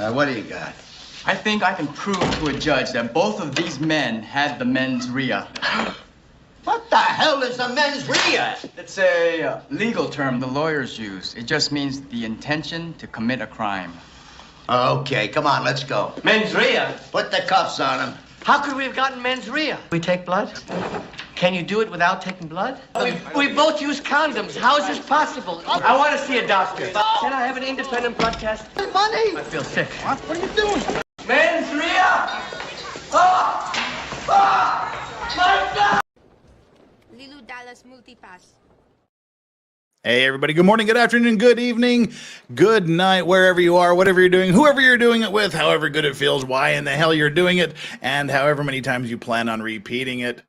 What do you got? I think I can prove to a judge that both of these men had the mens rea. What the hell is a mens rea? It's a legal term the lawyers use. It just means the intention to commit a crime. Okay, come on, let's go. Mens rea? Put the cuffs on him. How could we have gotten mens rea? We take blood? Can you do it without taking blood? We both use condoms. How is this possible? I want to see a doctor. Can I have an independent blood test? Money! I feel sick. What are you doing? Mens rea! Oh! Oh! My God! Lilu Dallas Multipass. Hey, everybody. Good morning, good afternoon, good evening, good night, wherever you are, whatever you're doing, whoever you're doing it with, however good it feels, why in the hell you're doing it, and however many times you plan on repeating it.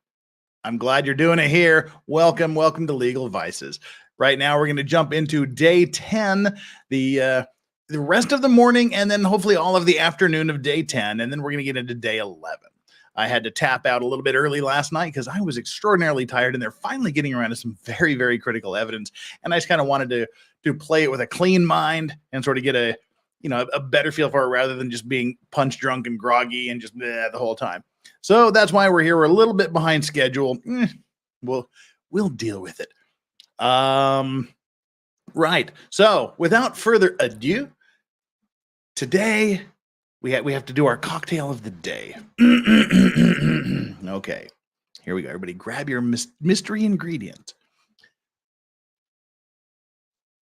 I'm glad you're doing it here. Welcome to Legal Vices. Right now, we're going to jump into day 10, the rest of the morning, and then hopefully all of the afternoon of day 10, and then we're going to get into day 11. I had to tap out a little bit early last night because I was extraordinarily tired, and they're finally getting around to some very, very critical evidence. And I just kind of wanted to play it with a clean mind and sort of get a better feel for it rather than just being punch drunk and groggy and just the whole time. So that's why we're here. We're a little bit behind schedule. We'll deal with it. Right. So without further ado, today we have to do our cocktail of the day. Okay, here we go. Everybody grab your mystery ingredient.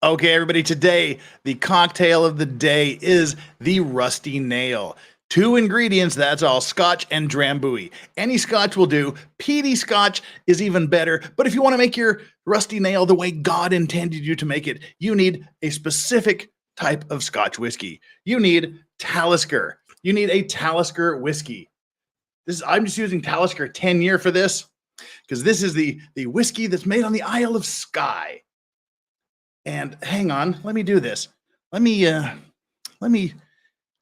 Okay, everybody, today the cocktail of the day is the Rusty Nail. 2 ingredients, that's all, scotch and drambuie. Any scotch will do. Peaty scotch is even better, but if you want to make your Rusty Nail the way God intended you to make it, you need a specific type of Scotch whiskey. You need Talisker. You need a Talisker whiskey. I'm just using Talisker 10 year for this because this is the whiskey that's made on the Isle of Skye. And hang on, let me do this.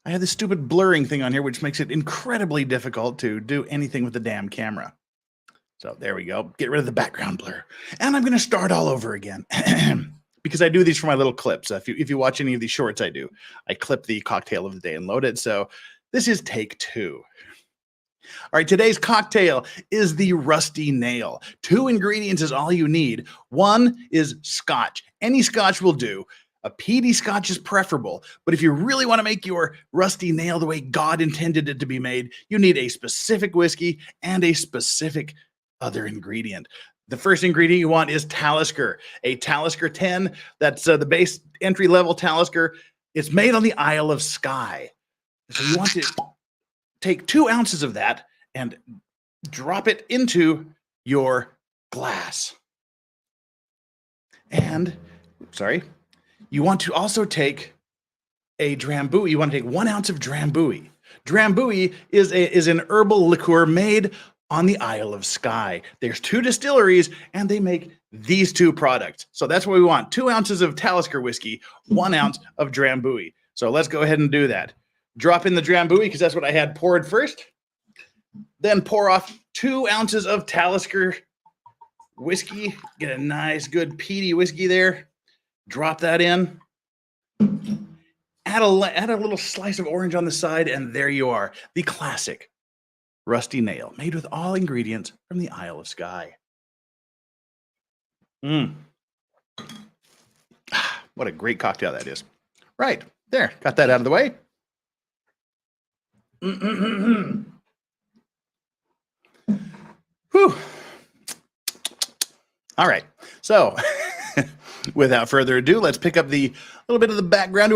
I have this stupid blurring thing on here, which makes it incredibly difficult to do anything with the damn camera. So there we go. Get rid of the background blur. And I'm going to start all over again. Because I do these for my little clips. If you watch any of these shorts I do, I clip the cocktail of the day and load it. So this is take 2. All right, today's cocktail is the Rusty Nail. 2 ingredients is all you need. 1 is scotch. Any scotch will do. A peaty scotch is preferable. But if you really want to make your Rusty Nail the way God intended it to be made, you need a specific whiskey and a specific other ingredient. The first ingredient you want is Talisker, a Talisker 10. That's the base entry-level Talisker. It's made on the Isle of Skye. So you want to take 2 ounces of that and drop it into your glass. And, you want to also take a drambuie. You want to take 1 ounce of drambuie. Drambuie is an herbal liqueur made on the Isle of Skye. There's 2 distilleries, and they make these 2 products. So that's what we want. 2 ounces of Talisker whiskey, 1 ounce of drambuie. So let's go ahead and do that. Drop in the drambuie, because that's what I had poured first. Then pour off 2 ounces of Talisker whiskey. Get a nice, good peaty whiskey there. Drop that in. Add a little slice of orange on the side, and there you are. The classic Rusty Nail, made with all ingredients from the Isle of Skye. What a great cocktail that is. Right, there, got that out of the way. Whew. All right, so without further ado, let's pick up the little bit of the background,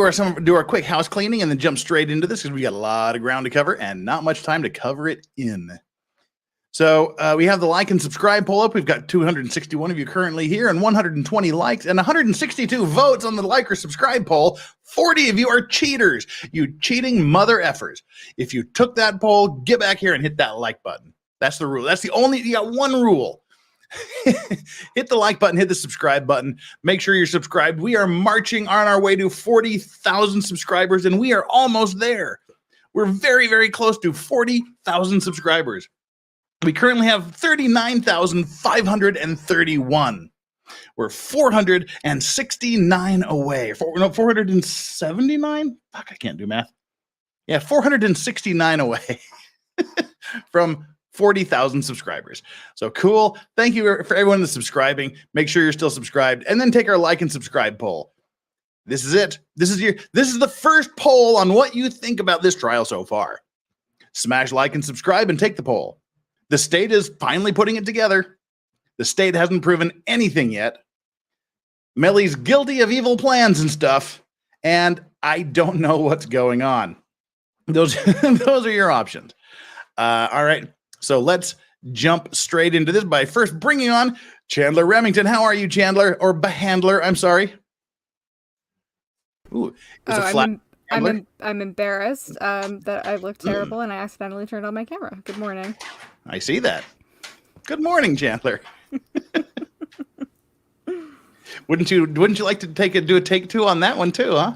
do our quick house cleaning, and then jump straight into this because we got a lot of ground to cover and not much time to cover it in. So we have the like and subscribe poll up. We've got 261 of you currently here and 120 likes and 162 votes on the like or subscribe poll. 40 of you are cheaters, you cheating mother effers. If you took that poll, get back here and hit that like button. That's the rule. That's you got one rule. Hit the like button, hit the subscribe button, make sure you're subscribed. We are marching on our way to 40,000 subscribers, and we are almost there. We're very, very close to 40,000 subscribers. We currently have 39,531. We're 469 away. 479? Fuck, I can't do math. Yeah, 469 away from 40,000 subscribers. So cool. Thank you for everyone that's subscribing. Make sure you're still subscribed, and then take our like and subscribe poll. This is it. This is the first poll on what you think about this trial so far. Smash like and subscribe and take the poll. The state is finally putting it together. The state hasn't proven anything yet. Melly's guilty of evil plans and stuff, and I don't know what's going on. Those are your options. All right, so let's jump straight into this by first bringing on Chandler Remington. How are you, Chandler? Or Behandler, I'm sorry. Ooh, I'm embarrassed that I look terrible and I accidentally turned on my camera. Good morning. I see that. Good morning, Chandler. Wouldn't you like to do a take two on that one too, huh?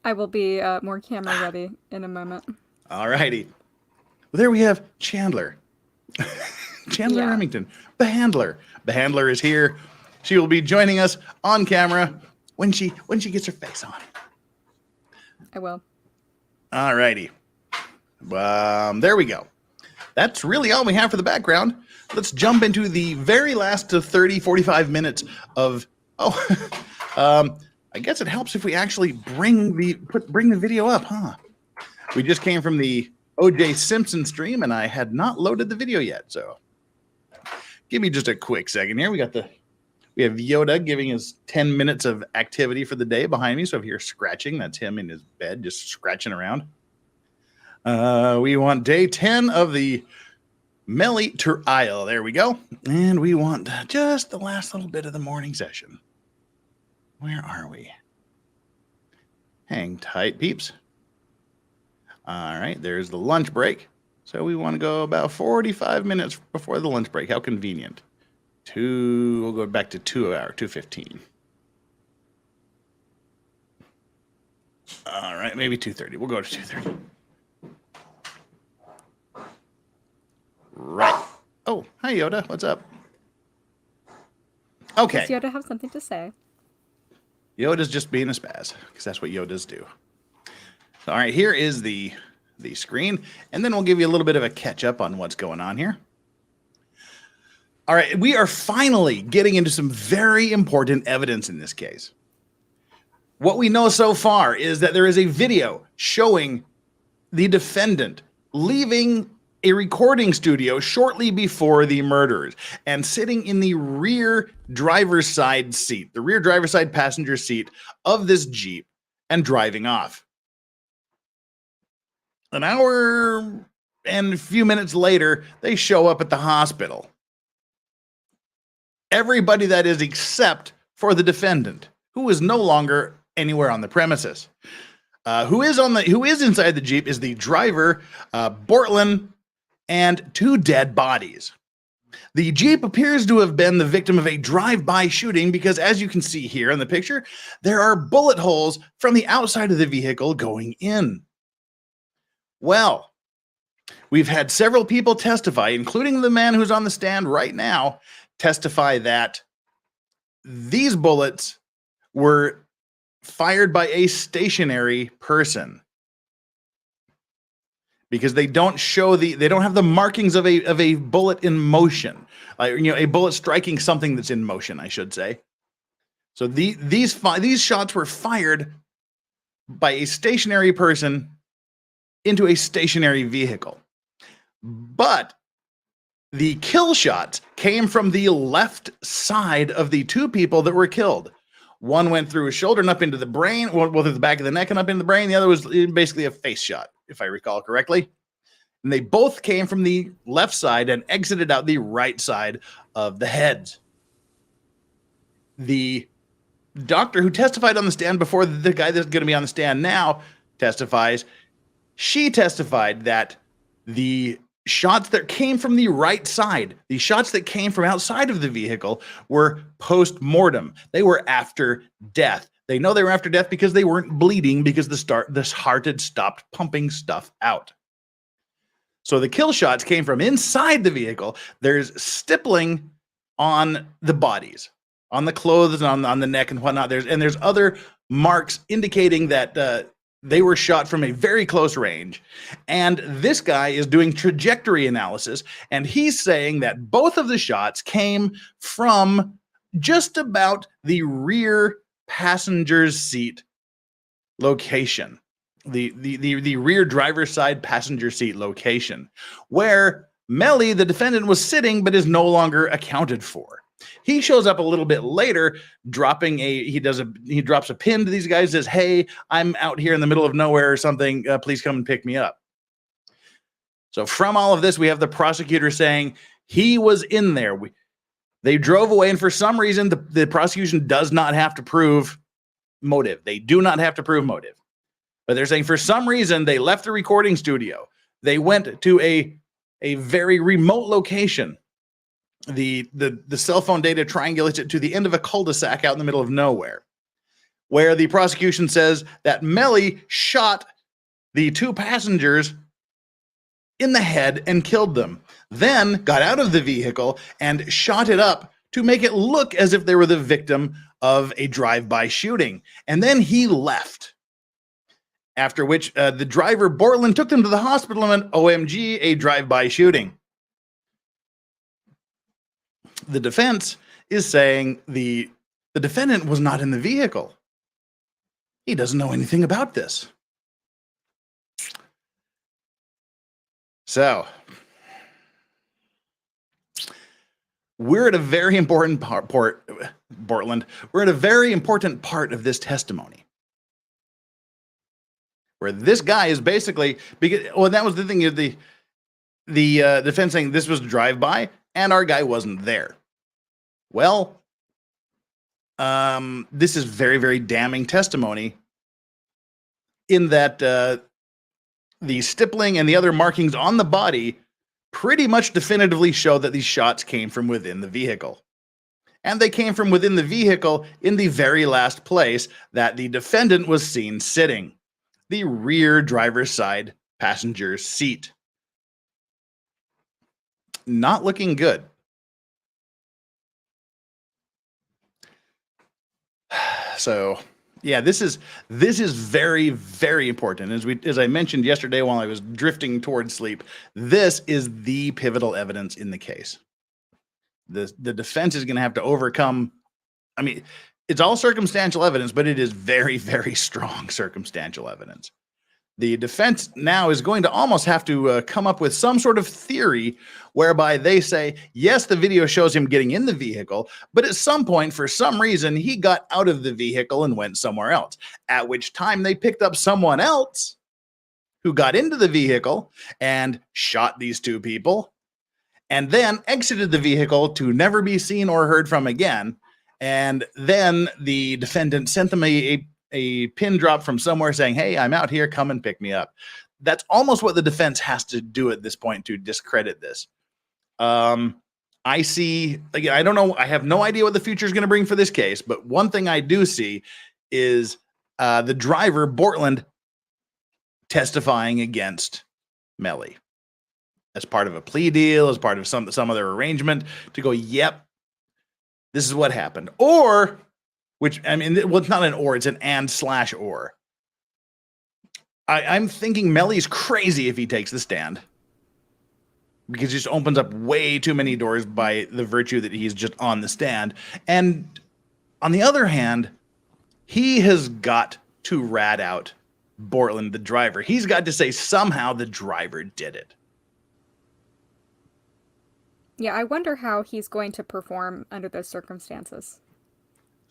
I will be more camera ready in a moment. All righty. Well, there we have Chandler. Chandler Remington, the handler. The handler is here. She will be joining us on camera when she gets her face on. I will. All righty. There we go. That's really all we have for the background. Let's jump into the very last 30, 45 minutes of, I guess it helps if we actually bring the video up, huh? We just came from the O.J. Simpson stream, and I had not loaded the video yet, so give me just a quick second here. We have Yoda giving us 10 minutes of activity for the day behind me, so if you're scratching, that's him in his bed just scratching around. We want day 10 of the Melly trial. There we go. And we want just the last little bit of the morning session. Where are we? Hang tight, peeps. All right, there's the lunch break. So we want to go about 45 minutes before the lunch break. How convenient. We'll go back to 2 hour, 2:15. All right, maybe 2:30. We'll go to 2:30. Right. Oh, hi, Yoda. What's up? Okay. Does Yoda have something to say? Yoda's just being a spaz, because that's what Yodas do. All right, here is the screen, and then we'll give you a little bit of a catch-up on what's going on here. All right, we are finally getting into some very important evidence in this case. What we know so far is that there is a video showing the defendant leaving a recording studio shortly before the murders and sitting in the rear driver's side seat, the rear driver's side passenger seat of this Jeep, and driving off. An hour and a few minutes later, they show up at the hospital. Everybody, that is, except for the defendant, who is no longer anywhere on the premises. Who is inside the Jeep is the driver, Bortland, and 2 dead bodies. The Jeep appears to have been the victim of a drive-by shooting because, as you can see here in the picture, there are bullet holes from the outside of the vehicle going in. Well, we've had several people testify, including the man who's on the stand right now, testify that these bullets were fired by a stationary person, because they don't have the markings of a bullet in motion, a bullet striking something that's in motion, I should say. So these shots were fired by a stationary person into a stationary vehicle. But the kill shots came from the left side of the 2 people that were killed. One went through his shoulder and up into the brain, well, through the back of the neck and up into the brain. The other was basically a face shot, if I recall correctly. And they both came from the left side and exited out the right side of the heads. The doctor who testified on the stand before the guy that's going to be on the stand now testifies, she testified that the shots that came from the right side, the shots that came from outside of the vehicle, were post-mortem. They were after death. They know they were after death because they weren't bleeding, because this heart had stopped pumping stuff out. So the kill shots came from inside the vehicle. There's stippling on the bodies, on the clothes, and on the neck and whatnot. There's other marks indicating that they were shot from a very close range. And this guy is doing trajectory analysis, and he's saying that both of the shots came from just about the rear passenger's seat location, the rear driver's side passenger seat location, where Melly, the defendant, was sitting but is no longer accounted for. He shows up a little bit later, he drops a pin to these guys, says, "Hey, I'm out here in the middle of nowhere or something. Please come and pick me up." So from all of this, we have the prosecutor saying he was in there. They drove away, and for some reason, the prosecution does not have to prove motive. They do not have to prove motive. But they're saying for some reason, they left the recording studio. They went to a very remote location. The cell phone data triangulates it to the end of a cul-de-sac out in the middle of nowhere, where the prosecution says that Melly shot the two passengers in the head and killed them, then got out of the vehicle and shot it up to make it look as if they were the victim of a drive-by shooting. And then he left. After which the driver, Bortland, took them to the hospital and went, "OMG, a drive-by shooting." The defense is saying the defendant was not in the vehicle. He doesn't know anything about this. So, we're at a very important Bortland. We're at a very important part of this testimony, where this guy is basically, that was the thing, the defense saying this was drive-by and our guy wasn't there. Well, this is very, very damning testimony in that the stippling and the other markings on the body pretty much definitively show that these shots came from within the vehicle. And they came from within the vehicle in the very last place that the defendant was seen sitting, the rear driver's side passenger seat. Not looking good. So, yeah, this is very, very important. As I mentioned yesterday while I was drifting towards sleep, this is the pivotal evidence in the case. The defense is going to have to overcome. I mean, it's all circumstantial evidence, but it is very, very strong circumstantial evidence. The defense now is going to almost have to come up with some sort of theory whereby they say, yes, the video shows him getting in the vehicle, but at some point, for some reason, he got out of the vehicle and went somewhere else, at which time they picked up someone else who got into the vehicle and shot these two people, and then exited the vehicle to never be seen or heard from again. And then the defendant sent them a pin drop from somewhere saying, "Hey, I'm out here, come and pick me up." That's almost what the defense has to do at this point to discredit this. I see, again, I don't know, I have no idea what the future is going to bring for this case, but one thing I do see is the driver, Bortland, testifying against Melly as part of a plea deal, as part of some other arrangement to go, yep, this is what happened. Or, which, I mean, well, it's not an or, it's an and/or. I'm thinking Melly's crazy if he takes the stand, because it just opens up way too many doors by the virtue that he's just on the stand. And on the other hand, he has got to rat out Bortland, the driver. He's got to say somehow the driver did it. Yeah, I wonder how he's going to perform under those circumstances.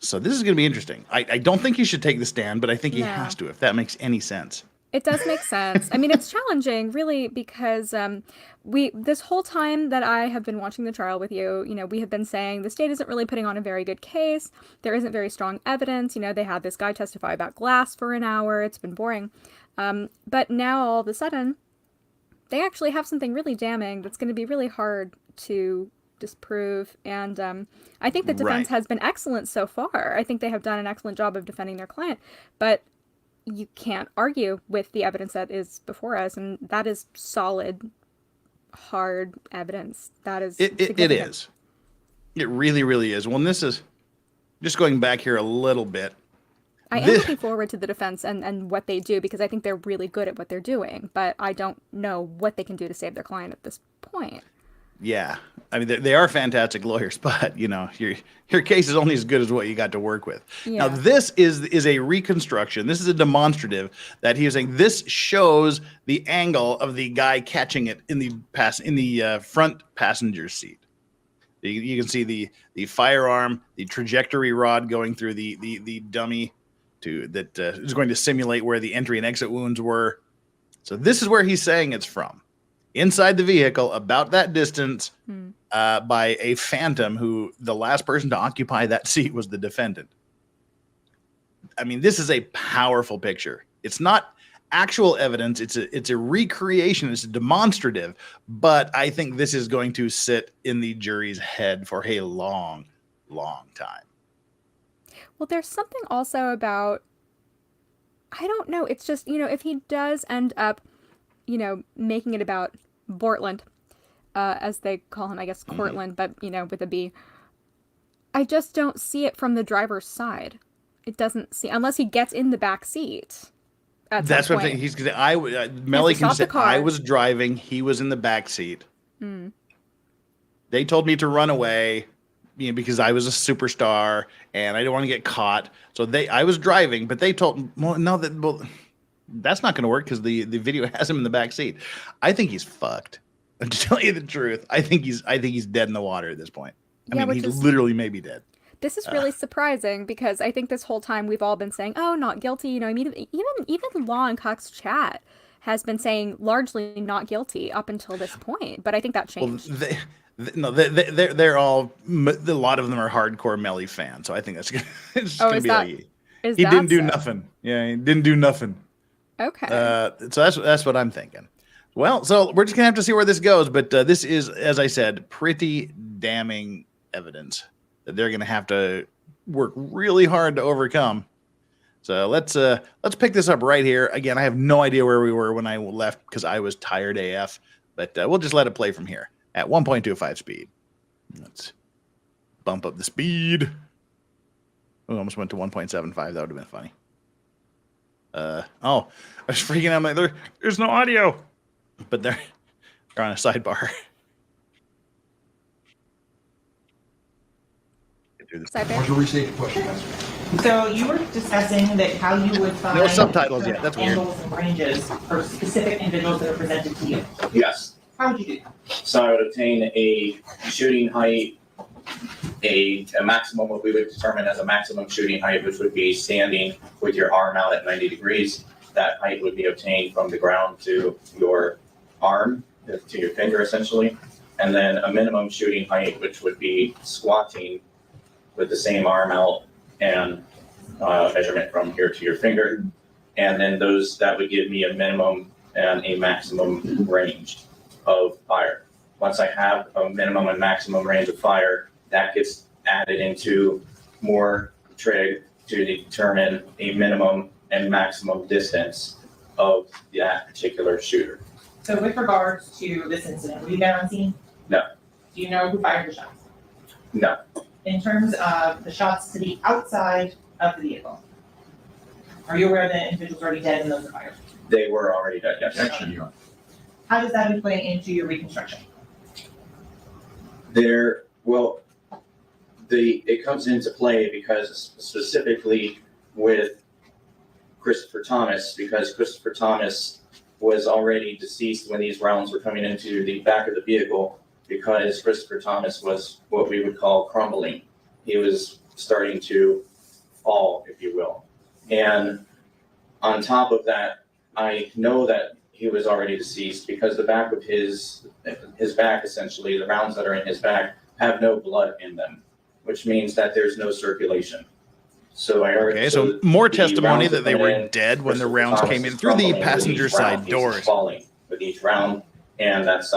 So this is going to be interesting. I don't think he should take the stand, but I think he has to, if that makes any sense. It does make sense. I mean, it's challenging, really, because this whole time that I have been watching the trial with you, we have been saying the state isn't really putting on a very good case. There isn't very strong evidence. They had this guy testify about glass for an hour. It's been boring. But now, all of a sudden, they actually have something really damning that's going to be really hard to disprove. And I think the defense has been excellent so far. I think they have done an excellent job of defending their client. But you can't argue with the evidence that is before us, and that is solid, hard evidence. That is it is. It really, really is. Well, and this is just going back here a little bit. I am looking forward to the defense and what they do, because I think they're really good at what they're doing, but I don't know what they can do to save their client at this point. Yeah, I mean they are fantastic lawyers, but your case is only as good as what you got to work with. Yeah. Now this is a reconstruction. This is a demonstrative that he was saying this shows the angle of the guy catching it in the front passenger seat. You can see the firearm, the trajectory rod going through the dummy that is going to simulate where the entry and exit wounds were. So this is where he's saying it's from. Inside the vehicle, about that distance, by a phantom who the last person to occupy that seat was the defendant. I mean, this is a powerful picture. It's not actual evidence. It's a recreation. It's a demonstrative. But I think this is going to sit in the jury's head for a long, long time. Well, there's something also about, I don't know, it's just, if he does end up making it about Bortland, as they call him, I guess Cortland, but, with a B. I just don't see it from the driver's side. It doesn't see, unless he gets in the back seat. That's what I'm saying. Melly can say, I was driving, he was in the back seat. They told me to run away, because I was a superstar and I didn't want to get caught. So I was driving, but they told, that's not going to work because the video has him in the back seat. I think he's fucked. To tell you the truth, I think he's dead in the water at this point. I mean, he's literally maybe dead. This is really surprising, because I think this whole time we've all been saying, "Oh, not guilty." I mean, even Law and Cox chat has been saying largely not guilty up until this point. But I think that changed. Well, they're all, a lot of them are hardcore Melly fans, so I think that's gonna be like, he didn't do nothing. Yeah, he didn't do nothing. Okay. So that's what I'm thinking. Well, so we're just gonna have to see where this goes, but this is, as I said, pretty damning evidence that they're gonna have to work really hard to overcome. So let's pick this up right here. Again, I have no idea where we were when I left because I was tired AF, but we'll just let it play from here at 1.25 speed. Let's bump up the speed. We almost went to 1.75. That would have been funny. I was freaking out. I'm like, there's no audio, but they're on a sidebar. Where's your restate question? So you were discussing that how you would find no subtitles yet. That's weird. angles and ranges for specific individuals that are presented to you. Yes. How would you do that? So I would obtain a shooting height, a maximum, what we would determine as a maximum shooting height, which would be standing with your arm out at 90 degrees. That height would be obtained from the ground to your arm, to your finger essentially. And then a minimum shooting height, which would be squatting with the same arm out and measurement from here to your finger. And then that would give me a minimum and a maximum range of fire. Once I have a minimum and maximum range of fire, that gets added into more trig to determine a minimum and maximum distance of that particular shooter. So with regards to this incident, were you there on scene? No. Do you know who fired the shots? No. In terms of the shots to the outside of the vehicle, are you aware that individuals are already dead in those fires? They were already dead, yes. Actually, you are. How does that play into your reconstruction? It comes into play because specifically with Christopher Thomas, because Christopher Thomas was already deceased when these rounds were coming into the back of the vehicle, because Christopher Thomas was what we would call crumbling. He was starting to fall, if you will. And on top of that, I know that he was already deceased because the back of his back, essentially, the rounds that are in his back have no blood in them, which means that there's no circulation. So I already. Okay, so more testimony that they were dead when the rounds came in through the passenger side doors. Falling with each round, and that's.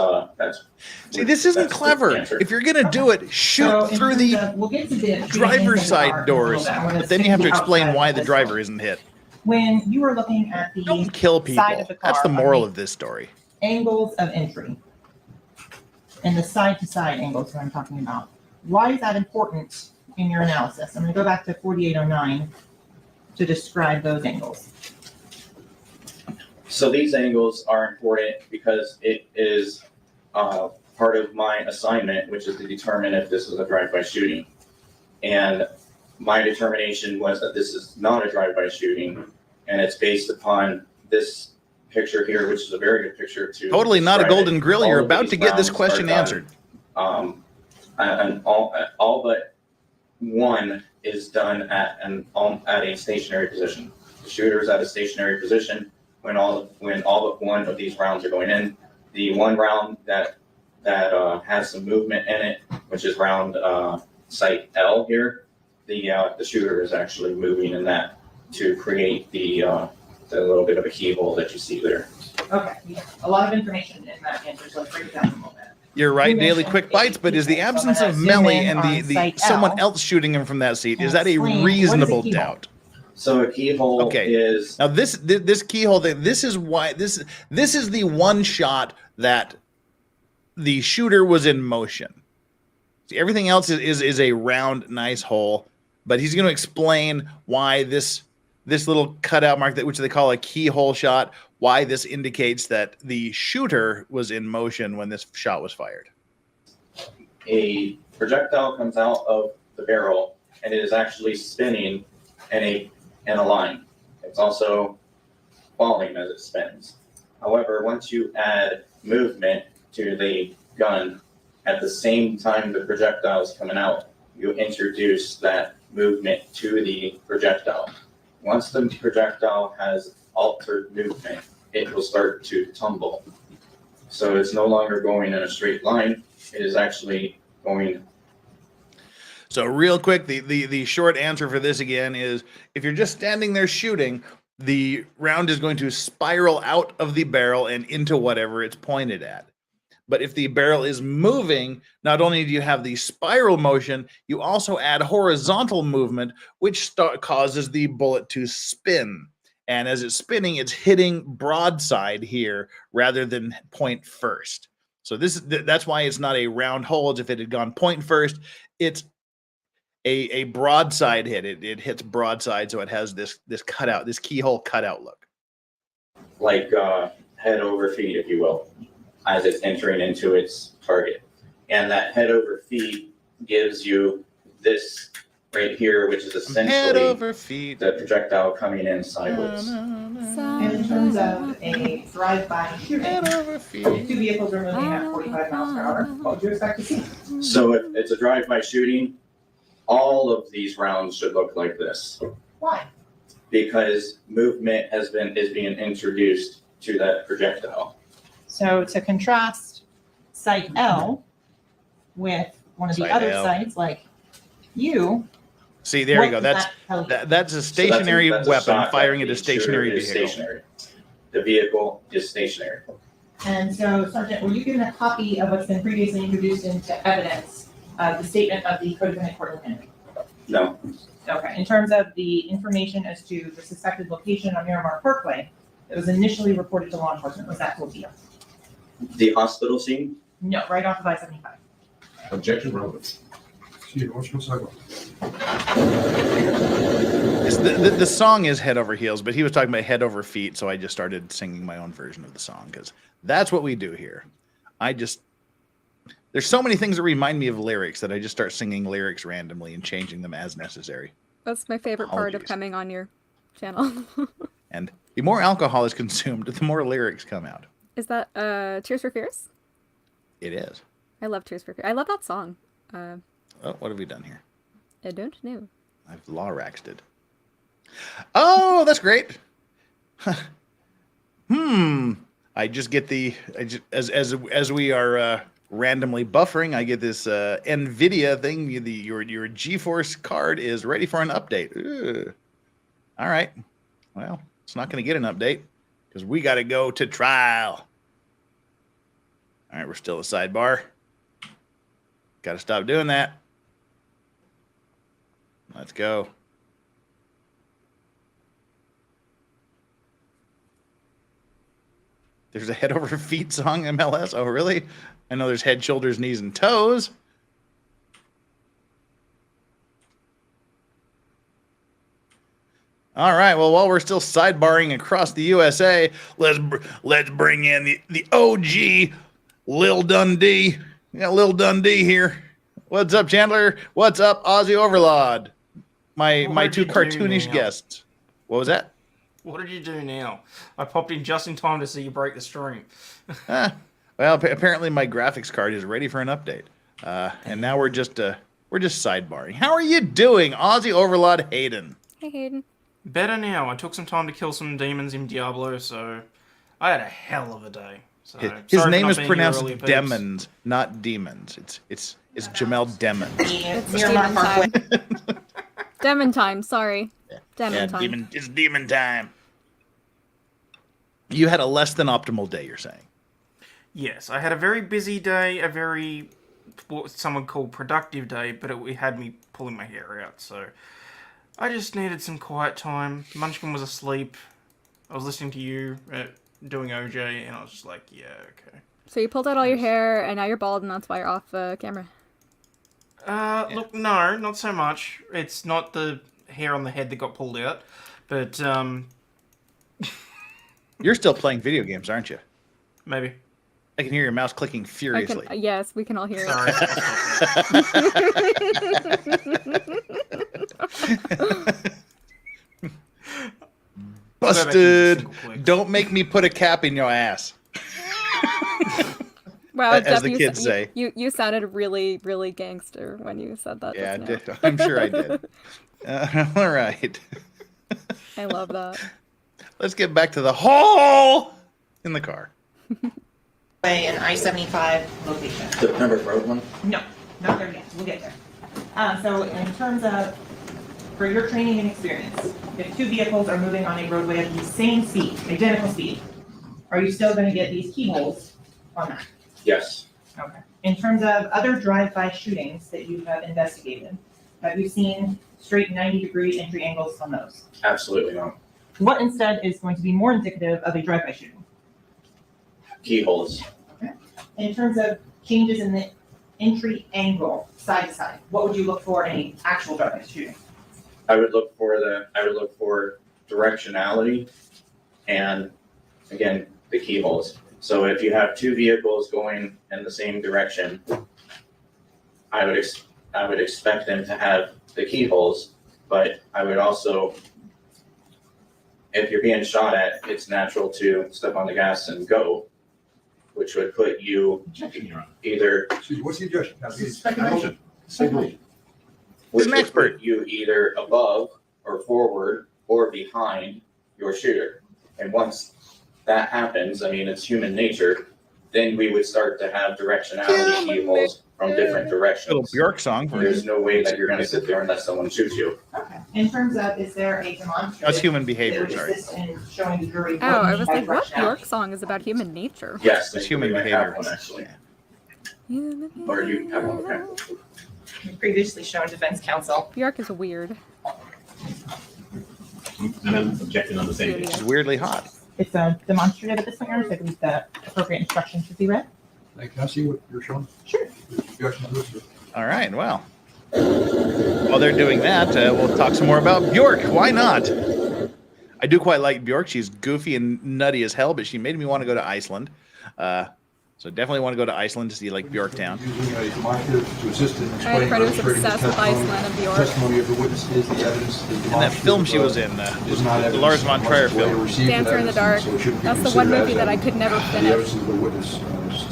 See, this isn't clever. If you're gonna do it, shoot through the driver's side doors. But then you have to explain why the driver isn't hit. When you were looking at the Don't kill people. side of the car, That's the moral of this story. angles of entry and the side-to-side angles that I'm talking about. Why is that important in your analysis? I'm going to go back to 4809. to describe those angles? So these angles are important because it is part of my assignment, which is to determine if this is a drive-by shooting. And my determination was that this is not a drive-by shooting, and it's based upon this picture here, which is a very good picture to Totally not a describe golden it. grill. All You're of about these to get this rounds question are done, answered. And all but one is done at a stationary position. The shooter is at a stationary position when all but one of these rounds are going in. The one round that has some movement in it, which is round site L here, the shooter is actually moving in that to create the little bit of a keyhole that you see there. Okay, yeah, a lot of information in that answer, so let's break it down a little bit. You're right, You Daily mentioned Quick Bites, but is the keyhole, so absence I'm of gonna Melly zoom in and on the site someone L else shooting him from that seat, and is that a explain what is a reasonable keyhole? doubt? So a keyhole Okay. is Now this keyhole thing, this is why this is the one shot that the shooter was in motion. See, everything else is a round, nice hole, but he's going to explain why this little cutout mark, which they call a keyhole shot, why this indicates that the shooter was in motion when this shot was fired. a projectile comes out of the barrel and it is actually spinning in a line. It's also falling as it spins. However, once you add movement to the gun at the same time the projectile is coming out, you introduce that movement to the projectile. Once the projectile has altered movement, it will start to tumble. So it's no longer going in a straight line. It is actually going. So real quick, the short answer for this again is if you're just standing there shooting, the round is going to spiral out of the barrel and into whatever it's pointed at. But if the barrel is moving, not only do you have the spiral motion, you also add horizontal movement, which causes the bullet to spin. And as it's spinning, it's hitting broadside here rather than point first. So that's why it's not a round hole. As if it had gone point first, it's a broadside hit. It hits broadside, so it has this cutout, this keyhole cutout look. Like head over feet, if you will, as it's entering into its target. And that head over feet gives you this right here, which is essentially head over feet, the projectile coming in sideways. And in terms of a drive-by shooting, head over feet. two vehicles are moving at 45 miles per hour, what would you expect to see? So if it's a drive-by shooting, all of these rounds should look like this. Why? Because movement is being introduced to that projectile. So to contrast site L with one of the Site other L. sites, like you. See, there you go. what does that tell you? That's a stationary that's a weapon shot firing that at a the shooter stationary is vehicle. stationary. The vehicle is stationary. And so, Sergeant, were you given a copy of what's been previously introduced into evidence, the statement of the co-defendant Courtney Kennedy? No. Okay, in terms of the information as to the suspected location on Miramar Parkway, it was initially reported to law enforcement, was that told to you? The hospital scene? No, right off of I-75. Objection, relevant. Steve, what's your second? The song is Head Over Heels, but he was talking about head over feet, so I just started singing my own version of the song because that's what we do here. There's so many things that remind me of lyrics that I just start singing lyrics randomly and changing them as necessary. That's my favorite part of Apologies. coming on your channel. And the more alcohol is consumed, the more lyrics come out. Is that Tears for Fears? It is. I love Tears for Fears. I love that song. Oh, what have we done here? I don't know. I've law raxed it. Oh, that's great. I just get as we are randomly buffering, I get this NVIDIA thing. Your GeForce card is ready for an update. Ugh. All right. Well, it's not going to get an update because we got to go to trial. All right, we're still a sidebar. Got to stop doing that. Let's go. There's a head over feet song MLS. Oh, really? I know there's head, shoulders, knees, and toes. All right. Well, while we're still sidebarring across the USA, let's bring in the OG Lil Dundee. Yeah, Lil Dundee here. What's up, Chandler? What's up, Aussie Overlord? My two cartoonish guests. What was that? What did you do now? I popped in just in time to see you break the stream. Well, apparently my graphics card is ready for an update, and now we're just sidebarring. How are you doing, Aussie Overlord Hayden? Hey, Hayden. Better now. I took some time to kill some demons in Diablo, so I had a hell of a day. So His name is pronounced Demons, not Demons. It's Jamel Demon. It's demon time. Demon time, sorry. Demon time. It's demon time. You had a less than optimal day, you're saying? Yes, I had a very busy day, a very, what some would call productive day, but it had me pulling my hair out, so I just needed some quiet time. Munchkin was asleep. I was listening to you doing OJ, and I was just like, yeah, okay. So you pulled out all your hair, and now you're bald, and that's why you're off camera. Look, no, not so much. It's not the hair on the head that got pulled out, but, You're still playing video games, aren't you? maybe. I can hear your mouse clicking furiously. Yes, we can all hear Sorry. it. Busted! Don't make me put a cap in your ass. Wow, as Jeff, the kids say. You sounded really, really gangster when you said that. Yeah, I just did. now. I'm sure I did. All right. I love that. Let's get back to the hole in the car. An I-75 location. The Pembroke Road one? No, not there yet. We'll get there. So in terms of, for your training and experience, if two vehicles are moving on a roadway at the same speed, identical speed, are you still going to get these keyholes on that? Yes. Okay. In terms of other drive-by shootings that you have investigated, have you seen straight 90-degree entry angles on those? Absolutely not. What instead is going to be more indicative of a drive-by shooting? Keyholes. Okay. In terms of changes in the entry angle, side to side, what would you look for in an actual drive-by shooting? I would look for directionality and, again, the keyholes. So if you have two vehicles going in the same direction, I would expect them to have the keyholes, but I would also, if you're being shot at, it's natural to step on the gas and go, which would put you either. Excuse me, what's the objection? Speculation. Which an would expert. put you either above or forward or behind your shooter. And once that happens, I mean, it's human nature, then we would start to have directionality keyholes from different directions. Little Bjork song. There's no way that you're going to sit there unless someone shoots you. Okay. In terms of, is there a demonstrative? That's human behavior, that would sorry. assist in showing the jury? Oh, I what was you like, mean by what directionality? Bjork song is about human nature? Yes, It's human behavior. Actually. Or you have one, okay. You've previously shown defense counsel. Bjork is weird. And I'm objecting on the same Beauty. It's weirdly hot. It's a demonstrative at this point, so I believe the appropriate instruction should be read. Can I see what you're showing? Sure. Objection to this, sir? All right, well. While they're doing that, we'll talk some more about Bjork. Why not? I do quite like Bjork. She's goofy and nutty as hell, but she made me want to go to Iceland. So definitely want to go to Iceland to see like Bjorktown. Using a demonstrative to assist in I explaining had Fred was demonstrating the obsessed with Iceland and Bjork. testimony of the witnesses, the evidence, the And that film she was in, the Lars von Trier film. Dancer in the Dark. That's the one movie that I could never The finish. evidence of the witness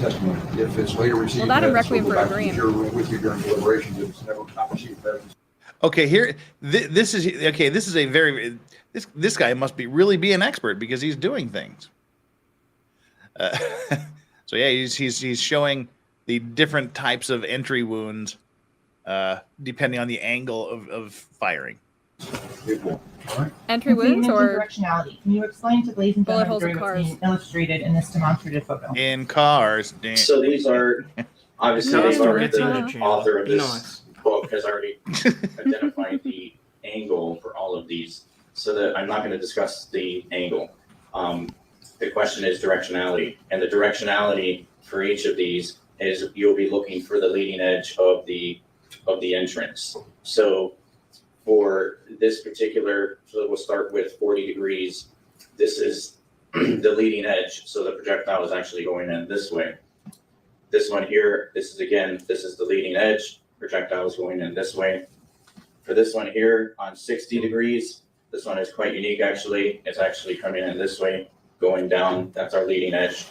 testimony. If it's later received. Well, that and evidence Requiem will for go a back to the Dream. jury room with you during deliberations. If it's never not received evidence. Okay, here, this is okay. This is a very this guy must really be an expert because he's doing things. So yeah, he's showing the different types of entry wounds depending on the angle of firing. Entry wounds or directionality. Can you explain to the ladies and bullet gentlemen holes in what's cars? being illustrated in this demonstrative photo? In cars. So these are, obviously, No, they've already, it's the not. author of Be this nice. book has already identified the angle for all of these, so that I'm not going to discuss the angle. The question is directionality, and the directionality for each of these is you'll be looking for the leading edge of the entrance. So For this particular, so we'll start with 40 degrees. This is the leading edge, so the projectile is actually going in this way. This one here, this is the leading edge, projectile is going in this way. For this one here on 60 degrees, this one is quite unique actually. It's actually coming in this way, going down, that's our leading edge.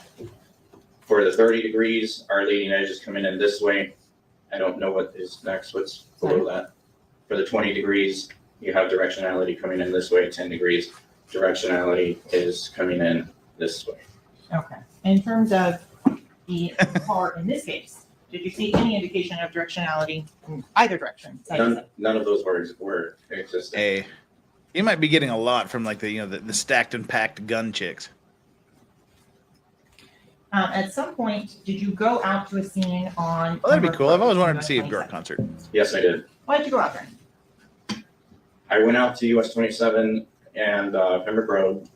For the 30 degrees, our leading edge is coming in this way. I don't know what is next, what's below that. For the 20 degrees, you have directionality coming in this way, 10 degrees. Directionality is coming in this way. Okay. In terms of the car in this case, did you see any indication of directionality in either direction? None of those words were existing. Hey, you might be getting a lot from like the stacked and packed gun chicks. At some point, did you go out to a scene on? Oh, that'd be cool. I've always wanted to US see a 27? Bjork concert. Yes, I did. Why did you go out there? I went out to US 27 and Pembroke Road,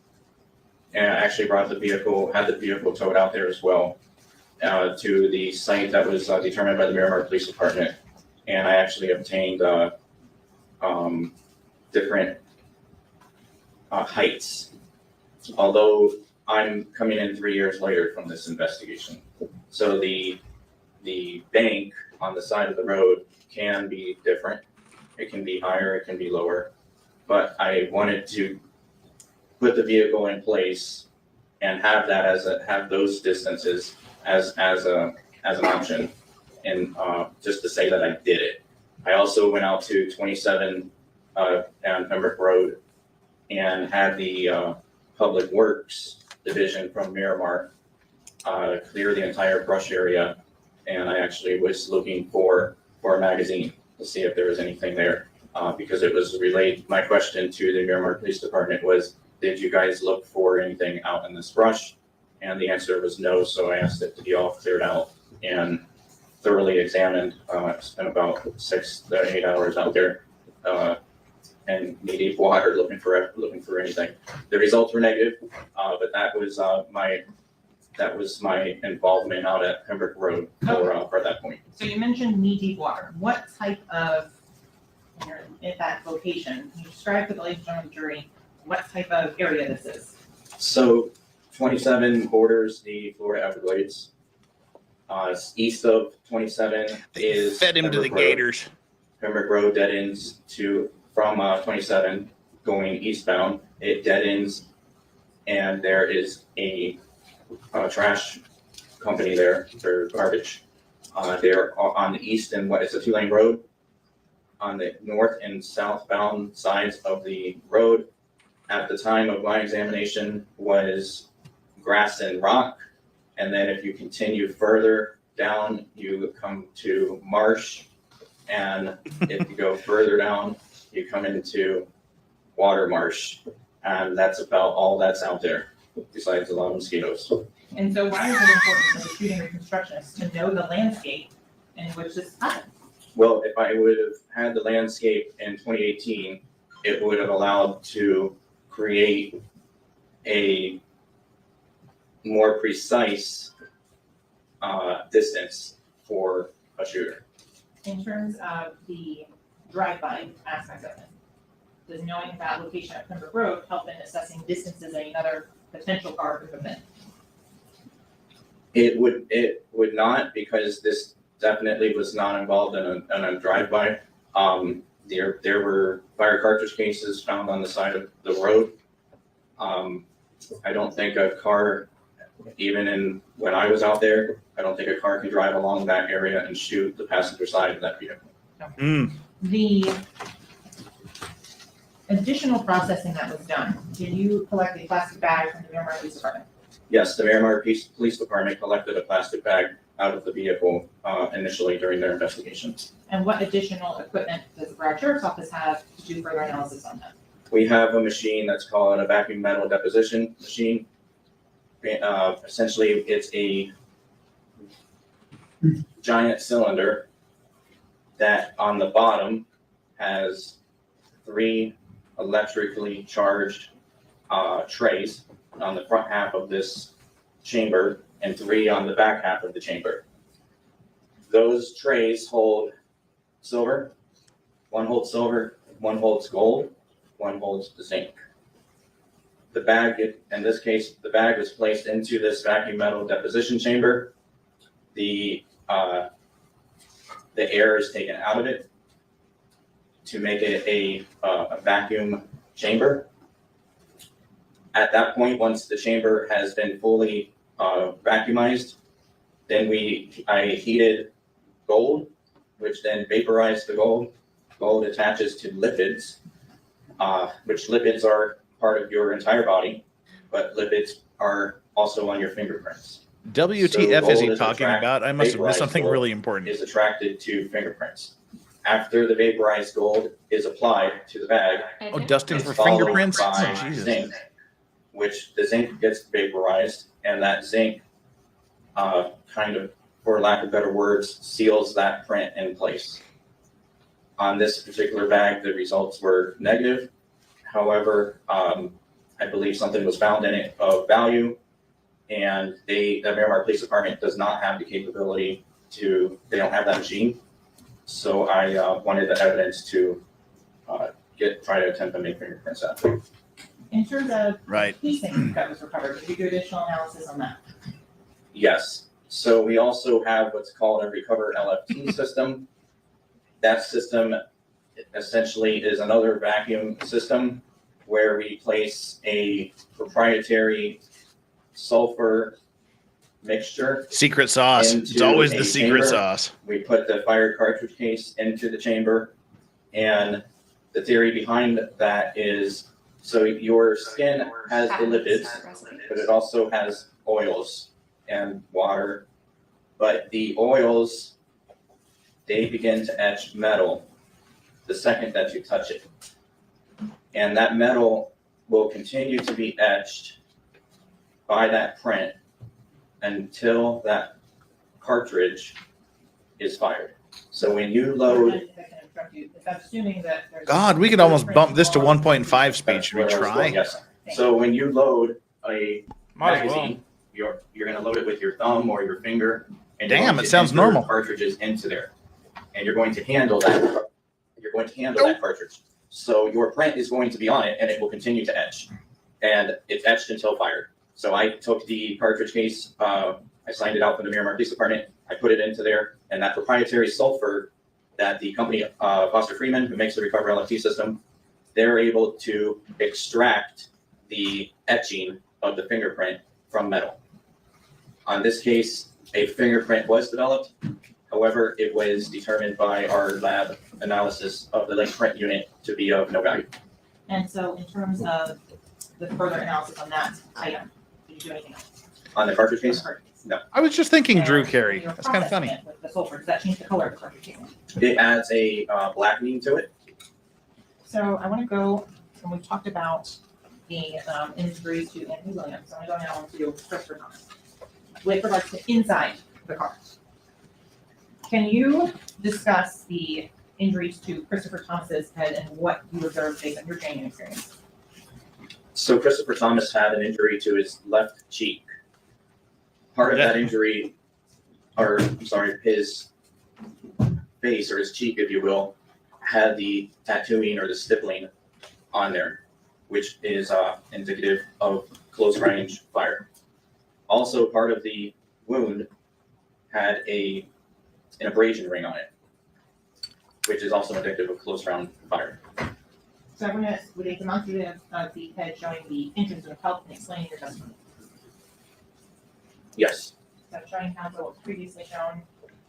and I actually brought the vehicle, had the vehicle towed out there as well to the site that was determined by the Miramar Police Department. And I actually obtained different heights, although I'm coming in 3 years later from this investigation. So the bank on the side of the road can be different. It can be higher, it can be lower. But I wanted to put the vehicle in place and have that have those distances as an option, and just to say that I did it. I also went out to 27 down Pembroke Road and had the Public Works Division from Miramar clear the entire brush area, and I actually was looking for a magazine to see if there was anything there, because it was relayed. My question to the Miramar Police Department was, did you guys look for anything out in this brush? And the answer was no, so I asked it to be all cleared out and thoroughly examined. Spent about 6 to 8 hours out there and knee-deep water looking for anything. The results were negative, but that was my involvement out at Pembroke Road for that point. So you mentioned knee-deep water. What type of, at that location, can you describe to the ladies and gentlemen of the jury what type of area this is? So 27 borders the Florida Everglades. East of 27 is Fed him to the Pembroke Road. Gators. Pembroke Road dead ends from 27 going eastbound. It dead ends, and there is a trash company there for garbage. They're on the east and it's a 2-lane road. On the north and southbound sides of the road, at the time of my examination, was grass and rock. And then if you continue further down, you come to marsh. And if you go further down, you come into water marsh. And that's about all that's out there, besides a lot of mosquitoes. And so why is it important for the shooting reconstructionist to know the landscape in which this happened? Well, if I would have had the landscape in 2018, it would have allowed to create a more precise distance for a shooter. In terms of the drive-by aspect of it, does knowing that location at Pembroke Road help in assessing distances that another potential car could have been? It would not, because this definitely was not involved in a drive-by. There were fire cartridge cases found on the side of the road. I don't think a car, even when I was out there, I don't think a car can drive along that area and shoot the passenger side of that vehicle. The additional processing that was done, did you collect a plastic bag from the Miramar Police Department? Yes, the Miramar Police Department collected a plastic bag out of the vehicle initially during their investigation. And what additional equipment does the Broward Sheriff's Office have to do further analysis on that? We have a machine that's called a vacuum metal deposition machine. Essentially, it's a giant cylinder that on the bottom has 3 electrically charged trays on the front half of this chamber and 3 on the back half of the chamber. Those trays hold silver. One holds silver, One holds gold, one holds the zinc. The bag, in this case, the bag was placed into this vacuum metal deposition chamber. The air is taken out of it to make it a vacuum chamber. At that point, once the chamber has been fully vacuumized, then I heated gold, which then vaporized the gold. Gold attaches to lipids, which lipids are part of your entire body, but lipids are also on your fingerprints. WTF is he talking attracted- about? I must have missed vaporized something gold really important. Is attracted to fingerprints. After the vaporized gold is applied to the bag, Oh, dusting it's for followed fingerprints? by Oh, Jesus. zinc, which the zinc gets vaporized, and that zinc, kind of, for lack of better words, seals that print in place. On this particular bag, the results were negative. However, I believe something was found in it of value, and the Miramar Police Department does not have the capability they don't have that machine. So I wanted the evidence to try to attempt to make fingerprints out of it. In terms of Right. casing that was recovered, did you do additional analysis on that? Yes. So we also have what's called a Recover LFT system. That system essentially is another vacuum system where we place a proprietary sulfur mixture. Secret sauce. It's into always a the secret chamber. sauce. We put the fired cartridge case into the chamber, and the theory behind that is, so your skin has the lipids, but it also has oils and water. But the oils, they begin to etch metal the second that you touch it. And that metal will continue to be etched by that print until that cartridge is fired. So when you load, If I can interrupt you, if I'm assuming that there's. God, we could almost bump this to 1.5 speed. Should we that's where I was going, try? yes. So when you load a Might as well. magazine, you're gonna load it with your thumb or your finger. And Damn, you're going it to sounds enter normal. Cartridges into there, and you're going to handle that. You're going to handle that cartridge. So your print is going to be on it, and it will continue to etch, and it's etched until fired. So I took the cartridge case, I signed it out from the Miramar Police Department. I put it into there, and that proprietary sulfur that the company Foster Freeman, who makes the Recover LFT system, they're able to extract the etching of the fingerprint from metal. On this case, a fingerprint was developed. However, it was determined by our lab analysis of the link print unit to be of no value. And so in terms of the further analysis on that item, did you do anything else? On the cartridge case? No. I was just thinking Drew And Carey. your That's kind of process funny. With the sulfur, does that change the color of the cartridge casing? It adds a blackening to it. So I want to go, and we've talked about the injuries to Anthony Williams. I want to go now to Christopher Thomas. With regards to inside the car. Can you discuss the injuries to Christopher Thomas's head and what you observed based on your training experience? So Christopher Thomas had an injury to his left cheek. Part of that injury, or I'm sorry, his face or his cheek, if you will, had the tattooing or the stippling on there, which is indicative of close range fire. Also, part of the wound had an abrasion ring on it, which is also indicative of close round fire. So I'm going to, with a demonstrative of the head showing the entrance of the pelt and explaining your testimony. Yes. So showing counsel what was previously shown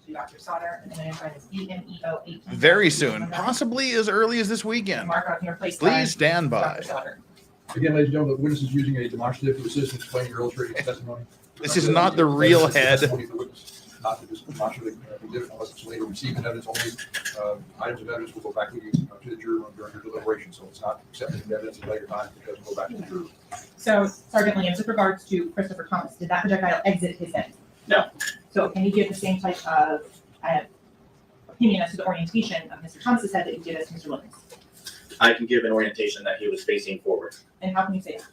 to Dr. Sauter, and then I'm trying this EMEO 18. Very soon, possibly as early as this weekend. Mark out here, place by Please stand by. Dr. Sauter. Again, ladies and gentlemen, the witness is using a demonstrative to assist in explaining your illustrating testimony. This is not the real head. Testimony of the witness, not to just demonstrably exhibit unless it's later received evidence. Only items of evidence will go back with you to the juror during your deliberation. So it's not accepted in evidence at later time. It doesn't go back to the juror. So Sergeant Williams, with regards to Christopher Thomas, did that projectile exit his head? No. So can you give the same type of opinion as to the orientation of Mr. Thomas's head that you did as Mr. Williams? I can give an orientation that he was facing forward. And how can you say that?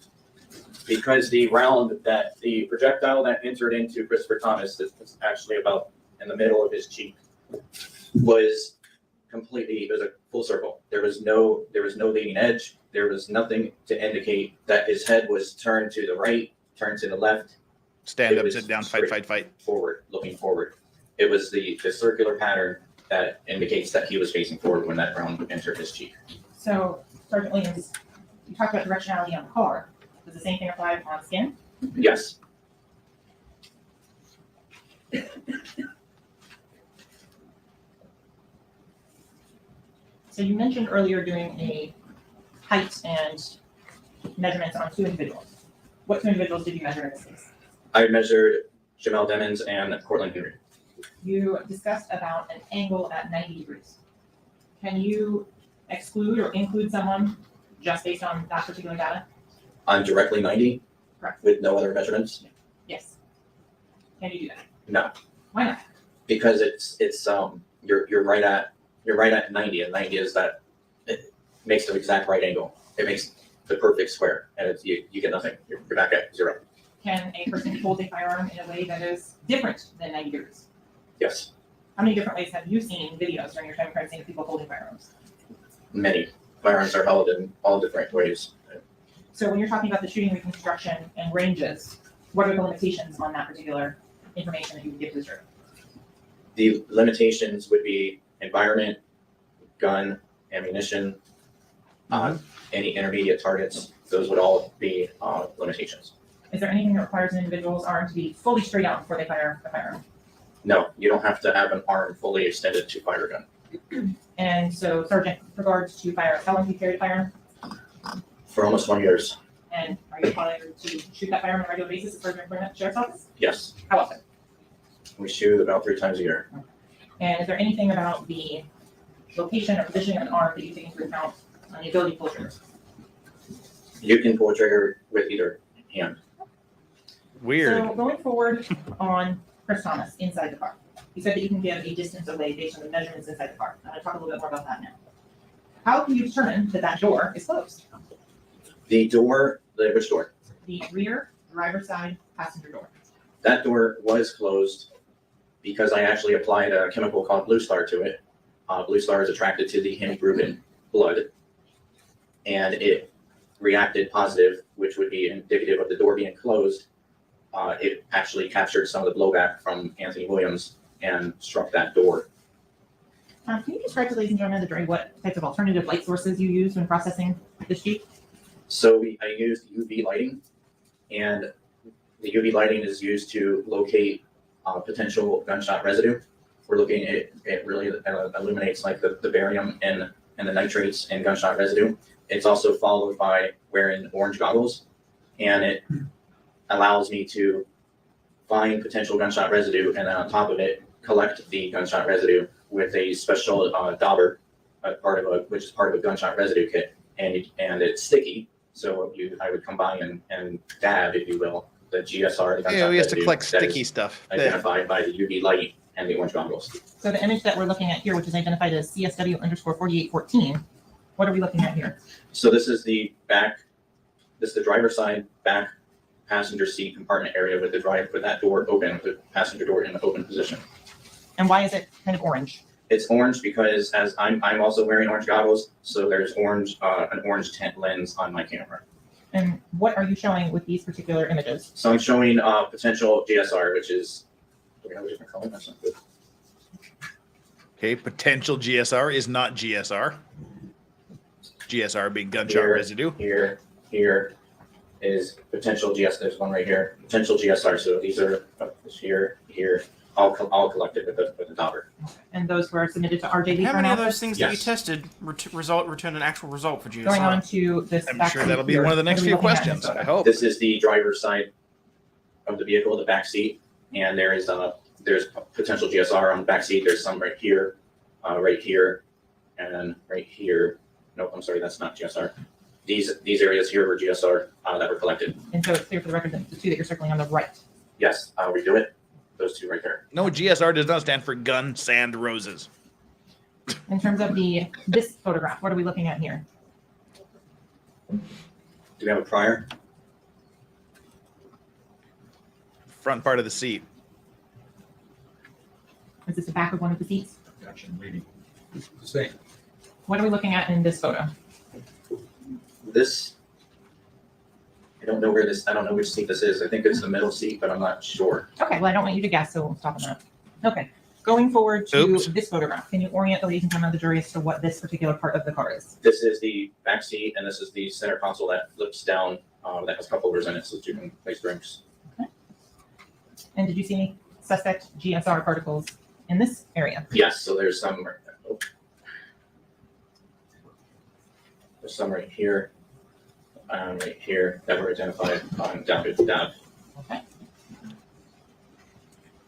Because the projectile that entered into Christopher Thomas, is actually about in the middle of his cheek, was Completely, it was a full circle. There was no leading edge. There was nothing to indicate that his head was turned to the right, turned to the left. Stand It up, was sit down, straight fight. forward, looking forward. It was the circular pattern that indicates that he was facing forward when that round entered his cheek. So, Sergeant Williams, you talked about directionality on the car. Does the same thing apply on skin? Yes. So you mentioned earlier doing a height and measurements on 2 individuals. What 2 individuals did you measure in this case? I measured Jamel Demons and Cortland Henry. You discussed about an angle at 90 degrees. Can you exclude or include someone just based on that particular data? I'm directly 90. Correct. With no other measurements. Yes. Can you do that? No, Why not? because it's you're right at 90, and 90 is that it makes the exact right angle. It makes the perfect square, and it's you get nothing. You're back at 0. Can a person hold a firearm in a way that is different than 90 degrees? Yes, How many different ways have you seen videos during your time in seeing people holding firearms? many firearms are held in all different ways. So when you're talking about the shooting reconstruction and ranges, what are the limitations on that particular information that you would give to the jury? The limitations would be environment, gun, ammunition, any intermediate targets. Those would all be limitations. Is there anything that requires an individual's arm to be fully straight out before they fire a firearm? No, you don't have to have an arm fully extended to fire a gun. And so, Sergeant, with regards to firearms, how long have you carried a firearm? For almost 20 years, And are you required to shoot that firearm on a regular basis as part of your employment at the sheriff's office? yes. How often? We shoot about 3 times a year. And is there anything about the location or positioning of an arm that you take into account on the ability to pull trigger? You can pull a trigger with either hand. Weird. So going forward on Chris Thomas inside the car, you said that you can give a distance away based on the measurements inside the car. I'm going to talk a little bit more about that now. How can you determine that that door is closed? The door, which door? The rear driver's side passenger door. That door was closed because I actually applied a chemical called Blue Star to it. Blue Star is attracted to the hemoglobin blood, and it reacted positive, which would be indicative of the door being closed. It actually captured some of the blowback from Anthony Williams and struck that door. Can you describe to ladies and gentlemen of the jury what types of alternative light sources you used when processing this sheet? So I used UV lighting, and the UV lighting is used to locate potential gunshot residue. We're looking at it really illuminates like the barium and the nitrates and gunshot residue. It's also followed by wearing orange goggles, and it allows me to find potential gunshot residue, and then on top of it, collect the gunshot residue with a special dauber, which is part of a gunshot residue kit, and it's sticky. So I would combine and dab, if you will, the GSR. The gunshot Yeah, we have to residue collect that sticky is stuff. identified by the UV light and the orange goggles. So the image that we're looking at here, which is identified as CSW_4814, what are we looking at here? So this is the back. This is the driver's side back passenger seat compartment area with that door open, with the passenger door in the open position. And why is it kind of orange? It's orange because as I'm also wearing orange goggles, so there's an orange tint lens on my camera. And what are you showing with these particular images? So I'm showing potential GSR, which is, do we have a different color? That's not good. Okay, potential GSR is not GSR. GSR being gunshot residue. Here is potential GSR. There's one right here. Potential GSR. So these are here, all collected with the dauber. And those were submitted to RJ Lee How for many of analysis? those things that you Yes. tested returned an actual result for GSR? Going on to this. I'm back sure seat that'll be here. one of the What next are we few looking at in questions. this photo? I hope. This is the driver's side of the vehicle, the back seat, and there's potential GSR on the back seat. There's some right here, and then right here. Nope, I'm sorry, that's not GSR. These areas here were GSR that were collected. And so it's clear for the record that the 2 that you're circling on the right. Yes, I'll redo it. Those 2 right there. No, GSR does not stand for gun, sand, roses. In terms of this photograph, what are we looking at here? Do we have a prior? Front part of the seat. Is this the back of one of the seats? Action leading. It's the same. What are we looking at in this photo? This, I don't know which seat this is. I think it's the middle seat, but I'm not sure. Okay, well, I don't want you to guess, so we'll stop on that. Okay, going forward to Oops. this photograph, can you orient the ladies and gentlemen of the jury as to what this particular part of the car is? This is the back seat, and this is the center console that flips down, that has cup holders in it, so that you can place drinks. And did you see any suspect GSR particles in this area? Yes, so there's some, there's some right here, right here that were identified down to the down. Okay.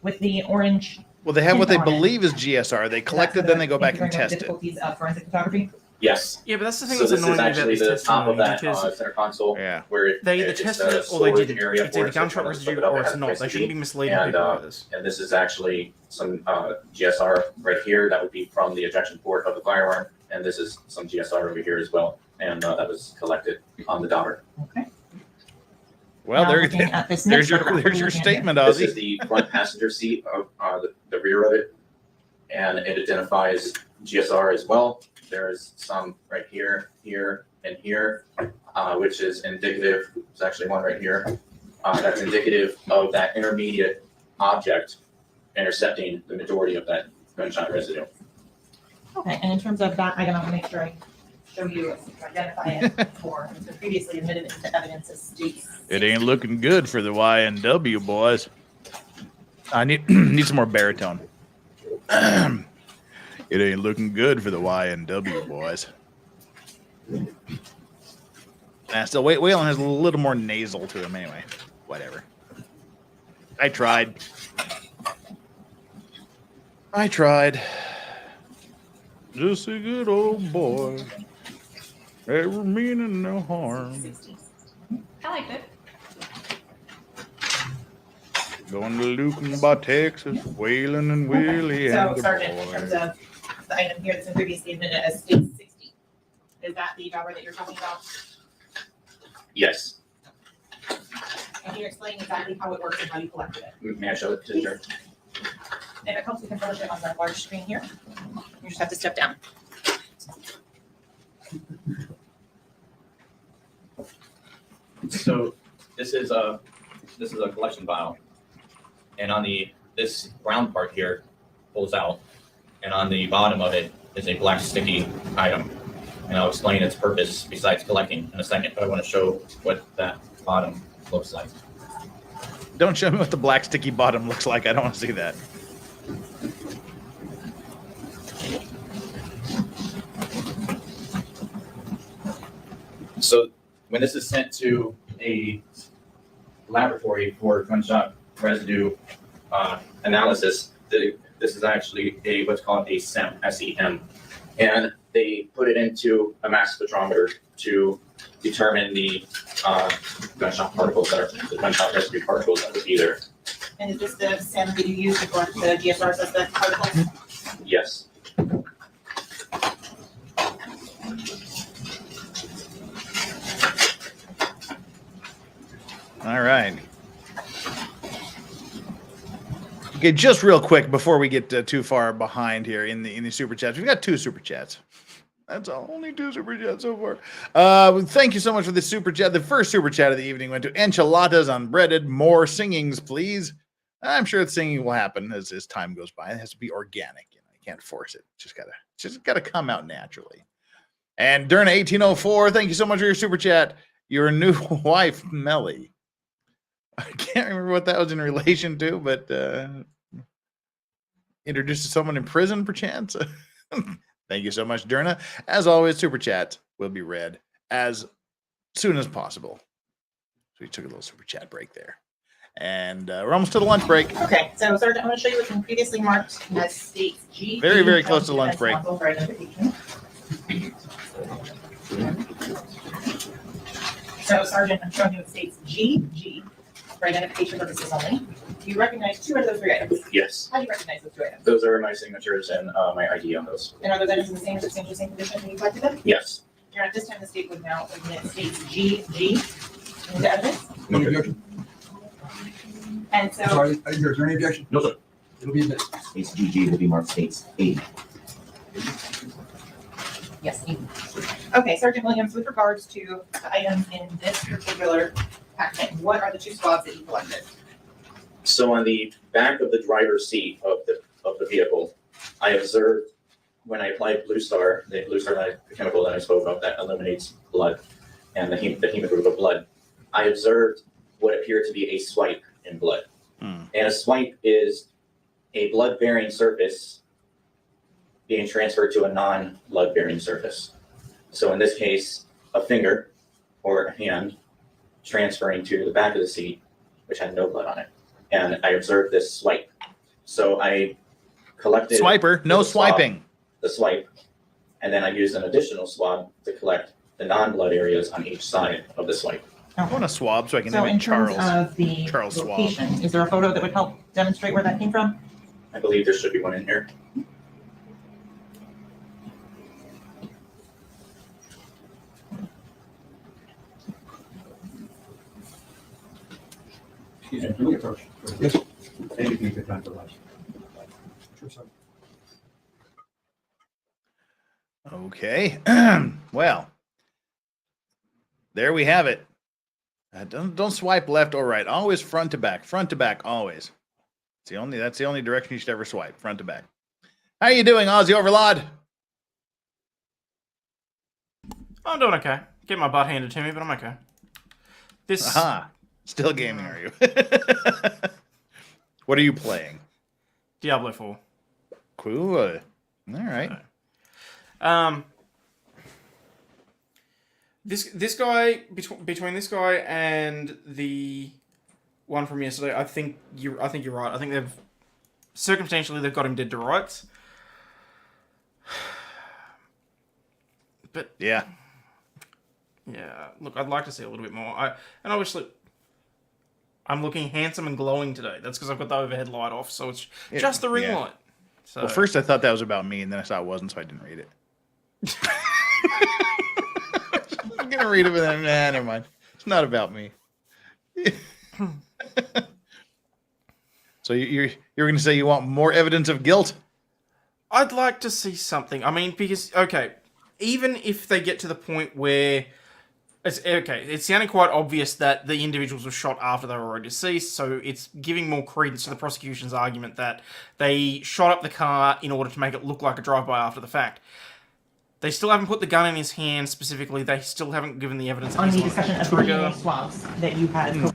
With the orange. Well, they have what they tint on it. believe is GSR. They collect it, then they go back and test it. Difficulties of forensic photography? Yes. Yeah, but that's the thing So that's this is annoying about actually this the top of testimony that because center console, Yeah. where they either it's tested a it or they storage didn't. area It's for either it, so gunshot you can residue look it up or at it's a not. place They to shouldn't be. be misleading And, people with this. And this is actually some GSR right here that would be from the ejection port of the firearm, and this is some GSR over here as well, and that was collected on the daughter. Okay. Well, Now there, looking at this there's next your photograph, what are there's we your looking at here? statement, This is Ozzy. the front passenger seat of the rear of it, and it identifies GSR as well. There's some right here, here, and here, which is indicative. There's actually one right here. That's indicative of that intermediate object intercepting the majority of that gunshot residue. Okay, and in terms of that item, I want to make sure I show you, identify it for, it's been previously admitted into evidence as states. It ain't looking good for the YNW boys. I need need some more baritone. It ain't looking good for the YNW boys. Still, Waylon has a little more nasal to him anyway. Whatever. I tried. Just a good old boy. Never meaning no harm. I liked it. Going to Lucan by Texas, Waylon and Willie So, and the Sergeant, in terms boy. of the item here that's been previously admitted as state 60, is that the dollar that you're talking about? Yes. And can you explain exactly how it works and how you collected it? May I show it to the jury? If it helps, we can furnish it on the large screen here. You just have to step down. So this is a collection vial, and on this brown part here pulls out, and on the bottom of it is a black sticky item, and I'll explain its purpose besides collecting in a second. But I want to show what that bottom looks like. Don't show me what the black sticky bottom looks like. I don't want to see that. So when this is sent to a laboratory for gunshot residue analysis, this is actually what's called a SEM, S-E-M. And they put it into a mass spectrometer to determine the gunshot particles that are, the gunshot residue particles that would be there. And is this the SEM that you use to collect the GSR suspect particles? Yes. All right. Okay, just real quick before we get too far behind here in the super chats, we've got 2 super chats. That's all, only 2 super chats so far. Thank you so much for the super chat. The first super chat of the evening went to enchiladas on breaded. More singings, please. I'm sure the singing will happen as time goes by. It has to be organic. You can't force it. Just gotta come out naturally. And Durna 1804, thank you so much for your super chat. Your new wife, Melly. I can't remember what that was in relation to, but introduced to someone in prison, perchance. Thank you so much, Durna. As always, super chats will be read as soon as possible. So we took a little super chat break there. And we're almost to the lunch break. Okay, so Sergeant, I'm going to show you what's been previously marked as states G. Very, very close to lunch break. So Sergeant, I'm showing you what states G for identification purposes only. Do you recognize 2 of those 3 items? Yes. How do you recognize those 2 items? Those are my signatures and my ID on those. And are those items in the same or substantially same condition when you collected them? Yes. Here at this time, the state would now admit states G into evidence. No objection. And so. Sorry, I didn't hear. Is there any objection? No, sir. It'll be admitted. States GG will be marked states A. Yes. Okay, Sergeant Williams, with regards to the items in this particular packet, what are the 2 swabs that you collected? So on the back of the driver's seat of the vehicle, I observed when I applied Blue Star, the chemical that I spoke of that eliminates blood and the hemoglobin of blood, I observed what appeared to be a swipe in blood. And a swipe is a blood-bearing surface being transferred to a non-blood-bearing surface. So in this case, a finger or a hand transferring to the back of the seat, which had no blood on it. And I observed this swipe. So I collected... Swiper, no swiping. The swipe. And then I used an additional swab to collect the non-blood areas on each side of the swipe. I want a swab so I can So name in it Charles. terms of the Charles location, Swab. is there a photo that would help demonstrate where that came from? I believe there should be one in here. Excuse me, can we approach? Yes. Thank you for your time for lunch. Sure, sir. Okay. Well, there we have it. Don't swipe left or right. Always front to back. Front to back, always. That's the only direction you should ever swipe. Front to back. How you doing, Aussie Overlord? I'm doing okay. Get my butt handed to me, but I'm okay. This. Aha. Still gaming, are you? What are you playing? Diablo 4. Cool. All right. This guy between this guy and the one from yesterday, I think you're right. I think they've got him dead to rights. But yeah, look, I'd like to see a little bit more. Obviously, I'm looking handsome and glowing today. That's because I've got the overhead light off, so it's just the ring light. So, well, first I thought that was about me, and then I saw it wasn't, so I didn't read it. I'm gonna read it, but then never mind. It's not about me. So you're gonna say you want more evidence of guilt? I'd like to see something. I mean, because even if they get to the point where it's sounding quite obvious that the individuals were shot after they were already deceased, so it's giving more credence to the prosecution's argument that they shot up the car in order to make it look like a drive-by after the fact. They still haven't put the gun in his hand specifically. They still haven't given the evidence On the discussion of the swabs that you had.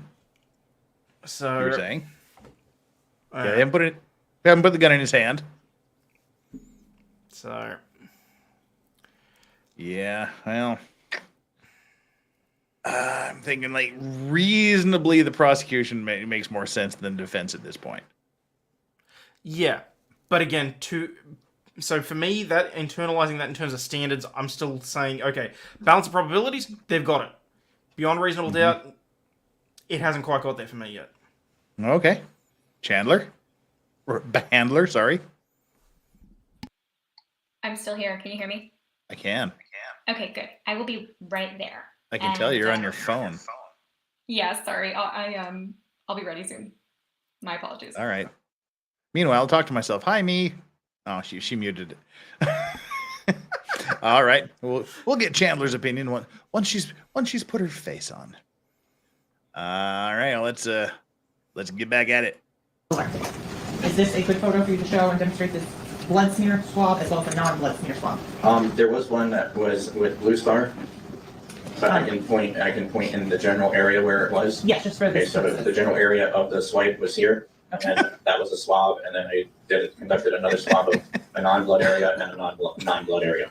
So you're saying? Yeah, they haven't put the gun in his hand. So yeah, well, I'm thinking like reasonably the prosecution makes more sense than the defense at this point. Yeah, but again, so for me, that internalizing that in terms of standards, I'm still saying, okay, balance of probabilities, they've got it. Beyond reasonable doubt, it hasn't quite got there for me yet. Okay. Handler, sorry. I'm still here. Can you hear me? I can. Okay, good. I will be right there. I can tell you're on your phone. Yeah, sorry. I'll be ready soon. My apologies. All right. Meanwhile, I'll talk to myself. Hi, me. Oh, she muted it. All right. We'll get Chandler's opinion once she's put her face on. All right. Let's get back at it. Is this a good photo for you to show and demonstrate this blood smear swab as well as a non-blood smear swab? There was one that was with Blue Star. But I can point in the general area where it was. Yeah, just for this. Okay, so the general area of the swipe was here. Okay. And that was a swab, and then I conducted another swab of a non-blood area and a non-blood area.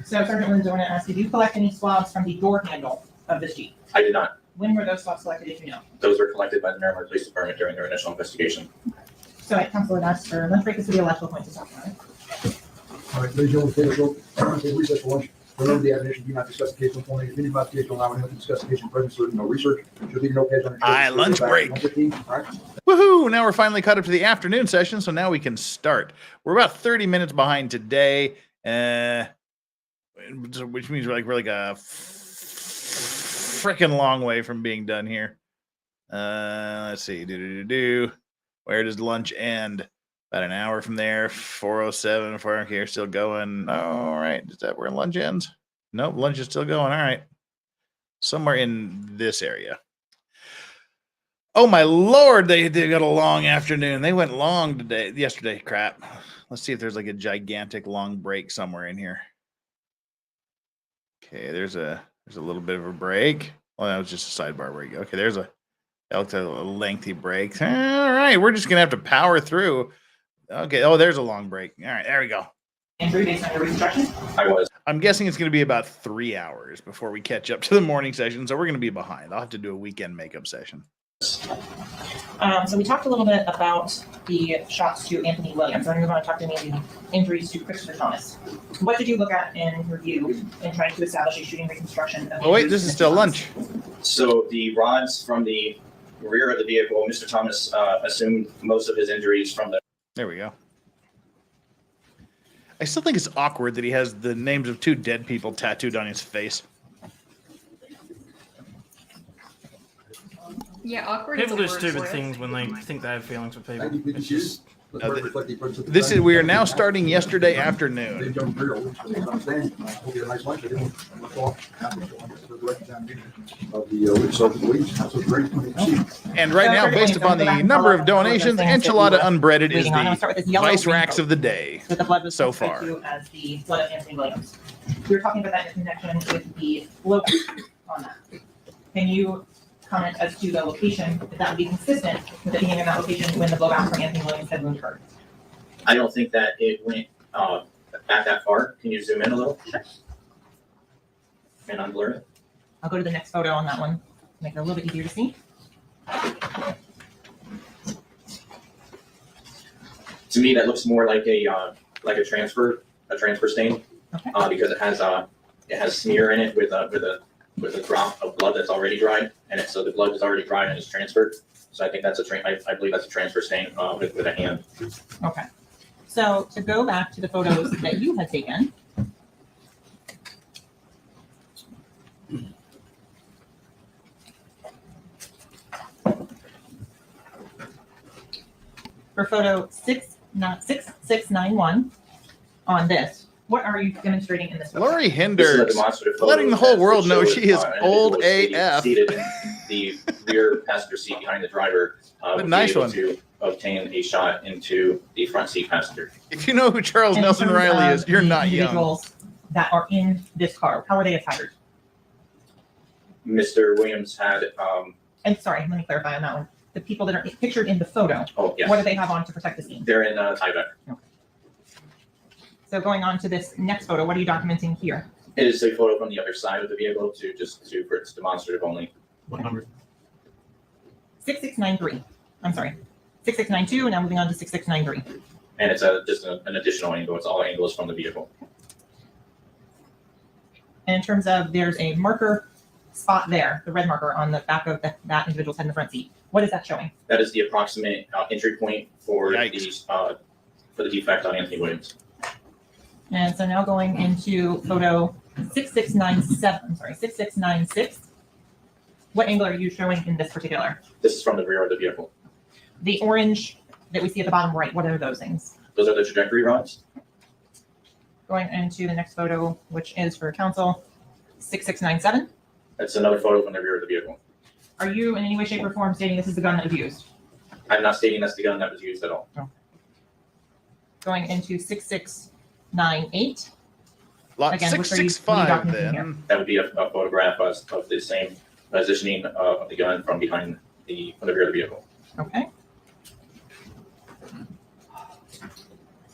So, Sergeant Williams, I want to ask you, did you collect any swabs from the door handle of this Jeep? I did not. When were those swabs collected, if you know? Those were collected by the Miramar Police Department during their initial investigation. So, Council had asked for lunch break. This will be a logical point to talk about it. All right, ladies and gentlemen, take recess for lunch. Remember the admonition, do not discuss the case when formally opinion about the case, don't allow anyone to discuss the case in presence, so no research. Should leave no page on your lunch break. 1:15, all right? Woohoo! Now we're finally caught up to the afternoon session, so now we can start. We're about 30 minutes behind today, which means we're like a freaking long way from being done here. Let's see. Where does lunch end? About an hour from there, 407, far here, still going. All right. Is that where lunch ends? Nope, lunch is still going. All right. Somewhere in this area. Oh my Lord, they got a long afternoon. They went long yesterday. Crap. Let's see if there's like a gigantic long break somewhere in here. Okay, there's a little bit of a break. Well, that was just a sidebar break. Okay, that looks like a lengthy break. All right, we're just gonna have to power through. Okay, oh, there's a long break. All right, there we go. Andrew, based on your reconstruction? I'm guessing it's going to be about 3 hours before we catch up to the morning session, so we're going to be behind. I'll have to do a weekend makeup session. So we talked a little bit about the shots to Anthony Williams. I'm going to talk to me the injuries to Christopher Thomas. What did you look at in review in trying to establish a shooting reconstruction? Oh wait, this is still lunch. So the rods from the rear of the vehicle, Mr. Thomas assumed most of his injuries from the. There we go. I still think it's awkward that he has the names of 2 dead people tattooed on his face. Yeah, awkward. People do is a word stupid for it. things when they think they have feelings for people. It's just. We are now starting yesterday afternoon. And right now, based upon the number of donations, enchilada unbreaded is the vice racks of the day so far. As the blood of Anthony Williams. We were talking about that in connection with the logo on that. Can you comment as to the location, if that would be consistent with it being in that location when the blowout from Anthony Williams' head wound occurred? I don't think that it went back that far. Can you zoom in a little? Sure. And unblur it. I'll go to the next photo on that one, make it a little bit easier to see. To me, that looks more like a transfer stain, Okay. Because it has smear in it with a drop of blood that's already dried, and so the blood is already dried and it's transferred. So I think that's I believe that's a transfer stain with a hand. Okay. So to go back to the photos that you had taken. For photo 6691 on this, what are you demonstrating in this photo? Lori Hinders letting the whole world know she is old AF. Seated in the rear passenger seat behind the driver, nice one. To obtain a shot into the front seat passenger. If you know who Charles Nelson Riley is, you're not young. Individuals that are in this car, how are they attired? Mr. Williams had. And sorry, let me clarify on that one. The people that are pictured in the photo, Oh yes. what do they have on to protect the scene? They're in Tyvek. Okay. So going on to this next photo, what are you documenting here? It is a photo from the other side of the vehicle for its demonstrative only. What number? 6693. I'm sorry. 6692, and now moving on to 6693. And it's just an additional angle. It's all angles from the vehicle. And in terms of, there's a marker spot there, the red marker on the back of that individual's head in the front seat. What is that showing? That is the approximate entry point for the defect on Anthony Williams. And so now going into photo 6697, I'm sorry, 6696. What angle are you showing in this particular? This is from the rear of the vehicle. The orange that we see at the bottom right, what are those things? Those are the trajectory rods. Going into the next photo, which is for council, 6697. That's another photo from the rear of the vehicle. Are you in any way, shape, or form stating this is the gun that was used? I'm not stating that's the gun that was used at all. Going into 6698. Lot Again, what are you 665 documenting here? then. That would be a photograph of the same positioning of the gun from behind the rear of the vehicle. Okay.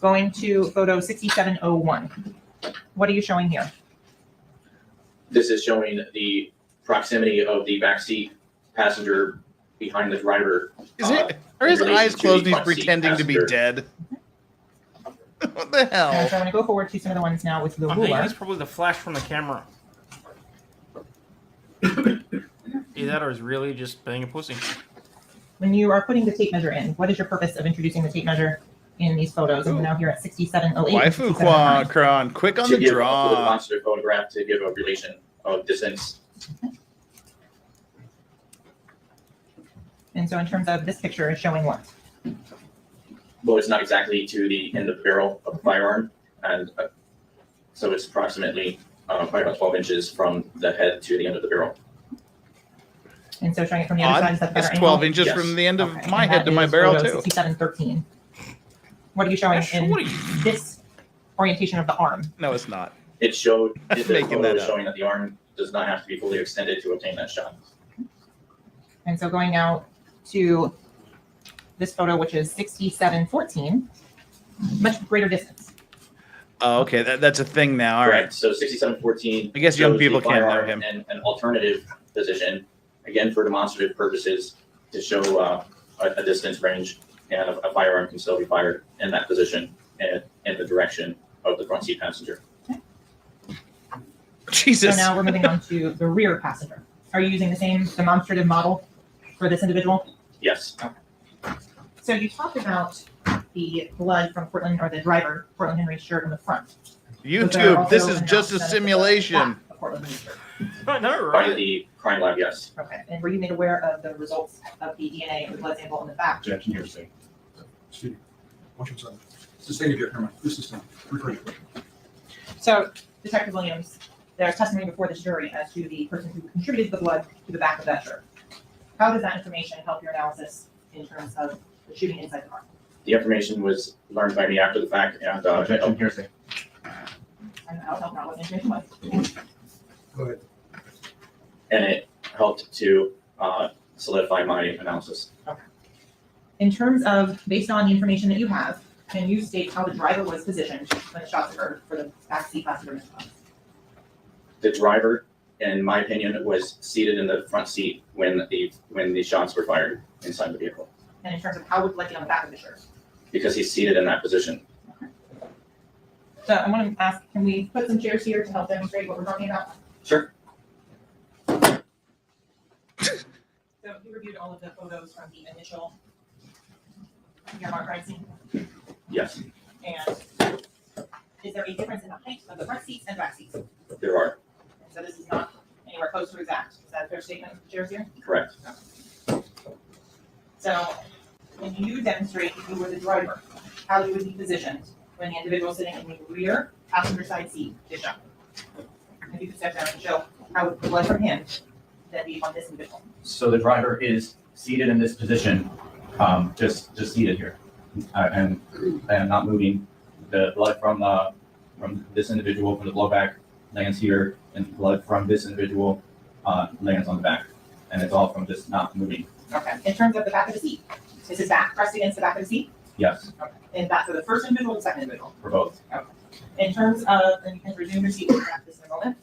Going to photo 6701. What are you showing here? This is showing the proximity of the backseat passenger behind the driver. Are his in relation eyes to closed the and he's front seat pretending to be passenger. dead? What the And hell? so I'm going to go forward to some of the ones now with the I think ruler. it's probably the flash from the camera. Either that or is really just being a pussy. When you are putting the tape measure in, what is your purpose of introducing the tape measure in these photos? And we're now here at 6708. and Waifu 6709. Kwan, quick on To the give a draw. demonstrative photograph to give a relation of distance. And so in terms of this picture is showing what? Well, it's not exactly to the end of the barrel of the firearm, and so it's approximately probably about 12 inches from the head to the end of the barrel. And so showing it from the other side, is that the It's better 12 angle? inches Yes. from the end of Okay, my and head that to my is barrel photo too. 6713. What are you showing in this orientation of the arm? No, it's not. It showed I'm the making photo that is up. showing that the arm does not have to be fully extended to obtain that shot. And so going out to this photo, which is 6714, much greater distance. Oh, okay, that's a thing now. All right. Correct. So 6714. I guess young shows the people can't know firearm him. And an alternative position, again for demonstrative purposes, to show a distance range, and a firearm can still be fired in that position and in the direction of the front seat passenger. Jesus. So now we're moving on to the rear passenger. Are you using the same demonstrative model for this individual? Yes. So you talked about the blood from Portland, or the driver, Portland Henry's shirt in the front. YouTube, this is just a simulation. I know, By right? the crime lab, yes. Okay, and were you made aware of the results of the DNA of the blood sample in the back? Objection, hearsay. Steve, watch your son. Sustain your never mind. This is done. Refer. So, Detective Williams, there's testimony before this jury as to the person who contributed the blood to the back of that shirt. How does that information help your analysis in terms of the shooting inside the car? The information was learned by me after the fact, and Objection, hearsay. And I'll help out what the information was. Go ahead. and it helped to solidify my analysis. In terms of, based on the information that you have, can you state how the driver was positioned when the shots occurred for the backseat passenger response? The driver, in my opinion, was seated in the front seat when the shots were fired inside the vehicle, And in terms of how would blood get on the back of the shirt? because he's seated in that position. So I want to ask, can we put some chairs here to help demonstrate what we're talking about? Sure. So you reviewed all of the photos from the initial earmark crime scene, Yes, and is there a difference in the height of the front seats and back seats? And there are. so this is not anywhere close to exact. Is that a fair statement of the chairs here? Correct. So when you demonstrate that you were the driver, how you would be positioned when the individual sitting in the rear passenger side seat is shot? If you could step down and show how would the blood from him then be on this individual? So the driver is seated in this position, just seated here, and not moving. The blood from this individual, from the blowback, lands here, and blood from this individual lands on the back, and it's all from just not moving. Okay. In terms of the back of the seat, is his back pressed against the back of the seat? Yes, Okay. And that's for the first individual or the second individual? for both. In terms of, and you can resume your seat, we'll wrap this in a moment.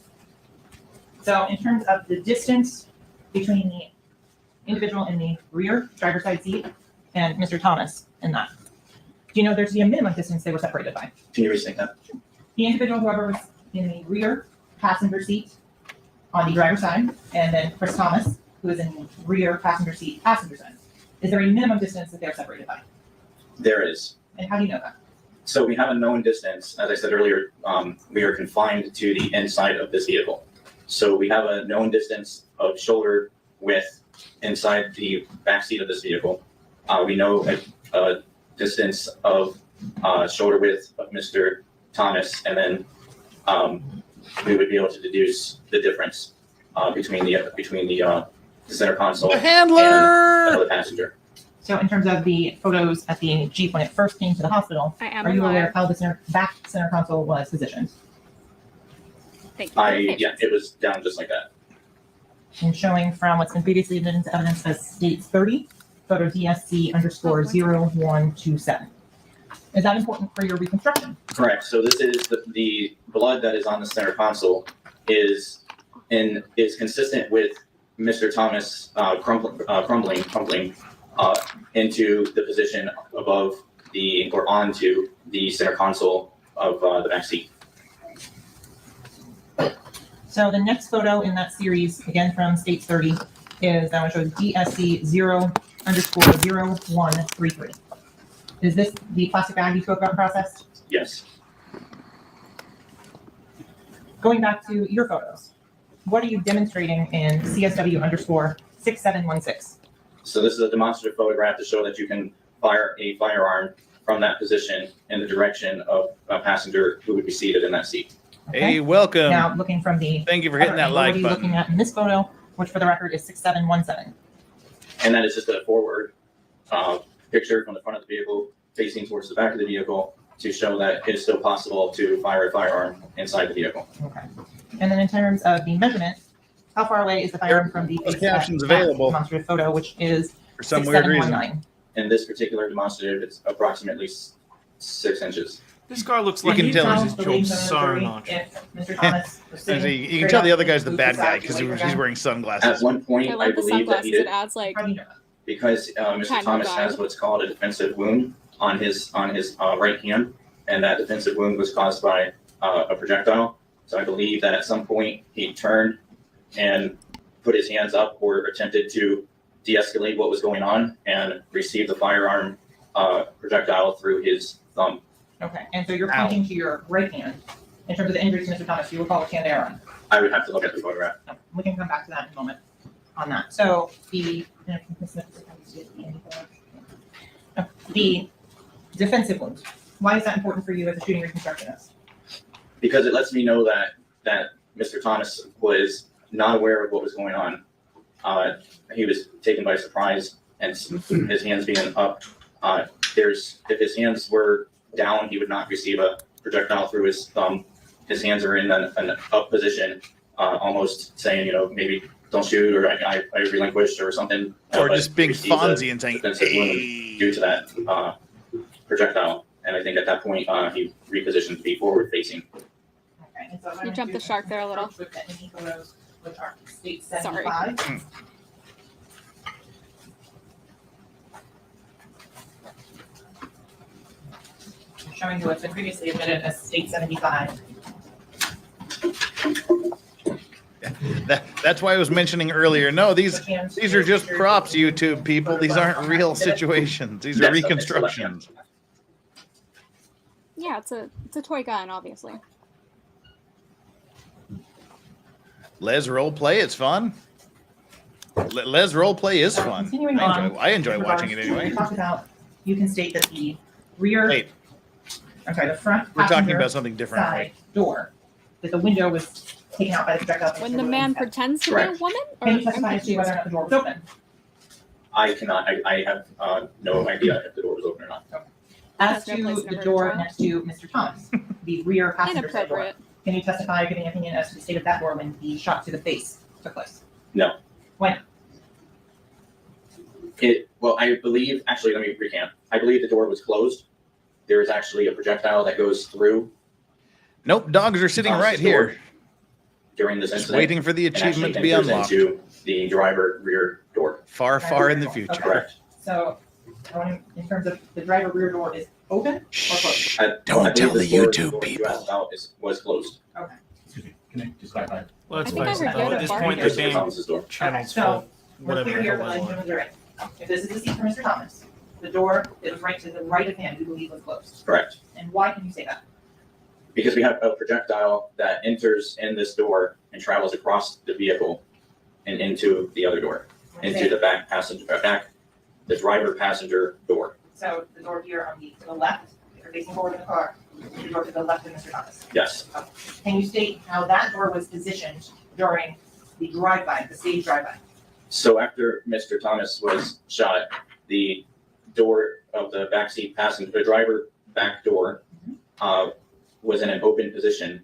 So in terms of the distance between the individual in the rear driver's side seat and Mr. Thomas in that, do you know there's a minimum distance they were separated by? Can you restate that? The individual, whoever was in the rear passenger seat on the driver's side, and then Chris Thomas, who is in the rear passenger seat passenger side. Is there a minimum distance that they're separated by? There is. And how do you know that? So we have a known distance. As I said earlier, we are confined to the inside of this vehicle. So we have a known distance of shoulder width inside the back seat of this vehicle. We know a distance of shoulder width of Mr. Thomas, and then we would be able to deduce the difference between the center console The handler! and the passenger. So in terms of the photos at the Jeep when it first came to the hospital, I am are you aware aware. of how the back center console was positioned? Thank you. Yeah, it was down just like that. And showing from what's been previously admitted into evidence as states 30, photo DSC underscore 0127. Is that important for your reconstruction? Correct. So this is the blood that is on the center console is consistent with Mr. Thomas crumbling into the position above or onto the center console of the back seat. So the next photo in that series, again from states 30, is that one shows DSC 0_0133. Is this the plastic bag you spoke about and processed? Yes. Going back to your photos, what are you demonstrating in CSW underscore 6716? So this is a demonstrative photograph to show that you can fire a firearm from that position in the direction of a passenger who would be seated in that seat. Hey, welcome. Now, looking from the. Thank you for hitting that other angle, like what are you button. looking at in this photo, which for the record is 6717. And that is just a forward picture from the front of the vehicle facing towards the back of the vehicle to show that it is still possible to fire a firearm inside the vehicle. Okay. And then in terms of the measurement, how far away is the firearm from the face captions available. demonstrative photo, which is For some weird reason. 6719? In this particular demonstrative, it's approximately 6 inches. This guy looks You like can he tell does he's his job so much. If Mr. Thomas was sitting You can tell the other guy's the bad guy because he's wearing At sunglasses. one point, I I love the believe that he sunglasses. did, It adds like because Mr. Kind of Thomas vibe. has what's called a defensive wound on his right hand, and that defensive wound was caused by a projectile. So I believe that at some point he turned and put his hands up or attempted to de-escalate what was going on and received the firearm projectile through his thumb. Okay, and so you're pointing to your right hand. In terms of the injuries to Mr. Thomas, you recall which hand they are on? I would have to look at the photograph. Okay, we can come back to that in a moment on that. So the defensive wound, why is that important for you as a shooting reconstructionist? Because it lets me know that Mr. Thomas was not aware of what was going on. He was taken by surprise, and his hands being up. If his hands were down, he would not receive a projectile through his thumb. His hands are in an up position, almost saying, maybe don't shoot, or I relinquished, or something. Or but just being received a Fonzie and saying, defensive wound "Hey." due to that projectile. And I think at that point, he repositioned to be forward facing. Okay, and so I'm You gonna jumped do the shark there a little. approach with the any photos with our state Sorry. 75. Showing you what's been previously admitted as state 75. That's why I was mentioning earlier. No, these are just props, YouTube people. These aren't real situations. These are reconstructions. Yeah, it's a toy gun, obviously. Les role play, it's fun. Les role play is fun. Continuing on. I enjoy with watching it regards to- anyway. We talked about, you can state that the rear, Wait, I'm sorry, the front we're talking passenger about something different. side Right? door, that the window was taken out by the projectile. When the man pretends to be a Correct. woman? Or Can you I'm testify as to whether or not the door was open? I cannot. I have no idea if the door was open or not. As That's no to place in the a door trial. next to Mr. Thomas, the rear passenger side door, Inappropriate. can you testify, giving an opinion as to the state of that door when the shot to the face took place? No. Why not? Well, I believe, actually, let me recant. I believe the door was closed. There is actually a projectile that goes through Nope, dogs are sitting right here. during this Just incident. waiting for the and actually achievement to be enters unlocked. into the driver rear door. Far, far in the future. Okay. Correct. So, I want to, in terms of the driver rear door is open or closed? Don't I believe tell the the door YouTube you people. asked about was closed. Okay. Excuse me, can I just clarify? Let's I think I face it, heard though, Yoda at this bark. point, they're Here's being Thomas's door. channels So, for we're whatever clear the here, hell but they ladies and want. gentlemen, you're right. If this is the seat for Mr. Thomas, the door that was right to the right of him, we believe was closed. Correct. And why can you say that? Because we have a projectile that enters in this door and travels across the vehicle and into the other door, into the the driver passenger door. So the door here on to the left, if you're facing forward in the car, the door to the left of Mr. Thomas. Yes. Can you state how that door was positioned during the drive-by, the stage drive-by? So after Mr. Thomas was shot, the door of the backseat passenger, the driver back door, was in an open position.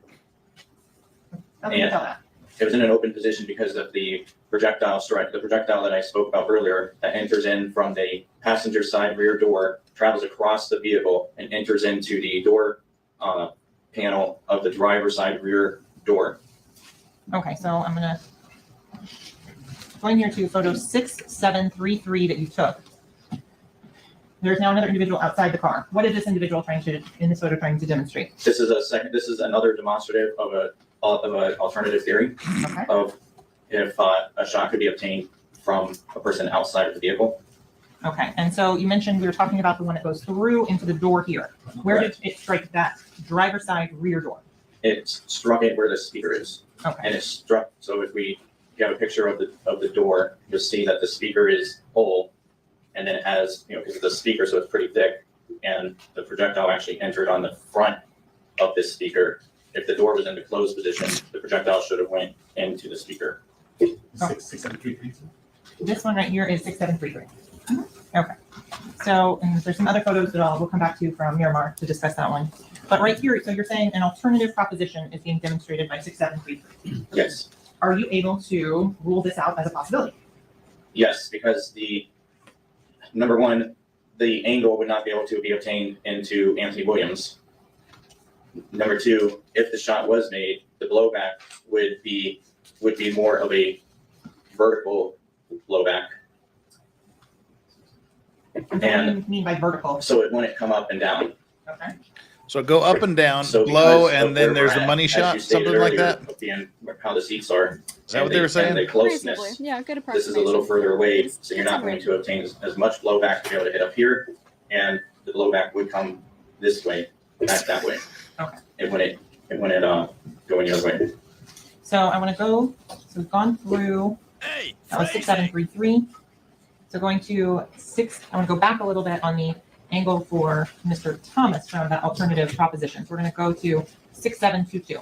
How can you And- tell that? It was in an open position because of the projectile strike, the projectile that I spoke about earlier that enters in from the passenger side rear door, travels across the vehicle and enters into the door panel of the driver's side rear door. Okay, so I'm gonna going here to photo 6733 that you took. There's now another individual outside the car. What is this individual in this photo trying to demonstrate? This is another demonstrative of an alternative theory Okay. of if a shot could be obtained from a person outside of the vehicle. Okay, and so you mentioned we were talking about the one that goes through into the door here. Where did it strike that driver's side rear door? It struck it where the speaker is, Okay, and it struck. So if you have a picture of the door, you'll see that the speaker is whole, and then it has, because it's a speaker, so it's pretty thick. and the projectile actually entered on the front of this speaker. If the door was in the closed position, the projectile should have went into the speaker. 6733. This one right here is 6733. Okay. So, and there's some other photos that we'll come back to from Miramar to discuss that one. But right here, so you're saying an alternative proposition is being demonstrated by 6733. Yes. Are you able to rule this out as a possibility? Yes, because number one, the angle would not be able to be obtained into Anthony Williams. Number two, if the shot was made, the blowback would be more of a vertical blowback. What do you mean by vertical? So it wouldn't come up and down. Okay. So go up and down, So blow, because and of then where there's we're a at, money as shot, you stated something like earlier, that. of how the seats are. Is that what they were saying? And the closeness. Reasonably. Yeah, good This is a little approximation. further away, so you're It's not going to obtain as much blowback to be able to hit up here, and the blowback would come this way, back that way. Okay. It wouldn't go any other way. So I want to go, so we've gone through, that was 6733. So going to I want to go back a little bit on the angle for Mr. Thomas from that alternative proposition. So we're going to go to 6722.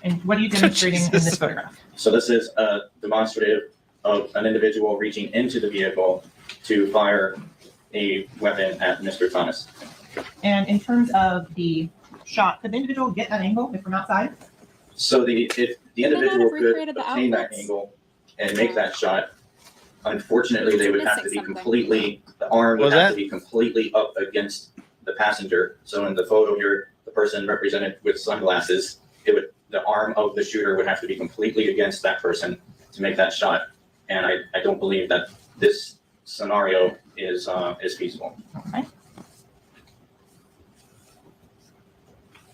And what are you demonstrating in this photograph? So this is a demonstrative of an individual reaching into the vehicle to fire a weapon at Mr. Thomas. And in terms of the shot, could the individual get that angle if from outside? So if the not individual have could recreated the obtain that outlets? angle and make that shot, unfortunately, they would have to Missing be something. completely, the arm would What was have that? to be completely up against the passenger. So in the photo here, the person represented with sunglasses, the arm of the shooter would have to be completely against that person to make that shot. And I don't believe that this scenario is feasible. Okay.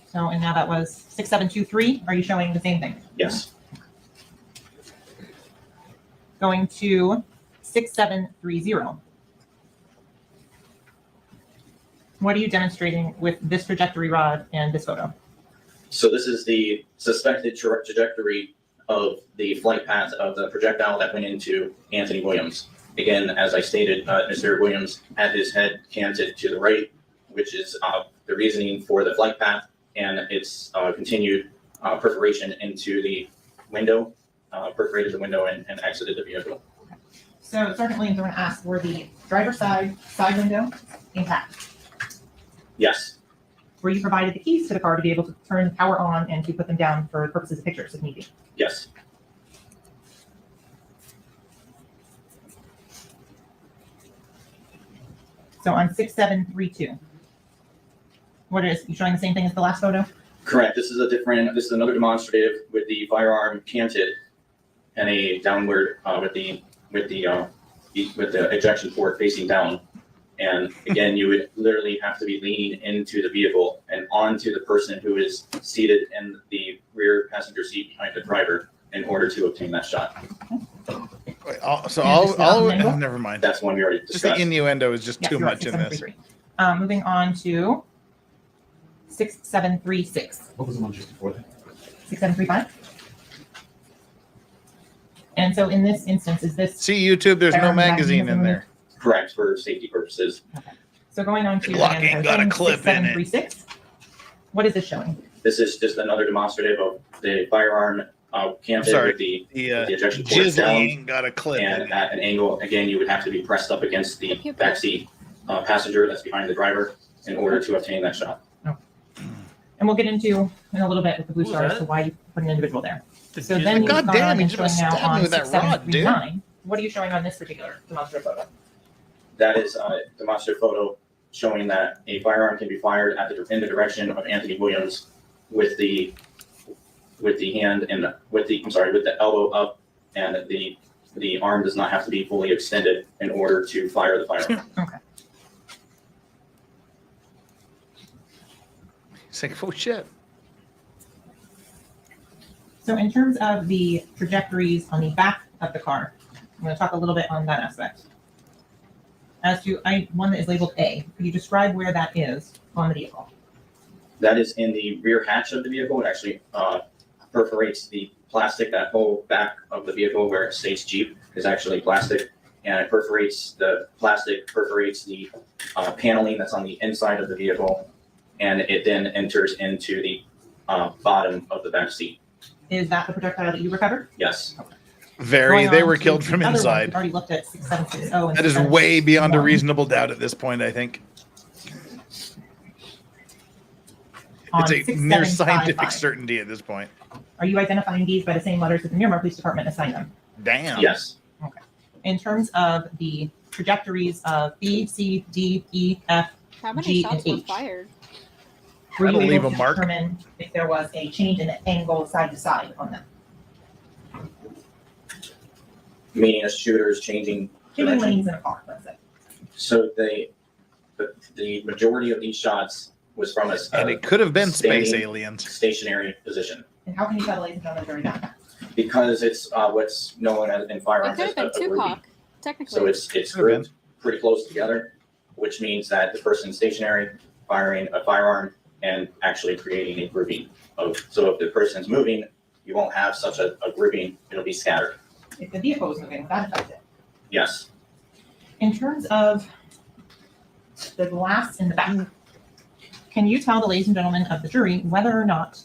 So, and now that was 6723. Are you showing the same thing? Yes. Going to 6730. What are you demonstrating with this trajectory rod and this photo? So this is the suspected trajectory of the flight path of the projectile that went into Anthony Williams. Again, as I stated, Mr. Williams had his head canted to the right, which is the reasoning for the flight path, and its continued perforation into the window, perforated the window and exited the vehicle. So Sergeant Williams, I'm going to ask, were the driver's side window intact? Yes. Were you provided the keys to the car to be able to turn the power on and to put them down for purposes of pictures if need be? Yes. So on 6732, you showing the same thing as the last photo? Correct. This is another demonstrative with the firearm canted and a downward with the ejection port facing down. And again, you would literally have to be leaning into the vehicle and onto the person who is seated in the rear passenger seat behind the driver in order to obtain that shot. Wait, never mind. That's one we already Just discussed. the innuendo is just Yes, too you're right, much in this. 6733. Moving on to 6736. What was the one just before that? 6735. And so in this instance, is this See YouTube, there's no Firearm magazine in magazine there. Correct, for safety purposes. so going on to Glock again, ain't got a clip in it. 6736? What is this showing? This is just another demonstrative of the firearm canted sorry, with the The ejection port Jizzly down. ain't got a clip in And it. at an angle, again, you would have to be pressed up against the backseat passenger that's behind the driver in order to obtain that shot. And we'll get into in a little bit with the blue What was stars that? to why you put an individual there. The So Jizzly? then you've God gone damn, on you and just showing now stabbed me on with that rod, dude. 6739. What are you showing on this particular demonstrative photo? That is a demonstrative photo showing that a firearm can be fired in the direction of Anthony Williams with the hand and with the elbow up, and the arm does not have to be fully extended in order to fire the firearm. Okay. It's like, oh shit. So in terms of the trajectories on the back of the car, I'm going to talk a little bit on that aspect. As to one that is labeled A, could you describe where that is on the vehicle? That is in the rear hatch of the vehicle. It actually perforates the plastic. That whole back of the vehicle where it states Jeep is actually plastic, and it perforates the plastic, perforates the paneling that's on the inside of the vehicle, and it then enters into the bottom of the back seat. Is that the projectile that you recovered? Yes. Very. They were killed from inside. We've already looked at 6760. And That is way beyond a 6761. reasonable doubt at this point, I think. On It's a near 6755. scientific certainty at this point. Are you identifying these by the same letters that the Miramar Police Department assigned them? Damn. Yes. Okay. In terms of the trajectories of B, C, D, E, F, How many G, shots and were H. fired? Were That'll you leave able a to mark. determine if there was a change in the angle side to side on them? Meaning a shooter's changing Changing direction. lanes in a car, let's say. So the majority of these shots was from a And it could have been space standing aliens. stationary position, And how can you tell, ladies and gentlemen, during that? because it's what's known as in It firearms could as have been a grouping. Tupac, technically. So it's Could have grouped pretty close together, which means that the person's stationary, firing a firearm, and actually creating a grouping of. So if the person's moving, you won't have such a grouping; it'll be scattered. If the vehicle is moving, that affects it. Yes. In terms of the glass in the back, can you tell the ladies and gentlemen of the jury whether or not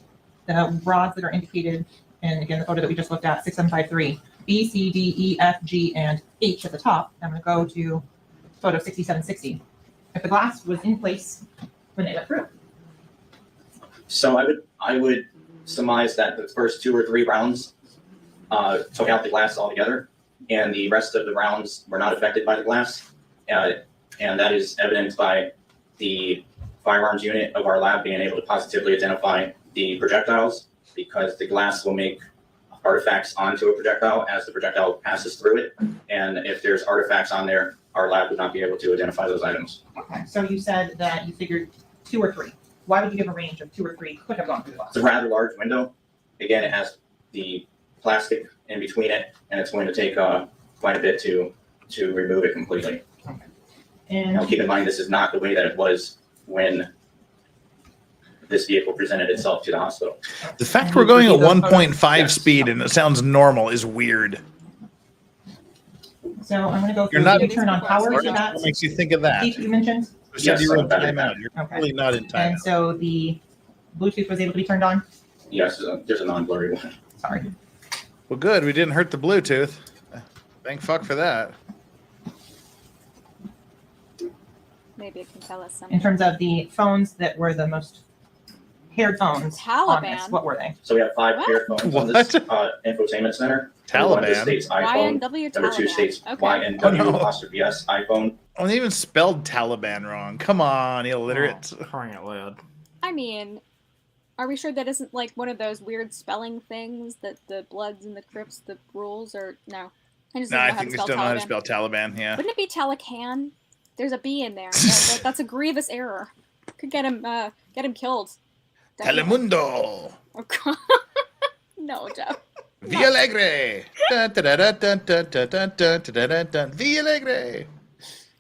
the rods that are indicated, and again, the photo that we just looked at, 6753, B, C, D, E, F, G, and H at the top, I'm going to go to photo 6760, if the glass was in place when it went through? So I would surmise that the first 2 or 3 rounds took out the glass altogether, and the rest of the rounds were not affected by the glass. And that is evidenced by the firearms unit of our lab being able to positively identify the projectiles, because the glass will make artifacts onto a projectile as the projectile passes through it. And if there's artifacts on there, our lab would not be able to identify those items. Okay, so you said that you figured 2 or 3. Why would you give a range of 2 or 3 could have gone through the glass? It's a rather large window. Again, it has the plastic in between it, and it's going to take quite a bit to remove it completely. And Now, keep in mind, this is not the way that it was when this vehicle presented itself to the hospital. The fact we're going at 1.5 speed and it sounds normal is weird. so I'm going to go You're through not- the turn on power to that. What makes you think of that? Speech you mentioned. You said you were in Yes, timeout. You're Okay. really not in timeout. And so the Bluetooth was able to be turned on? Yes, there's a non-blurry one. Sorry. Well, good. We didn't hurt the Bluetooth. Thank fuck for that. Maybe it can tell us In something. terms of the phones that were the most paired phones on this, Taliban. what were they? So we have 5 What? paired phones on this infotainment center. One of the Taliban. states iPhone. YNW Number 2 Taliban. states Okay. YNW Oh, no. apostrophe S iPhone. Oh, they even spelled Taliban wrong. Come on, illiterate. Oh, crying out loud. I mean, are we sure that isn't like one of those weird spelling things that the Bloods and the Crips, the rules, or no? I just No, don't know I how think to they spell still know how to Taliban. spell Taliban. Yeah. Wouldn't it be Talacan? There's a B in there. That's a grievous error. Could get him killed. Definitely. Telemundo. Oh, God. No, Jeff. Via Alegre. Dun, dun, dun, dun, dun, dun, dun, dun, dun, dun, dun. Via Alegre.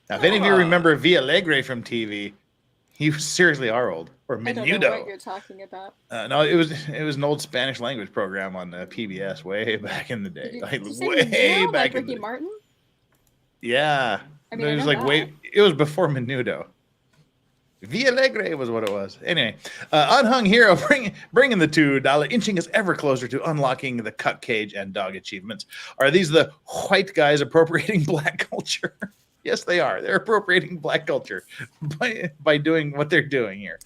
Now, if any of you remember Via Alegre from TV, you seriously are old. Or I don't know what Menudo. you're talking about. No, it was an old Spanish language program on PBS way back in the day. Did Like you say way Menudo, back like in Ricky the Martin? Yeah. I mean, it I was know like way. It was before Menudo. Via Alegre was what it was. Anyway, Unhung Hero bringing the $2, inching us ever closer to unlocking the cut cage and dog achievements. Are these the white guys appropriating black culture? Yes, they are. They're appropriating black culture by doing what they're doing here.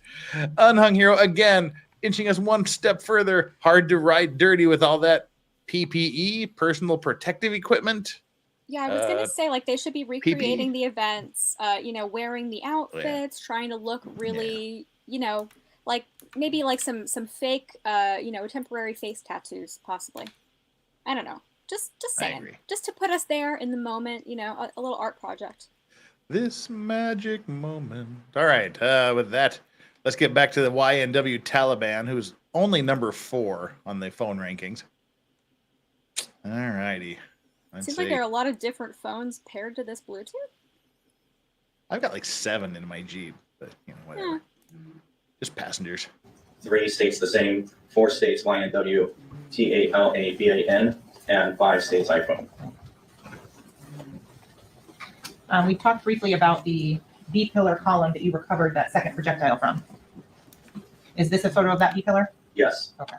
Unhung Hero, again, inching us one step further. Hard to ride dirty with all that PPE, personal protective equipment. Yeah, I was gonna say like they should be recreating PPE. the events. Wearing the outfits, trying to look really, like maybe like some fake, temporary face tattoos, possibly. I don't know. Just saying. agree. Just to put us there in the moment, a little art project. This magic moment. All right. With that, let's get back to the YNW Taliban, who's only number 4 on the phone rankings. All righty. Seems like there are a lot of different phones paired to this Bluetooth. I've got like 7 in my Jeep, but whatever. Yeah. Just passengers. 3 states the same. 4 states YNW TALABAN, and 5 states iPhone. We talked briefly about the B-pillar column that you recovered that second projectile from. Is this a photo of that B-pillar? Yes. Okay.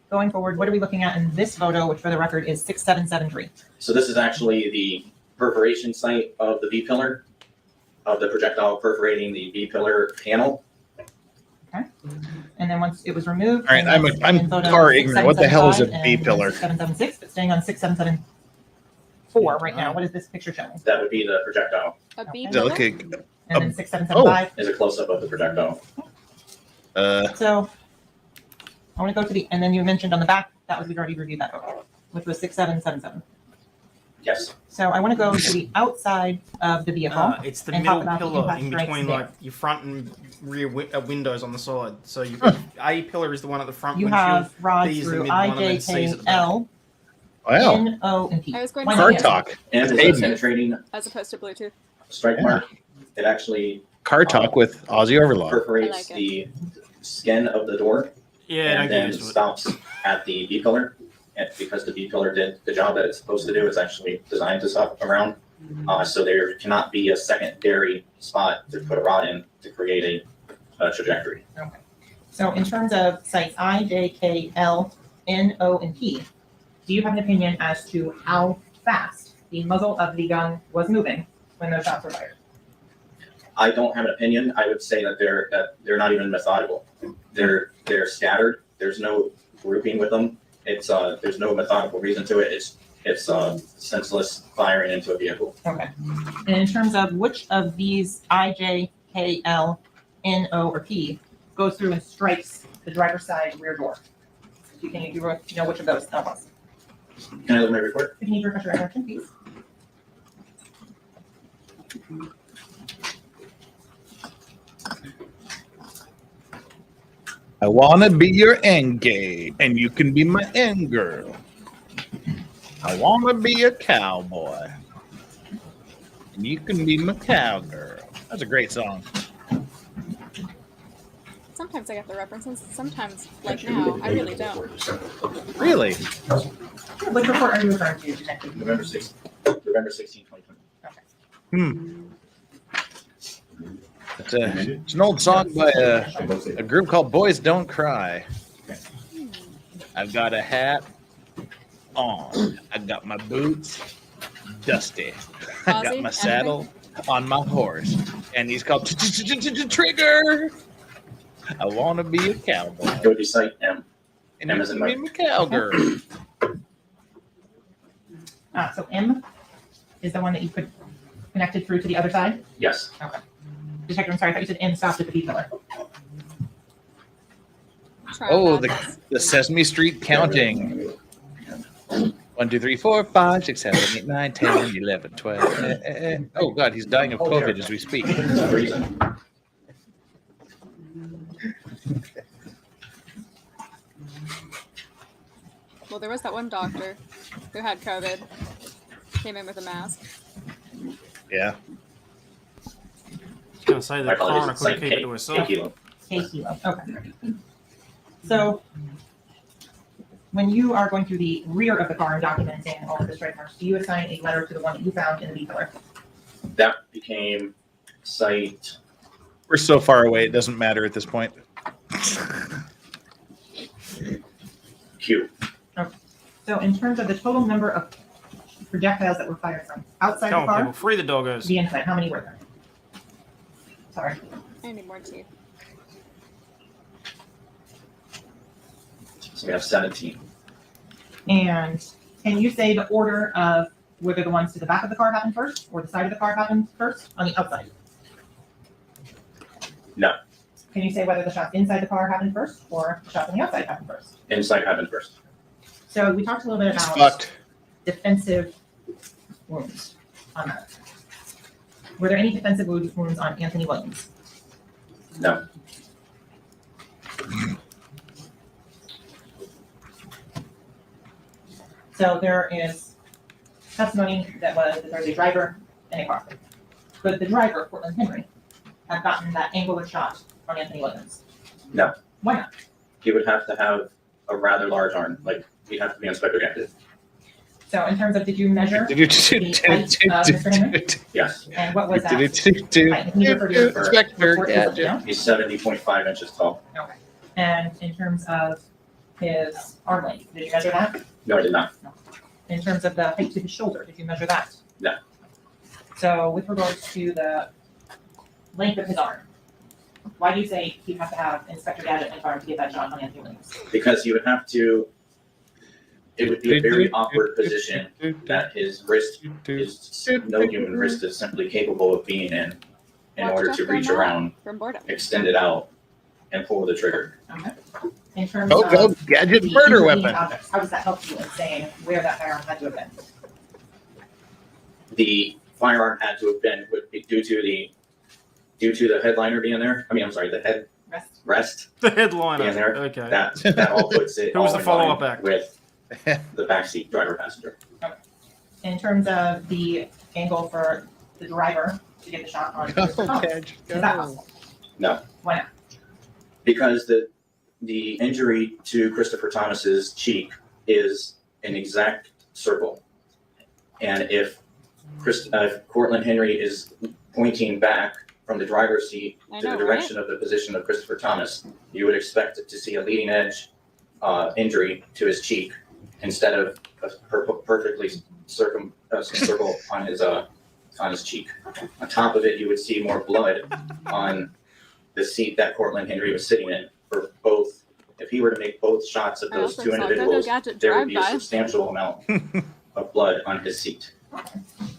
Going forward, what are we looking at in this photo, which for the record is 6773? So this is actually the perforation site of the B-pillar, of the projectile perforating the B-pillar panel. Okay. And then once it was removed. All right, I'm car ignorant. What the hell is a B-pillar? 6776, but staying on 6774 right now. What is this picture showing? That would be the projectile. A B Okay. pillar? Okay. And then 6775. Is a close-up of the projectile. So I want to go to the, and then you mentioned on the back, that was, we've already reviewed that photo, which was 6777. Yes. So I want to go to the outside of the vehicle. It's the and talk middle about the pillar impact in strikes between there. like your front and rear windows on the side. So you've got A pillar is the one at the front You windshield. have rods B is the through mid I, one, and then J, C is K, at the back. L, Wow. N, O, and P. I was going Why to not Car yes? talk. And it's a Hayden. penetrating As opposed to Bluetooth. strike Yeah. mark. It actually Car talk with Aussie Overlord. perforates I like the skin of the door Yeah, don't and get then used to it. stops at the B pillar. And because the B pillar did the job that it's supposed to do, it's actually designed to stop around. So there cannot be a secondary spot to put a rod in to create a trajectory. Okay. So in terms of sites I, J, K, L, N, O, and P, do you have an opinion as to how fast the muzzle of the gun was moving when those shots were fired? I don't have an opinion. I would say that they're not even methodical. They're scattered. There's no grouping with them. It's there's no methodical reason to it. It's senseless firing into a vehicle. Okay. And in terms of which of these I, J, K, L, N, O, or P goes through and strikes the driver's side rear door? Can you know which of those that was? Can I look at my report? Can you refresh your recollection, please? I wanna be your end gay, and you can be my end girl. I wanna be a cowboy, and you can be my cowgirl. That's a great song. Sometimes I get the references. Sometimes, like now, I really don't. Really? Which report are you referring to, Detective? November 16, 2020. It's an old song by a group called Boys Don't Cry. I've got a hat on. I got my boots dusty. I got Ozzy, my saddle on my horse, and he's called Trigger. I want to be a cowboy. It would be site M. And M you as in can be Mike. my cowgirl. So M is the one that you could connected through to the other side? Yes. Okay. Detective, I'm sorry, I thought you said M stopped at the B pillar. Oh, the Sesame Street counting. 1, 2, 3, 4, 5, 6, 7, 8, 9, 10, 11, 12. Oh, God, he's dying of COVID as we speak. Well, there was that one doctor who had COVID. Came in with a mask. Yeah. I was gonna say the My apologies, coroner it's couldn't like keep it K- to herself. K-kilo. K-kilo, okay. So when you are going through the rear of the car and documenting all of the strike marks, do you assign a letter to the one that you found in the B pillar? That became site We're so far away, it doesn't matter at this point. Q. Okay. So in terms of the total number of projectiles that were fired from outside Come the on, car, people, free the doggos. the inside, how many were there? Sorry. I need more tea. So we have 17. And can you say the order of whether the ones to the back of the car happened first or the side of the car happened first on the outside? No. Can you say whether the shots inside the car happened first or the shots on the outside happened first? Inside happened first. So we talked a little bit He's about fucked. defensive wounds on that. Were there any defensive wounds on Anthony Williams? No. So there is testimony that there was a driver in a car. Could the driver, Portland Henry, have gotten that angular shot on Anthony Williams? No. Why not? He would have to have a rather large arm. Like, he'd have to be on spectral active. So in terms of, did you measure Did you the height of Mr. Henry? Yes. And what was that? height? Can you refer to your report as it down? He's 70.5 inches tall. Okay. And in terms of his arm length, did you measure that? No, I did not. No. In terms of the height to the shoulder, did you measure that? No. So with regards to the length of his arm, why do you say you have to have Inspector Gadget and Farm to get that shot on Anthony Williams? Because you would have to, it would be a very awkward position that his wrist is, no human wrist is simply capable of being in Watch order out to for reach that around, From boredom. extend it out, and pull the trigger. Okay. In terms Oh, go of gadget the murder intervening weapon. objects, how does that help you in saying where that firearm had to have been? The firearm had to have been, would be due to the headliner being there. I mean, I'm sorry, the head rest The headliner. being there. Okay. That all puts it Who was all the in follow-up line act? with the backseat driver passenger. In terms of the angle for the driver to get the shot on Mr. Thomas, is that possible? No. Why not? Because the injury to Christopher Thomas's cheek is an exact circle. And if Cortland Henry is pointing back from the driver's seat to the direction of the position of Christopher Thomas, you would expect to see a leading edge injury to his cheek instead of a perfectly circle on his cheek. On top of it, you would see more blood on the seat that Cortland Henry was sitting in for both. If he were to make both shots of I those also two saw Jojo individuals, Gadget there would be a drive by. substantial amount of blood on his seat.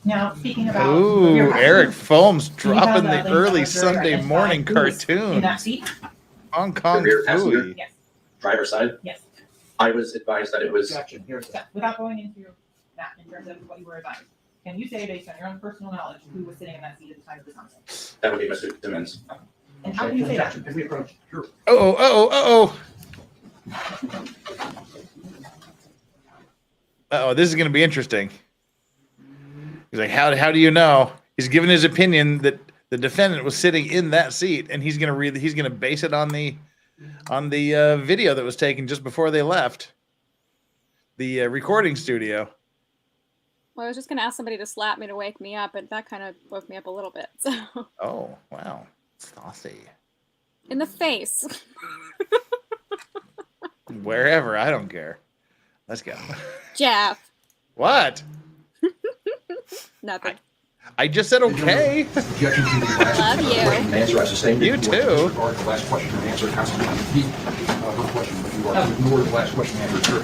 Now, speaking about Ooh, your Eric Foams Do you have dropping the the link of early the Sunday identified morning who was in that cartoons. seat? Hong The Kong rear passenger, Fooey. Yes. driver's side, Yes. I was advised that it was, Yeah, without going into that in terms of what you were advised, can you say based on your own personal knowledge who was sitting in that seat at the time of this homicide? that would be Mr. Timmons. And how can you say that? Can we approach? Sure. Uh-oh, this is going to be interesting. He's like, how do you know? He's giving his opinion that the defendant was sitting in that seat, and he's going to base it on the video that was taken just before they left the recording studio. Well, I was just gonna ask somebody to slap me to wake me up, but that kind of woke me up a little bit. So Oh, wow. Saucy. in the face. Wherever, I don't care. Let's go. Jeff. What? Nothing. I just said okay. Objection to the last Love you. question and answer as a statement. You too. Regard the last question and answer, Councilman, repeat her question, but you are to ignore the last question and answer.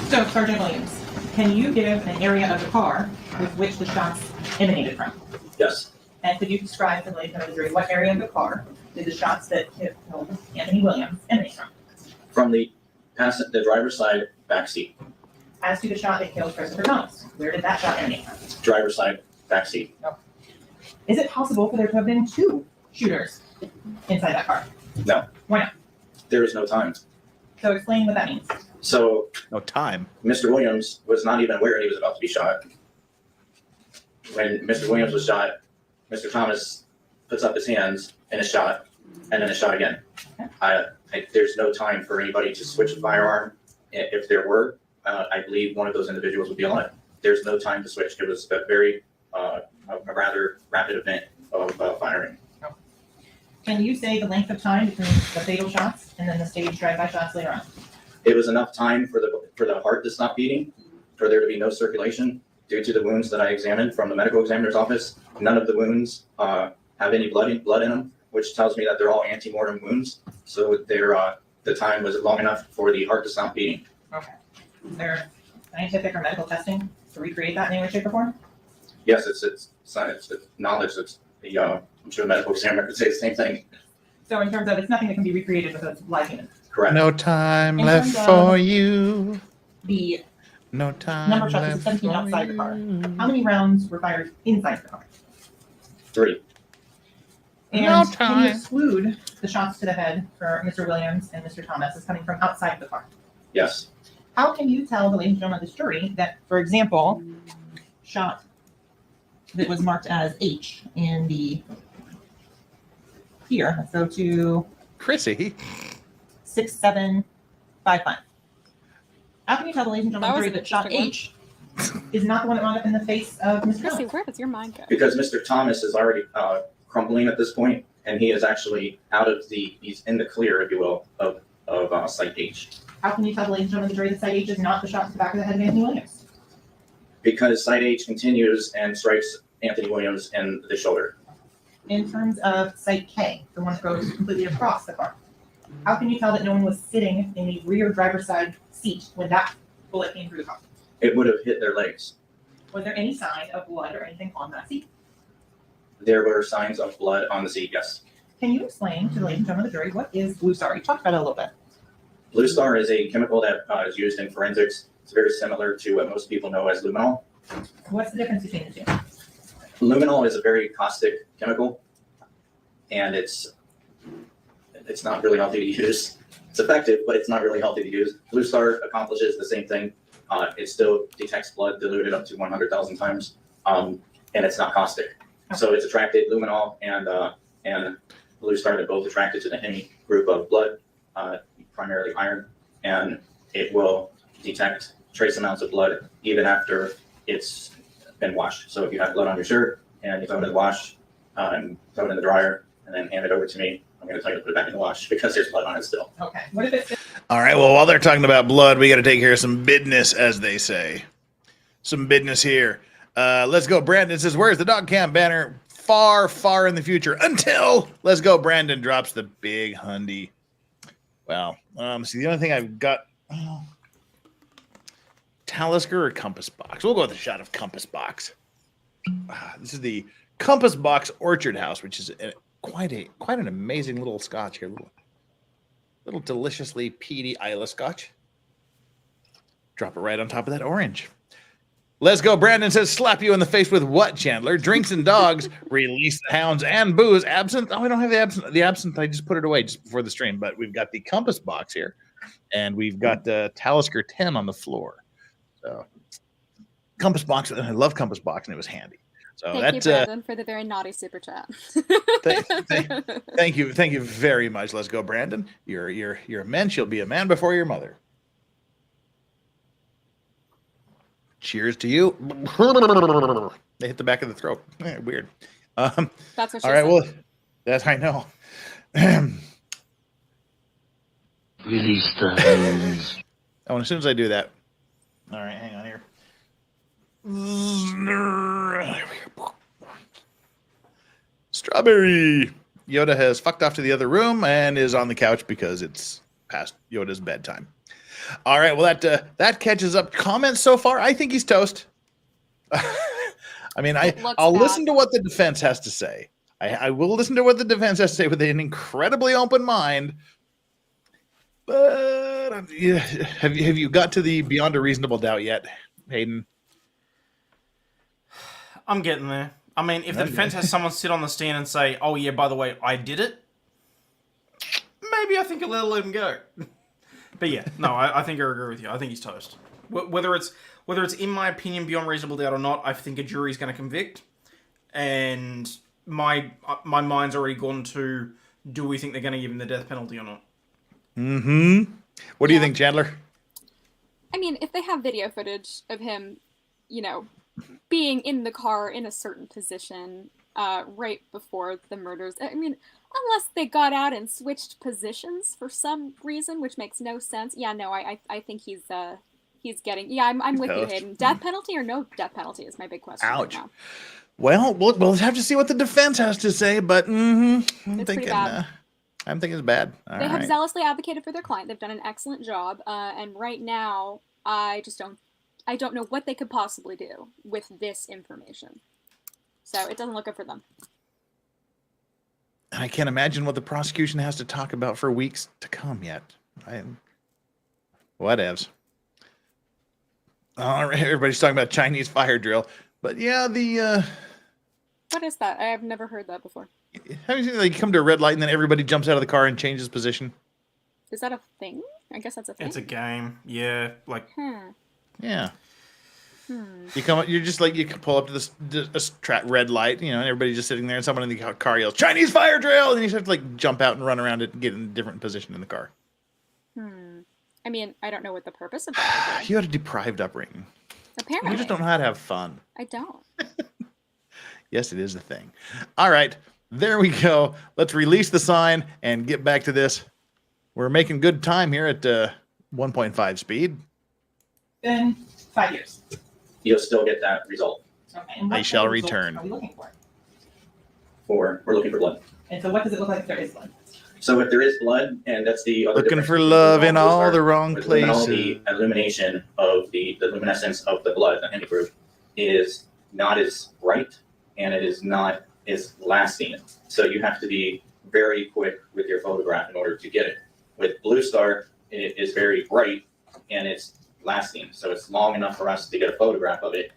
So, Sergeant Williams, can you give an area of the car with which the shots emanated from? Yes, And could you describe to the ladies of the jury what area of the car did the shots that hit Anthony Williams emanate from? from the driver's side backseat, As to the shot that killed Christopher Thomas, where did that shot emanate from? driver's side backseat. Is it possible for there to have been two shooters inside that car? No. Why not? There is no time. So explain what that means. So No time. Mr. Williams was not even aware he was about to be shot. When Mr. Williams was shot, Mr. Thomas puts up his hands and is shot, and then is shot again. There's no time for anybody to switch a firearm. If there were, I believe one of those individuals would be alive. There's no time to switch. It was a very, a rather rapid event of firing. Can you say the length of time between the fatal shots and then the staged drive-by shots later on? It was enough time for the heart to stop beating, for there to be no circulation due to the wounds that I examined from the medical examiner's office. None of the wounds have any blood in them, which tells me that they're all antemortem wounds. So the time was long enough for the heart to stop beating. Okay. Is there scientific or medical testing to recreate that in any way, shape, or form? Yes, it's science, it's knowledge. I'm sure the medical examiner could say the same thing. So in terms of, it's nothing that can be recreated with a live human. Correct. No time In left terms for of you. The No time number of shots is left 17 for outside the car. you. How many rounds were fired inside the car? 3. And No can you time. exclude the shots to the head for Mr. Williams and Mr. Thomas as coming from outside the car? Yes. How can you tell the ladies and gentlemen of this jury that, for example, shot that was marked as H in the here, let's go to Chrissy. 6755. How can you tell the ladies and gentlemen of the That jury was that shot an interesting H is not the one that wound up in the face of Mr. Chrissy, Thomas. where does your mind go? Because Mr. Thomas is already crumbling at this point, and he is actually he's in the clear, if you will, of Site H. How can you tell the ladies and gentlemen of the jury that Site H is not the shot to the back of the head of Anthony Williams? Because Site H continues and strikes Anthony Williams in the shoulder. In terms of Site K, the one that goes completely across the car, how can you tell that no one was sitting in the rear driver's side seat when that bullet came through the car? It would have hit their legs. Was there any sign of blood or anything on that seat? There were signs of blood on the seat, yes. Can you explain to the ladies and gentlemen of the jury what is Blue Star? You talked about it a little bit. Blue Star is a chemical that is used in forensics. It's very similar to what most people know as luminol. What's the difference between the two? Luminol is a very caustic chemical, and it's not really healthy to use. It's effective, but it's not really healthy to use. Blue Star accomplishes the same thing. It still detects blood diluted up to 100,000 times, and it's not caustic. So it's attracted luminol and Blue Star. They're both attracted to the Hemi group of blood, primarily iron, and it will detect trace amounts of blood even after it's been washed. So if you have blood on your shirt and you throw it in the wash and throw it in the dryer and then hand it over to me, I'm going to tell you to put it back in the wash because there's blood on it still. Okay. What if it's All right, well, while they're talking about blood, we got to take care of some business, as they say. Some business here. Let's go. Brandon says, where's the dog camp banner? Far, far in the future until Let's Go Brandon drops the big hundy. Well, see, the only thing I've got, Talisker or Compass Box? We'll go with a shot of Compass Box. This is the Compass Box Orchard House, which is quite an amazing little scotch here. Little deliciously peaty Isla scotch. Drop it right on top of that orange. Let's Go Brandon says, slap you in the face with what, Chandler? Drinks and dogs, release the hounds and booze. Absinthe? Oh, we don't have the absinthe. The absinthe, I just put it away just before the stream. But we've got the Compass Box here. And we've got the Talisker 10 on the floor. So, Compass Box. I love Compass Box, and it was handy. So Thank you, Brandon, for the very naughty super chat. Thank you very much. Let's Go Brandon. You're a man. You'll be a man before your mother. Cheers to you. They hit the back of the throat. Weird. That's what she all right. said. Well, that's I know. Release the hose. Oh, and as soon as I do that, all right, hang on here. There we go. Strawberry. Yoda has fucked off to the other room and is on the couch because it's past Yoda's bedtime. All right, well, that catches up. Comments so far, I think he's toast. I mean, I'll listen to what the defense has to say. I will listen to what the defense has to say with an incredibly open mind. But have you got to the beyond a reasonable doubt yet, Hayden? I'm getting there. I mean, if the defense has someone sit on the stand and say, oh, yeah, by the way, I did it, maybe I think I'll let him go. But yeah, no, I think I agree with you. I think he's toast. Whether it's in my opinion beyond reasonable doubt or not, I think a jury's going to convict. And my mind's already gone to, do we think they're going to give him the death penalty or not? Mm-hmm. What do you think, Chandler? I mean, if they have video footage of him, being in the car in a certain position right before the murders, I mean, unless they got out and switched positions for some reason, which makes no sense. Yeah, no, I think he's getting. Yeah, I'm with you, Hayden. Death penalty or no death penalty is my big question. Ouch. Right now. Well, we'll have to see what the defense has to say, but I'm thinking bad. it's bad. They have zealously advocated for their client. They've done an excellent job, and right now, I don't know what they could possibly do with this information. So it doesn't look good for them. And I can't imagine what the prosecution has to talk about for weeks to come yet. Whatevs. All right, everybody's talking about Chinese fire drill, but yeah, What is that? I have never heard that before. Have you seen you come to a red light and then everybody jumps out of the car and changes position? Is that a thing? I guess that's a thing. It's a game. Yeah, like. Yeah. You can pull up to this red light, and everybody's just sitting there, and someone in the car yells, "Chinese fire drill!" And you just have to jump out and run around it and get in a different position in the car. I mean, I don't know what the purpose of that is. You had a deprived upbringing. Apparently. You just don't know how to have fun. I don't. Yes, it is a thing. All right, there we go. Let's release the sign and get back to this. We're making good time here at 1.5 speed. Then 5 years. You'll still get that result. Okay. And what They shall kind of results return. Are we looking for? We're looking for blood. And so what does it look like if there is blood? So if there is blood, and that's the other Looking difference for between love in blue all star, the wrong with luminol, places. the illumination of the luminescence of the blood, the hemi group, is not as bright, and it is not as lasting. So you have to be very quick with your photograph in order to get it. With blue star, it is very bright and it's lasting. So it's long enough for us to get a photograph of it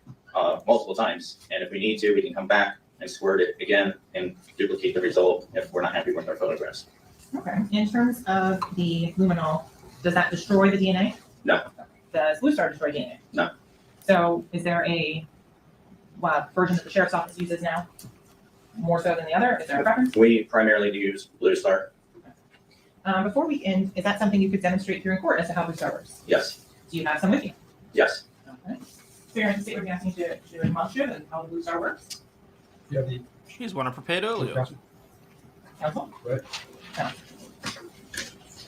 multiple times. And if we need to, we can come back and squirt it again and duplicate the result if we're not happy with our photographs. Okay. In terms of the luminol, does that destroy the DNA? No. Does blue star destroy DNA? No. So is there a version that the sheriff's office uses now? More so than the other? Is there a preference? We primarily use blue star. Before we end, is that something you could demonstrate here in court as to how blue star works? Yes. Do you have some with you? Yes. Okay. So you're in the state would be asking you to demonstrate and how the blue star works? Yeah, the She's one I prepared earlier. council, Counsel? right? No.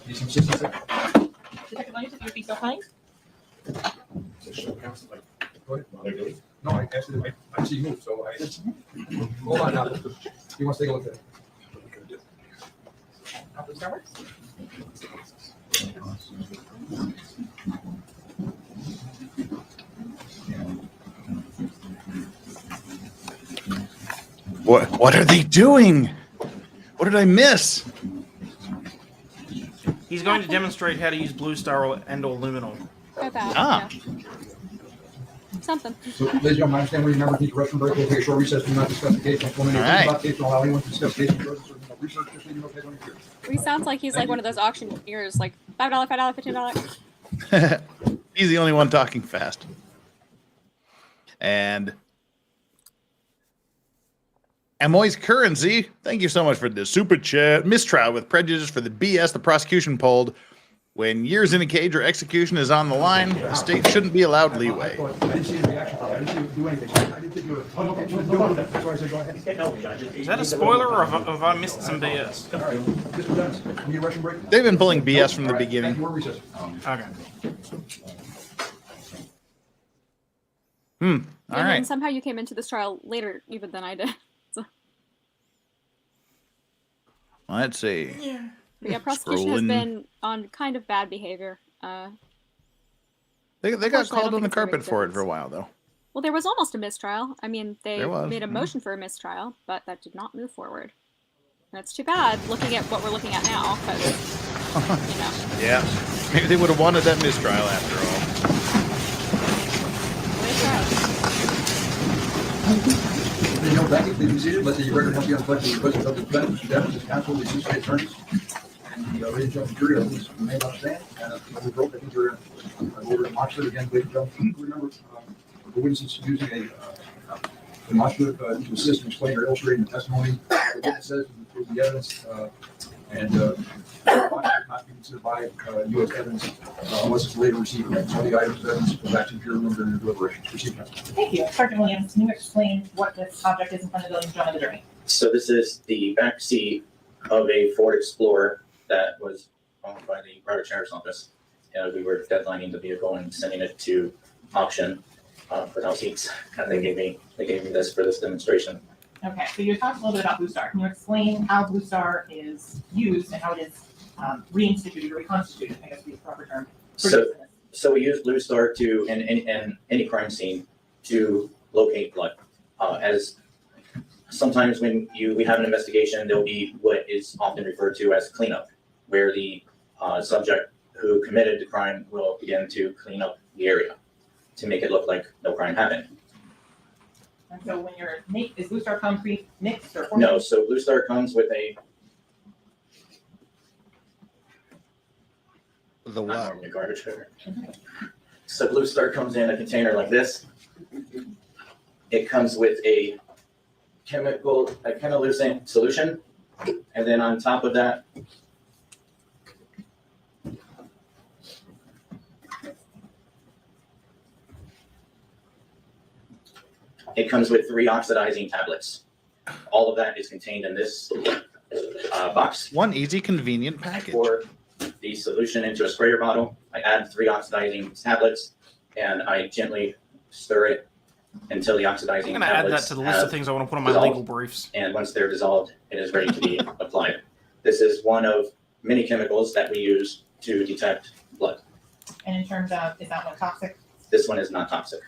Need some assistance there? Detective Williams, if you would be so kind? Go ahead. No, I actually, I see you move, so hold on now. He wants to take a look at it. How blue star works? What are they doing? What did I miss? He's going to demonstrate how to use blue star and/or luminol. About, Ah. yeah. Something. So, ladies and gentlemen, I understand we remember to keep the restroom break. We'll take a short recess. Do not discuss the case. Don't comment All right. about the case. Don't allow anyone to discuss the case. Research, just so you know, take on your He sounds like he's like one of those auctioneers, like $5, $15. He's the only one talking fast. And Amoy's Currency, thank you so much for the super chat. Mistrial with prejudice for the BS the prosecution pulled. When years in a cage or execution is on the line, the state shouldn't be allowed leeway. I didn't see the reaction. I didn't see you do anything. I didn't think you were. Oh, okay, that's why I said go ahead. Is that a spoiler or have I missed some BS? All right, Mr. Dennis, need a restroom break? They've been pulling BS from the All right, beginning. thank you. We're recessed. Okay. All And then right. somehow you came into this trial later even than I did. So, Let's see. but yeah, prosecution has Scrolling. been on kind of bad behavior. They got Unfortunately, I called don't on the think it's gonna make carpet a for it for a difference. while, though. Well, there was almost a mistrial. I mean, they There was, made a yeah. motion for a mistrial, but that did not move forward. And it's too bad, looking at what we're looking at now, because, you know. Yeah. Maybe they would have wanted that mistrial after all. Ladies and gentlemen, thank you. Please be seated. Let the record help you on the questions of the defendant, Mr. Dennis, his counsel, the assistant attorneys. And the ladies and gentlemen, jury, please remain on stand. And we broke, I think you're over in Moxley again, ladies and gentlemen. Remember, the witnesses using a demonstrative to assist and explain or illustrate the testimony. The witness says the evidence and not be considered by U.S. evidence unless it's later received. So the items of evidence go back to the jury room during the deliberations. Proceed, counsel. Thank you. Sergeant Williams, can you explain what this object is in front of the building in front of the jury? So this is the back seat of a Ford Explorer that was owned by the private sheriff's office. We were deadlining the vehicle and sending it to auction for no seats. And they gave me this for this demonstration. Okay, so you talked a little bit about Blue Star. Can you explain how Blue Star is used and how it is reinstituted or reconstituted, I guess would be the proper term? for So- use in this? So we use Blue Star to, in any crime scene, to locate blood. As sometimes when we have an investigation, there'll be what is often referred to as cleanup, where the subject who committed the crime will begin to clean up the area to make it look like no crime happened. And so when you're, is Blue Star concrete mixed or? No, so Blue Star comes with a The not what? normally garbage trailer. So Blue Star comes in a container like this. It comes with a chemilucent solution, and then on top of that, It comes with 3 oxidizing tablets. All of that is contained in this box. One easy, convenient package. Pour the solution into a sprayer bottle. I add 3 oxidizing tablets, and I gently stir it until the I'm oxidizing going to add that tablets to the list of things I want to put on my dissolved. legal briefs. And once they're dissolved, it is ready to be applied. This is one of many chemicals that we use to detect blood. And in terms of, is that one toxic? This one is not toxic.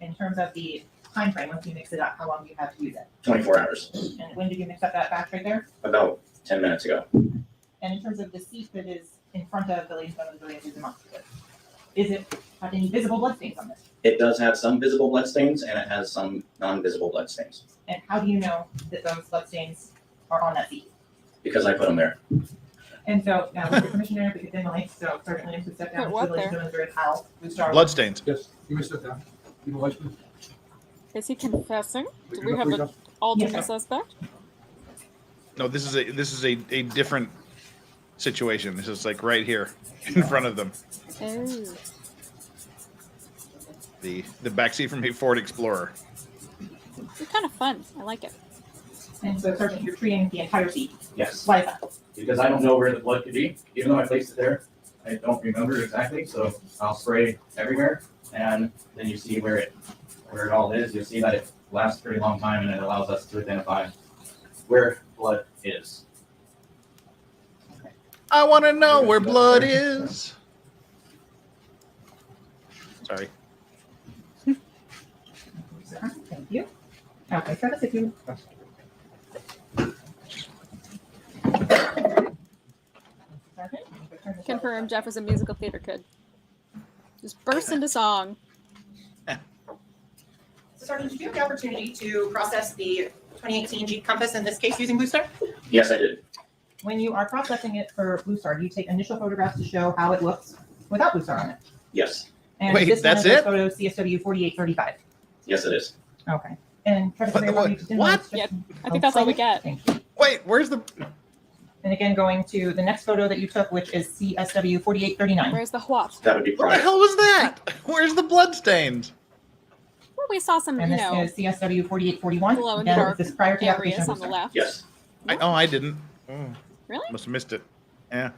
In terms of the time frame, once you mix it up, how long do you have to use it? 24 hours. And when did you mix up that batch right there? About 10 minutes ago. And in terms of the seat that is in front of the ladies' pavilion is demonstrative, is it have any visible bloodstains on this? It does have some visible bloodstains, and it has some non-visible bloodstains, And how do you know that those bloodstains are on that seat? because I put them there. And so, now with the commissioner, we could then like, so Sergeant Williams would step down. Put what to the ladies' there? pavilion, how we start. Bloodstains. Yes, you may sit down. You know, Vice Mayor? Is he confessing? Do You're we not have free an to- alternate Yes, sir. suspect? No, this is a different situation. This is like right here in front of them. Oh. The backseat from a Ford Explorer. It's kind of fun. I like it. And so Sergeant, you're treating the entire seat. Yes, Why is that? because I don't know where the blood could be, even though I placed it there. I don't remember exactly, so I'll spray everywhere, and then you see where it all is. You'll see that it lasts a pretty long time, and it allows us to identify where blood is. I want to know where blood is. Sorry. Thank you. Okay, Travis, if you. Confirm Jeff is a musical theater kid. Just burst into song. So Sergeant, did you have the opportunity to process the 2018 Jeep Compass in this case using Blue Star? Yes, I did. When you are processing it for Blue Star, do you take initial photographs to show how it looks without Blue Star on it? Yes. And Wait, this that's one is it? Photo CSW 4835. Yes, it is. Okay. And Travis, What- are you what- ready to demo what? this? Yep. I think that's all we get. Thank you. Wait, where's the? And again, going to the next photo that you took, which is CSW 4839. Where's the what? That would be What the prior. hell was that? Where's the bloodstains? Well, we saw some, And you this know, is CSW 4841. glow in the Again, dark this is prior to the application areas of on Blue the Star. left. Yes. I didn't. Oh, Really? must have missed it. Yeah.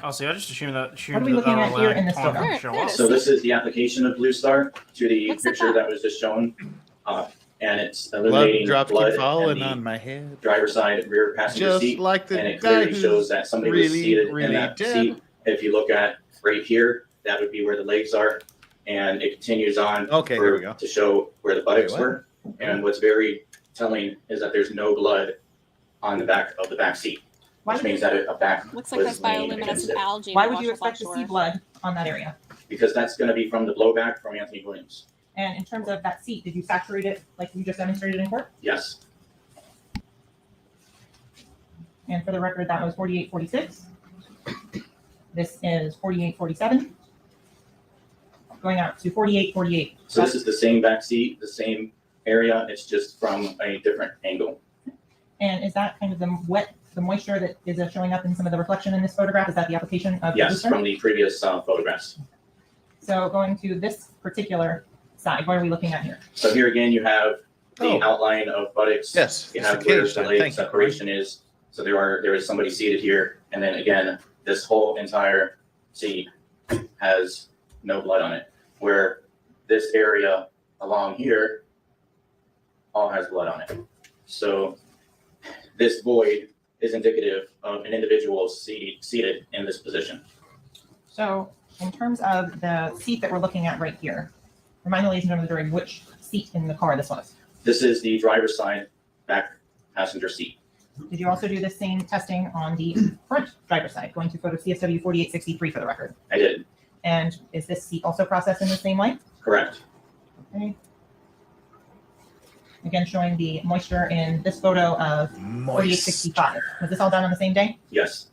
Oh, see, I just assumed that What are we looking at here in this time photo? to show There it up. is. So this is the application of Blue Star to the Looks like picture that. that was just shown. And it's Blood eliminating drops blood keep falling and on the my head. driver's side rear passenger Just seat. like the And it guy clearly shows that somebody was really, seated really in that dead. seat. If you look at right here, that would be where the legs are. And it continues on Okay, here we go. to show where the buttocks Wait, what? were. And what's very telling is that there's no blood on the back of the back seat, Why which would means you- that a back Looks like was there's laying against bioluminescent it. algae. Why that would you wash up expect to see offshore. blood on that area? Because that's going to be from the blowback from Anthony Williams. And in terms of that seat, did you saturate it like you just demonstrated in court? Yes. And for the record, that was 4846. This is 4847. Going out to 4848. So this is the same back seat, the same area. It's just from a different angle. And is that kind of the moisture that is showing up in some of the reflection in this photograph? Is that the application of the Yes, booster? from the previous photographs. So going to this particular side, what are we looking at here? So here again, you have the Oh. outline of buttocks. Yes, You it's have the where cage the time. leg Thank you, separation is. So there is somebody seated here. And then again, this whole entire seat has no blood on it. Where this area along here all has blood on it. So this void is indicative of an individual seated in this position. So in terms of the seat that we're looking at right here, remind the ladies and gentlemen of the jury which seat in the car this was. This is the driver's side back passenger seat. Did you also do the same testing on the front driver's side, going to photo CSW 4863 for the record? I did, And is this seat also processed in the same way? correct. Okay. Again, showing the moisture in this photo of 4865. Was this all done on the same day? Yes,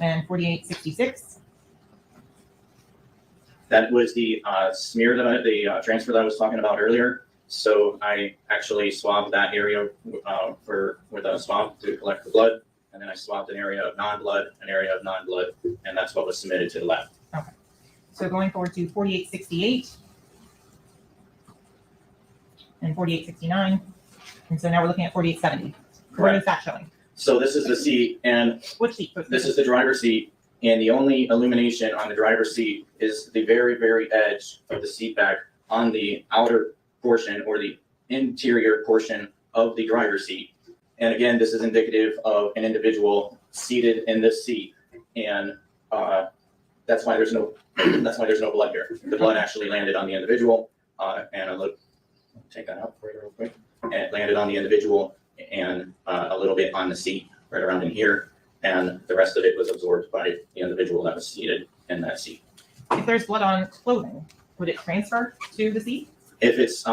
And 4866? that was the smear the transfer that I was talking about earlier. So I actually swabbed that area with a swab to collect the blood. And then I swabbed an area of non-blood, and that's what was submitted to the lab. So going forward to 4868. and 4869. And so now we're looking at 4870. What is that showing? So this is the seat, and Which seat? this is the driver's seat, and the only illumination on the driver's seat is the very, very edge of the seat back on the outer portion or the interior portion of the driver's seat. And again, this is indicative of an individual seated in this seat, and that's why there's no blood here. The blood actually landed on the individual, and take that out for you real quick. And it landed on the individual and a little bit on the seat right around in here, and the rest of it was absorbed by the individual that was seated in that seat. If there's blood on clothing, would it transfer to the seat? If it's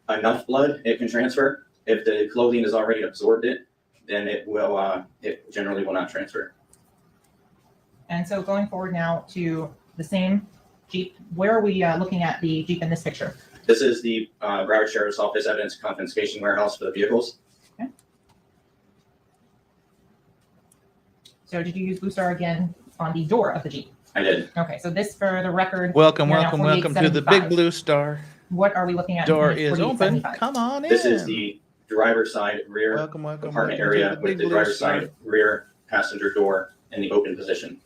enough blood, it can transfer. If the clothing has already absorbed it, then it will. It generally will not transfer. And so going forward now to the same Jeep, where are we looking at the Jeep in this picture? This is the Broward Sheriff's Office evidence confiscation warehouse for the vehicles. Okay. So did you use Blue Star again on the door of the Jeep? I did. Okay, so this for the record. Welcome, you're now welcome to the Big 4875. Blue Star. What are we looking at? Door in is open. 4875? Come on in. This is the driver's side rear welcome, apartment to area the with Big the Blue driver's Star. side rear passenger door in the open position.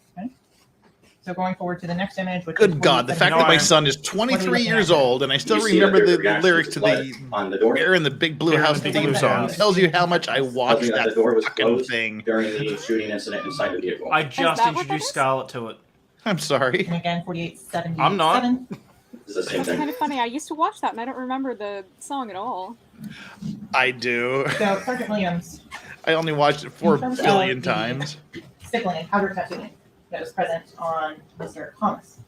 So going forward to the next image, which is Good God, the fact that my son is 23 years old and I still You see that remember there's the reaction lyrics to to blood the on the door. Bear in the Big Blue Bear in House the Big theme Blue song House. tells you how much I watched Tells me that the door was fucking closed thing. during the shooting incident inside the vehicle. I just that what that introduced is? Scarlett to it. I'm sorry. And again, 4877. I'm not. It's the same That's kind thing. of funny. I used to watch that and I don't remember the song at all. I do. So Sergeant Williams, I only watched it 4 In terms of billion the- times. stippling and powder tattooing that was present on Mr. Thomas,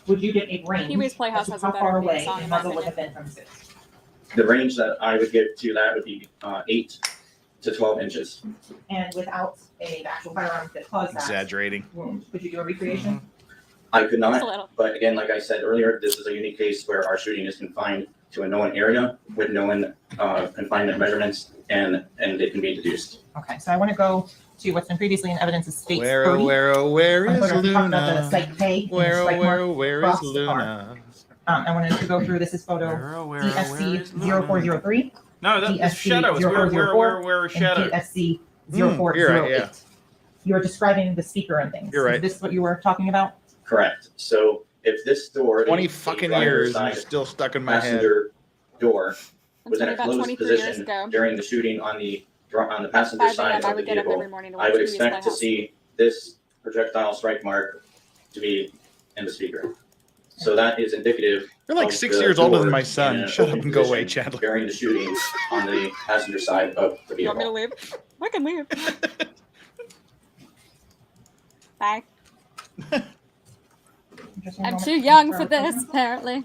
would you give a range Pee-wee's Playhouse as to has a how better far theme away song, the in my muzzle would opinion. have been from the six? The range that I would give to that would be 8 to 12 inches. And without a actual firearm that caused that Exaggerating. wound, would you do a recreation? I could Just a not, little. but again, like I said earlier, this is a unique case where our shooting is confined to a known area with known confinement measurements, and it can be deduced. Okay, so I want to go to what's been previously in evidence as state Where, 30. oh, where, oh, where On the is photo, we talked about the Luna? site K and the Where, oh, strike where, mark oh, where across is the car. Luna? I wanted to go through, this is photo Where DSC is Luna? 0403, No, that's DSC Shadow. It's where is 0404, Shadow? and DSC you're 0408. right, yeah. You're describing the speaker and things. You're right. Is this what you were talking about? Correct. So if this door, 20 the fucking driver's years and side it's still stuck in my head. passenger door I'm was in talking a about closed 23 years position ago. during the shooting on the passenger 5 side a.m. I of the would get up every vehicle, morning to I watch would Pee-wee's expect to Playhouse. see this projectile strike mark to be in the speaker. So that is indicative. You're like of 6 the years older than door my in son. an Shut up open and go away, position Chandler. During the shooting on the passenger side of the You want me to vehicle. leave? I can leave. Bye. Just a I'm moment too young for for our this, program. apparently.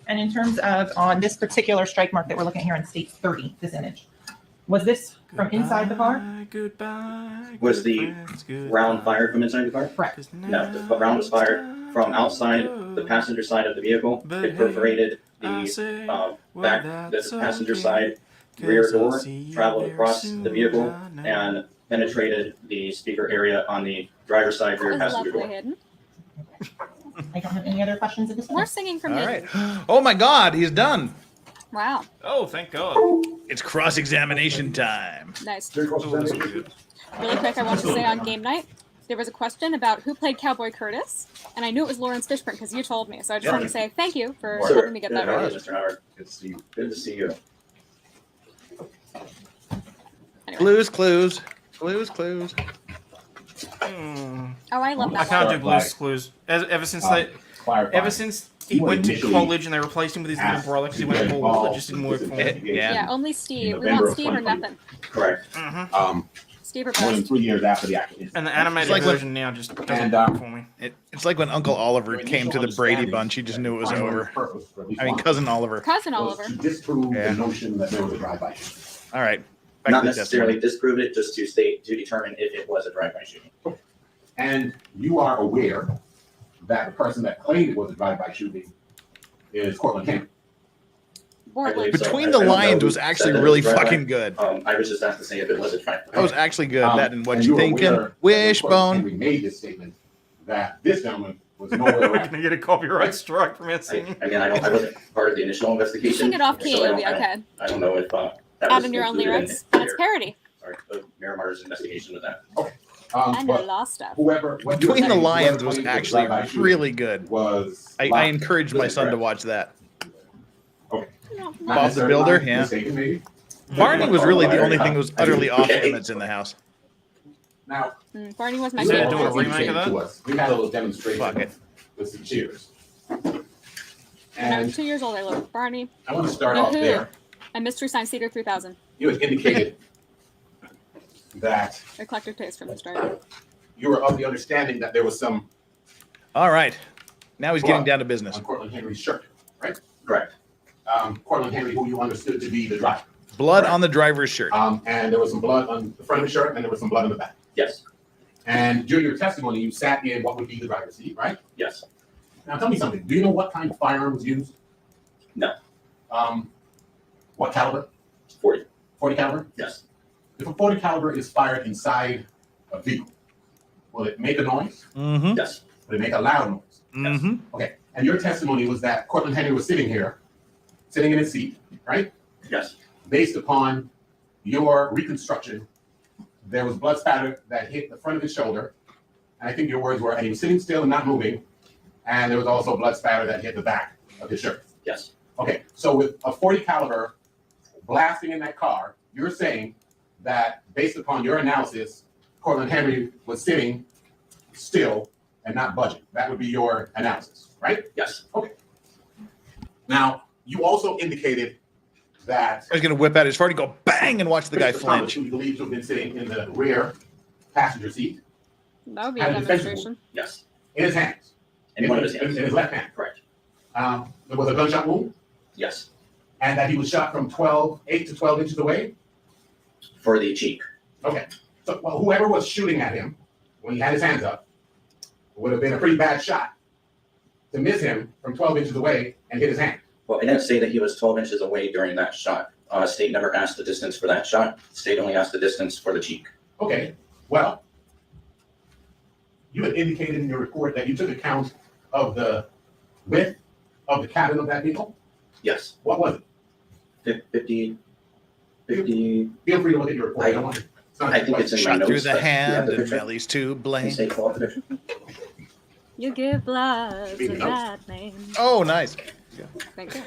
And in terms of on this particular strike mark that we're looking at here in state 30, this image, was this from inside the car? Goodbye. Was the round fired from inside the car? Correct. No, the round was fired from outside the passenger side of the vehicle. It perforated the back, the passenger side rear door, traveled across the vehicle, and penetrated the speaker area on the driver's side rear That was passenger lovely door. hidden. I don't have any other questions at this More point. singing from All me. right. Oh my God, he's done. Wow. Oh, thank God. It's cross-examination time. Nice. Very close to Oh, that's that. good. Really quick, I want to say on game night, there was a question about who played Cowboy Curtis, and I knew it was Lawrence Fishburne because you told me. So I just wanted to say thank you for Sure. helping me get that Good right. morning, Mr. Howard. Good to see you. Good to see you. Anyway. Blues Clues. Blues Clues. Hmm. Oh, I love I that can't one. do Blue's Clues. Ever since ever since he went to college and they replaced him with his little brother because he went to ball, it just didn't work for me. Yeah, only Steve. We November want of Steve or 2020. nothing. Correct. Mm-hmm. Steve or More than bust. 3 years after the accident. And the animated like version now just doesn't And, work for me. It's like when Uncle Oliver Your came to initial the Brady understanding Bunch. He just knew it was primary over. purpose for at least I mean, one Cousin Oliver. Cousin was Oliver. to disprove Yeah. the notion that there was a drive-by shooting. All right. Back Not to the necessarily testimony. disprove it, just to determine if it was a drive-by shooting. And you are aware that the person that claimed it was a drive-by shooting is Cortland Henry. I believe so. Between I the don't know Lions who was said actually that it really was drive-by. fucking good. I was just asked to say if it was a drive-by. That was actually good. That and what and you you're aware thinking? that when Cortland Wishbone. Henry made this statement that this gentleman was nowhere We're around. gonna get a copyright strike from our singing. Again, I wasn't part of the initial investigation. Sing it off key, so you'll be okay. I don't know if that Add was in your own included in lyrics, and it's their- parody. Sorry, the Miramar's investigation of that. And But law stuff. whoever, what you were Between the saying, Lions whoever was claimed actually drive-by shooting really good. Was I black. encouraged my son to watch that. Okay. Not Not Bob the necessarily Builder, mine, yeah. mistaken, maybe. Barney was really the only thing that was utterly off limits in the house. Now, Barney was my Is that favorite. doing a remake of that? to us. We had a little demonstration Fuck it. with some cheers. When I And was 2 years old, I loved Barney. I want to start off there. And Mystery Science Theater 3000. You had indicated that Eclectic taste from the start. you were of the understanding that there was some All right. Now he's getting blood down to business. on Cortland Henry's shirt, right? Correct. Cortland Henry, who you understood to be the driver. Blood on the driver's shirt. And there was some blood on the front of the shirt, and there was some blood on the back. Yes. And during your testimony, you sat in what would be the driver's seat, right? Yes. Now, tell me something. Do you know what kind of firearm was used? No. What caliber? 40. 40 caliber? Yes. If a 40 caliber is fired inside a vehicle, will it make a noise? Mm-hmm. Yes. Will it make a loud noise? Mm-hmm. Okay. And your testimony was that Cortland Henry was sitting here, sitting in his seat, right? Yes. Based upon your reconstruction, there was blood spatter that hit the front of his shoulder. And I think your words were, he was sitting still and not moving. And there was also blood spatter that hit the back of his shirt. Yes. Okay. So with a 40 caliber blasting in that car, you're saying that based upon your analysis, Cortland Henry was sitting still and not budging. That would be your analysis, right? Yes. Okay. Now, you also indicated that I was going to whip out his 40, go bang, and watch the guy Christopher Thomas, flinch. who you believe to have been sitting in the rear passenger seat, That would be had a a defensive demonstration. Yes. in his hands. In one of his hands. In his left hand. Correct. There was a gunshot wound, Yes. and that he was shot from 8 to 12 inches away. For the cheek. Okay. So, well, whoever was shooting at him when he had his hands up would have been a pretty bad shot to miss him from 12 inches away and hit his hand. Well, I didn't say that he was 12 inches away during that shot. State never asked the distance for that shot. State only asked the distance for the cheek. Okay. Well, you had indicated in your report that you took account of the width of the cabin of that vehicle. Yes. What was it? 50. Feel free to look at your report. I don't want to. I think it's in my Shot notes. through the but you have hand the and picture? Melly's tube Can blame. State pull up the picture? You give blood Read to the notes. that name. Oh, nice. Thank you.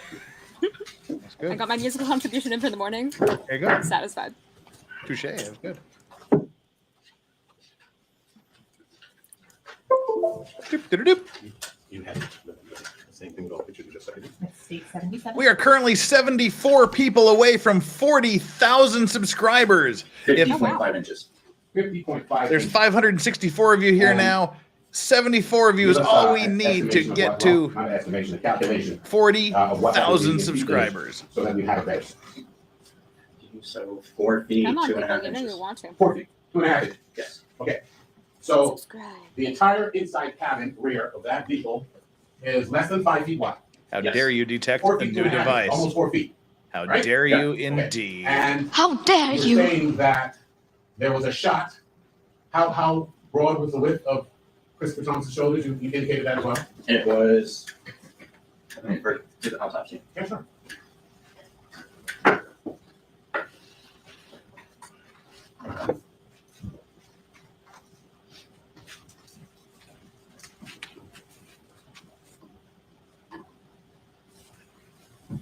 That's I good. got my musical contribution in for the morning. There you go. I'm satisfied. Touche. That was good. Doop, doop, doop. You had the same thing with all the pictures you just cited. Let's see, 77. We are currently 74 people away from 40,000 subscribers. If 50.5 inches. 50.5. there's 564 of you here now, 74 of you is all we need to get to Not an estimation, a calculation. of what that would be 40,000 in feet, subscribers. So that we have a base. So 4 feet, Come on, 2.5 people, you know inches. you want to. 4 feet, 2.5 inches. Yes. Okay. So Subscribe. the entire inside cabin rear of that vehicle is less than 5 feet wide. How Yes. dare you detect 4 a feet, new 2.5 inches, device? almost 4 feet. How right? dare Yeah. you Okay. indeed? And How dare you're you? saying that there was a shot. How broad was the width of Christopher Thomas's shoulders? You indicated that as well. It was. I mean, for to the autopsy. Yeah, sure.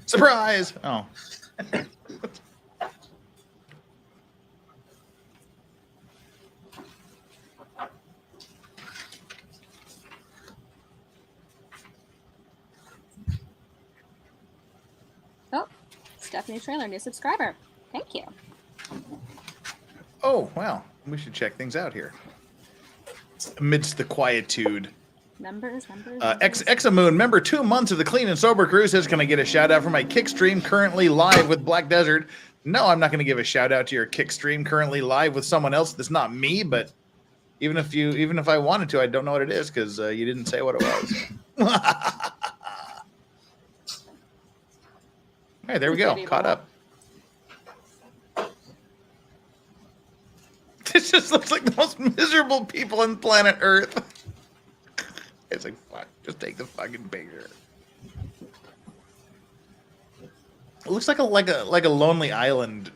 Surprise! Oh. Oh, Stephanie Trailer, new subscriber. Thank you. Oh, wow. We should check things out here. Amidst the quietude. Numbers. Examoon, member 2 months of the Clean and Sober Crew, says, can I get a shout out for my kick stream currently live with Black Desert? No, I'm not going to give a shout out to your kick stream currently live with someone else that's not me, but even if I wanted to, I don't know what it is because you didn't say what it was. Hey, there we go. Caught up. This just looks like the most miserable people on planet Earth. It's like, fuck, just take the fucking picture. It looks like a Lonely Island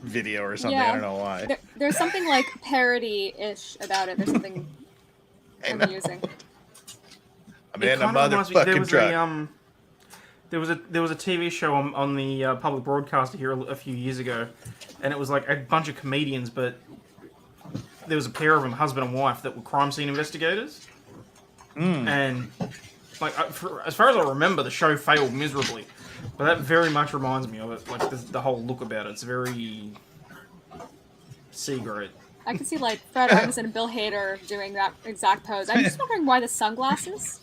video or something. I don't know why. There's something like parody-ish about it. There's something amusing. I'm in a reminds me- motherfucking truck. There was a TV show on the public broadcaster here a few years ago, and it was like a bunch of comedians, but there was a pair of them, husband and wife, that were crime scene investigators. And like, as far as I remember, the show failed miserably. But that very much reminds me of it. Like the whole look about it. It's very C-grade. I can see like Fred Armisen and Bill Hader doing that exact pose. I'm just wondering why the sunglasses.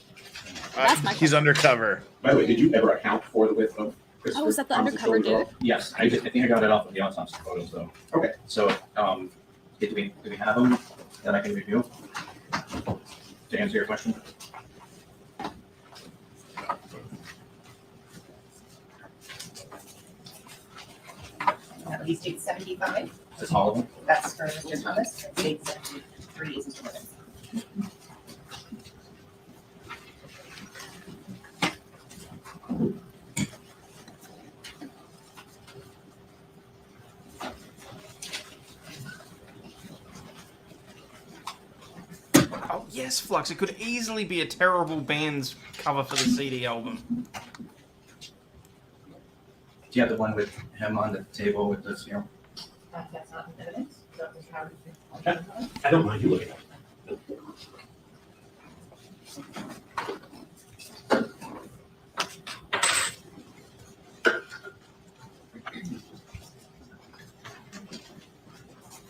That's my He's undercover. By the way, did you ever account for the width of Christopher? Oh, is that the undercover dude? Yes, I think I got it off of the autopsy photos though. Okay. So, do we have them that I can review to answer your question? At least 875. Is all of them? That's for Mr. Thomas. 873 is Mr. Evans. Oh yes, Flux. It could easily be a terrible band's cover for the CD album. Do you have the one with him on the table with the seal? That's not evidence. So Mr. Howard. I don't mind you looking at it.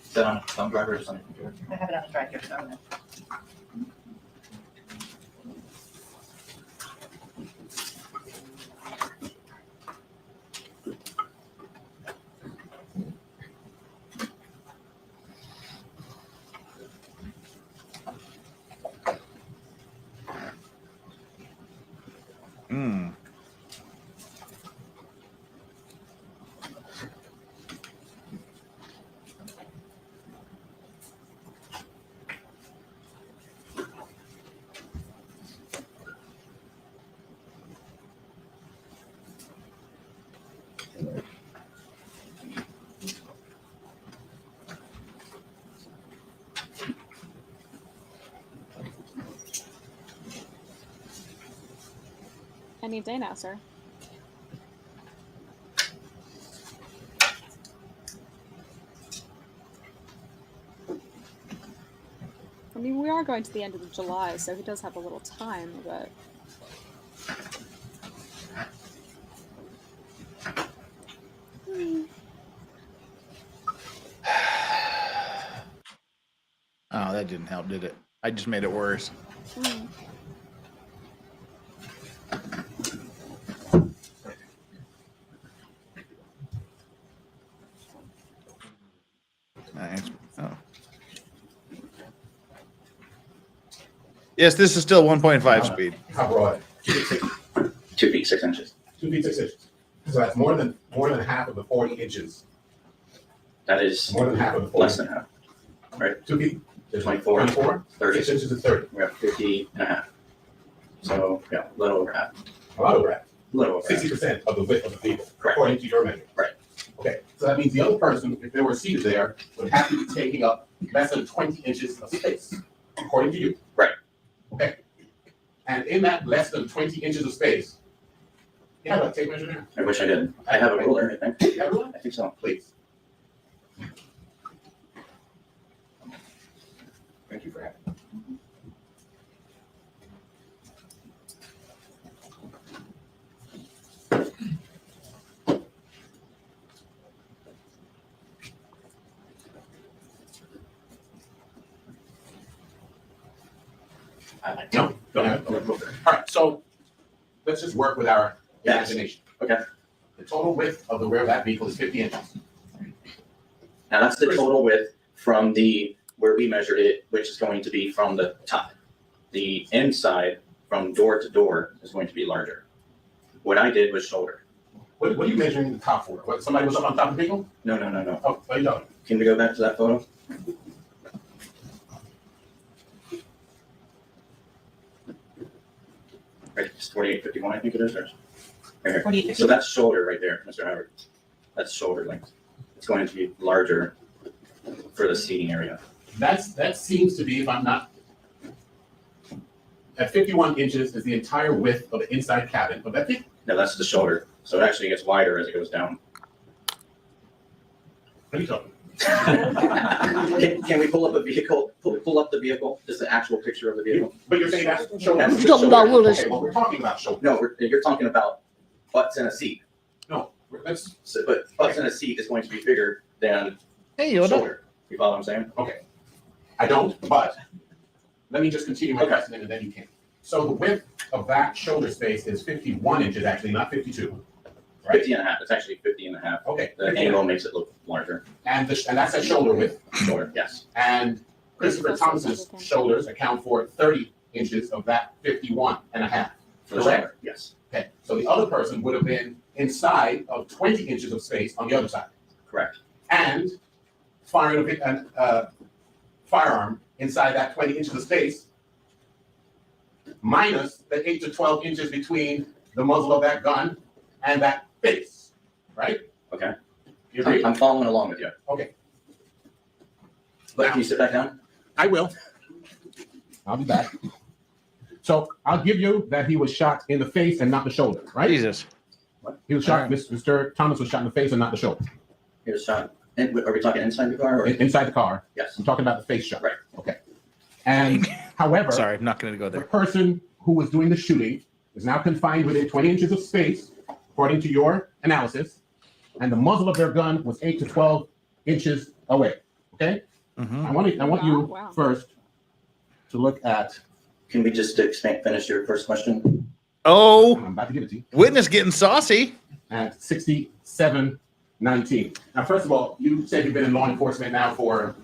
Is that on a thumb drive or just on a computer? I have it on the drive here, so I'm gonna. Any day now, sir. I mean, we are going to the end of July, so he does have a little time, but... Oh, that didn't help, did it? I just made it worse. Nice. Oh. Yes, this is still 1.5 speed. How broad? 2 feet 6 inches. 2 feet 6 inches. So that's more than half of the 40 inches. That is More than half of the 40. less than half. Right? 2 feet. There's 24, 24. 30. 6 inches is 30. We have 50 and a half. So yeah, a little over half. A lot over half. A little over half. 60% of the width of the vehicle, Correct. according to your measure. Right. Okay, so that means the other person, if they were seated there, would have to be taking up less than 20 inches of space, according to you. Right. Okay. And in that less than 20 inches of space, you have a tape measure there? I wish I did. I have a ruler, I think. You have a ruler? I think so. Please. Thank you for having me. No, don't have it. All right, so let's just work with our imagination. Okay. The total width of the rear of that vehicle is 50 inches. Now that's the total width from where we measured it, which is going to be from the top. The inside from door to door is going to be larger. What I did was shoulder. What are you measuring the top for? What, somebody was up on top of the vehicle? No. Oh, what are you doing? Can we go back to that photo? It's 4851, I think it is. Right here. 4851. So that's shoulder right there, Mr. Howard. That's shoulder length. It's going to be larger for the seating area. That seems to be, if I'm not, at 51 inches is the entire width of the inside cabin of that thing. No, that's the shoulder. So it actually gets wider as it goes down. What are you talking? Can we pull up a vehicle? Pull up the vehicle. Just the actual picture of the vehicle. But you're saying that's shoulder. That's We're talking about shoulder. Okay, well, we're talking about shoulder. No, you're talking about butts in a seat. No, that's. So, but butts in a seat is going to be bigger than shoulder. You follow what I'm saying? Okay. I don't, but let me just continue my question and then you can. So the width of that shoulder space is 51 inches, actually, not 52. Right? 50 and a half. It's actually 50 and a half. Okay. The angle makes it look larger. And that's at shoulder width. Shoulder, yes. And Christopher Thomas's shoulders account for 30 inches of that 51 and a half. For the Correct? shoulder, yes. Okay. So the other person would have been inside of 20 inches of space on the other side. Correct. And firing a firearm inside that 20 inches of space, minus the 8 to 12 inches between the muzzle of that gun and that face, right? Okay. You agree? I'm following along with you. Okay. But can you sit back down? I will. I'll be back. So I'll give you that he was shot in the face and not the shoulder, right? Jesus. He was shot, Mr. Thomas was shot in the face and not the shoulder. He was shot. Are we talking inside the car? Or? Inside the car. Yes. I'm talking about the face shot. Right. Okay. And however, Sorry, I'm not going to go the there. person who was doing the shooting is now confined within 20 inches of space, according to your analysis, and the muzzle of their gun was 8 to 12 inches away. Okay? Mm-hmm. I want you first to look at. Can we just finish your first question? Oh, I'm about to give it to you. Witness getting saucy. At 6719. Now, first of all, you said you've been in law enforcement now for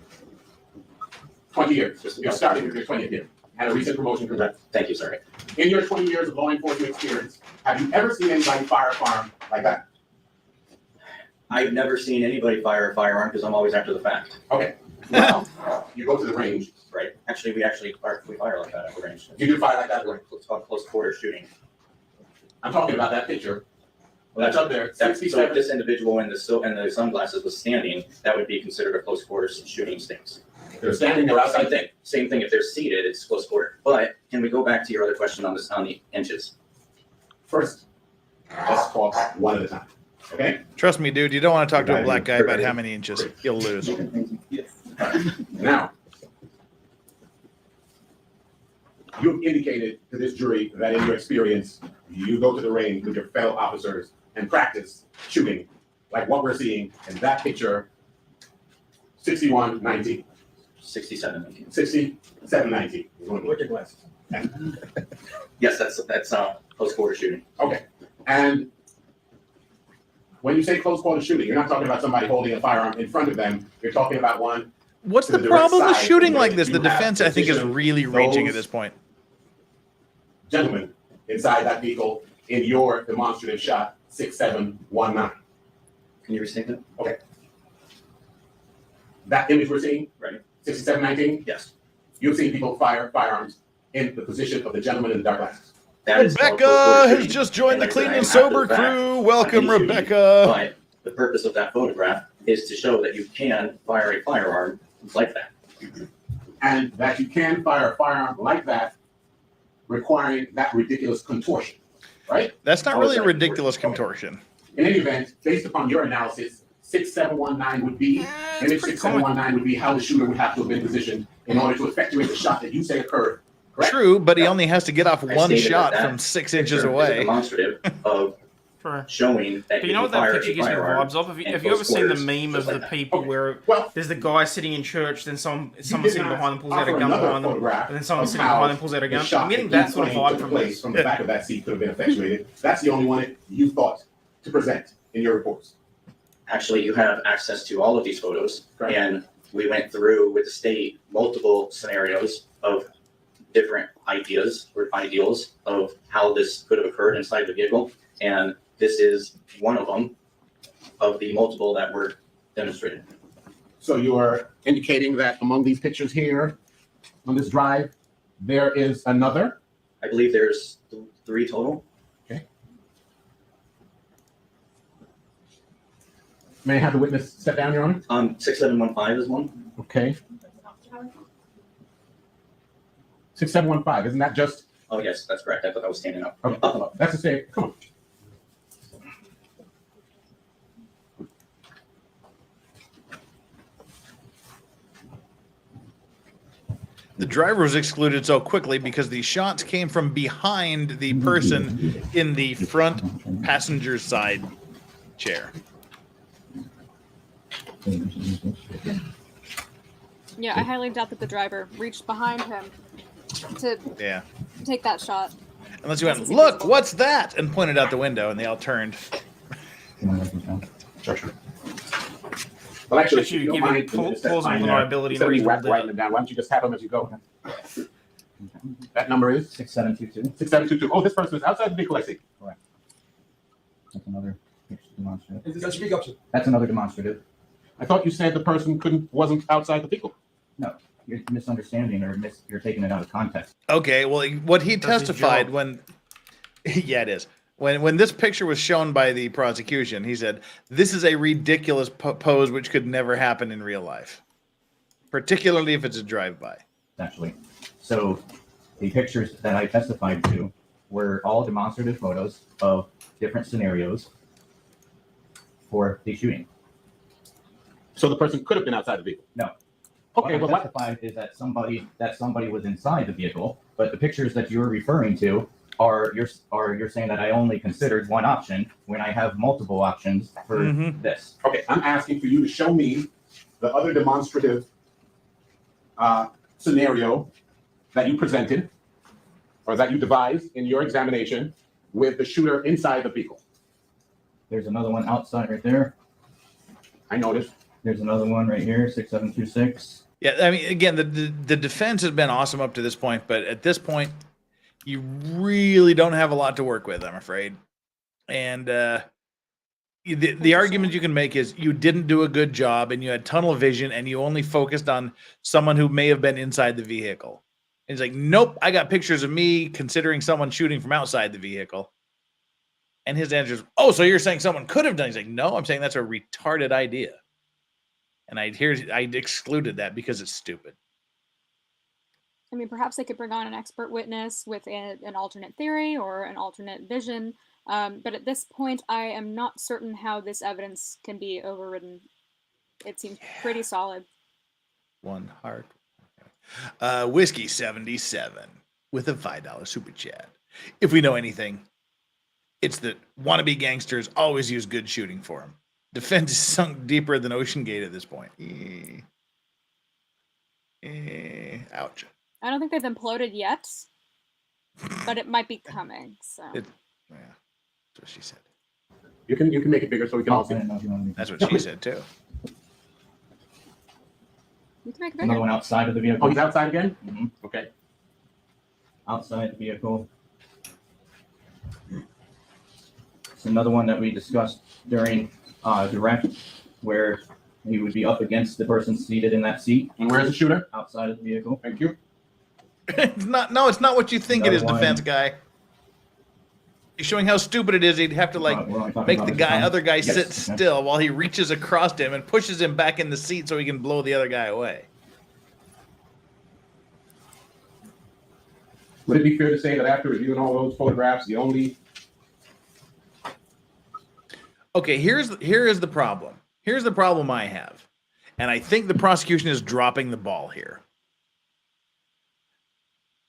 20 years. You're starting with your 20th year. And a recent promotion. Correct. Thank you, sorry. In your 20 years of law enforcement experience, have you ever seen anybody fire a firearm like that? I've never seen anybody fire a firearm because I'm always after the fact. Okay. Well, you go to the range. Right. Actually, we fire like that at the range. You do fire like that at the range. It's called close quarter shooting. I'm talking about that picture. Well, that's up there. So if this individual in the sunglasses was standing, that would be considered a close quarter shooting stance. They're standing there outside. Same thing. If they're seated, it's close quarter. But can we go back to your other question on the inches? First, let's talk one at a time. Okay? Trust me, dude, you don't want to talk to a black guy about how many inches. You'll lose. Now, you've indicated to this jury that in your experience, you go to the range with your fellow officers and practice shooting like what we're seeing in that picture, 6119. 6719. 6719. Look at glasses. Yes, that's close quarter shooting. Okay. And when you say close quarter shooting, you're not talking about somebody holding a firearm in front of them. You're talking about one. What's the problem with shooting like this? The defense, I think, is really reaching at this point. Gentlemen, inside that vehicle in your demonstrative shot, 6719. Can you restate that? Okay. That image we're seeing, right? 6719? Yes. You've seen people fire firearms in the position of the gentleman in the dark glasses. Rebecca has just joined the Clean and Sober crew. Welcome, Rebecca. But the purpose of that photograph is to show that you can fire a firearm like that. And that you can fire a firearm like that, requiring that ridiculous contortion, right? That's not really a ridiculous contortion. In any event, based upon your analysis, 6719 would be, image 6719 would be how the shooter would have to have been positioned in order to effectuate the shot that you say occurred. Correct? True, but he only has to get off I one stated shot that from 6 inches picture is a away. demonstrative of showing that Do you know what that picture gives me vibes of? Have you ever seen the meme of the people where there's the guy sitting in church, then someone sitting behind them pulls out a gun behind them, and then someone sitting behind them pulls out a gun? I'm getting that sort of vibe from this. From the back of that seat could have been effectuated. That's the only one you thought to present in your reports. Actually, you have access to all of these photos, and we went through with the state multiple scenarios of different ideas or ideals of how this could have occurred inside the vehicle, and this is one of them of the multiple that were demonstrated. So you are indicating that among these pictures here on this drive, there is another? I believe there's 3 total. May I have the witness step down, Your Honor? 6715 is one. Okay. 6715, isn't that just? Oh, yes, that's correct. I thought I was standing up. Okay, up. That's the same. Come on. The driver was excluded so quickly because the shots came from behind the person in the front passenger side chair. Yeah, I highly doubt that the driver reached behind him to take that shot. Unless you went, look, what's that? And pointed out the window, and they all turned. Sure. Well, actually, Should you give don't you mind plausible deniability instead of me reasonable writing them down, why don't you just have them as you go? That number is? 6722. 6722. Oh, this person is outside the vehicle, I see. Correct. That's another demonstrative. Let's speak up, sir. That's another demonstrative. I thought you said the person wasn't outside the vehicle. No, you're misunderstanding or you're taking it out of context. Okay, well, what he testified when, yeah, it is. When this picture was shown by the prosecution, he said, this is a ridiculous pose which could never happen in real life, particularly if it's a drive-by. Actually, so the pictures that I testified to were all demonstrative photos of different scenarios for the shooting. So the person could have been outside the vehicle? No. Okay, what but I testified is that somebody was inside the vehicle, but the pictures that you're referring to are you're saying that I only considered one option when I have multiple options for this. Okay, I'm asking for you to show me the other demonstrative scenario that you presented or that you devised in your examination with the shooter inside the vehicle. There's another one outside right there. I noticed. There's another one right here, 6726. Yeah, I mean, again, the defense has been awesome up to this point, but at this point, you really don't have a lot to work with, I'm afraid. And the argument you can make is you didn't do a good job and you had tunnel vision and you only focused on someone who may have been inside the vehicle. And he's like, nope, I got pictures of me considering someone shooting from outside the vehicle. And his answer is, oh, so you're saying someone could have done it? He's like, no, I'm saying that's a retarded idea. And I excluded that because it's stupid. I mean, perhaps they could bring on an expert witness with an alternate theory or an alternate vision. But at this point, I am not certain how this evidence can be overridden. It seems pretty solid. One heart. Whiskey 77 with a $5 super chat. If we know anything, it's that wannabe gangsters always use good shooting for them. Defense is sunk deeper than Ocean Gate at this point. Ouch. I don't think they've imploded yet, but it might be coming. So yeah, that's what she said. You can make it bigger so we can all see. That's what she said too. You can make it bigger. Another one outside of the vehicle. Oh, he's outside again? Mm-hmm. Okay. Outside the vehicle. It's another one that we discussed during direct, where he would be up against the person seated in that seat. And where's the shooter? Outside of the vehicle. Thank you. It's not what you think it is, defense guy. He's showing how stupid it is. He'd have to make the other guy sit still while he reaches across him and pushes him back in the seat so he can blow the other guy away. Would it be fair to say that after reviewing all those photographs, the only... Okay, here is the problem. Here's the problem I have. And I think the prosecution is dropping the ball here.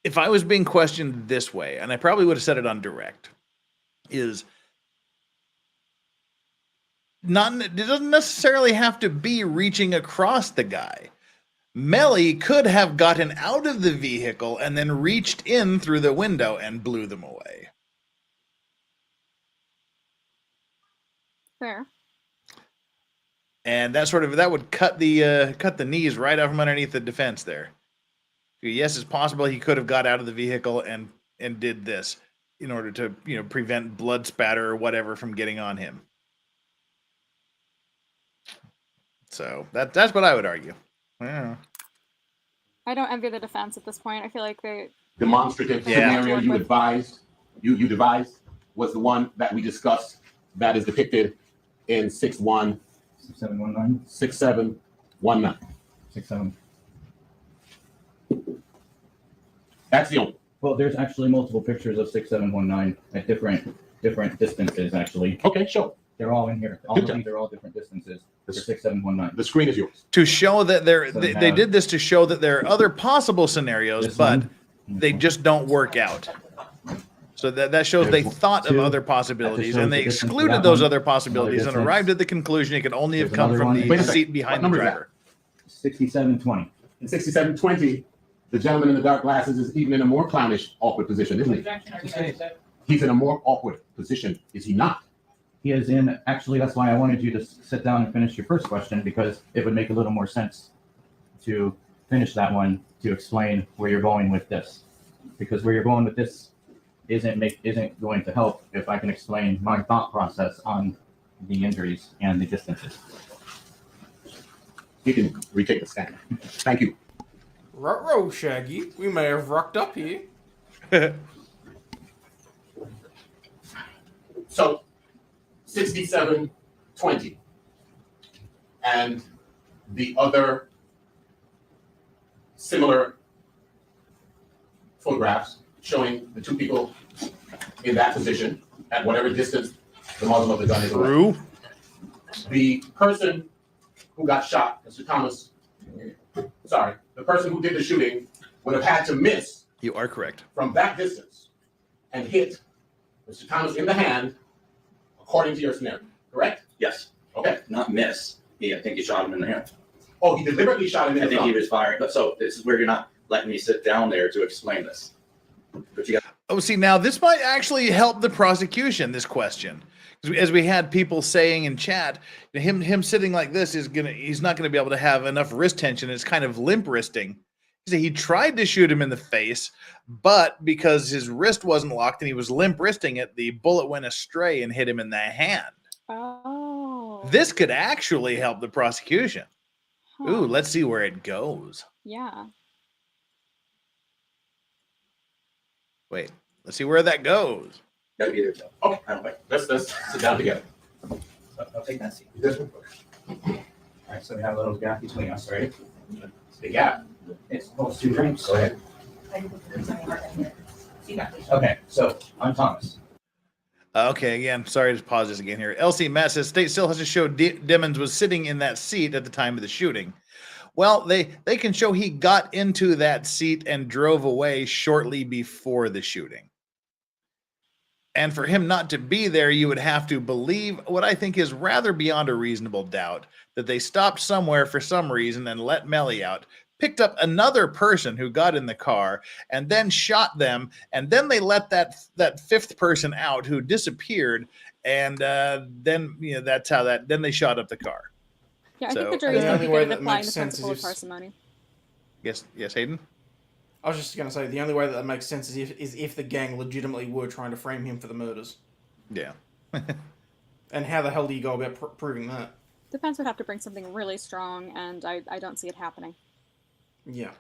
If I was being questioned this way, and I probably would have said it on direct, is it doesn't necessarily have to be reaching across the guy. Melly could have gotten out of the vehicle and then reached in through the window and blew them away. Fair. And that would cut the knees right out from underneath the defense there. Yes, it's possible he could have got out of the vehicle and did this in order to prevent blood spatter or whatever from getting on him. So that's what I would argue. I don't envy the defense at this point. I feel like they demonstrative scenario you advised you devised was the one that we discussed that is depicted in 6719. 6719. 67. That's the only. Well, there's actually multiple pictures of 6719 at different distances, actually. Okay, sure. They're all in here. All of these are all different distances for 6719. The screen is yours. To show that So they did this to show that there are other possible scenarios, but they just don't work out. So that shows they thought of other possibilities, and they excluded those other possibilities and arrived at the conclusion it could only have come from the seat behind the driver. 6720. In 6720, the gentleman in the dark glasses is even in a more clownish, awkward position, isn't he? He's in a more awkward position, is he not? He is in, actually, that's why I wanted you to sit down and finish your first question, because it would make a little more sense to finish that one to explain where you're going with this. Because where you're going with this isn't going to help if I can explain my thought process on the injuries and the distances. You can retake the stand. Thank you. Ruh-roh, Shaggy. We may have rocked up here. So, 6720. And the other similar photographs showing the two people in that position at whatever distance the muzzle of the gun is away. True. The person who got shot, Mr. Thomas, the person who did the shooting would have had to miss. You are correct. From that distance and hit Mr. Thomas in the hand, according to your scenario, correct? Yes. Okay. Not miss. I think he shot him in the hand. Oh, he deliberately shot him in the I think thumb. he was firing. But so this is where you're not letting me sit down there to explain this. But you got. Oh, see, now this might actually help the prosecution, this question. As we had people saying in chat, him sitting like this he's not gonna be able to have enough wrist tension. It's kind of limp wristing. He tried to shoot him in the face, but because his wrist wasn't locked and he was limp wristing it, the bullet went astray and hit him in the hand. Oh. This could actually help the prosecution. Huh. Ooh, let's see where it goes. Yeah. Wait, let's see where that goes. Gotta be there. So. Okay. I don't like. Let's sit down together. I'll take that seat. This one. All right, so we have a little gap between us, right? It's the gap. It's almost 2 drinks. Go ahead. See Okay, so I'm Thomas. Okay, again, sorry to pause this again here. LC Matt says state still has to show Dimmons was sitting in that seat at the time of the shooting. Well, they can show he got into that seat and drove away shortly before the shooting. And for him not to be there, you would have to believe what I think is rather beyond a reasonable doubt that they stopped somewhere for some reason and let Melly out, picked up another person who got in the car and then shot them, and then they let that fifth person out who disappeared, and then that's how then they shot up the car. Yeah, I think the jury's going to be good at applying the principle of is parsimony. Yes, Hayden? I was just going to say, the only way that makes sense is if the gang legitimately were trying to frame him for the murders. Yeah. And how the hell do you go about proving that? Defense would have to bring something really strong, and I don't see it happening. Yeah.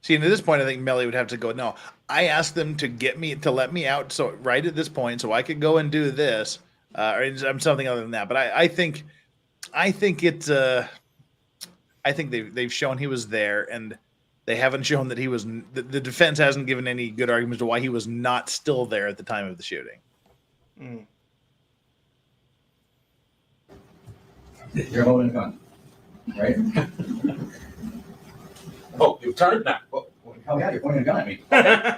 See, and at this point, I think Melly would have to go, no, I asked them to let me out so right at this point so I could go and do this, or something other than that. But I think they've shown he was there, and they haven't shown that he was, the defense hasn't given any good arguments to why he was not still there at the time of the shooting. Mm. You're holding a gun, right? Oh, you've turned now. Well, hell yeah, you're pointing a gun at me.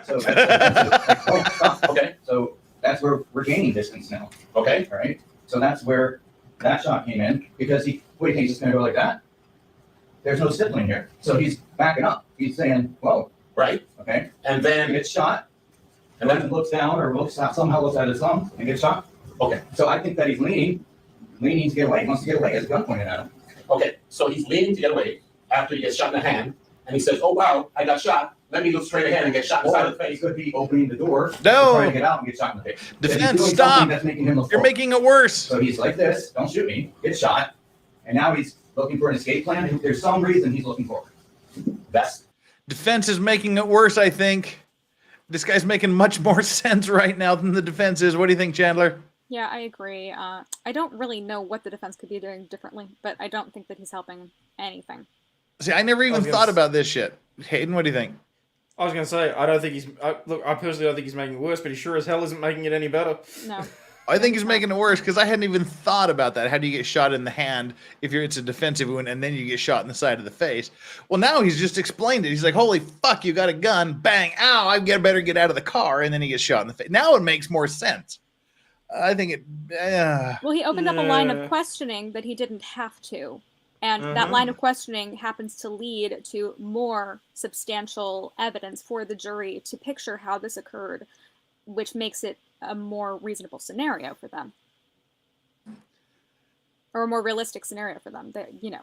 So that's okay. So that's where we're gaining distance now. Okay. All right. So that's where that shot came in, because he's just going to go like that. There's no stippling here, so he's backing up. He's saying, "Whoa." Right. Okay. And then he gets shot, and then looks down or somehow looks at his thumb and gets shot. Okay. So I think that he's leaning to get away. He wants to get away. He has a gun pointed at him. Okay. So he's leaning to get away after he gets shot in the hand, and he says, "Oh wow, I got shot. Let me look straight ahead and get shot in the side of the face." He could be opening the door, No. trying to get out and get shot in the face. Defense, stop! That's making him look You're forward. making it worse. So he's like this, don't shoot me, get shot, and now he's looking for an escape plan. There's some reason he's looking for. That's Defense is making it worse, I think. this guy's making much more sense right now than the defense is. What do you think, Chandler? Yeah, I agree. I don't really know what the defense could be doing differently, but I don't think that he's helping anything. See, I never even thought about this shit. Hayden, what do you think? I was going to say, I don't think he's... look, I personally don't think he's making it worse, but he sure as hell isn't making it any better. No. I think he's making it worse because I hadn't even thought about that. How do you get shot in the hand if it's a defensive wound and then you get shot in the side of the face? Well, now he's just explained it. He's like, holy fuck, you got a gun. Bang. Ow, I better get out of the car. And then he gets shot in the face. Now it makes more sense. I think it... Well, he opened up a line of questioning that he didn't have to. And that line of questioning happens to lead to more substantial evidence for the jury to picture how this occurred, which makes it a more reasonable scenario for them. Or a more realistic scenario for them, that, you know.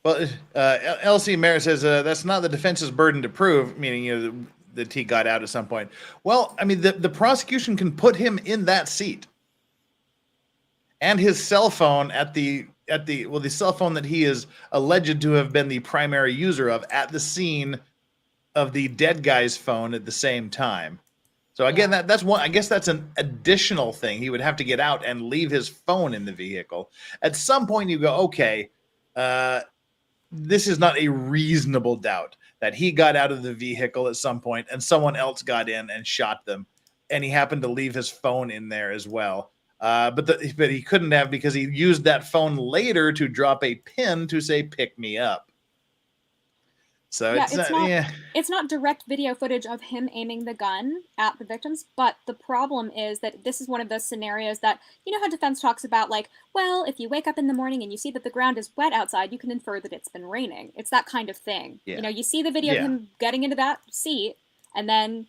Well, L.C. Merritt says that's not the defense's burden to prove, meaning that he got out at some point. Well, I mean, the prosecution can put him in that seat. And his cell phone the cell phone that he is alleged to have been the primary user of at the scene of the dead guy's phone at the same time. So again, that's one. I guess that's an additional thing. He would have to get out and leave his phone in the vehicle. At some point, you go, okay, this is not a reasonable doubt that he got out of the vehicle at some point and someone else got in and shot them, and he happened to leave his phone in there as well. But he couldn't have because he used that phone later to drop a pin to say "pick me up." So it's not direct video footage of him aiming the gun at the victims, but the problem is that this is one of those scenarios that, you know how defense talks about, like, well, if you wake up in the morning and you see that the ground is wet outside, you can infer that it's been raining. It's that kind of thing. Yeah. You know, you see the video of him getting into that seat, and then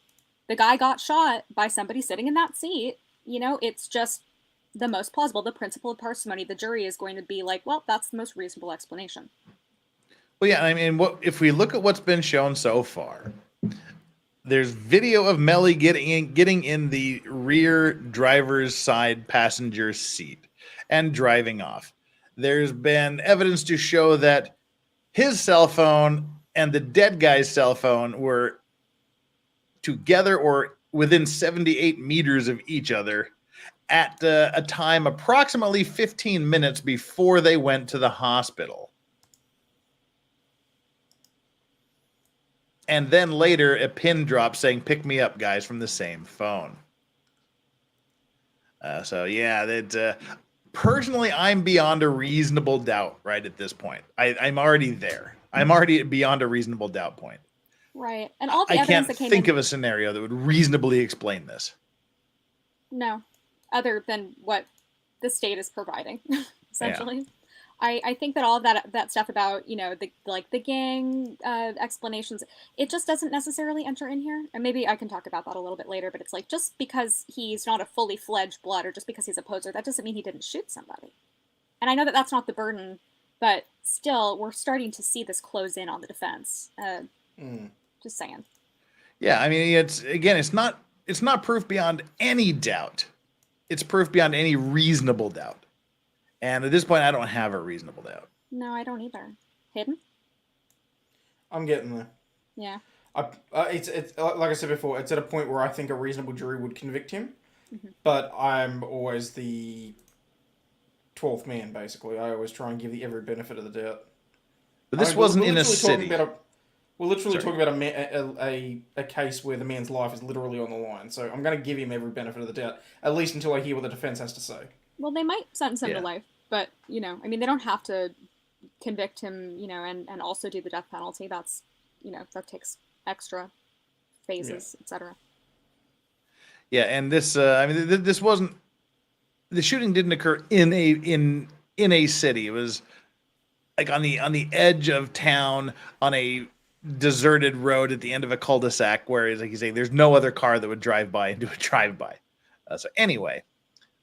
the guy got shot by somebody sitting in that seat. You know, it's just the most plausible. The principle of parsimony, the jury is going to be like, well, that's the most reasonable explanation. Well, yeah, I mean, if we look at what's been shown so far, there's video of Melly getting in the rear driver's side passenger seat and driving off. There's been evidence to show that his cell phone and the dead guy's cell phone were together or within 78 meters of each other at a time approximately 15 minutes before they went to the hospital. And then later, a pin drop saying, "Pick me up, guys," from the same phone. Personally, I'm beyond a reasonable doubt right at this point. I'm already there. I'm already beyond a reasonable doubt point. Right. And all the I evidence can't that came think in... of a scenario that would reasonably explain this. No. Other than what the state is providing, essentially. Yeah. I think that all of that stuff about, you know, the gang explanations, it just doesn't necessarily enter in here. And maybe I can talk about that a little bit later, but it's like, just because he's not a fully fledged blood or just because he's a poser, that doesn't mean he didn't shoot somebody. And I know that that's not the burden, but still, we're starting to see this close in on the defense. Just saying. Yeah, I mean, it's not proof beyond any doubt. It's proof beyond any reasonable doubt. And at this point, I don't have a reasonable doubt. No, I don't either. Hidden? I'm getting there. Yeah. It's like I said before, it's at a point where I think a reasonable jury would convict him, but I'm always the 12th man, basically. I always try and give every benefit of the doubt. But this wasn't in a city. We're literally talking about a case where the man's life is literally on the line, so I'm going to give him every benefit of the doubt, at least until I hear what the defense has to say. Well, they might sentence him to life, but, you know, I mean, they don't have to convict him, you know, and also do the death penalty. That's, you know, that takes extra phases, etc. Yeah, and this, I mean, this wasn't, the shooting didn't occur in a city. It was like on the edge of town on a deserted road at the end of a cul-de-sac where it's like you say, there's no other car that would drive by and do a drive-by. So anyway.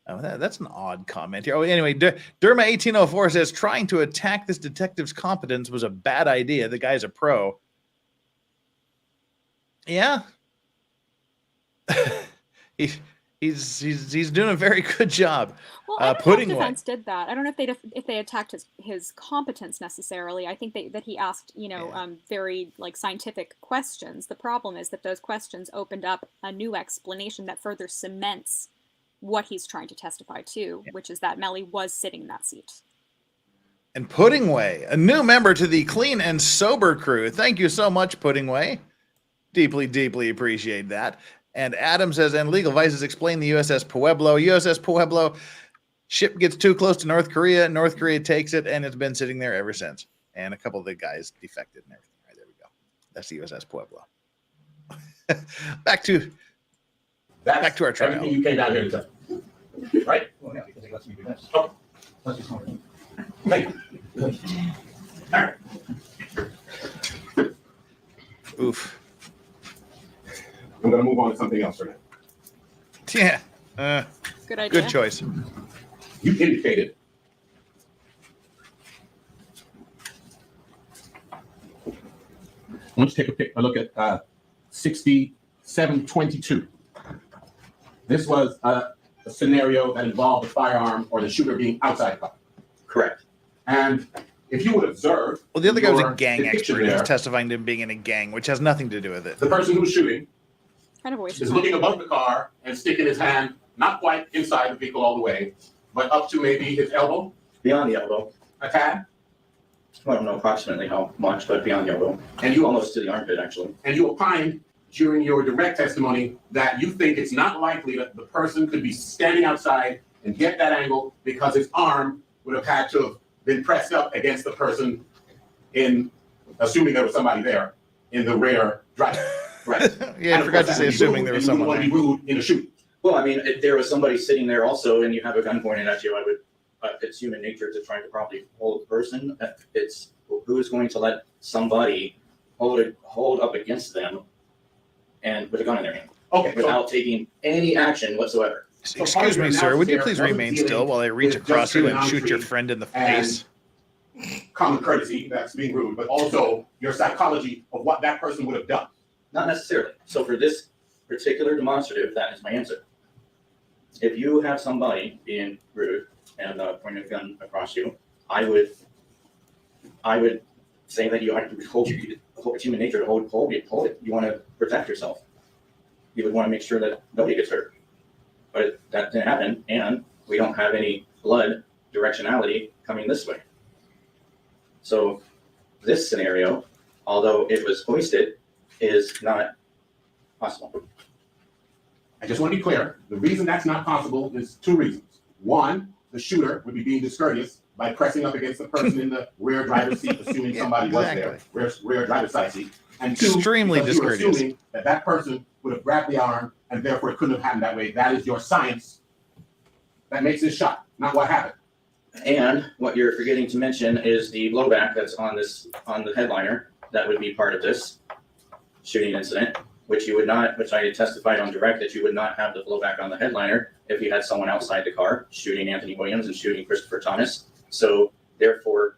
That's an odd comment here. Oh, anyway, Derma1804 says trying to attack this detective's competence was a bad idea. The guy's a pro. Yeah. He's doing a very good job. Well, I don't know if Pudding way. defense did that. I don't know if they attacked his competence necessarily. I think that he asked, very like scientific questions. The problem is that those questions opened up a new explanation that further cements what he's trying to testify to, which is that Melly was sitting in that seat. And Puddingway, a new member to the Clean and Sober crew. Thank you so much, Puddingway. Deeply, deeply appreciate that. And Adam says, and Legal Vices explain the USS Pueblo. USS Pueblo, ship gets too close to North Korea. North Korea takes it, and it's been sitting there ever since. And a couple of the guys defected and everything. Right, there we go. That's the USS Pueblo. Back to our trial. Everything you came down here to tell. Right? Well, yeah, because he lets me do this. Oh. Let's do something. Thank you. All right. Oof. I'm going to move on to something else for now. Yeah. Good idea. Good choice. You indicated let's take a look at 6722. This was a scenario that involved a firearm or the shooter being outside the car. Correct. And if you would observe, Well, the other guy was a your gang depiction expert. He was there, testifying to him being in a gang, which has nothing to do with it. the person who's shooting Kind of a waste is of looking time. above the car and sticking his hand, not quite inside the vehicle all the way, but up to maybe his elbow, Beyond the elbow. a tad, I don't know approximately how much, but beyond the elbow. and you Almost to the armpit, actually. and you opine during your direct testimony that you think it's not likely that the person could be standing outside and get that angle because his arm would have had to have been pressed up against the person in, assuming there was somebody there, in the rear driver. Right. Yeah, I forgot to say assuming there was someone there. there. You wouldn't want to be rude in a shoot. Well, I mean, if there was somebody sitting there also and you have a gun pointed at you, I would, it's human nature to try to properly hold the person. It's who is going to let somebody hold up against them and with a gun in their hand Okay. without taking any action whatsoever. Excuse me, sir. Would you please remain still while I reach with across you and just shoot your trigonometry friend in the and face? common courtesy, that's being rude, but also your psychology of what that person would have done. Not necessarily. So for this particular demonstrative, that is my answer. If you have somebody being rude and pointing a gun across you, I would say that you have to hold it's human nature to hold it. You want to protect yourself. You would want to make sure that nobody gets hurt. But that didn't happen, and we don't have any blood directionality coming this way. So this scenario, although it was hoisted, is not possible. I just want to be clear. The reason that's not possible is two reasons. One, the shooter would be being discourteous by pressing up against the person in the rear driver's seat, assuming somebody was there, rear driver's side seat. And two, Extremely because you're discourteous. assuming that person would have grabbed the arm and therefore it couldn't have happened that way. That is your science that makes this shot, not what happened. And what you're forgetting to mention is the blowback that's on the headliner. That would be part of this shooting incident, which I testified on direct that you would not have the blowback on the headliner if you had someone outside the car shooting Anthony Williams and shooting Christopher Thomas. So therefore,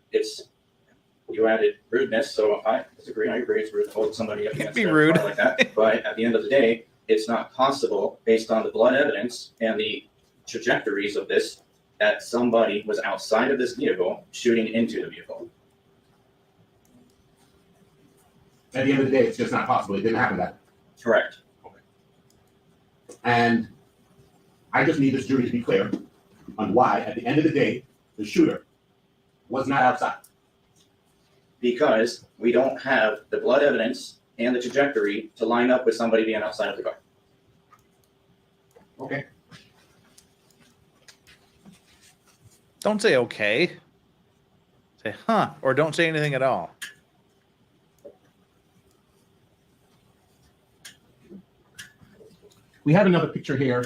you added rudeness. So I disagree. I agree it's rude to hold somebody up against Be a rude. car like that. But at the end of the day, it's not possible based on the blood evidence and the trajectories of this that somebody was outside of this vehicle shooting into the vehicle. At the end of the day, it's just not possible. It didn't happen that way. Correct. And I just need this jury to be clear on why, at the end of the day, the shooter was not outside. Because we don't have the blood evidence and the trajectory to line up with somebody being outside of the car. Okay. Don't say okay. Say huh, or don't say anything at all. We have another picture here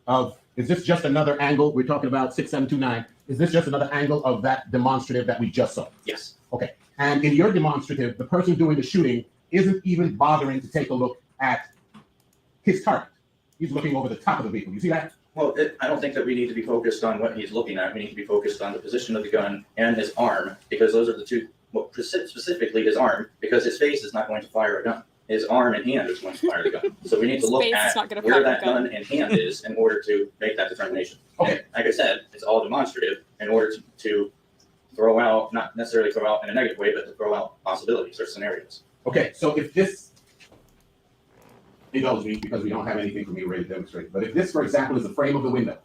of, is this just another angle? We're talking about 6729. Is this just another angle of that demonstrative that we just saw? Yes. Okay. And in your demonstrative, the person doing the shooting isn't even bothering to take a look at his target. He's looking over the top of the vehicle. You see that? Well, I don't think that we need to be focused on what he's looking at. We need to be focused on the position of the gun and his arm, because those are the two, well, specifically his arm, because his face is not going to fire a gun. his arm and hand is going to fire the gun. So we need to look Space is at not gonna where fire that the gun. gun and hand is in order to make that determination. Okay. And like I said, it's all demonstrative in order to throw out, not necessarily throw out in a negative way, but to throw out possibilities or scenarios. Okay, so if this, indulge me because we don't have anything for me ready to demonstrate, but if this, for example, is the frame of the window,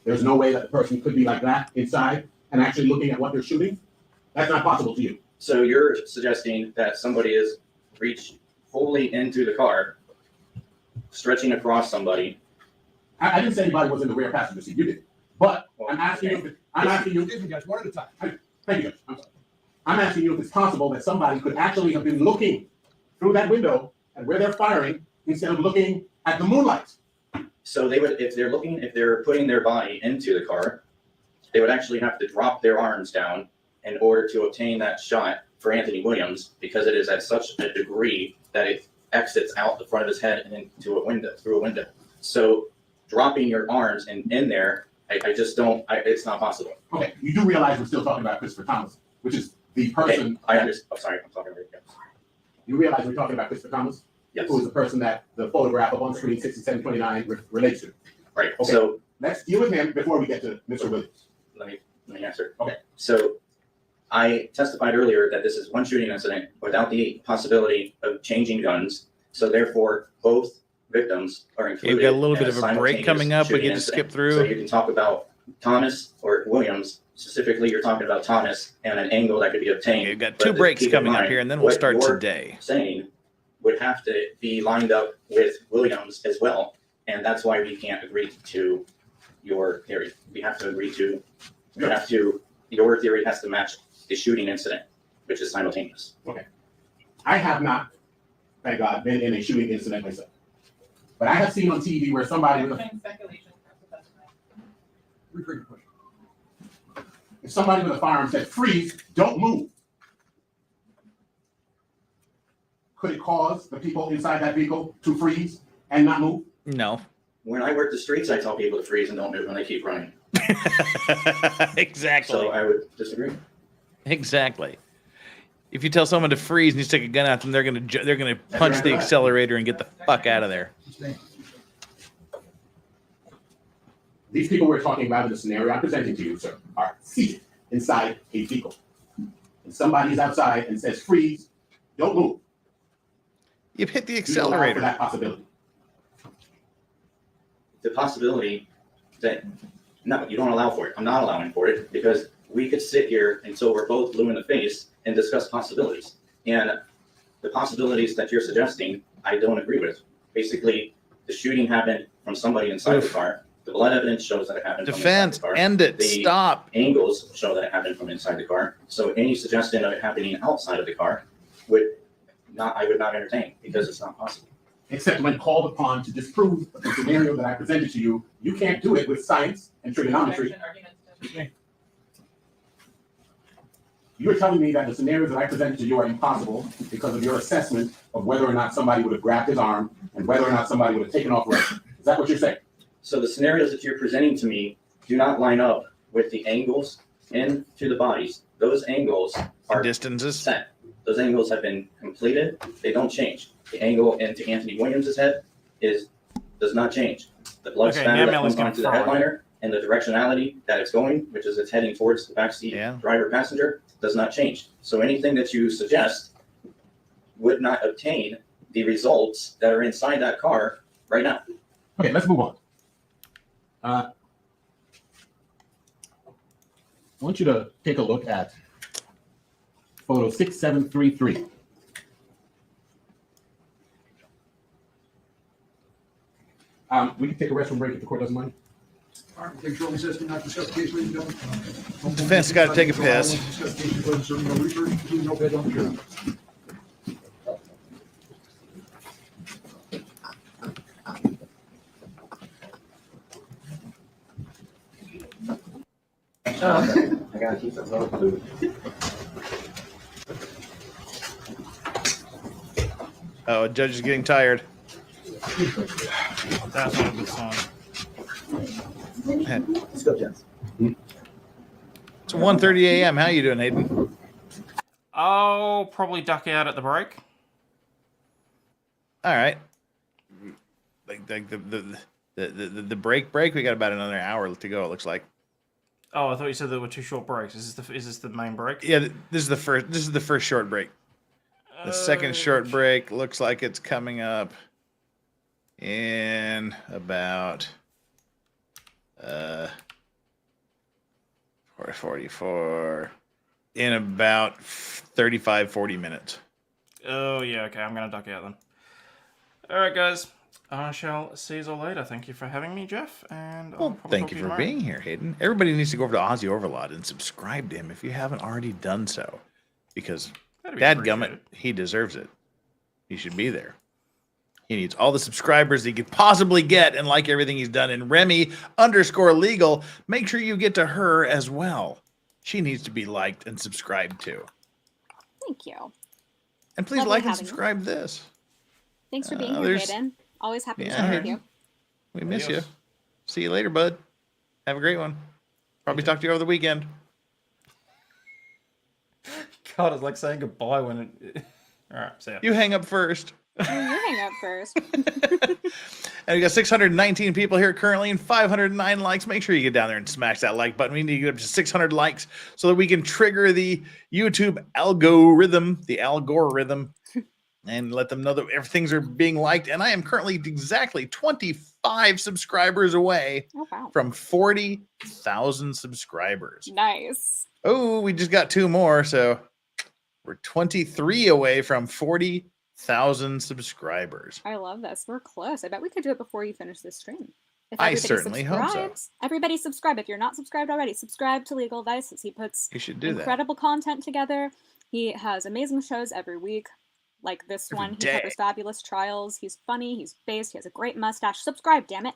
there's no way that the person could be like that inside and actually looking at what they're shooting? That's not possible to you. So you're suggesting that somebody is reached fully into the car, stretching across somebody. I didn't say anybody was in the rear passenger seat. You did. But I'm asking you. Excuse me, guys, one at a time. Thank you, Judge. I'm sorry. I'm asking you if it's possible that somebody could actually have been looking through that window at where they're firing instead of looking at the moonlight. So they would, if they're putting their body into the car, they would actually have to drop their arms down in order to obtain that shot for Anthony Williams, because it is at such a degree that it exits out the front of his head and into a window, through a window. So dropping your arms in there, I just don't, it's not possible. Okay, you do realize we're still talking about Christopher Thomas, which is the person. Okay, I understand. I'm sorry, I'm talking about you. You realize we're talking about Christopher Thomas? Yes. Who is the person that the photograph up on screen 6729 relates to? Right. Okay. So Let's deal with him before we get to Mr. Williams. let me answer. Okay. So I testified earlier that this is one shooting incident without the possibility of changing guns. So therefore, both victims are included. We've got a little in bit of a break simultaneous coming up. We shooting get to incident. skip through. So you can talk about Thomas or Williams. Specifically, you're talking about Thomas and an angle that could be obtained. We've got But two breaks keep in coming up mind, here, and then we'll what start you're today. Saying would have to be lined up with Williams as well, and that's why we can't agree to your theory. We have to agree to. Your theory has to match the shooting incident, which is simultaneous. Okay. I have not, thank God, been in a shooting incident myself. But I have seen on TV where somebody with a, if somebody with a firearm said, freeze, don't move. Could it cause the people inside that vehicle to freeze and not move? No. When I work the streets, I tell people to freeze and don't move when they keep running. Exactly. So I would disagree. Exactly. If you tell someone to freeze and you stick a gun at them, they're gonna punch the accelerator and get the fuck out of there. These people we're talking about in the scenario I'm presenting to you, sir, are seated inside a vehicle. And somebody's outside and says, freeze, don't move. You've hit the Do you allow for accelerator. that possibility? The possibility that, no, you don't allow for it. I'm not allowing for it because we could sit here until we're both blue in the face and discuss possibilities. And the possibilities that you're suggesting, I don't agree with. Basically, the shooting happened from somebody inside the car. The blood evidence shows that it happened Defense, from inside the car. end it, The stop. angles show that it happened from inside the car. So any suggestion of it happening outside of the car I would not entertain because it's not possible. Except when called upon to disprove the scenario that I presented to you, you can't do it with science and trigonometry. You're telling me that the scenarios that I presented to you are impossible because of your assessment of whether or not somebody would have grabbed his arm and whether or not somebody would have taken off running. Is that what you're saying? So the scenarios that you're presenting to me do not line up with the angles into the bodies. Those angles are distances set. Those angles have been completed. They don't change. The angle into Anthony Williams' head does not change. The blood Okay, spatter that Melly's comes gonna onto the throw it. headliner and the directionality that it's going, which is it's heading towards the backseat driver passenger, does not change. So anything that you suggest would not obtain the results that are inside that car right now. Okay, let's move on. I want you to take a look at photo 6733. We can take a restroom break if the court doesn't mind. All right, take short recess, not discuss the case, ladies and gentlemen. Defense got to take a piss. Discuss the case, including serving no research, including no bed on the jury. I gotta keep it low food. Oh, judge is getting tired. That's not a good sign. Let's go, Jens. It's 1:30 a.m. How you doing, Hayden? I'll probably duck out at the break. All right. Like the break. We got about another hour to go. It looks like. Oh, I thought you said there were 2 short breaks. Is this the main break? Yeah, this is the first short break. The second short break looks like it's coming up in about 4:44 in about 35-40 minutes. Oh yeah, okay. I'm gonna duck out then. All right, guys. I shall see you all later. Thank you for having me, Jeff. And I'll probably Thank talk you to for tomorrow. being here, Hayden. Everybody needs to go over to Ozzy Overlord and subscribe to him if you haven't already done so, because dadgummit, he deserves it. He should be there. He needs all the subscribers he could possibly get, and like everything he's done in Remy_legal, make sure you get to her as well. She needs to be liked and subscribed to. Thank you. And please Lovely like and having you. subscribe this. Thanks for being here, Hayden. Always happy to chat with you. We miss you. See you later, bud. Have a great one. Probably talk to you over the weekend. God, it's like saying goodbye when it... All right, see ya. You hang up first. You hang up first. And we got 619 people here currently and 509 likes. Make sure you get down there and smash that like button. We need to get up to 600 likes so that we can trigger the YouTube algorithm, and let them know that everything's are being liked. And I am currently exactly 25 subscribers away from 40,000 subscribers. Nice. Oh, we just got 2 more, so we're 23 away from 40,000 subscribers. I love this. We're close. I bet we could do it before you finish this stream. If I everybody certainly hope so. Everybody subscribe. If you're not subscribed already, subscribe to Legal Advices. He puts You should do that. incredible content together. He has amazing shows every week. Like this Every one, he day. covers fabulous trials. He's funny. He's based. He has a great mustache. Subscribe, damn it.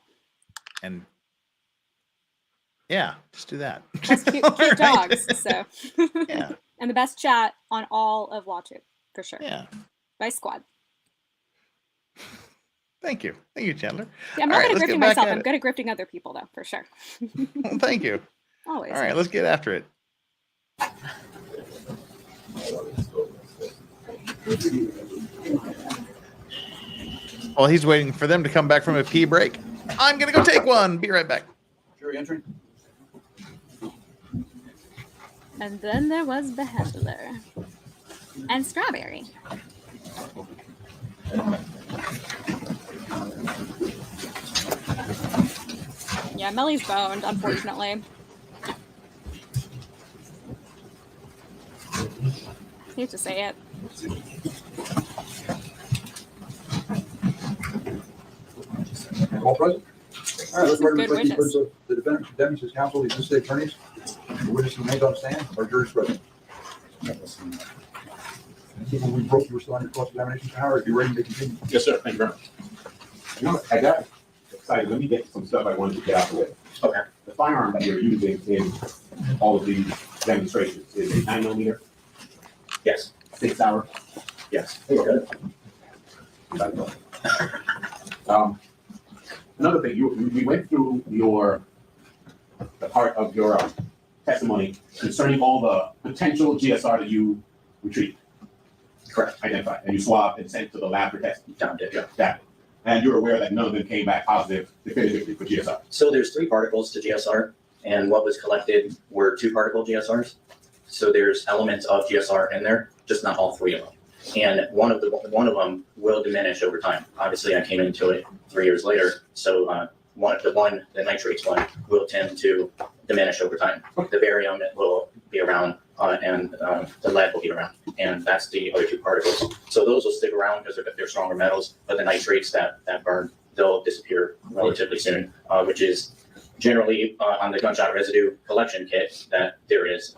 And yeah, just do that. Has cute dogs. So yeah. And the best chat on all of WatchIt, for sure. Yeah. By squad. Thank you. Thank you, Chandler. Yeah, I'm not good at grifting myself. I'm good at grifting other people, though, for sure. Well, thank you. Always. All right, let's get after it. While he's waiting for them to come back from a pee break, I'm going to go take one. Be right back. Jury entry. And then there was the handler. And strawberry. Yeah, Melly's boned, unfortunately. Hate to say it. All present? All right, let's Good record the witness. of the defendant, condemns his counsel, the assistant attorneys. The witness remains on stand, our jury's present. People, we broke, you were still on your cross-examination, Howard, if you're ready to continue. Yes, sir. Thank you very much. You know, I got excited. Let me get some stuff I wanted to get out of the way. Okay. The firearm that you're using in all of these demonstrations is a 9mm? Yes. 6 hour? Yes. Okay. Another thing, we went through the part of your testimony concerning all the potential GSR that you retrieved. Correct. Identified. And you swabbed and sent to the lab for testing. Yeah, that. And you're aware that none of them came back positive definitively for GSR. So there's 3 particles to GSR, and what was collected were 2 particle GSRs. So there's elements of GSR in there, just not all 3 of them. And one of them will diminish over time. Obviously, I came into it 3 years later, so the nitrates one will tend to diminish over time. The barium will be around, and the lead will be around, and that's the other 2 particles. So those will stick around because they're stronger metals, but the nitrates that burn, they'll disappear relatively soon, which is generally on the gunshot residue collection kit that there is.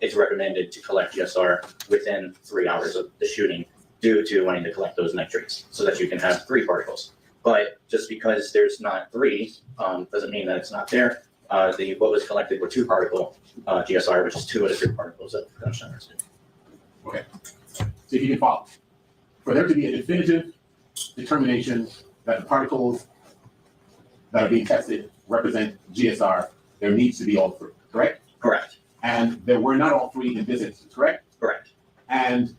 It's recommended to collect GSR within 3 hours of the shooting due to wanting to collect those nitrates so that you can have 3 particles. But just because there's not 3 doesn't mean that it's not there. What was collected were 2 particle GSR, which is 2 out of 3 particles of gunshot residue. Okay. So if you can follow, for there to be a definitive determination that the particles that are being tested represent GSR, there needs to be all 3, correct? Correct. And there were not all 3 in this instance, correct? Correct. And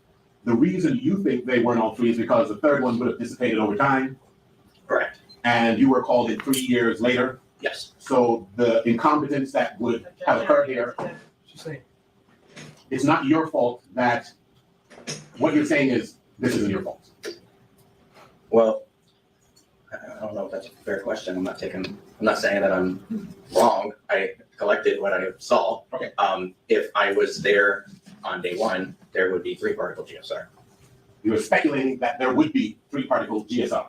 the reason you think they weren't all three is because the third one would have dissipated over time? Correct. And you were called in 3 years later? Yes. So the incompetence that would have occurred here, it's not your fault that what you're saying is this isn't your fault. Well, I don't know if that's a fair question. I'm not saying that I'm wrong. I collected what I saw. Okay. If I was there on day one, there would be 3 particle GSR. You were speculating that there would be 3 particle GSR,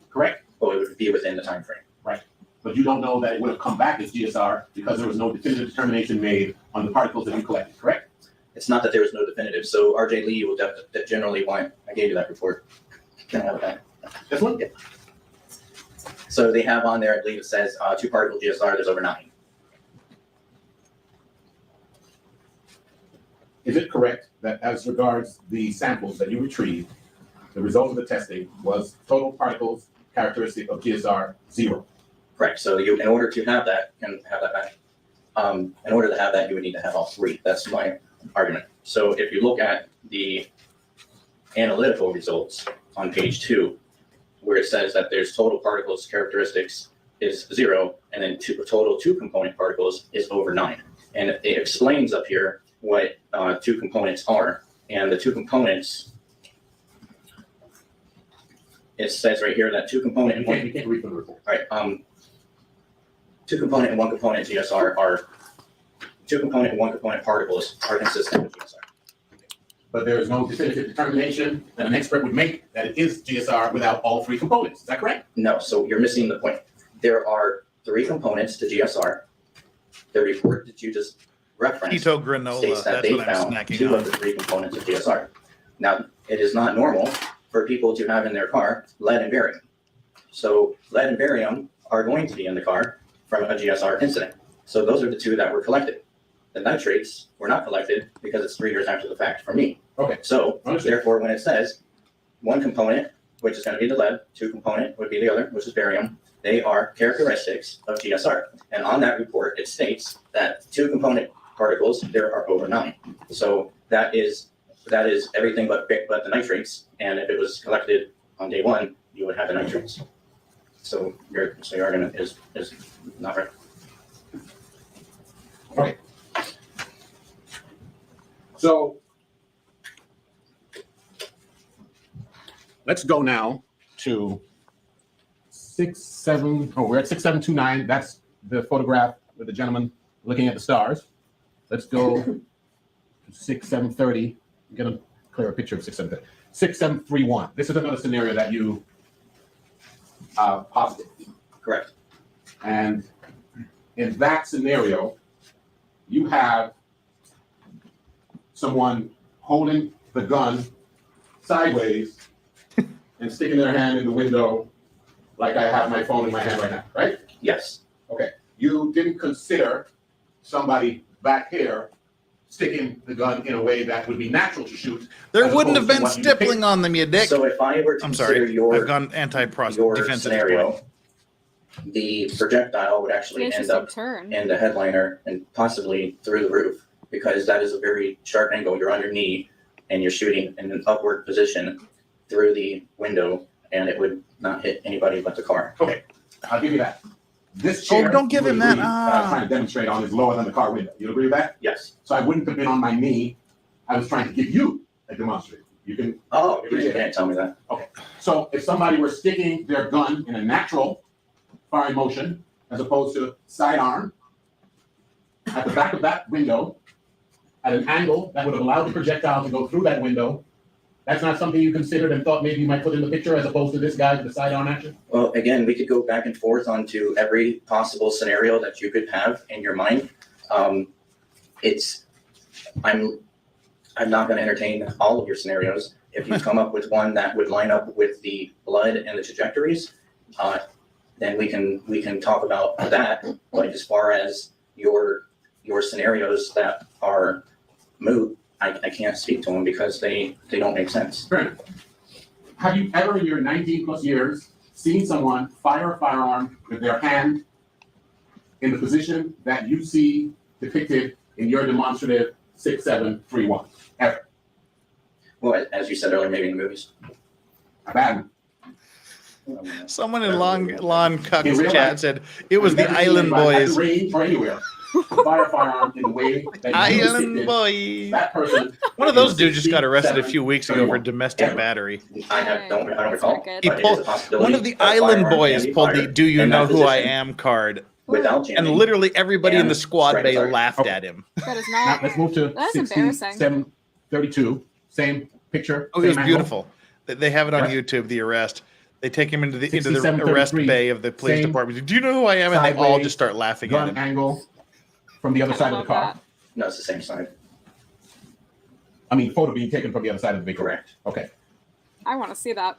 correct? Well, it would be within the time frame. Right. But you don't know that it would have come back as GSR because there was no definitive determination made on the particles that you collected, correct? It's not that there was no definitive. So RJ Lee will generally want, I gave you that report. Can I have that? This one? Yeah. So they have on there, I believe it says 2 particle GSR, there's over 9. Is it correct that as regards the samples that you retrieved, the result of the testing was total particles characteristic of GSR 0? Correct. So you, in order to have that, and have that back, in order to have that, you would need to have all 3. That's my argument. So if you look at the analytical results on page 2, where it says that there's total particles characteristics is 0, and then total 2 component particles is over 9. And it explains up here what 2 components are. And the 2 components, it says right here that 2 component and You can't read from the report. Right. 2 component and 1 component GSR are 2 component and 1 component particles are consistent with GSR. But there is no definitive determination that an expert would make that it is GSR without all 3 components. Is that correct? No, so you're missing the point. There are 3 components to GSR. The report that you just referenced Keto granola, states that that's they what I'm found snacking 2 on. of the 3 components of GSR. Now, it is not normal for people to have in their car lead and barium. So lead and barium are going to be in the car from a GSR incident. So those are the 2 that were collected. The nitrates were not collected because it's 3 years after the fact for me. Okay. So therefore, when it says 1 component, which is going to be the lead, 2 component would be the other, which is barium, they are characteristics of GSR. And on that report, it states that 2 component particles, there are over 9. So that is everything but the nitrates. And if it was collected on day 1, you would have the nitrates. So your argument is not right. Okay. So let's go now to 67. Oh, we're at 6729. That's the photograph with the gentleman looking at the stars. Let's go to 6730. Get a clearer picture of 6730. 6731. This is another scenario that you posited. Correct. And in that scenario, you have someone holding the gun sideways and sticking their hand in the window like I have my phone in my hand right now, right? Yes. Okay. You didn't consider somebody back here sticking the gun in a way that would be natural to shoot. There wouldn't have been stippling on them, you dick. So if I were to I'm sorry. consider I've gone anti-prostate your defense at this scenario, point. the projectile would actually end Interesting up turn. in the headliner and possibly through the roof, because that is a very sharp angle. You're on your knee and you're shooting in an upward position through the window, and it would not hit anybody but the car. Okay, I'll give you that. This chair, don't give you him agree, that. I was trying to demonstrate on is lower than the car window. You agree with that? Yes. So I wouldn't have been on my knee. I was trying to give you a demonstration. You can. Oh, you can't tell me that. Okay. So if somebody were sticking their gun in a natural firing motion, as opposed to sidearm, at the back of that window, at an angle that would have allowed the projectile to go through that window, that's not something you considered and thought maybe you might put in the picture as opposed to this guy with the sidearm action? Well, again, we could go back and forth onto every possible scenario that you could have in your mind. I'm not going to entertain all of your scenarios. If you come up with one that would line up with the blood and the trajectories, then we can talk about that. But as far as your scenarios that are moot, I can't speak to them because they don't make sense. Fair enough. Have you ever in your 19 plus years seen someone fire a firearm with their hand in the position that you see depicted in your demonstrative 6731? Ever? Well, as you said earlier, maybe in the movies. Bad. Someone in Lon In Cuck's real chat life, said it was the I've never seen Island anybody at Boys. the range or anywhere fire a firearm in the way that you Island depicted Boys. that person. One of those dudes just got arrested a 67, few weeks ago for 31. domestic battery. I don't recall. He But it is pulled a possibility one of the that Island firearms Boys can be pulled the fired "Do you in know that who I position am" card, without and jamming. literally everybody in and the squad strike bay the target. laughed at him. That is Now not. let's move to That's embarrassing. 6732. Same picture. Oh, it was same angle. beautiful. They have it on Right. YouTube. The arrest. They take him into the arrest 6733, bay of the police same department. Do you know who I am? And they all sideways, just start laughing at Gun him. angle from the other side of the car. No, it's the same side. I mean, photo being taken from the other side of the vehicle. Correct. Okay. I want to see that.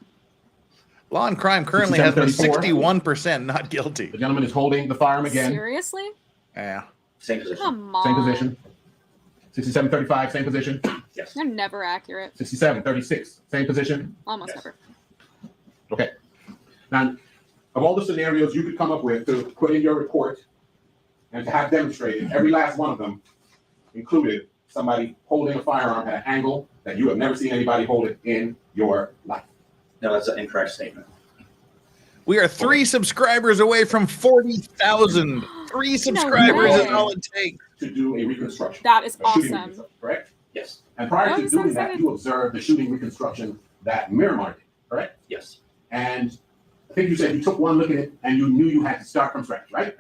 Law and crime currently has been 6734. 61% not guilty. The gentleman is holding the firearm again. Seriously? Yeah. Same position. Come on. Same position. 6735, same position. Yes. You're never accurate. 6736, same position. Almost never. Okay. Now, of all the scenarios you could come up with to put in your report and to have demonstrated, every last one of them included somebody holding a firearm at an angle that you have never seen anybody hold it in your life. No, that's an incorrect statement. We are 3 subscribers away from 40,000. 3 subscribers is way. all it takes. To do a reconstruction. That is a shooting awesome. reconstruction, correct? Yes. And prior Oh, to I'm so doing that, excited. you observed the shooting reconstruction that Miramar did, correct? Yes. And I think you said you took one look at it and you knew you had to start from scratch, right?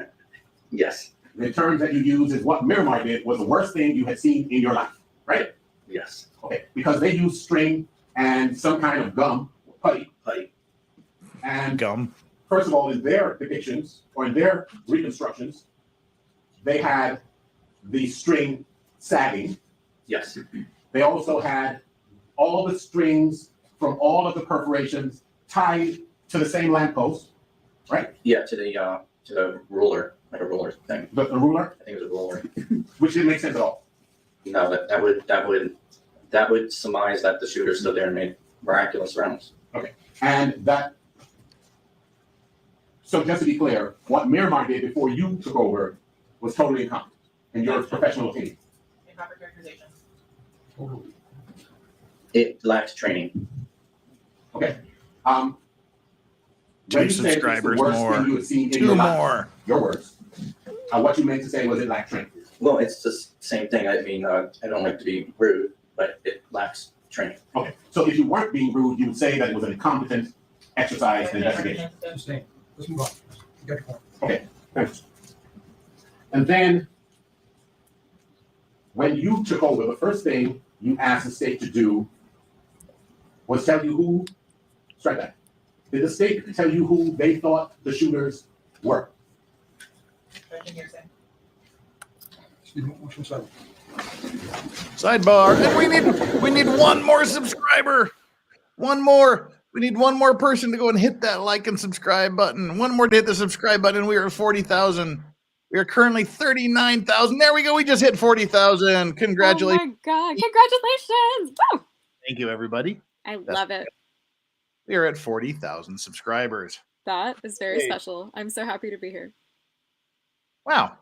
Yes. The terms that you use is what Miramar did was the worst thing you had seen in your life, right? Yes. Okay, because they used string and some kind of gum, putty. Putty. And Gum. first of all, in their depictions or in their reconstructions, they had the string sagging. Yes. They also had all the strings from all of the perforations tied to the same lamppost, right? Yeah, to the ruler, like a ruler thing. The ruler, I think it was a ruler. which didn't make sense at all. No, that would surmise that the shooter stood there and made miraculous rounds. Okay, and that. So just to be clear, what Miramar did before you took over was totally incompetent, in your professional opinion. Improper characterization. It lacked training. Okay. 2 when you said it's the subscribers worst more. thing you had seen in 2 your life, more. your words. What you meant to say was it lacked training. Well, it's the same thing. I mean, I don't like to be rude, but it lacks training. Okay, so if you weren't being rude, you would say that it was an incompetent exercise and investigation. Understand. Let's move on. You got your point. Okay, thanks. And then, when you took over, the first thing you asked the state to do was tell you who, strike that. Did the state tell you who they thought the shooters were? Sidebar. And we need one more subscriber. One more. We need one more person to go and hit that like and subscribe button. One more to hit the subscribe button. We are at 40,000. We are currently 39,000. There we go. We just hit 40,000. Congratulations. Oh my god! Congratulations! Woo! Thank you, everybody. I love it. We are at 40,000 subscribers. That is very Hey. special. I'm so happy to be here. Wow.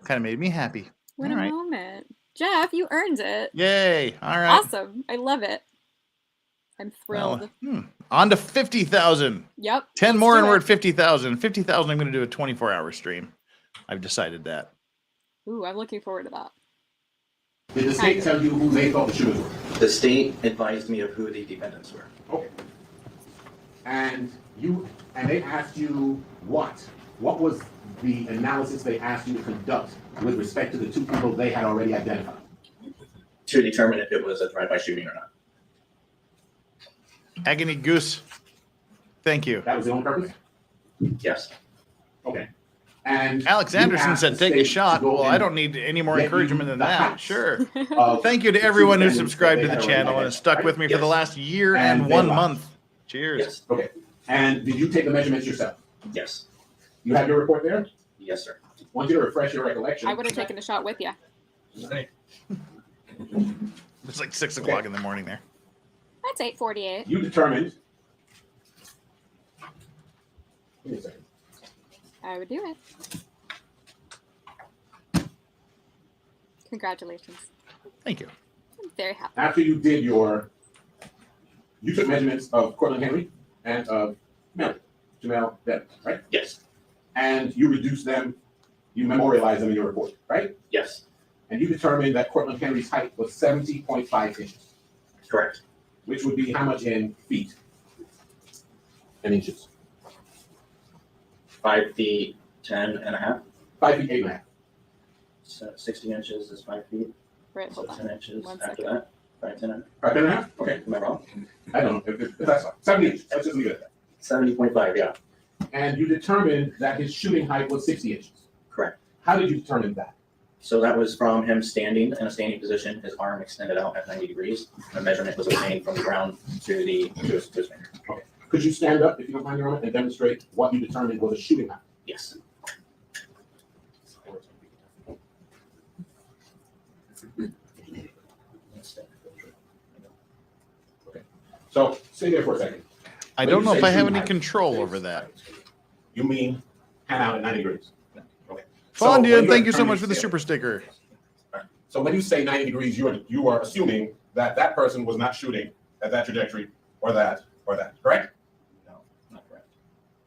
Kind of made me happy. What All a right. moment. Jeff, you earned it. Yay. All right. Awesome. I love it. I'm thrilled. Well, on to 50,000. Yep. 10 let's more do and we're it. at 50,000. 50,000, I'm going to do a 24-hour stream. I've decided that. Ooh, I'm looking forward to that. Did the state tell you who they thought the shooters were? The state advised me of who the defendants were. Okay. And they asked you what? What was the analysis they asked you to conduct with respect to the 2 people they had already identified? To determine if it was a drive-by shooting or not. Agony Goose. Thank you. That was the only purpose? Yes. Okay. And Alex you Anderson asked said, the take a state shot. to go Well, and I don't need any more get encouragement you than the that. facts Sure. of Thank you to the everyone who defendants subscribed that to they the had channel already and has stuck identified, with me for Yes. the last year And and they 1 lied. month. Cheers. Yes. Okay. And did you take the measurements yourself? Yes. You have your report there? Yes, sir. I want you to refresh your recollection. I would have taken a shot with you. It's like 6 o'clock in the morning there. That's 8:48. You determined. Give me a second. I would do it. Congratulations. Thank you. Very happy. After you did you took measurements of Cortland Henry and of Melly, Jamel Devins, right? Yes. And you reduced them, you memorialized them in your report, right? Yes. And you determined that Cortland Henry's height was 70.5 inches. Correct. Which would be how much in feet and inches? 5 feet 10 and a half. 5 feet 8 and a half. So 60 inches is 5 feet. Right, So hold 10 on. inches 1 after second. that. 5, 10 and a half. 5 and a half? Okay, am I wrong? I don't know. If that's fine. 70 inches. Let's just leave it at that. 70.5, yeah. And you determined that his shooting height was 60 inches. Correct. How did you determine that? So that was from him standing in a standing position, his arm extended out at 90 degrees. The measurement was obtained from the ground to his finger. Okay. Could you stand up, if you don't mind, Your Honor, and demonstrate what you determined was a shooting height? Yes. Okay. So stay there for a second. I When don't you know say if I have shooting any height, control over that. You mean hand out at 90 degrees? Okay. Fondia, when thank you so determining much for the scale- super sticker. So when you say 90 degrees, you are assuming that that person was not shooting at that trajectory or that, correct? No, not correct.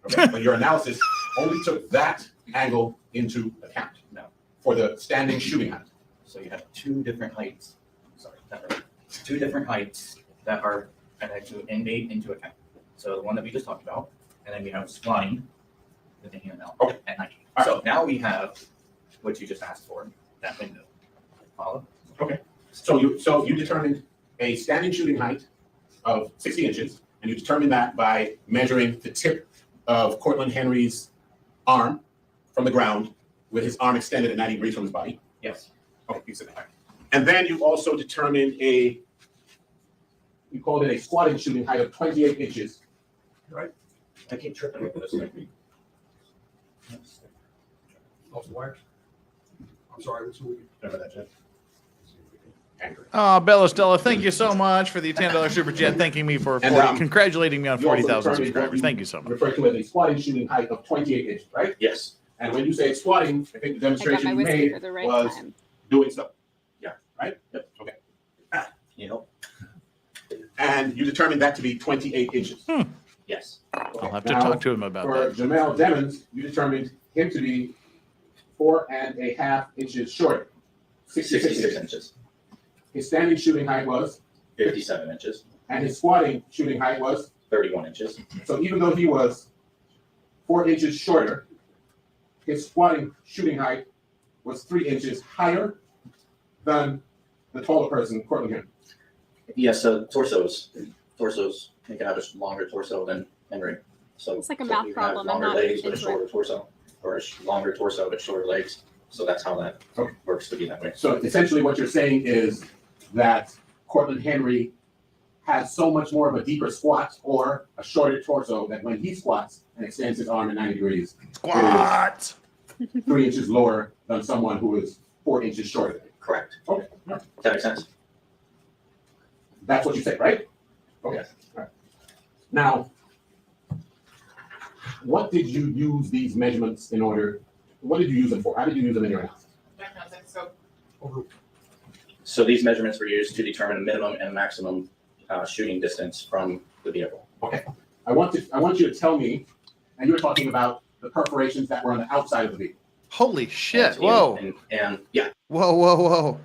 Okay. But your analysis only took that angle into account. No. For the standing shooting height. So you have two different heights. Sorry, not right. Two different heights that are actually made into account. So the one that we just talked about, and then we have squatting with the hand out at 90. All So now we have what you just asked for, that window. Follow? Okay. So you determined a standing shooting height of 60 inches, and you determined that by measuring the tip of Cortland Henry's arm from the ground with his arm extended at 90 degrees from his body. Yes. Okay, you said that. And then you also determined you called it a squatting shooting height of 28 inches. Right? I keep tripping over this thing. Off the wires. I'm sorry, what's the week? Remember that, Jeff? Oh, Bella Stella, thank you so much for the $10 super chat, thanking me for And, congratulating me on you also 40,000 determined subscribers. what you Thank you so much. Referred to as a squatting shooting height of 28 inches, right? Yes. And when you say squatting, I think the I got demonstration my you whiskey made for the right was time. doing so. Yeah. Right? Yep. Okay. You know? And you determined that to be 28 inches. Yes. Okay. I'll have to Now, talk to him about for that. Jamel Devins, you determined him to be 4.5 inches shorter. 66 inches. His standing shooting height was, 57 inches. and his squatting shooting height was, 31 inches. so even though he was 4 inches shorter, his squatting shooting height was 3 inches higher than the taller person, Cortland Henry. Yeah, so torsos make it have a longer torso than Henry. So It's like a so math you have problem. I'm Longer not legs but a into shorter it. torso, or a longer torso but shorter legs. So that's how that works to be that way. So essentially what you're saying is that Cortland Henry has so much more of a deeper squat or a shorter torso that when he squats and extends his arm at 90 degrees, Squat! 3 inches lower than someone who is 4 inches shorter than him. Correct. Okay. Does that make sense? That's what you say, right? Okay. All right. Now, what did you use these measurements what did you use them for? How did you use them in your analysis? So these measurements were used to determine minimum and maximum shooting distance from the vehicle. Okay. I want you to tell me, and you were talking about the perforations that were on the outside of the vehicle. Holy shit. And- Whoa. And yeah, Whoa.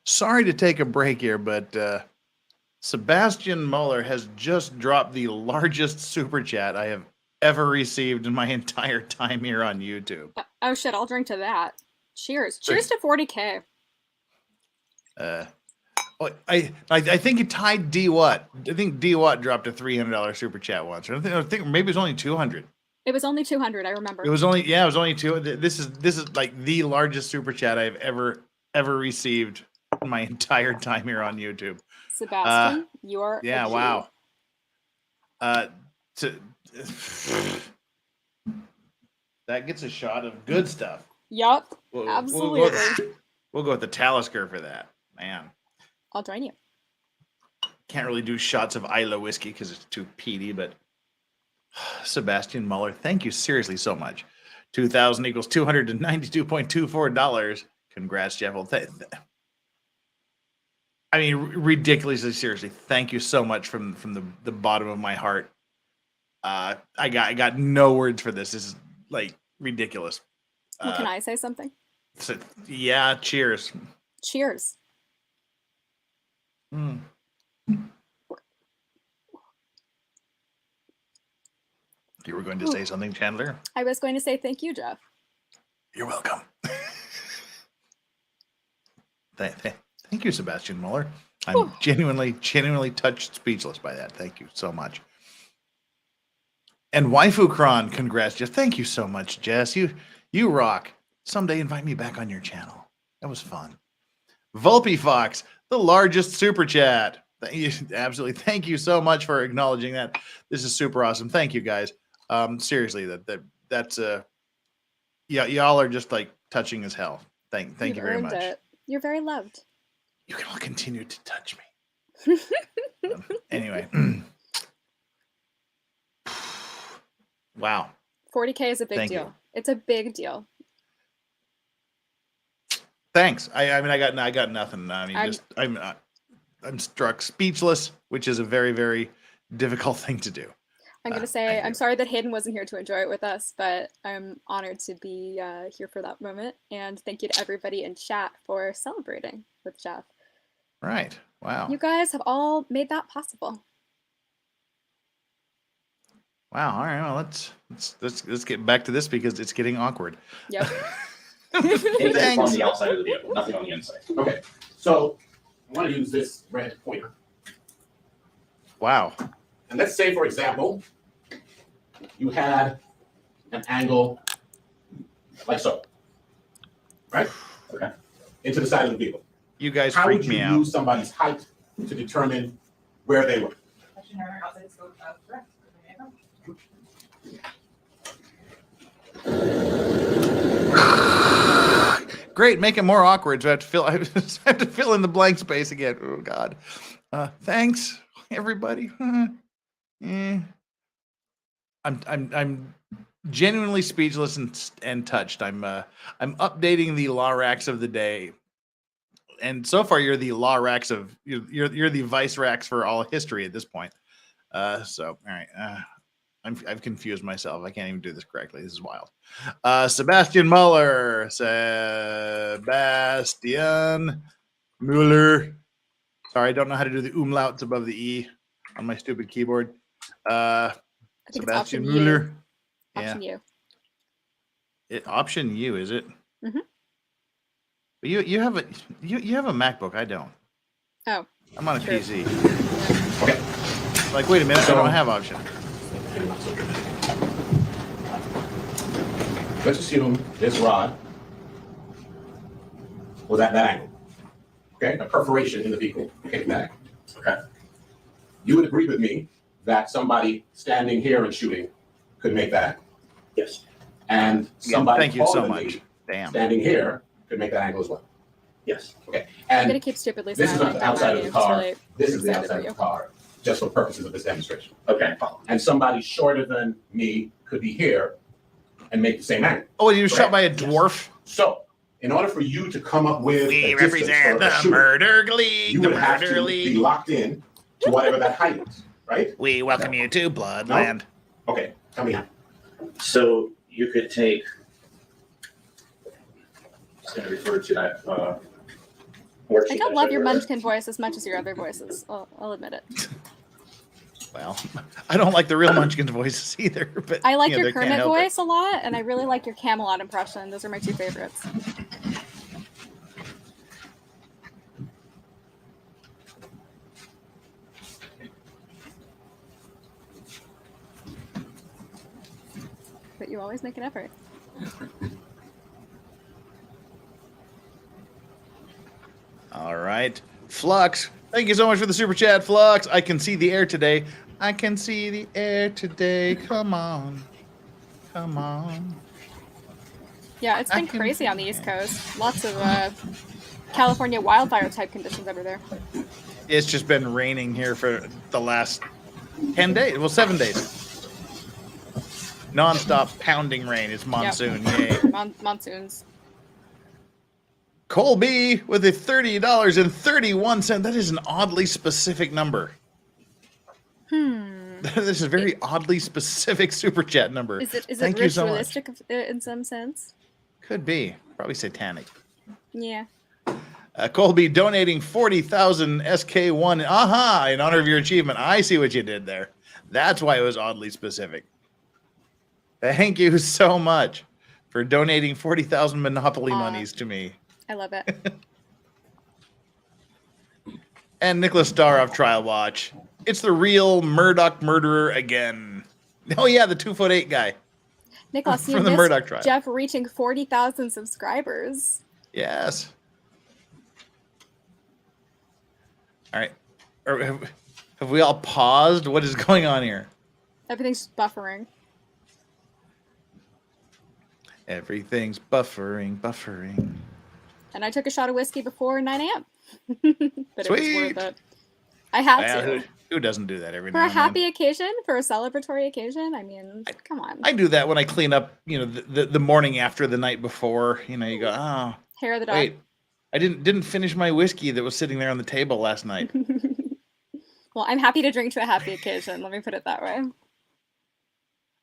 Sorry to take a break here, but Sebastian Muller has just dropped the largest super chat I have ever received in my entire time here on YouTube. Oh shit, I'll drink to that. Cheers. Cheers to 40K. I think it tied D Watt. I think D Watt dropped a $300 super chat once. I think maybe it was only 200. It was only 200, I remember. It was only two. This is like the largest super chat I've ever received in my entire time here on YouTube. Sebastian, you're yeah, a G. wow. That gets a shot of good stuff. Yup, We'll absolutely. We'll go with the Talisker for that, man. I'll join you. Can't really do shots of Isla whiskey because it's too peaty, but Sebastian Muller, thank you seriously so much. 2,000 equals $292.24. Congrats, Jeff. Well, I mean, ridiculously seriously, thank you so much from the bottom of my heart. I got no words for this. This is like ridiculous. Well, can I say something? So, yeah, cheers. Cheers. Mm. You were going to say something, Chandler? I was going to say thank you, Jeff. You're welcome. Thank you, Sebastian Muller. I'm genuinely touched, speechless by that. Thank you so much. And Waifu Kron, congrats, Jess. Thank you so much, Jess. You rock. Someday invite me back on your channel. That was fun. Volpe Fox, the largest super chat. Absolutely. Thank you so much for acknowledging that. This is super awesome. Thank you, guys. Seriously, that's yeah, y'all are just like touching as hell. Thank you very much. It. You're very loved. You can all continue to touch me. Anyway. Wow. 40K is a big deal. It's a big deal. Thanks. I mean, I got nothing. I mean, I'm struck speechless, which is a very, very difficult thing to do. I'm going to say I'm sorry that Hayden wasn't here to enjoy it with us, but I'm honored to be here for that moment. And thank you to everybody in chat for celebrating with Jeff. Right. Wow. You guys have all made that possible. Wow. All right. Well, let's get back to this because it's getting awkward. Yep. Anything on the outside of the vehicle, nothing on the inside. Okay, so I want to use this red pointer. Wow. And let's say, for example, you had an angle like so, right? Okay. Into the side of the vehicle. You guys How freak would me you out. use somebody's height to determine where they were? Great, make it more awkward. So I have to fill in the blank space again. Oh God. Thanks, everybody. I'm genuinely speechless and touched. I'm updating the law racks of the day, and so far you're the law racks of you're the vice racks for all history at this point. So all right. I've confused myself. I can't even do this correctly. This is wild. Sebastian Muller. Sebastian Muller. Sorry, I don't know how to do the umlauts above the E on my stupid keyboard. Sebastian Muller. Option U. Option U, is it? Mm-hmm. But you have a MacBook. I don't. Oh. I'm on a true. PC. Okay. Like, wait a minute. I don't have option. Let's assume this rod was at that angle. Okay, a perforation in the vehicle came back. Okay. You would agree with me that somebody standing here and shooting could make that angle. Yes. And somebody thank you so taller than much. me Damn. standing here could make that angle as well. Yes. Okay. I'm And gonna keep stupidly this is silent. not the outside of the car. Really This is the excited outside for of you. the car, just for purposes of this demonstration. Okay. And somebody shorter than me could be here and make the same angle. Oh, you were shot by a dwarf? So, in order for you to come up with We a distance represent for a the shooter, Murder League. you The would have Murder to League. be locked in to whatever that height is, right? We welcome you to Bloodland. No? Okay, tell me how. So you could take, it's going to refer to that worksheet. I don't love your Munchkin voice as much as your other voices. I'll admit it. Well, I don't like the real Munchkin's voices either. But I like you know, your they can't Kermit help it. voice a lot, and I really like your Camelot impression. Those are my two favorites. But you always make an effort. All right. Flux, thank you so much for the super chat, Flux. I can see the air today. I can see the air today. Come on. Come on. Yeah, it's been crazy on the East Coast. Lots of California wildfire type conditions over there. It's just been raining here for the last 10 days. Well, 7 days. Non-stop pounding rain. It's monsoon. Yep. Yay. Monsoons. Colby with a $30.31. That is an oddly specific number. This is a very oddly specific super chat number. Is it Thank you so much. ritualistic in some sense? Could be. Probably satanic. Yeah. Colby donating 40,000 SK1. Aha! In honor of your achievement. I see what you did there. That's why it was oddly specific. Thank you so much for donating 40,000 Monopoly monies to me. I love it. And Nicholas Starr of Trial Watch. It's the real Murdoch murderer again. Oh yeah, the 2'8" guy. Nicholas, you From the missed Murdoch trial. Jeff reaching 40,000 subscribers. Yes. All right. Have we all paused? What is going on here? Everything's just buffering. Everything's buffering. And I took a shot of whiskey before 9 a.m. But Sweet. it was worth it. I had to. Who doesn't do that every For now a and then? happy occasion, for a celebratory occasion, I mean, come on. I do that when I clean up, the morning after the night before. You go, oh, Hair of the dog. wait, I didn't finish my whiskey that was sitting there on the table last night. Well, I'm happy to drink to a happy occasion. Let me put it that way.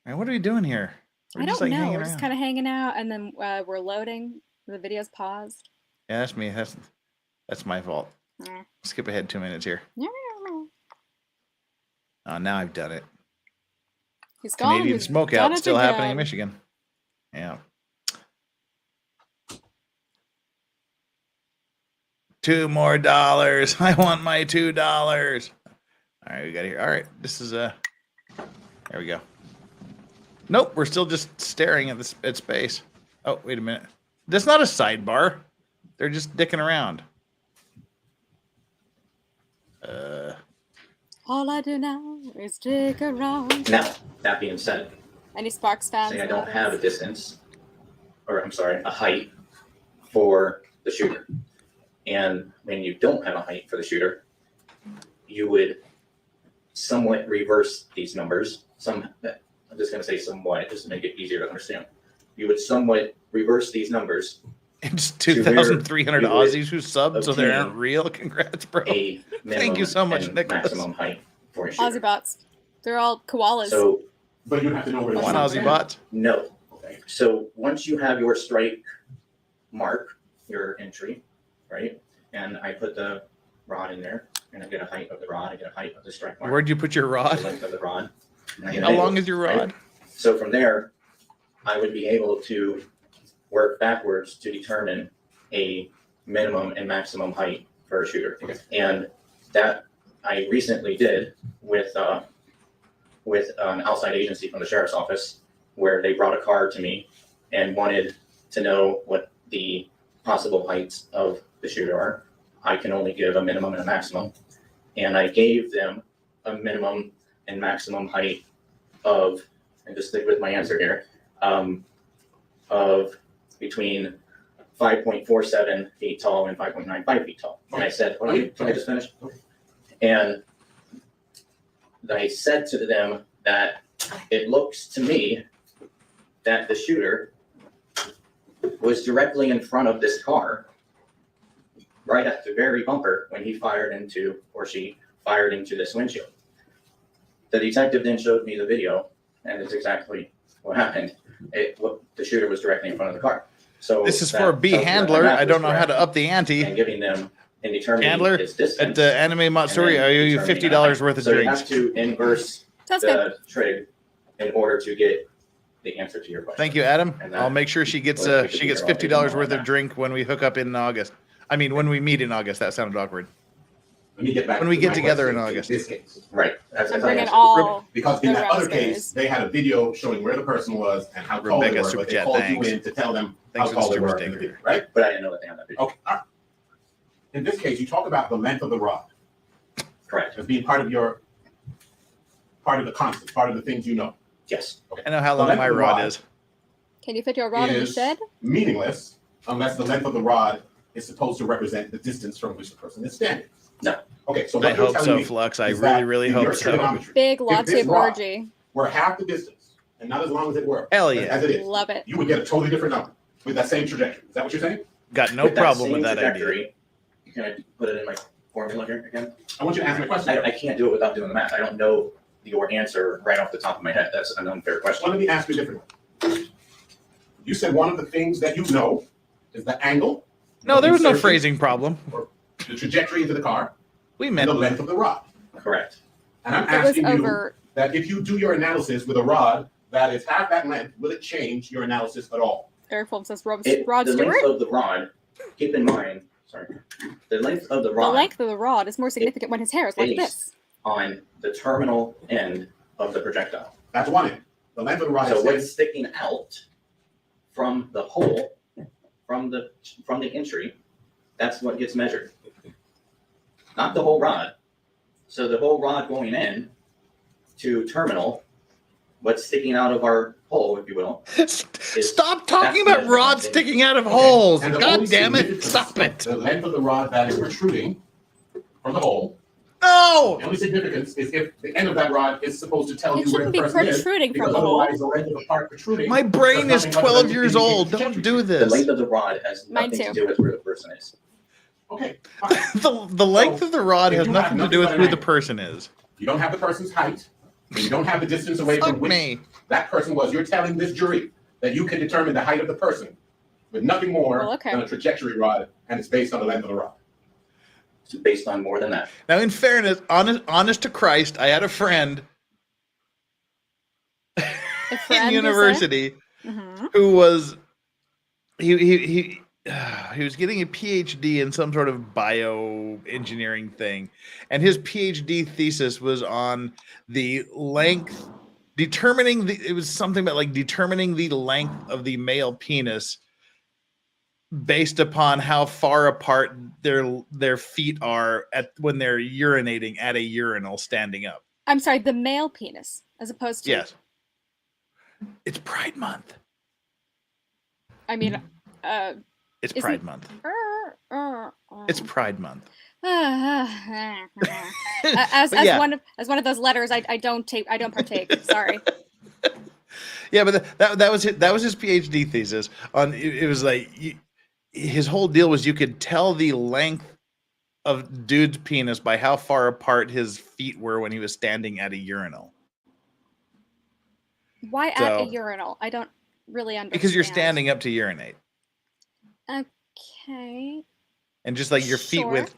Man, what are we doing here? We're I just, don't know. hanging We're just around. kind of hanging out, and then we're loading. The video's paused. Yeah, that's me. That's my fault. Yeah. Skip ahead 2 minutes here. Oh, now I've done it. He's gone. Canadian He's done smokeout it still happening in again. Michigan. Yeah. 2 more dollars. I want my $2. All right, we got here. All right, this is there we go. Nope, we're still just staring at space. Oh, wait a minute. That's not a sidebar. They're just dicking around. All I do now is dig around. Now, that being said, Any Sparks fans? say I don't have a distance, or I'm sorry, a height for the shooter. And when you don't have a height for the shooter, you would somewhat reverse these numbers. I'm just going to say somewhat, just to make it easier to understand. You would somewhat reverse these numbers. It's 2,300 Aussies who subbed, so they aren't real. Congrats, bro. A Thank you so much, and Nicholas. maximum height for a shooter. Aussie bots. They're all koalas. So, but you have to know where One Aussie bot. No. Okay. So once you have your strike mark, your entry, right? And I put the rod in there, and I get a height of the rod, I get a height of the strike mark. Where'd you put your rod? The length of the rod. and I get How an long angle, is your right? rod? So from there, I would be able to work backwards to determine a minimum and maximum height for a shooter. And that I recently did with an outside agency from the sheriff's office, where they brought a car to me and wanted to know what the possible heights of the shooter are. I can only give a minimum and a maximum. And I gave them a minimum and maximum height of, and just stick with my answer here, of between 5.47 feet tall and 5.95 feet tall. And I said, can I just finish? And I said to them that it looks to me that the shooter was directly in front of this car, right at the very bumper when he fired into, or she fired into this windshield. The detective then showed me the video, and it's exactly what happened. The shooter was directly in front of the car. So This is for B Handler. I don't know how to up the ante. And giving them and determining Handler his distance. at the Anime Matsuri, I owe you $50 worth of so drinks. you have to inverse the trig in order to get the answer to your question. Thank you, Adam. And that- I'll make sure she gets $50 worth of drink when we hook up in August. I mean, when we meet in August. That sounded awkward. Let me get back When we to get my together in question August. This case. Right. I'm bringing all Because in the that other raspberries. case, they had a video showing where the person was and how tall Rebecca they were, Super but they Chat, called thanks. you in to tell them Thanks how for tall the they were super in the sticker. video, right? But I didn't know that they had that video. Okay. All right. In this case, you talk about the length of the rod Correct. as being part of the concept, part of the things you know. Yes. Okay. I know how The long length my of the rod is. Can you fit your rod in the is shed? meaningless unless the length of the rod is supposed to represent the distance from which the person is standing. No. Okay, so I what you're hope telling so, me Flux. I is that really in your hope so. trigonometry, Big if latte this rod orgy. were half the distance and not as long as it were, Hell yeah. as it is, Love it. you would get a totally different number with that same trajectory. Is that what you're saying? Got no With that problem same with that idea. trajectory, can I put it in my formula here again? I want you to answer the question. I can't do it without doing the math. I don't know your answer right off the top of my head. That's an unfair question. Well, let me ask you differently. You said one of the things that you know is the angle. No, there was no insertion, phrasing problem. or the trajectory into the car. We and meant the length of the rod. Correct. And I'm It was asking you over. that if you do your analysis with a rod that is half that length, will it change your analysis at all? Eric Fulton says Rod The Stewart. length of the rod, keep in mind, sorry, the length of the The rod length of the rod is more significant when his hair is like based this. on the terminal end of the projectile. That's one end. The length of the rod So is what's sticking out from the hole, from the entry, that's what gets measured. Not the whole rod. So the whole rod going in to terminal, what's sticking out of our hole, if you will. Stop talking about rods sticking out of holes. And the God only damn it. significance Stop it. The length of the rod that is protruding from the hole. No! The only significance is if the end of that rod is supposed to tell It you where shouldn't the be person is. protruding from Because the hole. otherwise the length of the part protruding. My brain is does nothing other 12 than years indicate old. the Don't trajectory. do The this. length of the rod has Mine nothing too. to do with where the person is. Okay. The length of the rod if has you have nothing to nothing do with but an who the angle, person is. You don't have the person's height. And you don't have the distance away from Fuck which me. that person was. You're telling this jury that you can determine the height of the person with nothing more Well, okay. than a trajectory rod, and it's based on the length of the rod. It's based on more than that. Now, in fairness, honest to Christ, I had a friend A in friend, you say? university Mhm. who was he was getting a PhD in some sort of bioengineering thing, and his PhD thesis was on the length, it was something about like determining the length of the male penis based upon how far apart their feet are at when they're urinating at a urinal standing up. I'm sorry, the male penis, as opposed to. Yes. It's Pride Month. I mean, It's isn't- Pride Month. It's Pride Month. as But yeah. one of those letters, I don't partake. Sorry. Yeah, but that was his PhD thesis on. It was like his whole deal was you could tell the length of dude's penis by how far apart his feet were when he was standing at a urinal. Why at So- a urinal? I don't really understand. Because you're standing up to urinate, Okay. and just like your feet Sure. with.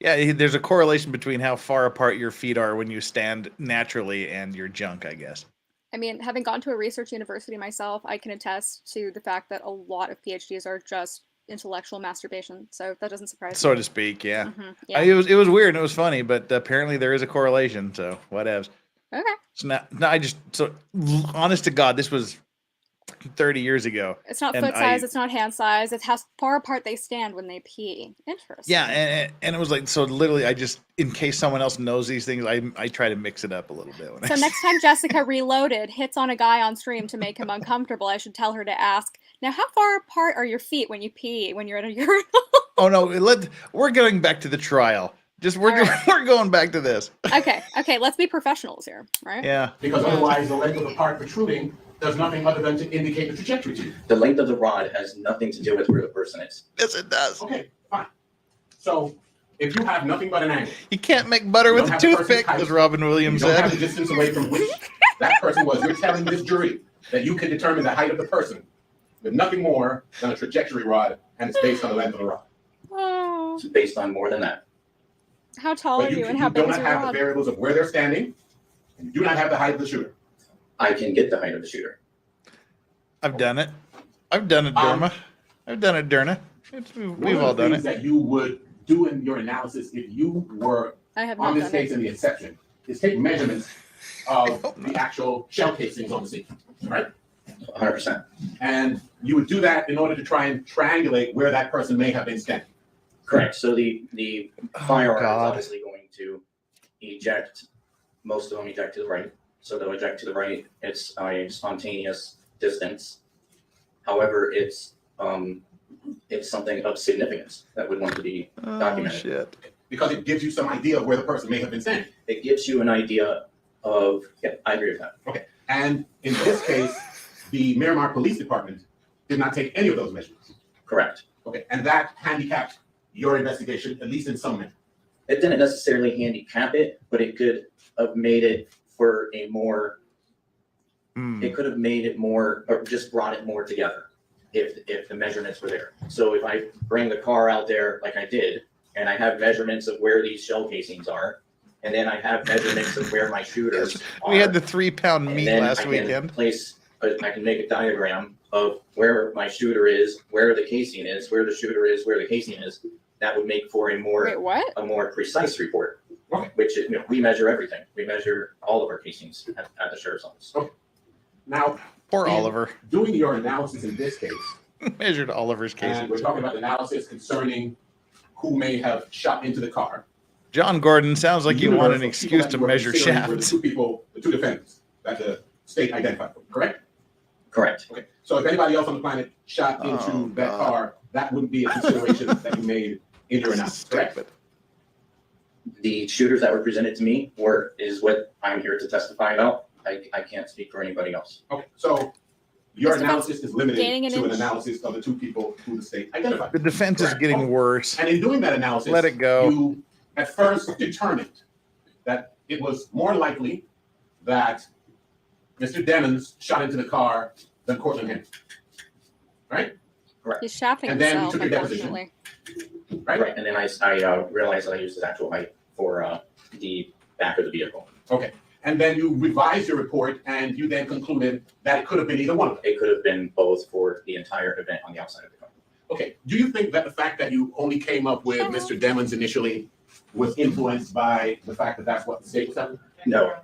Yeah, there's a correlation between how far apart your feet are when you stand naturally and your junk, I guess. I mean, having gone to a research university myself, I can attest to the fact that a lot of PhDs are just intellectual masturbation. So that doesn't surprise So me. to speak, yeah. Mhm, yeah. It was weird and it was funny, but apparently there is a correlation. So whatevs. Okay. So now honest to God, this was 30 years ago. It's not and foot size, it's not hand size, it's how far apart they stand when they pee. Interesting. Yeah, and it was like, so literally I just, in case someone else knows these things, I try to mix it up a little bit. So next time Jessica Reloaded hits on a guy on stream to make him uncomfortable, I should tell her to ask, now how far apart are your feet when you pee, when you're at a urinal? Oh no, we're going back to the trial. We're going back to this. Okay, let's be professionals here, right? Yeah. Because otherwise the length of the part protruding does nothing other than to indicate the trajectory to you. The length of the rod has nothing to do with where the person is. Yes, it does. Okay, fine. So if you have nothing but an angle. You can't make butter You with don't a have the person's toothpick, height, as Robin Williams you don't have said. the distance away from which that person was. You're telling this jury that you can determine the height of the person with nothing more than a trajectory rod, and it's based on the length of the rod. Oh, It's based on more than that. how tall are But you and how you big do is not your have the rod? variables of where they're standing, and you do not have the height of the shooter. I can get the height of the shooter. I've done it. I've done it, Derma. I've done it, Derna. We've all done it. That you would do in your analysis if you were I have on not this done case it. in the exception is take measurements of the actual shell casings on the seat, right? 100%. And you would do that in order to try and triangulate where that person may have been standing. Correct. So the firearm is God. obviously going to eject, most of them eject to the right. So they'll eject to the right. It's a spontaneous distance. However, it's something of significance that would want to be documented. Shit. Because it gives you some idea of where the person may have been standing. It gives you an idea of, yeah, I agree with that. Okay. And in this case, the Miramar Police Department did not take any of those measurements. Correct. Okay, and that handicapped your investigation, at least in some manner. It didn't necessarily handicap it, but it could have made it for a more, it could have made it more, or just brought it more together if the measurements were there. So if I bring the car out there like I did, and I have measurements of where these shell casings are, and then I have measurements of where my shooters are. We had the 3-pound and meat then last I can weekend. I can make a diagram of where my shooter is, where the casing is, where the shooter is, where the casing is. That would make for a more a more precise report. Okay. Which is, we measure everything. We measure all of our casings at the sheriff's office. Okay. Now, poor Oliver. Doing your analysis in this case, measured Oliver's casing. and we're talking about analysis concerning who may have shot into the car. John Gordon, sounds like you want an Universe of excuse people to that you were measure considering were shafts. the two defendants that the state identified, correct? Correct. Okay. So if anybody else on the planet shot into that car, that wouldn't be a consideration that you made in your analysis, correct? The shooters that were presented to me is what I'm here to testify about. I can't speak for anybody else. Okay. So your analysis is limited gaining an to an inch. analysis of the two people who the state identified. The defense is getting worse. And in doing that analysis, Let it go. You at first determined that it was more likely that Mr. Demons shot into the car than Cortland Henry. Right? Correct. He's shafting And then you himself, took your deposition. unfortunately. Right? And then I realized that I used his actual height for the back of the vehicle. Okay. And then you revised your report and you then concluded that it could have been either one of them. It could have been both for the entire event on the outside of the car. Okay. Do you think that the fact that you only came up with Mr. Demons initially was influenced by the fact that that's what the state was telling you? No.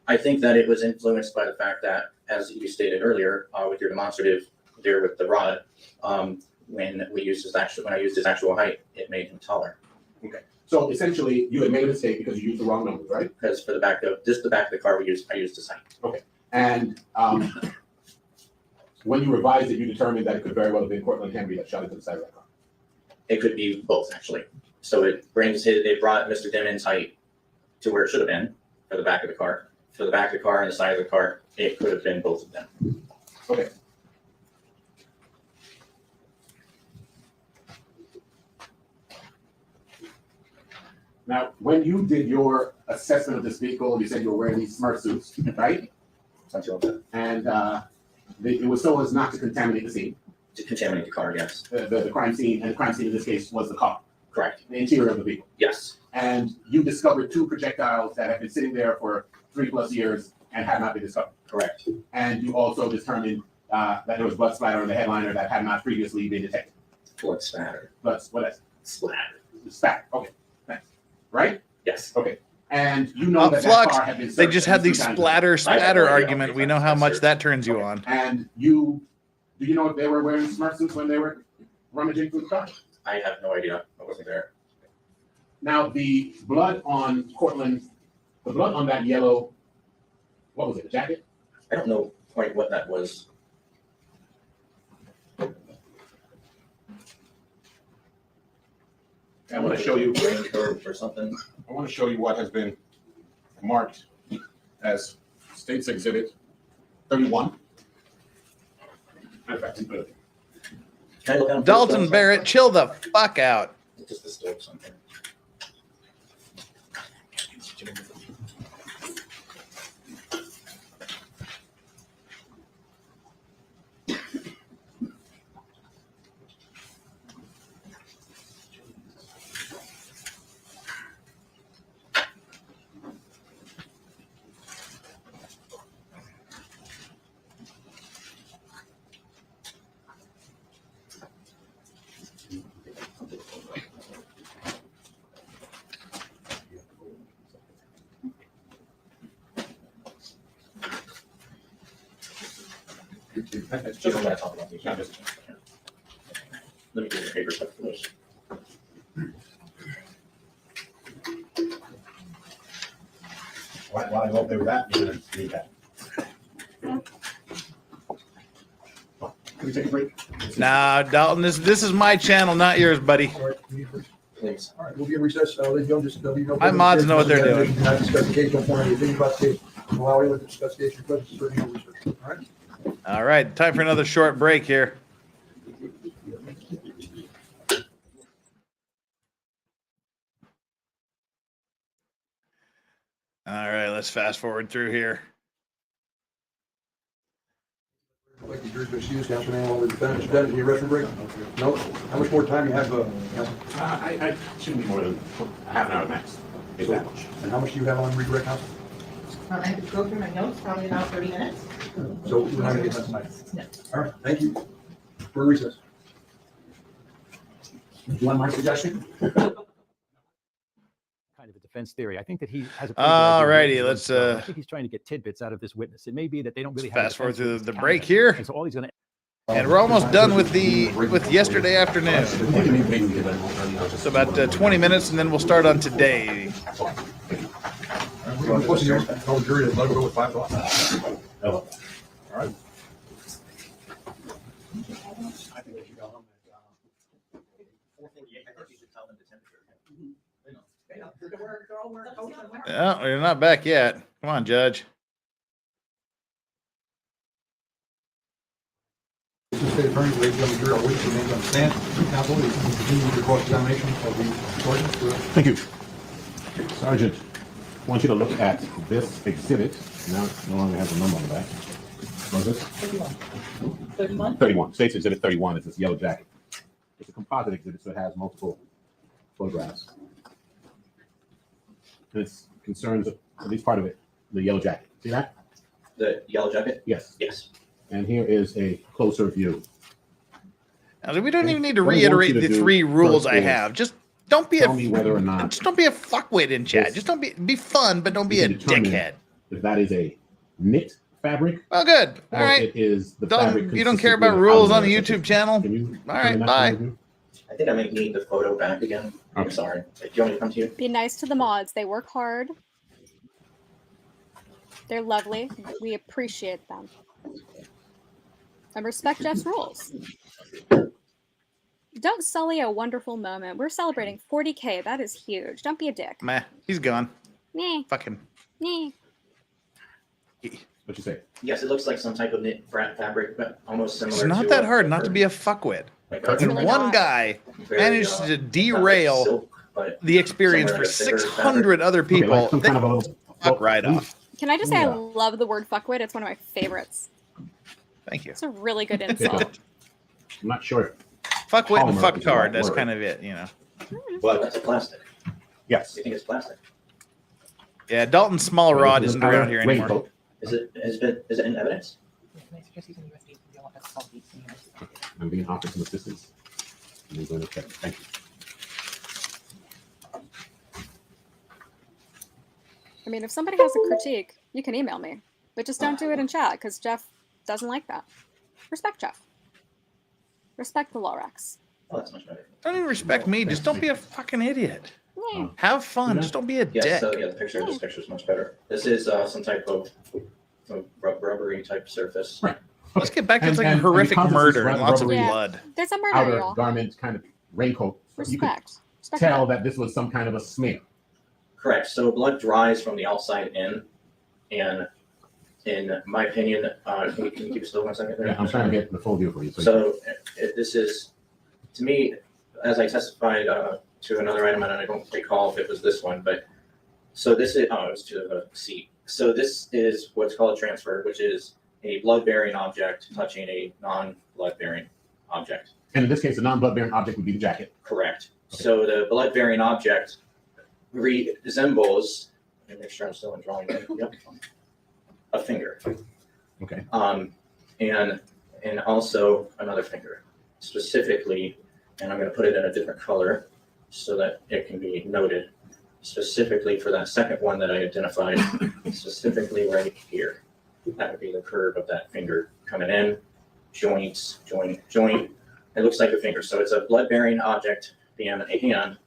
I think that it was influenced by the fact that, as you stated earlier, with your demonstrative there with the rod, when I used his actual height, it made him taller. Okay. So essentially, you had made a mistake because you used the wrong numbers, right? Because for the back of the back of the car, I used his height. Okay. And when you revised it, you determined that it could very well have been Cortland Henry that shot into the side of that car. It could be both, actually. So it brought Mr. Demons' height to where it should have been for the back of the car. For the back of the car and the side of the car, it could have been both of them. Okay. Now, when you did your assessment of this vehicle, you said you were wearing these smart suits, right? Something like that. And it was so as not to contaminate the scene. To contaminate the car, yes. The crime scene, and the crime scene in this case was the car. Correct. The interior of the vehicle. Yes. And you discovered two projectiles that had been sitting there for 3+ years and had not been discovered. Correct. And you also determined that there was blood splatter on the headliner that had not previously been detected. Blood spatter. What is it? Splatter. Splatter. Okay. Thanks. Right? Yes. Okay. And you know that that car had been They searched just had the at least 3 times. splatter argument. We know how much that turns you on. And do you know if they were wearing smart suits when they were rummaging through the car? I have no idea. I wasn't there. Now, the blood on Cortland, the blood on that yellow, what was it, a jacket? I don't know quite what that was. I want to show you. Raincoat or something. I want to show you what has been marked as State's Exhibit 31. Matter of fact, you put it. Can I look at him? Dalton Barrett, chill the fuck out. Just the stove something. That's just what I talk about. Let me get the paper stuff for this. Why I go up there with that? You're gonna need that. Can we take a break? Nah, Dalton, this is my channel, not yours, buddy. Please. All right, we'll be in recess. Ladies and gentlemen, just let you know. My mods know what they're doing. Do not discuss the case, don't form any opinion about the case. Allow anyone to discuss the case in presence of legal research. All right? All right, time for another short break here. All right, let's fast forward through here. Like the jury's been excused, Councilman, all the defendants done. Any restroom break? No? How much more time you have, Councilman? I shouldn't be more than half an hour max, if that much. And how much do you have on redirect, Council? I have to go through my notes, probably about 30 minutes. So we're not gonna get that tonight. No. All right, thank you. For recess. Do you want my suggestion? Kind of a defense theory. I think that he has a. All righty, let's I think he's trying to get tidbits out of this witness. It may be that they don't really have. fast forward through the break here. And so all he's going to. And we're almost done with yesterday afternoon. So about 20 minutes, and then we'll start on today. We're supposed to tell the jury to let it go with 5 o'clock. All right. Yeah, you're not back yet. Come on, Judge. State attorney, ladies and gentlemen, are waiting to remain on the stand. Counsel, you can continue with your cross-examination of the sergeant. Thank you. Sergeant, I want you to look at this exhibit. Now it no longer has a number on the back. What is this? 31. 31. States exhibit 31 is this yellow jacket. It's a composite exhibit, so it has multiple photographs. And it concerns, at least part of it, the yellow jacket. See that? The yellow jacket? Yes. Yes. And here is a closer view. Now, we don't even need to What I want reiterate you to the do 3 rules first I is have. Just don't be tell me whether or not just don't be a fuckwit in chat. this- Just don't be fun, but don't be you a can determine dickhead. If that is a knit fabric, Well, good. All or right. it is the fabric. You don't care consistently about rules on outerwear. the YouTube channel? Can you All right, determine that bye. for me? I think I might need the photo back again. I'm sorry. Do you want me to come to you? Be nice to the mods. They work hard. They're lovely. We appreciate them. And respect Jeff's rules. Don't sully a wonderful moment. We're celebrating 40K. That is huge. Don't be a dick. Meh, he's gone. Nah. Fuck him. Nah. What you say? Yes, it looks like some type of knit fabric, but almost similar It's not to that hard not to be a fuckwit. Like And really one not. guy Very, managed to derail silk, but the experience similar for to thicker 600 other Okay, people. like some kind of a little Fuck right off. Can I just say Yeah. I love the word fuckwit? It's one of my favorites. Thank you. It's a really good insult. I'm not sure. Fuckwit and Polymer is the right fucktard. That's word. kind of it, you know. Well, that's a plastic. Yes. You think it's plastic? Yeah, Dalton Small Rod This is isn't an around outer here anymore. raincoat. Is it in evidence? I'm being offered some assistance. I'm going to check. Thank you. I mean, if somebody has a critique, you can email me. But just don't do it in chat, because Jeff doesn't like that. Respect Jeff. Respect the Lorax. Oh, that's much better. Don't even respect me. Just don't be a fucking idiot. Yeah. Have fun. Just don't be a Yes, dick. so yeah, this picture is much better. This is some type of rubbery type surface. Right. Let's get back to And- like a and horrific because it's murder this and lots of rubbery blood. There's a murder, Outer y'all. garment kind of raincoat. You could Respect. Respect tell that. that this was some kind of a smear. Correct. So blood dries from the outside in, and in my opinion, can you keep it still 1 second there? Yeah, I'm trying to get the full view for you. So this is, to me, as I testified to another item, and I don't recall if it was this one, but so this is, oh, it was to the seat. So this is what's called a transfer, which is a blood-bearing object touching a non-blood-bearing object. And in this case, the non-blood-bearing object would be the jacket. Correct. So the blood-bearing object resembles, let me make sure I'm still in drawing mode. Yep. A finger. Okay. And also another finger, specifically, and I'm going to put it in a different color so that it can be noted, specifically for that second one that I identified, specifically right here. That would be the curve of that finger coming in, joints, joint. It looks like a finger. So it's a blood-bearing object being a hand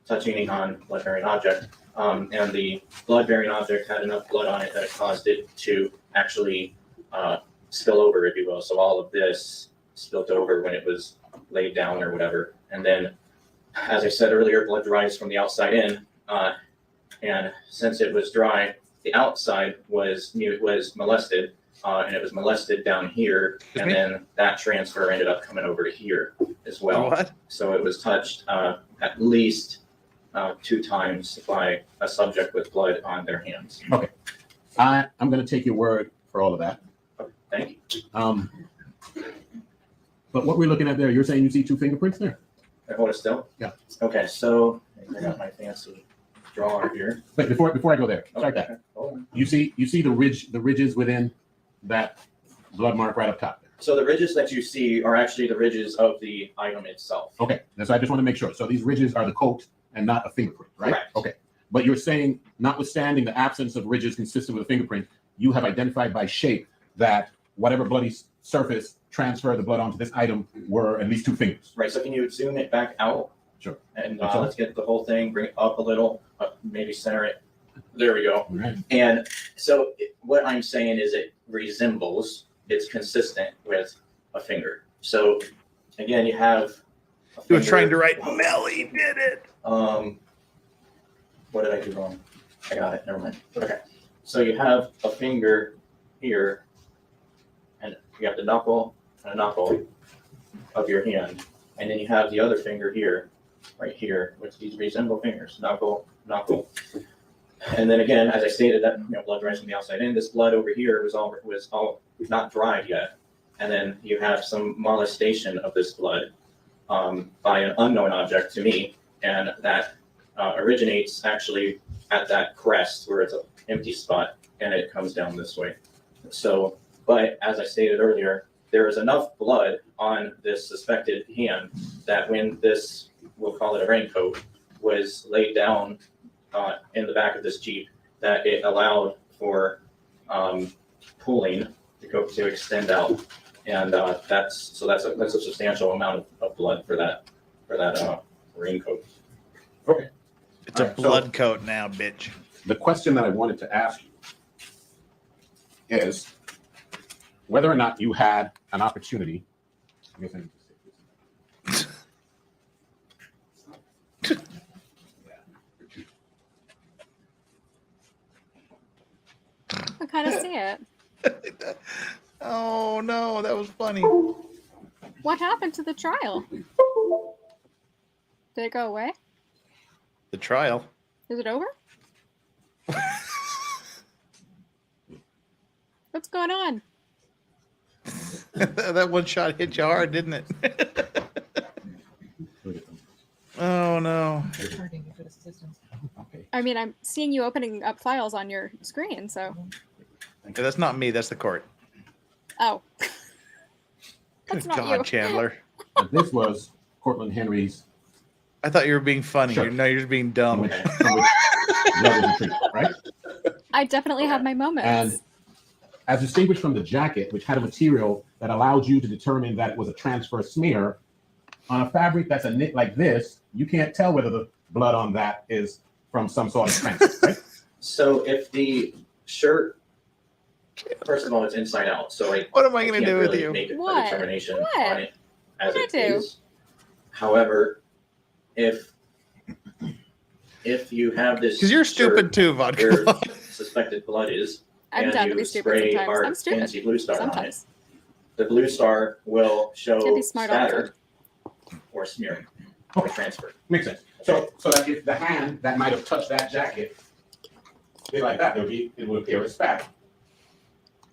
touching a non-blood-bearing object. And the blood-bearing object had enough blood on it that it caused it to actually spill over, if you will. So all of this spilled over when it was laid down or whatever. And then, as I said earlier, blood dries from the outside in. And since it was dry, the outside was molested, and it was molested down here. And then that transfer ended up coming over to here as well. What? So it was touched at least 2 times by a subject with blood on their hands. Okay. I'm going to take your word for all of that. Okay, thank you. But what we're looking at there, you're saying you see 2 fingerprints there? Hold it still? Yeah. Okay, so I got my fancy drawer here. Wait, before I go there, start Okay. that. Hold on. You see the ridges within that blood mark right up top there. So the ridges that you see are actually the ridges of the item itself. Okay, and so I just want to make sure. So these ridges are the coat and not a fingerprint, right? Correct. Okay. But you're saying, notwithstanding the absence of ridges consistent with a fingerprint, you have identified by shape that whatever bloody surface transferred the blood onto this item were at least 2 fingers. Right, so can you zoom it back out? Sure. And That's all. let's get the whole thing, bring it up a little, maybe center it. There we go. All right. And so what I'm saying is it resembles, it's consistent with a finger. So again, you have a He was finger. trying to write Melly did it. What did I do wrong? I got it, never mind. Okay, so you have a finger here, and you have the knuckle and a knuckle of your hand, and then you have the other finger here, right here, which these resemble fingers, knuckle, knuckle. And then again, as I stated, that blood runs from the outside in. This blood over here was all not dried yet, and then you have some molestation of this blood by an unknown object to me, and that originates actually at that crest where it's an empty spot, and it comes down this way. So, but as I stated earlier, there is enough blood on this suspected hand that when this, we'll call it a raincoat, was laid down in the back of this Jeep, that it allowed for pooling to extend out, and that's a substantial amount of blood for that raincoat. Okay. It's a blood coat now, bitch. The question that I wanted to ask you is whether or not you had an opportunity. I guess I need to say this. I kind of see it. Oh no, that was funny. What happened to the trial? Did it go away? The trial. Is it over? What's going on? That one shot hit you hard, didn't it? Oh no. I mean, I'm seeing you opening up files on your screen, so. That's not me. That's the court. Oh. Good That's not God, you. Chandler. This was Cortland Henry's. I thought you were being funny. Sure. No, you're just being dumb. From which blood was retrieved, right? I definitely have my moments. And as distinguished from the jacket, which had a material that allowed you to determine that it was a transfer smear, on a fabric that's a knit like this, you can't tell whether the blood on that is from some sort of transfer, right? So if the shirt, first of all, it's inside out, so What am I gonna can't do with really you? make a What? determination What? on it as What'd it I do? is. However, if you have this, Because you're stupid shirt too, where Vodka. suspected blood is, I'm and done to you be stupid spray sometimes. hard I'm stupid. fancy blue star on it, Sometimes. the blue star will show Can't be smart all the spatter or smear or transfer. Makes sense. So that if the hand that might have touched that jacket did like that, it would appear as spatter.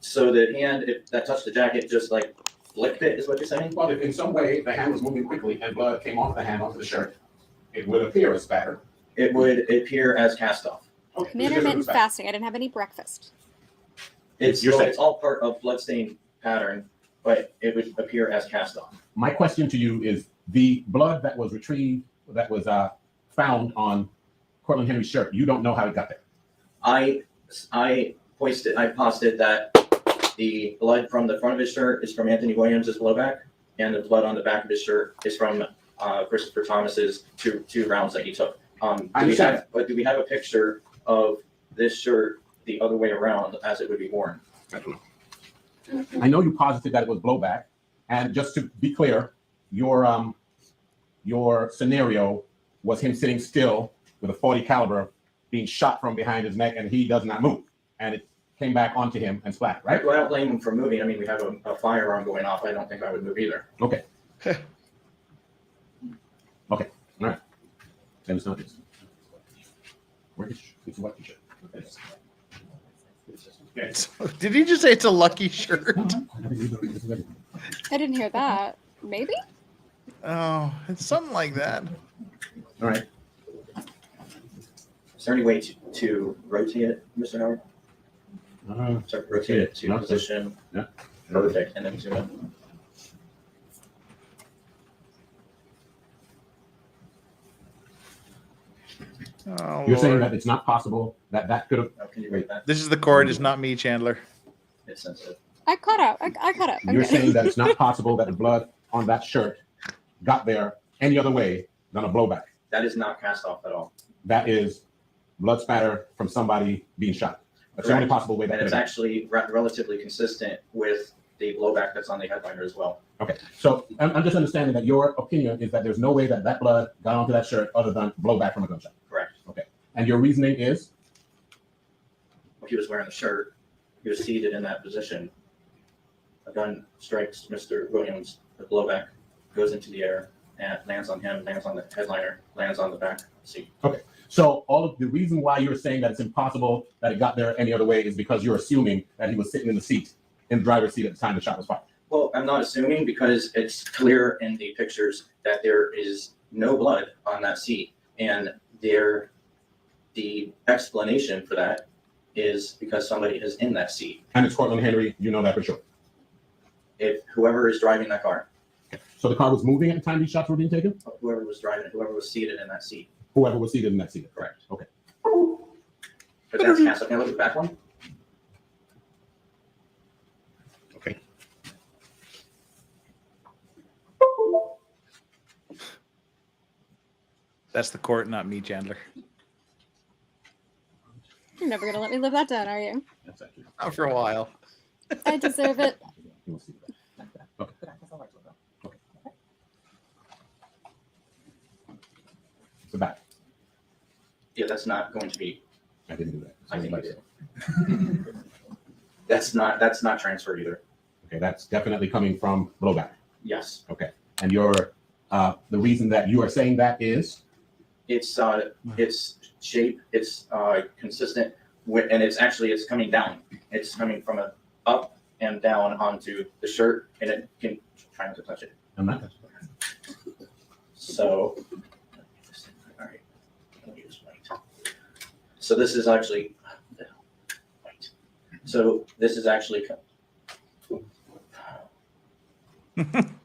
So the hand, if that touched the jacket, just like flicked it, is what you're saying? Well, if in some way the hand was moving quickly and blood came off the hand onto the shirt, it would appear as spatter. It would appear as cast off. Okay. I'm intermittent fasting. I didn't have any breakfast. It's You're saying- it's all part of bloodstain pattern, but it would appear as cast off. My question to you is the blood that was retrieved, that was found on Cortland Henry's shirt, you don't know how it got there. I posited that the blood from the front of his shirt is from Anthony Williams' blowback, and the blood on the back of his shirt is from Christopher Thomas's two rounds that he took. Do we have a picture of this shirt the other way around as it would be worn? I don't know. I know you posited that it was blowback, and just to be clear, your scenario was him sitting still with a .40 caliber being shot from behind his neck, and he does not move, and it came back onto him and splattered, right? Well, I don't blame him for moving. I mean, we have a firearm going off. I don't think I would move either. Okay. Okay. All right. Then it's not this. It's a lucky shirt. Did you just say it's a lucky shirt? I didn't hear that. Maybe? Oh, it's something like that. All right. Is there any way to rotate it, Mr. Howard? So rotate it to position. Yeah. Perfect, and then zoom in. Oh, You're saying Lord. that it's not possible that could have. Oh, can you rate that? This is the cord. It's not me, Chandler. It's sensitive. I caught up. I caught up. You're Okay. saying that it's not possible that the blood on that shirt got there any other way than a blowback. That is not cast off at all. That is blood spatter from somebody being shot. That's the only Correct. possible way that And could it's have actually relatively consistent with the blowback that's on the headliner as well. Okay, so I'm just understanding that your opinion is that there's no way that that blood got onto that shirt other than blowback from a gunshot. Correct. Okay, and your reasoning is? He was wearing the shirt. He was seated in that position. A gun strikes Mr. Williams. The blowback goes into the air and lands on him, lands on the headliner, lands on the back seat. Okay, so all of the reason why you're saying that it's impossible that it got there any other way is because you're assuming that he was sitting in the seat, in the driver's seat at the time the shot was fired. Well, I'm not assuming because it's clear in the pictures that there is no blood on that seat. And the explanation for that is because somebody is in that seat. And it's Cortland Henry, you know that for sure. If whoever is driving that car, So the car was moving at the time these shots were being taken? whoever was driving it, whoever was seated in that seat. Whoever was seated in that seat. Correct. Okay. But that's cast off. Can I look at the back one? Okay. That's the court, not me, Chandler. You're never gonna let me live that down, are you? That's actually. Not for a while. I deserve it. We'll see that. Okay. It's the back. Yeah, that's not going to be. I didn't do that. I think you did. That's not transferred either. Okay, that's definitely coming from blowback. Yes. Okay, and your the reason that you are saying that is It's shape, it's consistent with, and it's coming down. It's coming from a up and down onto the shirt, and it can try not to touch it. I'm not. So, all right, let me use white. So this is actually white. So this is actually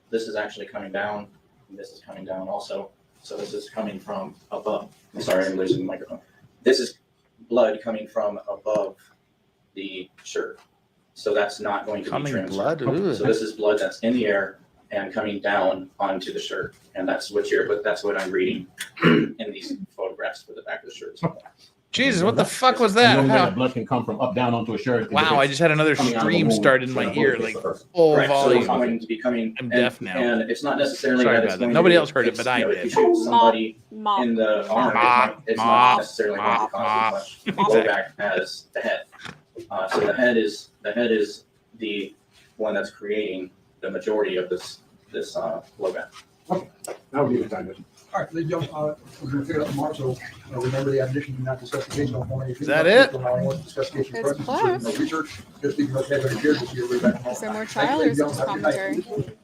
this is actually coming down. And this is coming down also. So this is coming from above. I'm sorry, I'm losing the microphone. This is blood coming from above the shirt. So that's not going to be transferred. blood? Ooh. So this is blood that's in the air and coming down onto the shirt. And that's what I'm reading in these photographs for the back of the shirt. Jesus, what the fuck was The that? only way How- that blood can come from up down onto a shirt. is if Wow, I it's just had another coming out of the stream wound, start in so my the ear, blood like hits the person. full Correct. So volume. it's going to be coming. I'm and- deaf now. And it's not necessarily Sorry that about it's that. going Nobody to be, else heard it, but I you know, did. If you shoot somebody Mop. in the arm, it's Mop. not necessarily going to Mop. cause as much blowback as the head. So the head is the one that's creating the majority of this blowback. Okay, that would be a good time. All right, ladies and gentlemen, we're going to pick it up tomorrow, so remember the admonition, do not discuss the case. Don't form any Is that it? Discuss the case in It's presence, close. no research, just leave your head on your chair, just be right back tomorrow. Is there more Thank you, trial or ladies is and it just gentlemen. Have a good commentary? night.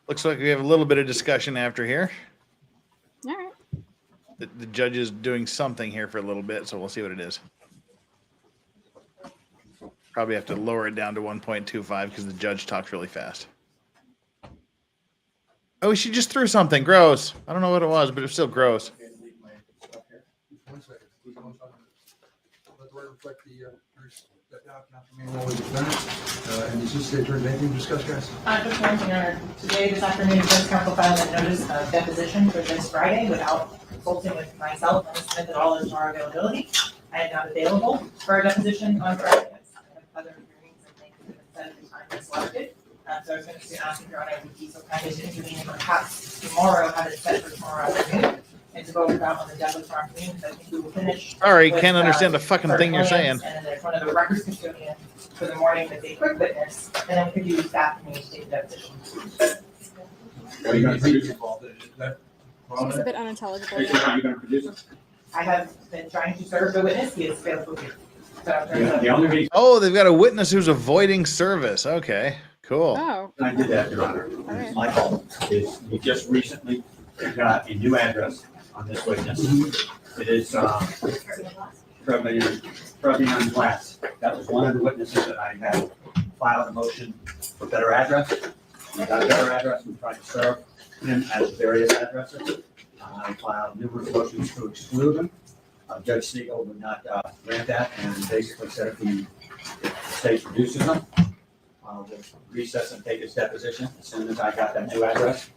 Looks like we have a little bit of discussion after here. All right. The judge is doing something here for a little bit, so we'll see what it is. Probably have to lower it down to 1.25 because the judge talks really fast. Oh, she just threw something. Gross. I don't know what it was, but it's still gross. One second. Let the record reflect the, stepped out, not the manual of the defendant. And is this the attorney, anything to discuss, guys? Just one thing, Your Honor. Today, this afternoon, Defense Counsel filed a notice of deposition for this Friday without consulting with myself and submitted all of our availability. I am not available for a deposition on Friday. I have other hearings and things that have been set at the time that's selected. So I was going to ask if Your Honor would be so kind as to intervene and perhaps tomorrow, have it set for tomorrow afternoon, and to go about on the deadline for afternoon, because I think we will finish. Sorry, with, can't understand the fucking for thing you're plans, saying. And then one of the records custodian for the morning with a quick witness, and then we could use that afternoon to take the deposition. Are you going to produce involved? Is that? Seems a bit unintelligible. Are you going to produce it? I have been trying to serve the witness, he has failed to appear. So I'm trying to- The only reason Oh, they've got a witness who's avoiding service. Okay, cool. Oh. I did that, Your Honor, it's my fault, is we just recently got a new address on this witness. It is, Trevian Glass. That was one of the witnesses that I had filed a motion for better address. We got a better address, we tried to serve him at various addresses. I filed numerous motions to exclude him. Judge Siegel would not grant that and basically said if the state produces him, we'll recess and take his deposition. As soon as I got that new address,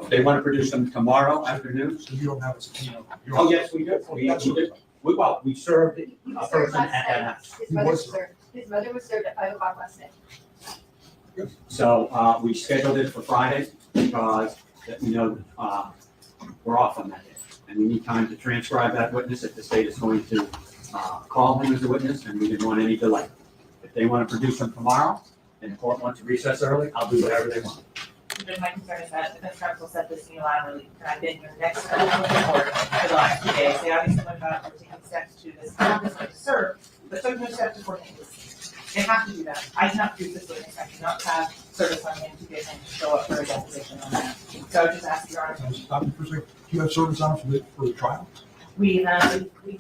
they want to produce them tomorrow afternoon. So you don't have a subpoena? Oh, yes, we do. We did. We served a person at that house. His mother was served at 5 o'clock last night. So, we scheduled it for Friday because, we're off on that day. And we need time to transcribe that witness if the state is going to, call him as a witness, and we didn't want any delay. If they want to produce him tomorrow and the court wants to recess early, I'll do whatever they want. But my concern is that defense counsel said this unilaterally, and I've been your next court for the last 2 days. They obviously went about taking steps to this, to serve, but took no steps to coordinate this. They have to do that. I cannot produce this witness. I cannot have service on him to get him to show up for a deposition on that. So I would just ask Your Honor. Can I stop you for a second? Do you have service on for the trial? We've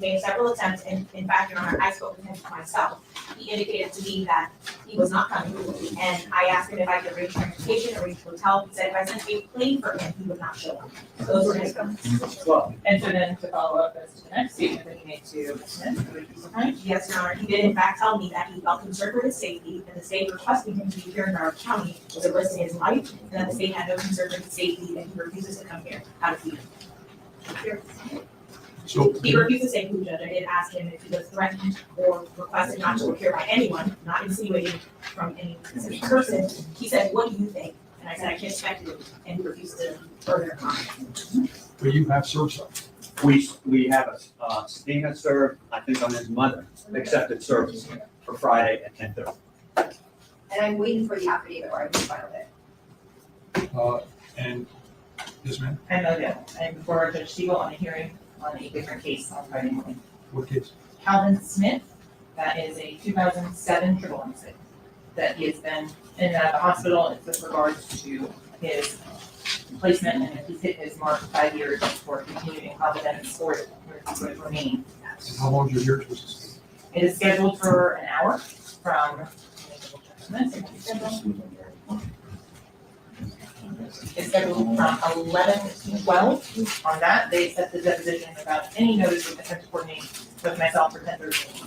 made several attempts, and in fact, Your Honor, I spoke with him myself. He indicated to me that he was not coming, and I asked him if I could arrange transportation, arrange a hotel. He said if I sent a plane for him, he would not show up. Those were his comments. Well, and so then to follow up as to the next statement that he made to Smith, Yes, Your Honor, he did in fact tell me that he felt concerned for his safety, and the state requesting him to be here in our county was a risk to his life, and that the state had no concern for his safety, and he refuses to come here out of fear. So he refused to say who, Judge. I did ask him if he was threatened or requested not to appear by anyone, not insinuating from any specific person. He said, "What do you think?" And I said, "I can't speculate," and he refused to further comment. But you have served some. We have a subpoena served, I think, on his mother, accepted service for Friday at 10:30. And I'm waiting for the affidavit or I will file it. And yes, ma'am. I know that. And before Judge Siegel on a hearing on a different case on Friday morning. What case? Calvin Smith, that is a 2007 triple homicide that he has been in the hospital with regards to his placement, and he's hit his mark 5 years for continued incompetence or would remain. And how long is your hearing supposed to be? It is scheduled for an hour from, it's scheduled from 11 to 12. On that, they set the deposition without any notice of attempt to coordinate with myself for 10:30.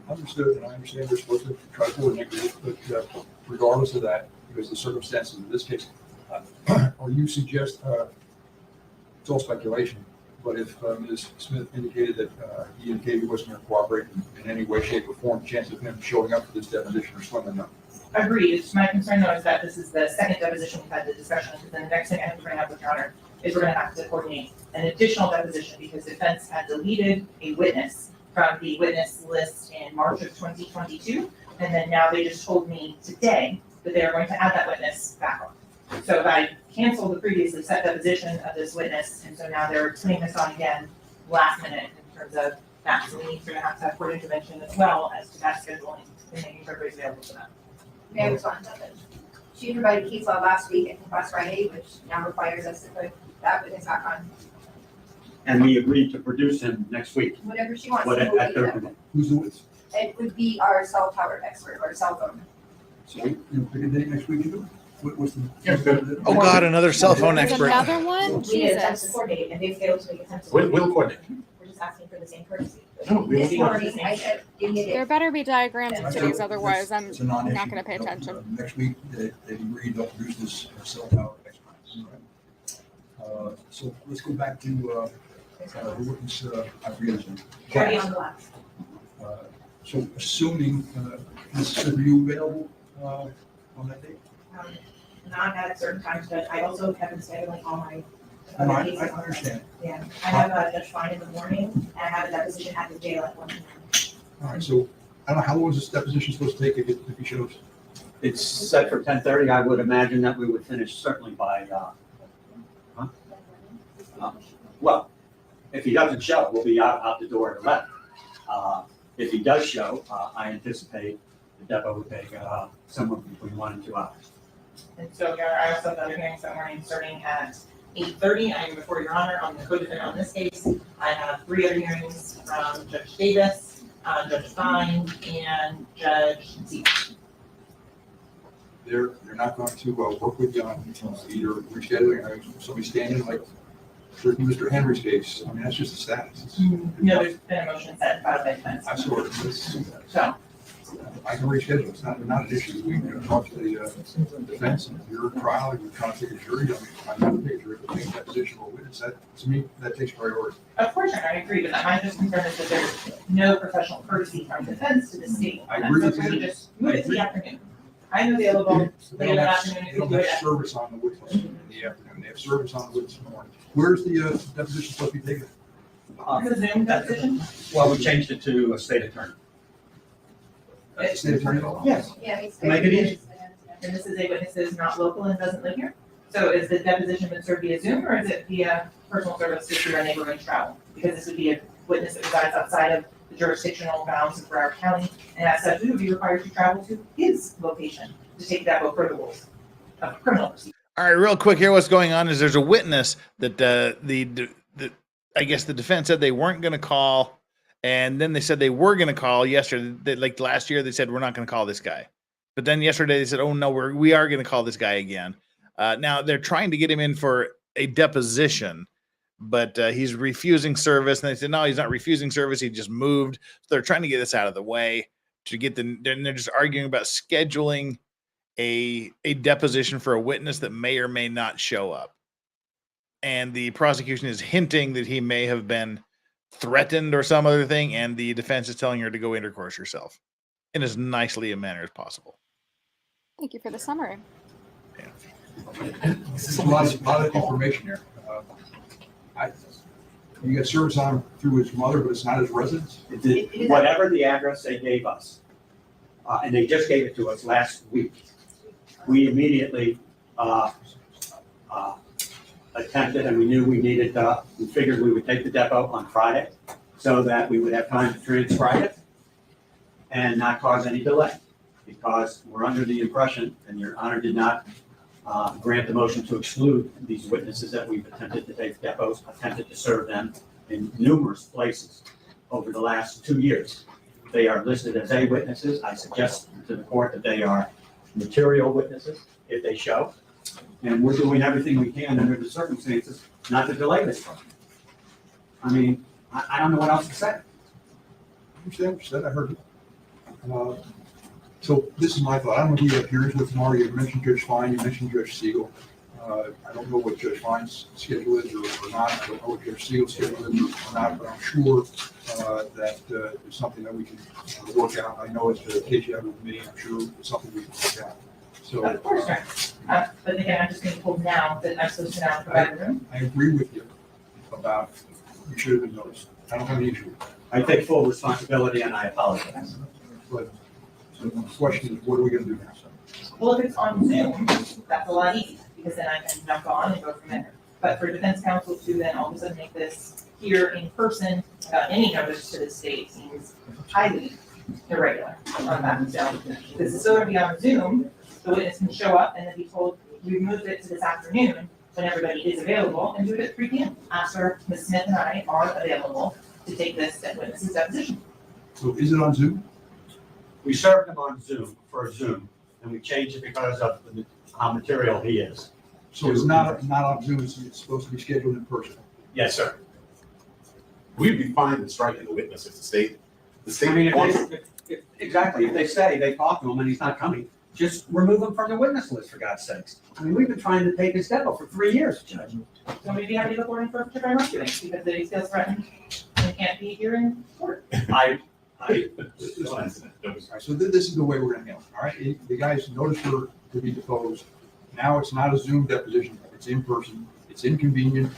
Understood, and I understand they're supposed to try to coordinate with it, but regardless of that, because the circumstances of this case, or you suggest, it's all speculation, but if Ms. Smith indicated that he indicated he wasn't going to cooperate in any way, shape, or form, chance of him showing up for this deposition or swimming up. Agreed. It's my concern though is that this is the second deposition we've had the discussion, because then the next thing I have to bring up with Your Honor is we're going to have to coordinate an additional deposition because defense had deleted a witness from the witness list in March of 2022, and then now they just told me today that they are going to add that witness back on. So I canceled the previously set deposition of this witness, and so now they're putting this on again last minute in terms of that. So we need to have court intervention as well as to that scheduling and making sure everybody's available for that. May I respond to that? She provided case law last week and last Friday, which now requires us to put that witness back on. And we agreed to produce him next week. Whatever she wants. What, it will at be done. 30? Who's the witness? It would be our cell tower expert or cell phone. So you pick a date next week to do it? What's the? Oh God, another cell phone There's expert. another one? We did attempts to Jesus. coordinate and they failed to make attempts to We'll coordinate. coordinate. We're just asking for the same courtesy. No, we This will morning, I said, give me a There date. better be diagrams and I cities, said, otherwise I'm it's a non-issue. not going to pay attention. Next week, they agreed they'll produce this cell tower expert. So let's go back to the witness, I forget his name. Carry on glass. So assuming, Ms. Smith, are you available on that date? Not at certain times, but I also have been scheduling all my No, other I cases. understand. Yeah, I have a judge fine in the morning, and I have a deposition at the jail at 1 p.m. All right, so I don't know, how long is this deposition supposed to take if he shows? It's set for 10:30. I would imagine that we would finish certainly by, Well, if he doesn't show, we'll be out the door at 11. If he does show, I anticipate the depot would take somewhere between 1 and 2 hours. And so, Your Honor, I also have other hearings that morning starting at 8:30. I am before Your Honor on the co-defendant on this case. I have 3 other hearings from Judge Davis, Judge Fine, and Judge Z. They're not going to work with you on either rescheduling or somebody standing like Mr. Henry's case. I mean, that's just the status. No, there's been a motion set by the defense. I saw it. So. I can reschedule. It's not an issue. We can talk to the defense and your trial. You contact a jury. I'm not a jury, but take that position or witness. That, to me, that takes priority. Of course, Your Honor, I agree, but my just concern is that there's no professional courtesy from defense to the state. I agree with really you. just move it to the afternoon. I'm available later that afternoon if They you don't do have it. service on the witness in the afternoon. They have service on the witness in the morning. Where's the deposition supposed to be taken? The Zoom deposition? Well, we changed it to a state attorney. That's the state attorney? Yes. Yeah. Make it easy. And this is a witness that is not local and doesn't live here? So is the deposition been served via Zoom or is it via personal service to our neighboring travel? Because this would be a witness that resides outside of the jurisdictional bounds of Broward County, and as such, we would be required to travel to his location to take that vote for the rules of criminal procedure. All right, real quick here, what's going on is there's a witness that I guess the defense said they weren't going to call, and then they said they were going to call yesterday. Like last year, they said we're not going to call this guy, but then yesterday they said, oh no, we are going to call this guy again. Now they're trying to get him in for a deposition, but he's refusing service, and they said no, he's not refusing service. He just moved. So they're trying to get this out of the way to get they're just arguing about scheduling a deposition for a witness that may or may not show up. And the prosecution is hinting that he may have been threatened or some other thing, and the defense is telling her to go intercourse herself in as nicely a manner as possible. Thank you for the summary. There's a lot of information here. You got service on him through his mother, but it's not his residence? Whatever the address they gave us, and they just gave it to us last week, we immediately attempted, and we knew we needed, we figured we would take the depot on Friday so that we would have time to transcribe it and not cause any delay, because we're under the impression, and Your Honor did not grant the motion to exclude these witnesses that we've attempted to take depots, attempted to serve them in numerous places over the last 2 years. They are listed as A witnesses. I suggest to the court that they are material witnesses if they show. And we're doing everything we can under the circumstances not to delay this one. I mean, I don't know what else to say. I understand what you said. I heard it. So this is my thought. I don't know who you have hearings with tomorrow. You mentioned Judge Fine, you mentioned Judge Siegel. I don't know what Judge Fine's schedule is or not. I don't know what Judge Siegel's schedule is or not, but I'm sure that it's something that we can work out. I know it's a case you have with me. I'm sure it's something we can work out. So, Of course, sir. But again, I'm just being told now that I'm supposed to now provide the room. I agree with you about you should have been noticed. I don't have any issue. I take full responsibility and I apologize. But so the question is, what are we going to do now? Well, if it's on Zoom, that's a lot easier, because then I can jump on and go from there. But for defense counsel to then all of a sudden make this here in person without any notice to the state seems highly irregular on that. So this is still going to be on Zoom. The witness can show up and then be told, we moved it to this afternoon when everybody is available, and do it at 3 p.m. after Ms. Smith and I are available to take this witness's deposition. So is it on Zoom? We served him on Zoom for Zoom, and we changed it because of how material he is. So it's not on Zoom, it's supposed to be scheduled in person? Yes, sir. We'd be fine with striking the witness if the state I mean, wants. exactly, if they say they talk to him and he's not coming, just remove him from the witness list, for God's sakes. I mean, we've been trying to take his depot for 3 years, Judge. So maybe I have to look for him for temporary rescuing because he feels threatened and can't be here in court. I All right, so this is the way we're going to handle it. All right, the guys noticed her to be deposed. Now it's not a Zoom deposition; it's in person. It's inconvenient.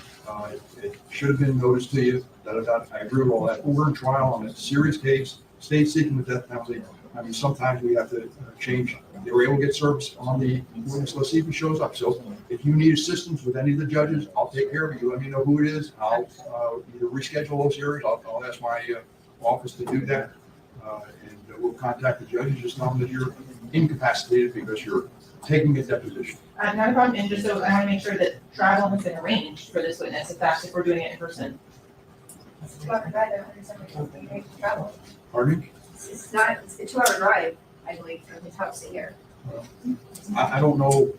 It should have been noticed to you. I agree with all that. But we're in trial on a serious case. State seeking the death penalty. I mean, sometimes we have to change. They were able to get service on the witness. Let's see if he shows up. So if you need assistance with any of the judges, I'll take care of it. You let me know who it is. I'll either reschedule those hearings. I'll ask my office to do that. And we'll contact the judges, just tell them that you're incapacitated because you're taking a deposition. Not a problem, and just so I want to make sure that travel has been arranged for this witness, if we're doing it in person. It's a 2-hour drive, I understand what you're travel. Pardon me? It's not, it's a 2-hour drive, I believe, from his house to here. I don't know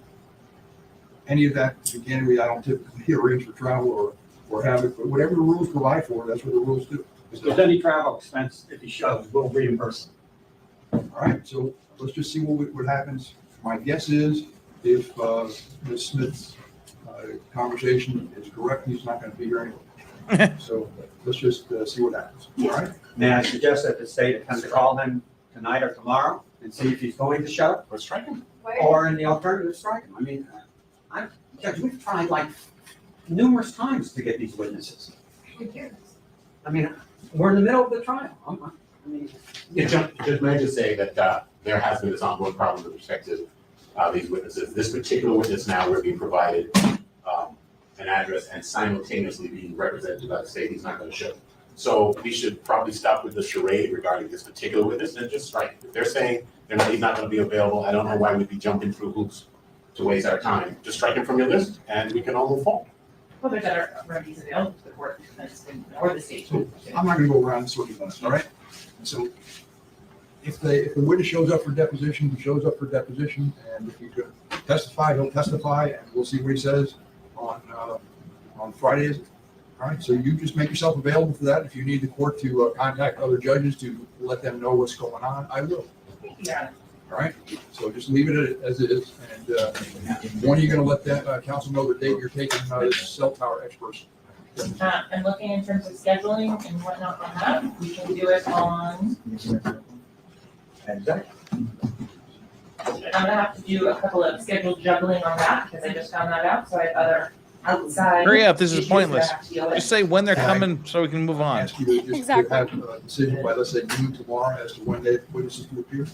any of that. Again, I don't typically arrange for travel or have it, but whatever the rules provide for, that's what the rules do. If there's any travel expense, if he shows, we'll reimburse him. All right, so let's just see what happens. My guess is if Ms. Smith's conversation is correct, he's not going to be here anyway. So let's just see what happens. All right. May I suggest that the state attempt to call him tonight or tomorrow and see if he's going to show? Or strike him. Or in the alternative, strike him. I mean, Judge, we've tried like numerous times to get these witnesses. I mean, we're in the middle of the trial. Yeah, Judge, may I just say that there has been this ongoing problem with respect to these witnesses. This particular witness now, we're being provided an address and simultaneously being represented by the state. He's not going to show. So we should probably stop with the charade regarding this particular witness and just strike. If they're saying he's not going to be available, I don't know why we'd be jumping through hoops to waste our time. Just strike him from your list and we can all move forward. Well, there's other remedies available to the court or the state. So I'm not going to go around the circle, all right? So if the witness shows up for deposition, he shows up for deposition, and if he could testify, he'll testify, and we'll see what he says on Fridays. All right, so you just make yourself available for that. If you need the court to contact other judges to let them know what's going on, I will. Yeah. All right, so just leave it as it is. And when are you going to let that council know the date you're taking this cell tower experts? And looking in terms of scheduling and whatnot on that, we can do it on. I'm gonna have to do a couple of scheduled juggling on that because I just found that out. So I have other outside. Hurry up, this is issues that I pointless. have to deal with. Just say when they're coming so we can move on. Exactly. Have a decision by, let's say, noon tomorrow as to when they witnesses to appear.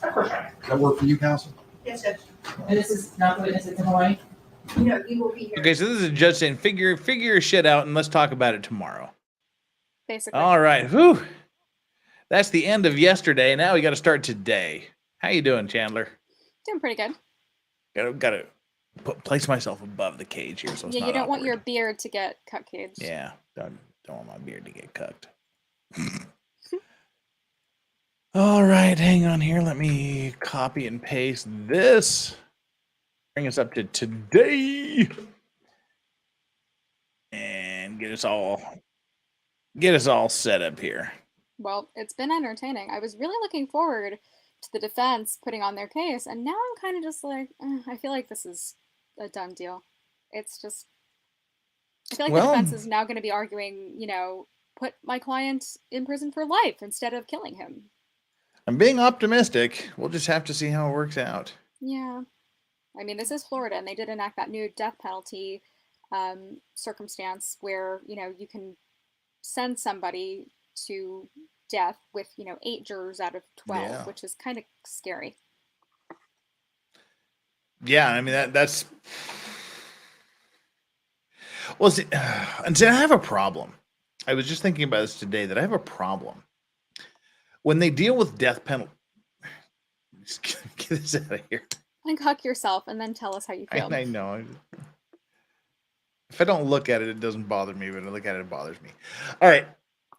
Of course. Does that work for you, counsel? Yes, Judge. And this is not the witnesses in Hawaii? No, he will be here. Okay, so this is a judge saying figure your shit out and let's talk about it tomorrow. Basically. All right. Whew. That's the end of yesterday. Now we got to start today. How you doing, Chandler? Doing pretty good. Got to place myself above the cage here, so it's Yeah, not you don't want awkward. your beard to get cut caged. Yeah, don't want my beard to get cooked. All right, hang on here. Let me copy and paste this. Bring us up to today, and get us all set up here. Well, it's been entertaining. I was really looking forward to the defense putting on their case, and now I'm kind of just like, I feel like this is a done deal. It's just, I feel like the defense is now going to be arguing, put my client in prison for life instead of killing him. I'm being optimistic. We'll just have to see how it works out. Yeah. I mean, this is Florida, and they did enact that new death penalty circumstance where, you can send somebody to death with 8 jurors out of 12, which is kind of scary. Yeah, I mean that's well. See, and see, I have a problem. I was just thinking about this today that I have a problem when they deal with death penalty. Just get this out of here. Uncock yourself and then tell us how you feel. I know. If I don't look at it, it doesn't bother me, but I look at it, it bothers me. All right.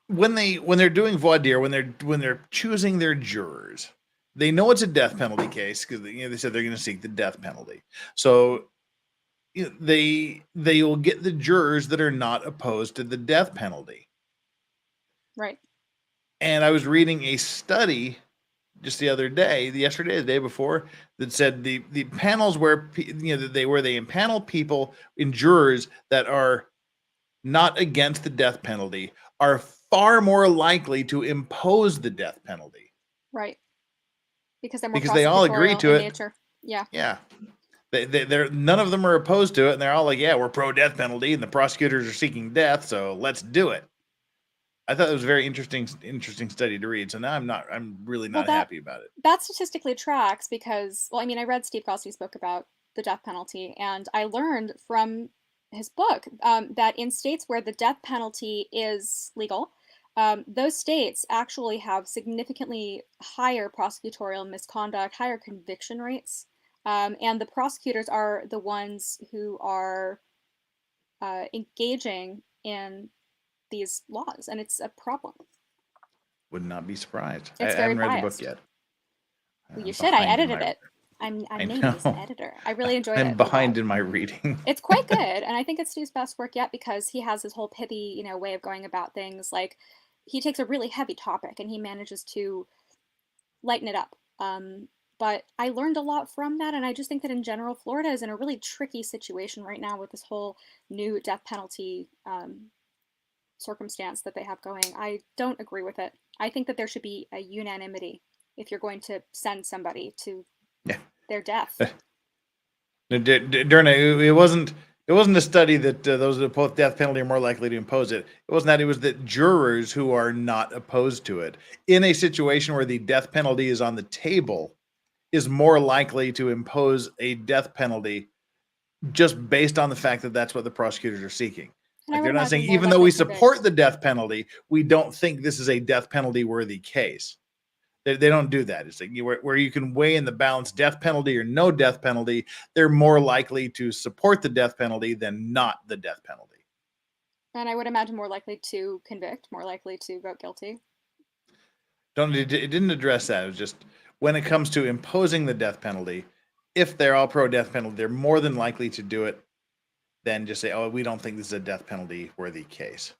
When they're doing voir dire, when they're choosing their jurors, they know it's a death penalty case because they said they're going to seek the death penalty. So they will get the jurors that are not opposed to the death penalty. Right. And I was reading a study just the other day, yesterday, the day before, that said the panels where they impanel people in jurors that are not against the death penalty are far more likely to impose the death penalty. Right. Because they're more they all agree to it. Nature. Yeah. Yeah. They're none of them are opposed to it, and they're all like, yeah, we're pro death penalty, and the prosecutors are seeking death, so let's do it. I thought it was a very interesting study to read. So now I'm really not happy about it. That statistically tracks because, well, I mean, I read Steve Kelsey's book about the death penalty, and I learned from his book that in states where the death penalty is legal, those states actually have significantly higher prosecutorial misconduct, higher conviction rates, and the prosecutors are the ones who are engaging in these laws, and it's a problem. Would not be surprised. It's I haven't very read biased. the book yet. Well, you should. I edited it. I'm I named as an know. editor. I really enjoyed it. I'm behind in my reading. It's quite good, and I think it's Steve's best work yet because he has this whole pithy, way of going about things. Like, he takes a really heavy topic and he manages to lighten it up. But I learned a lot from that, and I just think that in general, Florida is in a really tricky situation right now with this whole new death penalty circumstance that they have going. I don't agree with it. I think that there should be a unanimity if you're going to send somebody to their death. It wasn't a study that those that oppose death penalty are more likely to impose it. It wasn't that. It was that jurors who are not opposed to it in a situation where the death penalty is on the table is more likely to impose a death penalty just based on the fact that that's what the prosecutors are seeking. Like, they're not saying, even though we support the death penalty, we don't think this is a death penalty worthy case. They don't do that. It's like where you can weigh in the balance death penalty or no death penalty, they're more likely to support the death penalty than not the death penalty. And I would imagine more likely to convict, more likely to vote guilty. It didn't address that. It was just when it comes to imposing the death penalty, if they're all pro death penalty, they're more than likely to do it than just say, oh, we don't think this is a death penalty worthy case.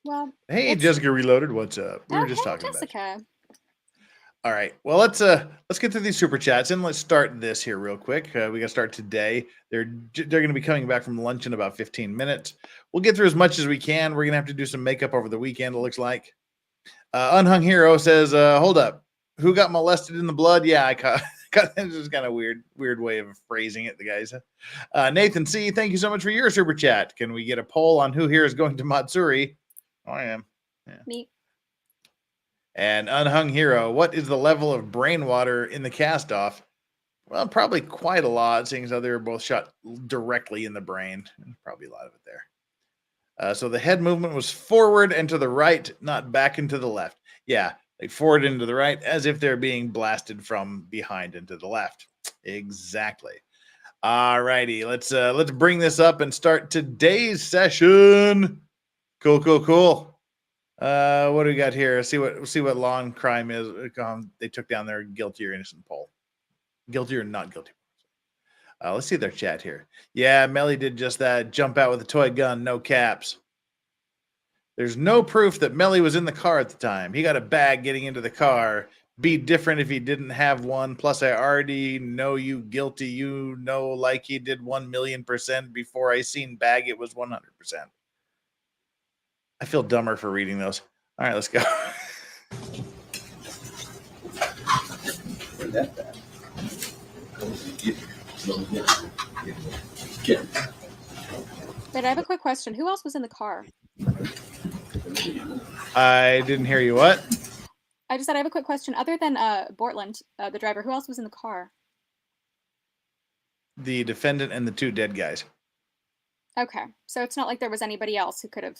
Well, hey, Jessica Reloaded, what's up? We were just talking Jessica. about you. All right. Well, let's get through these super chats and let's start this here real quick. We got to start today. They're going to be coming back from lunch in about 15 minutes. We'll get through as much as we can. We're going to have to do some makeup over the weekend, it looks like. Unhung Hero says, hold up. Who got molested in the blood? Yeah, I caught. This is kind of weird way of phrasing it, the guys. Nathan C, thank you so much for your super chat. Can we get a poll on who here is going to Matsuri? Oh, I am. Yeah. Me. And Unhung Hero, what is the level of brain water in the cast off? Well, probably quite a lot, seeing as how they were both shot directly in the brain. Probably a lot of it there. So the head movement was forward and to the right, not back and to the left. Yeah, like forward into the right, as if they're being blasted from behind into the left. Exactly. All righty, let's bring this up and start today's session. Cool. What do we got here? See what law and crime is. They took down their guilty or innocent poll. Guilty or not guilty. Let's see their chat here. Yeah, Melly did just that. Jump out with a toy gun, no caps. There's no proof that Melly was in the car at the time. He got a bag getting into the car. Be different if he didn't have one. Plus, I already know you guilty. You know, like he did 1,000,000% before I seen bag. It was 100%. I feel dumber for reading those. All right, let's go. But I have a quick question. Who else was in the car? I didn't hear you. What? I just said I have a quick question. Other than Bortland, the driver, who else was in the car? The defendant and the two dead guys. Okay, so it's not like there was anybody else who could have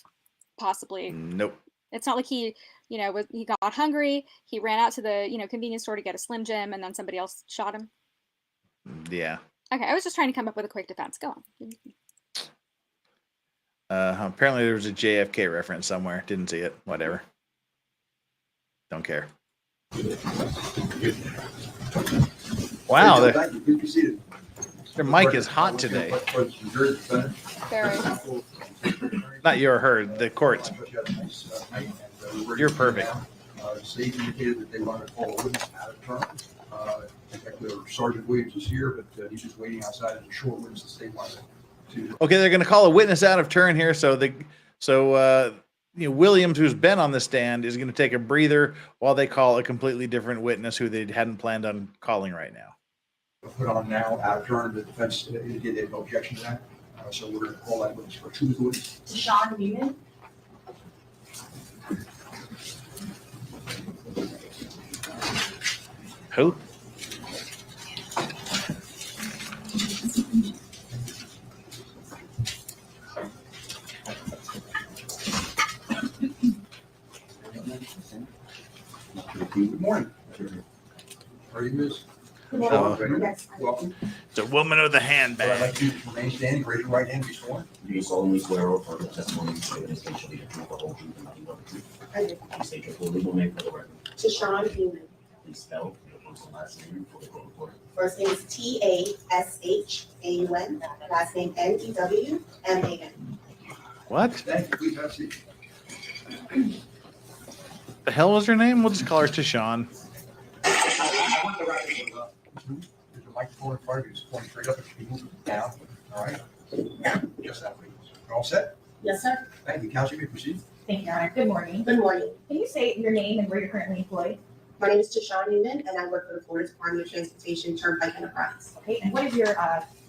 possibly. Nope. It's not like he got hungry. He ran out to the convenience store to get a Slim Jim, and then somebody else shot him. Yeah. Okay, I was just trying to come up with a quick defense. Go on. Apparently there was a JFK reference somewhere. Didn't see it. Whatever. Don't care. Wow, their mic is hot today. Very. Not your, her, the courts. You're perfect. State indicated that they wanted to call a witness out of turn. In fact, Sergeant Williams is here, but he's just waiting outside as a short witness the state wanted to. Okay, they're going to call a witness out of turn here. So Williams, who's been on the stand, is going to take a breather while they call a completely different witness who they hadn't planned on calling right now. Put on now out of turn. The defense indicated they had no objection to that. So we're going to call that witness for who's the witness. Deshaun Newman. Who? Good morning. How are you, Miss? Good morning. Welcome. It's a woman with a I'd handbag. like you to remain standing, raise your right hand, and be sworn. Do you solemnly swear or affirm the testimony you say in this case shall be the truth, the whole truth, and nothing but the truth? I do. Please state your full legal name for the record. Tashawn Newman. Please spell your first and last name for the court reporter. First name is Tashaun, last name Newman. What? Thank you. Please have a seat. The hell was her name? We'll just call her Tashawn. I want the record to go up. There's a microphone in front of you, just point straight up and keep moving down. All right? Just that, please. You're all set? Yes, sir. Thank you. Counsel, you may proceed. Thank you, Your Honor. Good morning. Good morning. Can you say your name and where you're currently employed? My name is Tashawn Newman, and I work for the Florida Department of Transportation Turnpike Enterprise. Okay, and what is your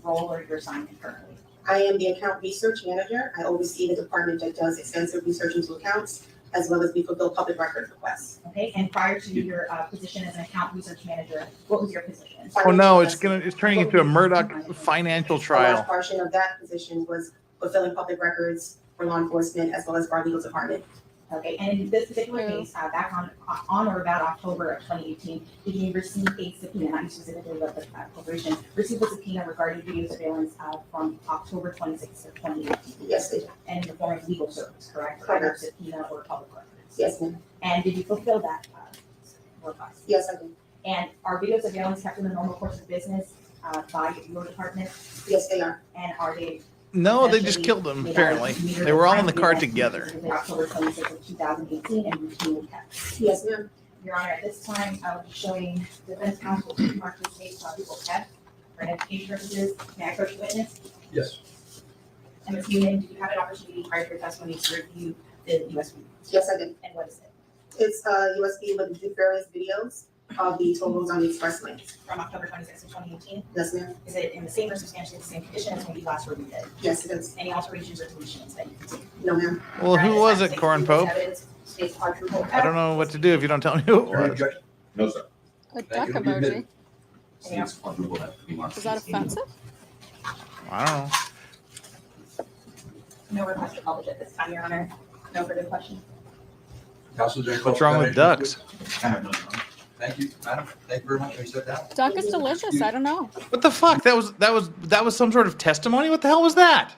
role or your assignment currently? I am the account research manager. I oversee the department that does extensive research into accounts, as well as we fulfill public record requests. Okay, and prior to your position as an account research manager, what was your position? Oh no, it's turning into a Murdoch financial A trial. large portion of that position was fulfilling public records for law enforcement, as well as our legal department. Okay, and in this particular case, back on or about October of 2018, did you receive a subpoena, not you specifically, but the corporation, received a subpoena regarding video surveillance from October 26th of 2018? Yes, they did. And in the form of legal service, correct? Correct. Either subpoena or public records? Yes, ma'am. And did you fulfill that request? Yes, I did. And are video surveillance kept in the normal course of business by your department? Yes, they are. And are they? No, they just killed them, apparently. They were all in the car together. October 26th of 2018 and routinely kept? Yes, ma'am. Your Honor, at this time, I will be showing defense counsel mark the states how people kept for identification purposes. May I approach the witness? Yes. And Ms. Newman, did you have an opportunity prior to your testimony to review the USB? Yes, I did. And what is it? It's a USB with various videos of the totals on the expressway. From October 26th of 2018? Yes, ma'am. Is it in the same or substantially the same condition as when you last reviewed it? Yes, it is. Any alterations or deletions that you can see? No, ma'am. Well, who was it, Corn Pope? States quadruple I don't know what to do if you don't tell me who it was. No, sir. A duck emoji. States quadruple F, be marked Is that C. offensive? I don't know. No request to publish at this time, Your Honor. No further questions. Counsel, is there any What's wrong with ducks? I have no. Thank you, madam. Thank you very much. Can you sit down? Duck is delicious. I don't know. What the fuck? That was some sort of testimony? What the hell was that?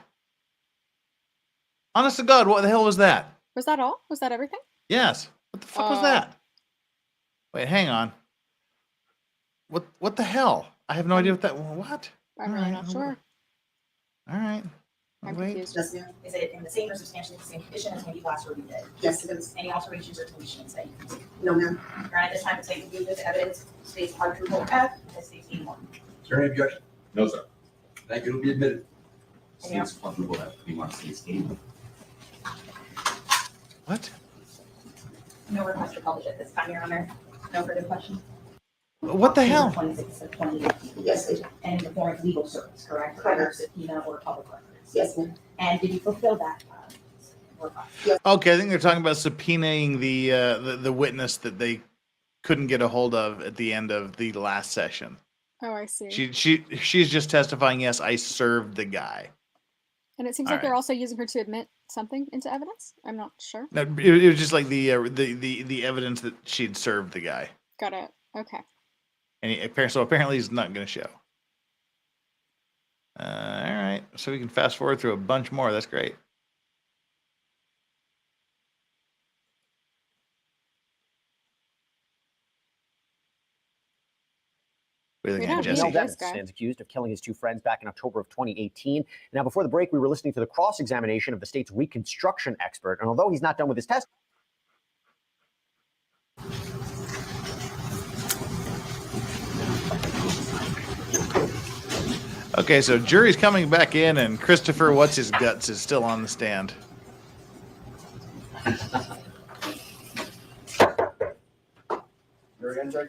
Honest to God, what the hell was that? Was that all? Was that everything? Yes. What the fuck was that? Wait, hang on. What the hell? I have no idea what that. What? I'm really not sure. All right. I'm Wait. confused. Yes, ma'am. Is it in the same or substantially the same condition as when you last reviewed it? Yes, it is. Any alterations or deletions that you can see? No, ma'am. Your Honor, at this time, to take review this evidence, states quadruple F, and states E1. Is there any objection? No, sir. Thank you. It'll be admitted. States quadruple F, be marked C. What? No request to publish at this time, Your Honor. No further questions. What the hell? 26th of 2018. Yes, they do. And in the form of legal service, correct? Correct. Either subpoena or public records. Yes, ma'am. And did you fulfill that request? Okay, I think they're talking about subpoenaing the witness that they couldn't get a hold of at the end of the last session. Oh, I see. She's just testifying. Yes, I served the guy. And it seems All like they're right. also using her to admit something into evidence. I'm not sure. No, it was just like the evidence that she'd served the guy, Got it. Okay. and apparently he's not going to show. All right, so we can fast forward through a bunch more. That's great. What do you think, Jesse? Mel Devon stands accused of killing his two friends back in October of 2018. Now, before the break, we were listening to the cross-examination of the state's reconstruction expert. And although he's not done with his test, Okay, so jury's coming back in, and Christopher What's His Guts is still on the stand. Very end, Judge.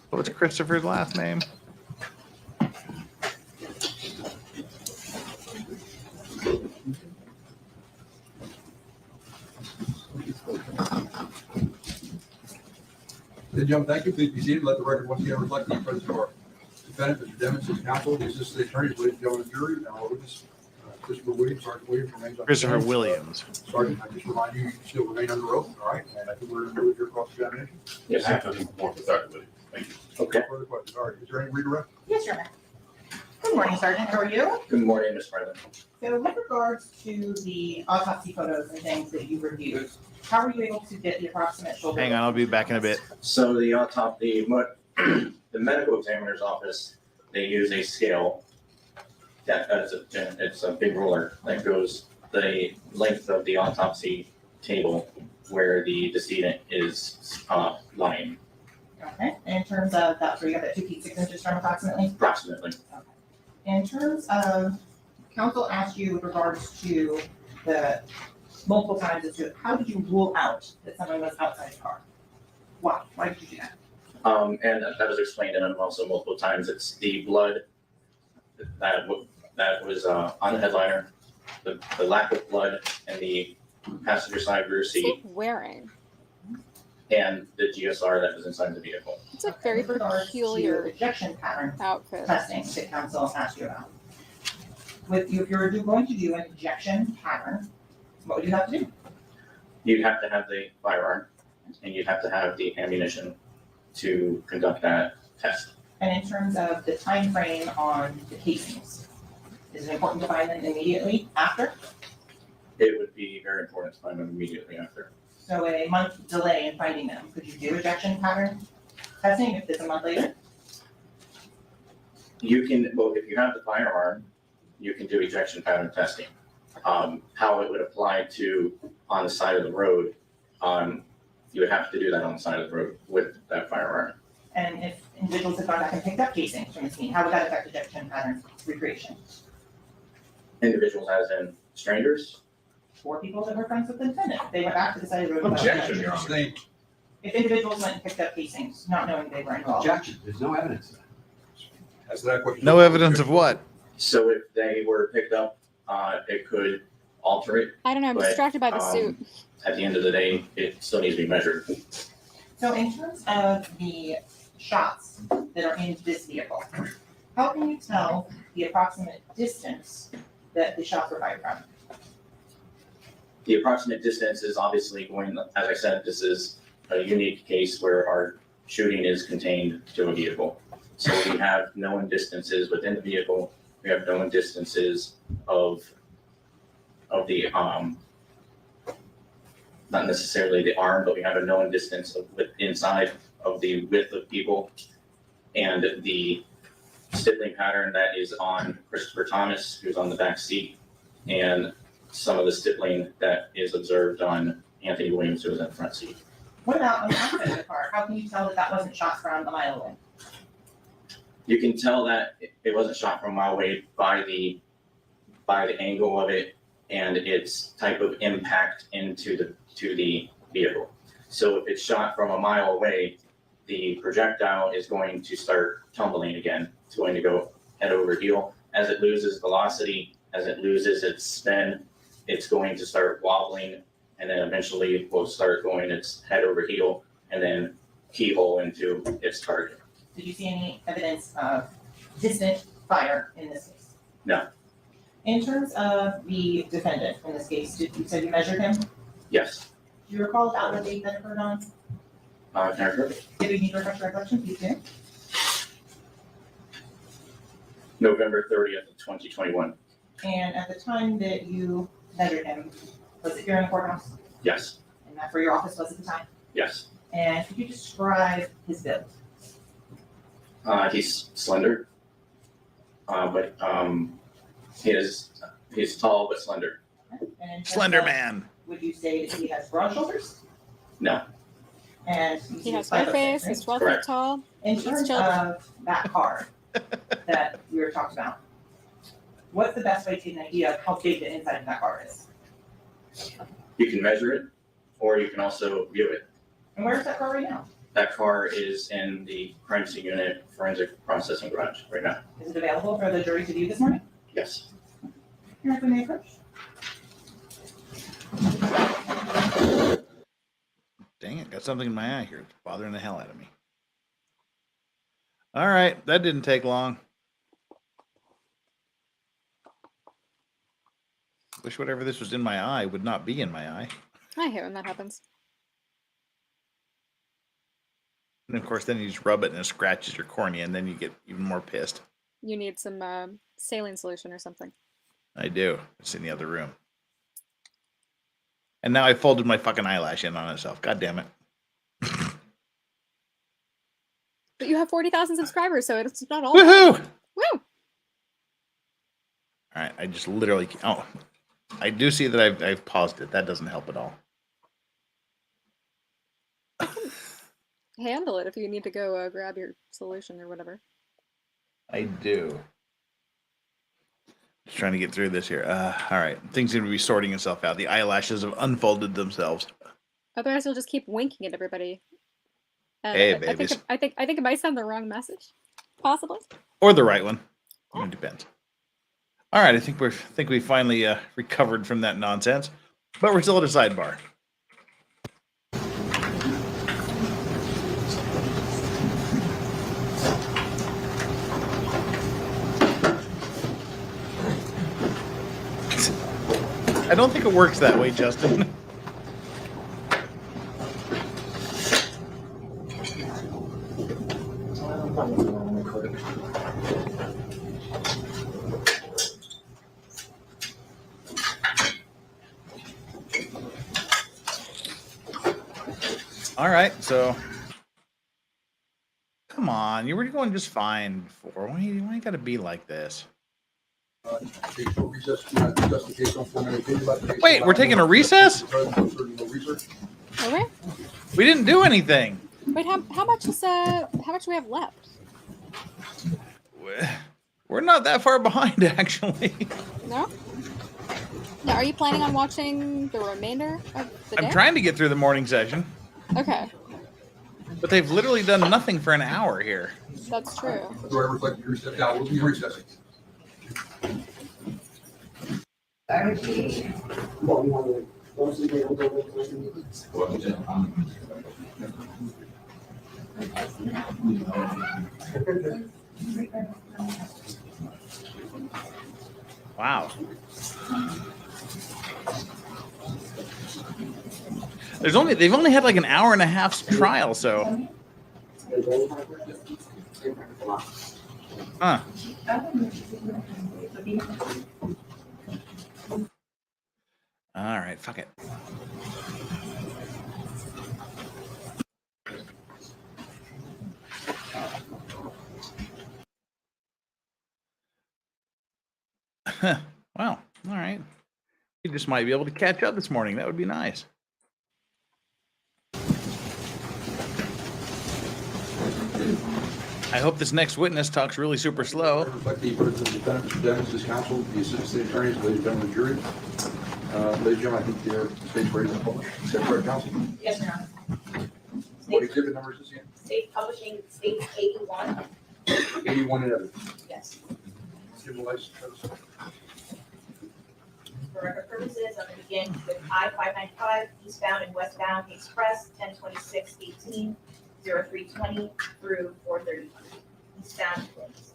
What's Christopher's last name? Ladies and gentlemen, thank you. Please be seated. Let the record once again reflect the presence of our defendant, Mr. Demons, his counsel, the assistant attorneys, ladies and gentlemen, jury, and our witness, Christopher Williams, Sergeant Williams remains on. Christopher Williams. Sergeant, I just remind you, you still remain under oath, all right? And I think we're going to do your cross-examination. Yes, I have nothing more for Sergeant Williams. Thank you. Okay. No further questions. All right, is there any redirect? Yes, Your Honor. Good morning, Sergeant. How are you? Good morning, Ms. President. So with regards to the autopsy photos and things that you reviewed, how were you able to get the approximate shoulder? Hang on, I'll be back in a bit. So the autopsy, the medical examiner's office, they use a scale it's a big ruler that goes the length of the autopsy table where the decedent is lying. Okay, in terms of that, where you got that 2 feet 6 inches from approximately? Approximately. In terms of, counsel asked you with regards to the multiple times as to how did you rule out that someone was outside the car? Why? Why did you do that? And that was explained in also multiple times. It's the blood that was on the headliner, the lack of blood in the passenger side rear What's seat, he wearing? and the GSR that was inside the vehicle. It's a very With regards to peculiar ejection pattern outfit. testing that counsel asked you about. If you were going to do an ejection pattern, what would you have to do? You'd have to have the firearm, and you'd have to have the ammunition to conduct that test. And in terms of the time frame on the casings, is it important to find them immediately after? It would be very important to find them immediately after. So a month delay in finding them, could you do ejection pattern testing if it's a month later? You can, well, if you have the firearm, you can do ejection pattern testing. How it would apply to on the side of the road, you would have to do that on the side of the road with that firearm. And if individuals had gone back and picked up casings from the scene, how would that affect ejection pattern recreation? Individuals as in strangers? 4 people that were friends with the defendant, they went back to the side of the road. Objection, Your Honor. If individuals went and picked up casings, not knowing they were involved. Objection. There's no evidence of that. As to that question. No evidence of what? So if they were picked up, it could alter it. I don't know, I'm but, distracted by the suit. At the end of the day, it still needs to be measured. So in terms of the shots that are in this vehicle, how can you tell the approximate distance that the shots were fired from? The approximate distance is obviously going, as I said, this is a unique case where our shooting is contained to a vehicle. So we have known distances within the vehicle. We have known distances of the, not necessarily the arm, but we have a known distance of inside of the width of people. And the stippling pattern that is on Christopher Thomas, who's on the back seat, and some of the stippling that is observed on Anthony Williams, who was in the front seat. What about on the outside of the car? How can you tell that that wasn't shot from a mile away? You can tell that it wasn't shot from a mile away by the angle of it and its type of impact into the vehicle. So if it's shot from a mile away, the projectile is going to start tumbling again. It's going to go head over heel. As it loses velocity, as it loses its spin, it's going to start wobbling, and then eventually will start going its head over heel and then keyhole into its target. Did you see any evidence of distant fire in this case? No. In terms of the defendant in this case, you said you measured him? Yes. Do you recall about the date that occurred on? Can I repeat? If you need to refresh your recollection, please do. November 30th of 2021. And at the time that you measured him, was it here in the courthouse? Yes. And that's where your office was at the time? Yes. And could you describe his build? He's slender, but he's tall but slender. And Slender Man. Would you say that he has broad shoulders? No. And He has no face, he's 12 feet Correct. tall. In He's terms children. of that car that we were talking about, what's the best way to get an idea of how big the inside of that car is? You can measure it, or you can also view it. And where's that car right now? That car is in the crime scene unit forensic processing garage right now. Is it available for the jury to view this morning? Yes. Here, if we may approach. Dang it, got something in my eye here. It's bothering the hell out of me. All right, that didn't take long. Wish whatever this was in my eye would not be in my eye. I hate when that happens. And of course, then you just rub it and it scratches your cornea, and then you get even more pissed. You need some saline solution or something. I do. It's in the other room. And now I folded my fucking eyelash in on itself. God damn it. But you have 40,000 subscribers, so it's not all Woohoo! bad. Woo! All right, I just literally... Oh, I do see that I've paused it. That doesn't help at all. Handle it if you need to go grab your solution or whatever. I do. Just trying to get through this here. All right, things seem to be sorting itself out. The eyelashes have unfolded themselves. Otherwise, you'll just keep winking at everybody. And Hey, I babies. think it might send the wrong message, possibly. Or the right one. It depends. All right, I think we finally recovered from that nonsense, but we're still at a sidebar. I don't think it works that way, Justin. All right, so come on, you were going just fine before. Why you got to be like this? Wait, we're taking a recess? Okay. We didn't do anything. Wait, how much is how much do we have left? We're not that far behind, actually. No. Now, are you planning on watching the remainder of the day? I'm trying to get through the morning session. Okay, But they've literally done nothing for an hour here. that's true. We'll be recessing. Wow. They've only had like an hour and a half's trial, so. Huh. All right, fuck it. Well, all right. You just might be able to catch up this morning. That would be nice. I hope this next witness talks really super slow. Reflect the verdicts of the defendant, Mr. Dennis, this counsel, the assistant state attorneys, ladies and gentlemen of the jury. Ladies and gentlemen, I think the state's ready to publish. Secretary of Counsel. Yes, Your Honor. What exhibit number is this again? State publishing, states 81. 81 and evidence. Yes. Give them the license. For record purposes, I'm going to begin with I-595 eastbound and westbound express 102618 0320 through 431. Eastbound lanes.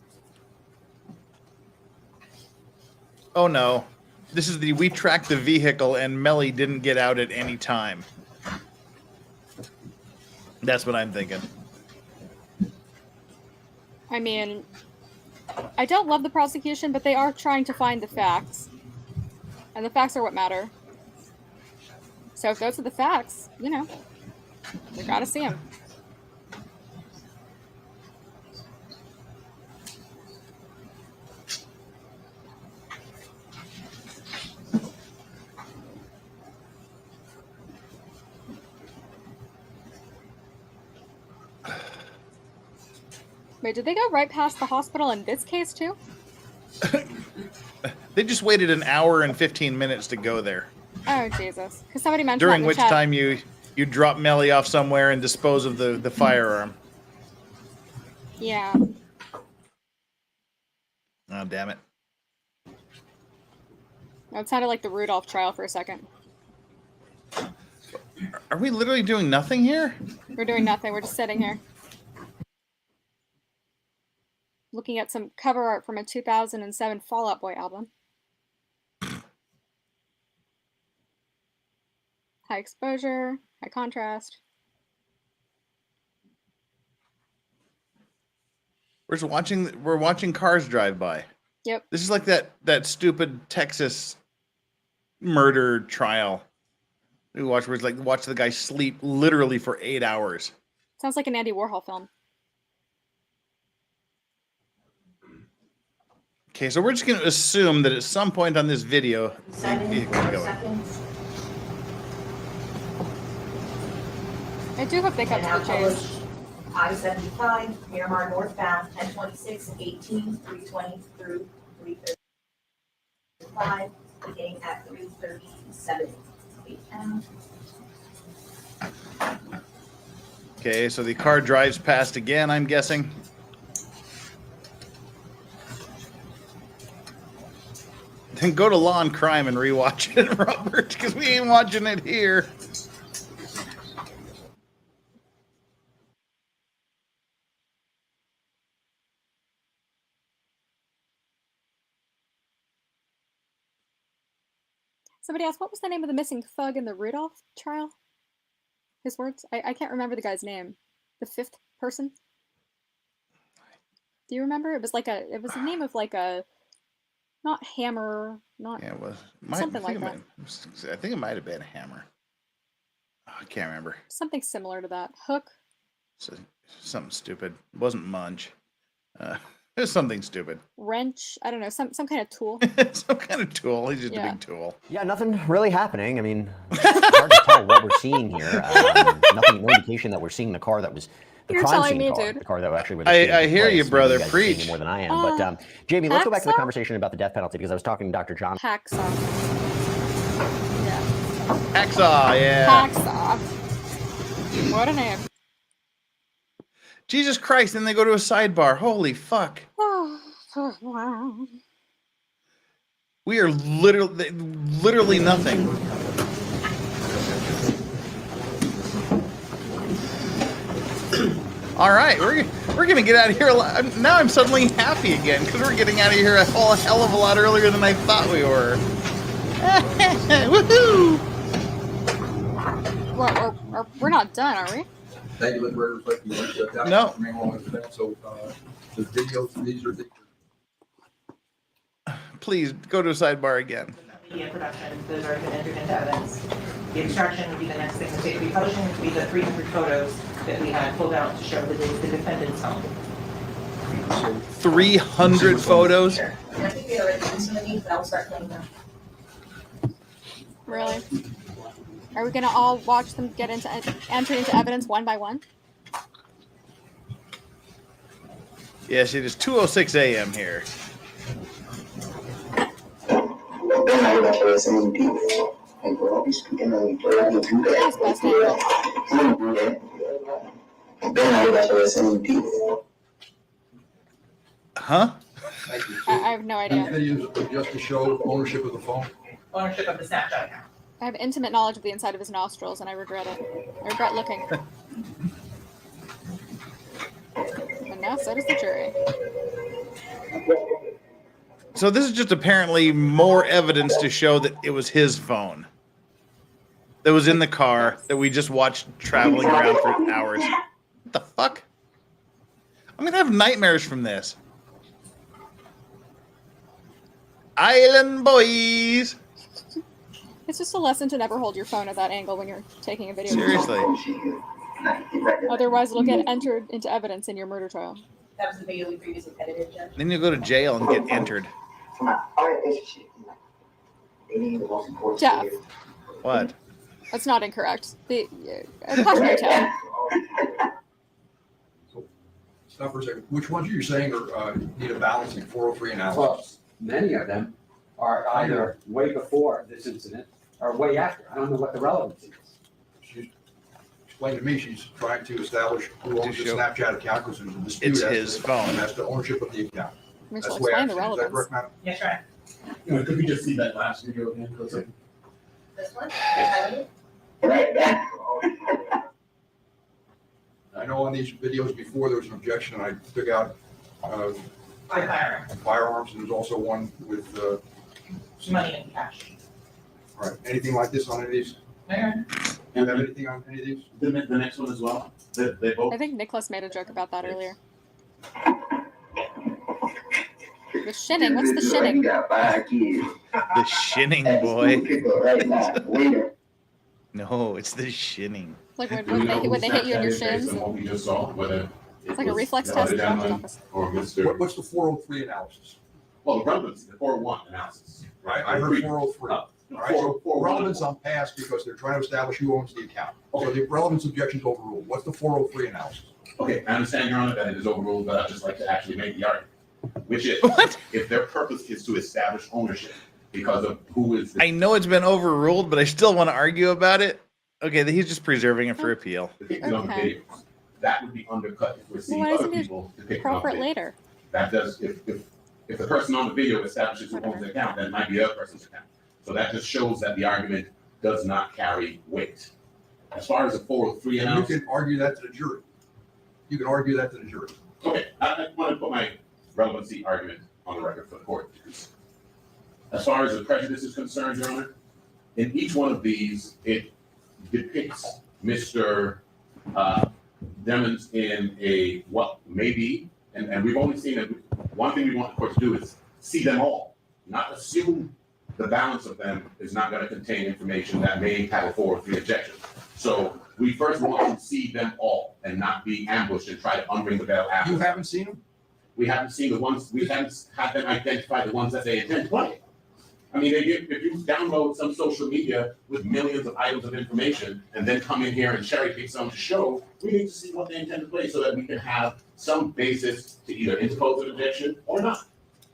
Oh no. This is we tracked the vehicle and Melly didn't get out at any time. That's what I'm thinking. I mean, I don't love the prosecution, but they are trying to find the facts. And the facts are what matter. So if those are the facts, you know, we gotta see them. Wait, did they go right past the hospital in this case too? They just waited an hour and 15 minutes to go there. Oh Jesus! Because somebody mentioned During that in which the chat. time you drop Melly off somewhere and dispose of the firearm. Yeah. Oh damn it! It sounded like the Rudolph trial for a second. Are we literally doing nothing here? We're doing nothing. We're just sitting here. Looking at some cover art from a 2007 Fall Out Boy album. High exposure, high contrast. We're watching cars drive by. Yep. This is like that stupid Texas murder trial we watch where it's like watch the guy sleep literally for 8 hours. Sounds like an Andy Warhol film. Okay, so we're just going to assume that at some point on this video, the vehicle is going. I do hope they cut to the chase. I-75, Miramar northbound, 1026, 18, 320 through 335, beginning at 337 p.m. Okay, so the car drives past again, I'm guessing. Then go to Law and Crime and rewatch it, Robert, because we ain't watching it here. Somebody asked, what was the name of the missing thug in the Rudolph trial? His words? I can't remember the guy's name. The fifth person? Do you remember? It was the name of like a, not Hammer, not Yeah, it was. something like that. I think it might have been Hammer. Oh, I can't remember. Something similar to that. Hook? So, something stupid. It wasn't Munch. It was something stupid. Wrench? I don't know. Some kind of tool. Some kind of tool. He's just a Yeah. big tool. Yeah, nothing really happening. I mean, it's hard to tell what we're seeing here. No indication that we're seeing the car that was the You're crime telling scene me, car, dude. the car that actually would. I hear you, brother. guys are Preach. seeing it more than I am. But Jamie, let's go back to the Hacksaw? conversation about the death penalty because I was talking to Dr. John. Hacksaw. Hacksaw, yeah. Hacksaw. What a name. Jesus Christ, then they go to a sidebar. Holy fuck. Wow. We are literally nothing. All right, we're gonna get out of here. Now I'm suddenly happy again because we're getting out of here a whole hell of a lot earlier than I thought we were. Woohoo! We're not done, are we? Thank you, Lynn. No. So the videos, these are the. Please go to a sidebar again. Media production, those are entered into evidence. The extraction would be the next thing. The state republishing would be the 300 photos that we had pulled out to show the defendant's home. 300 photos? I think they already done some of these, but I'll start playing them. Really? Are we gonna all watch them get entered into evidence one by one? Yes, it is 2:06 a.m. here. Huh? I have no idea. Videos are just to show ownership of the phone. Ownership of the Snapchat account. I have intimate knowledge of the inside of his nostrils, and I regret it. I regret looking. And now so does the jury. So this is just apparently more evidence to show that it was his phone that was in the car that we just watched traveling around for hours. What the fuck? I'm gonna have nightmares from this. Island boys. It's just a lesson to never hold your phone at that angle when you're taking a video. Seriously. Otherwise, it'll get entered into evidence in your murder trial. That was the video we previously edited, Judge. Then you go to jail and get entered. Jeff, What? that's not incorrect. The cautionary tale. Stop for a second. Which ones are you saying are need a balancing 403 analysis? Well, many of them are either way before this incident or way after. I don't know what the relevancy is. She's explained to me she's trying to establish who owns the show- Snapchat account because there's a dispute. It's as to- his phone. And that's the ownership of the account. I mean, That's she'll the way I explain the understand it. Is that relevance. correct, madam? Yes, right. You know, could we just see that last video again? This one? I know on these videos before, there was an objection, I took out Firearm. firearms, and there's also one with, Money and cash. all right, anything like this on any of these? Mayor? Do you have anything on any of these? The next one as well. They both. I think Nicholas made a joke about that earlier. The shinning. What's the shinning? The shinning, boy. No, it's the shinning. Like when they hit you in your shins. What we just saw, whether It's like a reflex test in the doctor's office. or Mr. What's the 403 analysis? Well, the relevance, the 401 analysis, right? I heard 403. All right, so relevance on pass because they're trying to establish who owns the account. So the relevance objection is overruled. What's the 403 analysis? Okay, I understand, Your Honor, that it is overruled, but I'd just like to actually make the argument, which is, if their purpose is to establish ownership because of who is. I know it's been overruled, but I still want to argue about it. Okay, he's just preserving it for appeal. Okay. That would be undercut if we're seeing Why other isn't it people depicted on appropriate video. later? That does, if the person on the video establishes who owns the account, then it might be the other person's account. So that just shows that the argument does not carry weight. As far as the 403 You analysis. can argue that to the jury. You can argue that to the jury. Okay, I want to put my relevancy argument on the record for the court. As far as the prejudice is concerned, Your Honor, in each one of these, it depicts Mr. Demons in a, what, maybe, and we've only seen it, one thing we want the court to do is see them all, not assume the balance of them is not going to contain information that may have a 403 objection. So we first want to see them all and not be ambushed and try to unring the bell after. You haven't seen them? We haven't seen the ones, we haven't had them identify the ones that they intend to play. I mean, if you download some social media with millions of items of information and then come in here and cherry pick some to show, we need to see what they intend to play so that we can have some basis to either interpose an objection or not.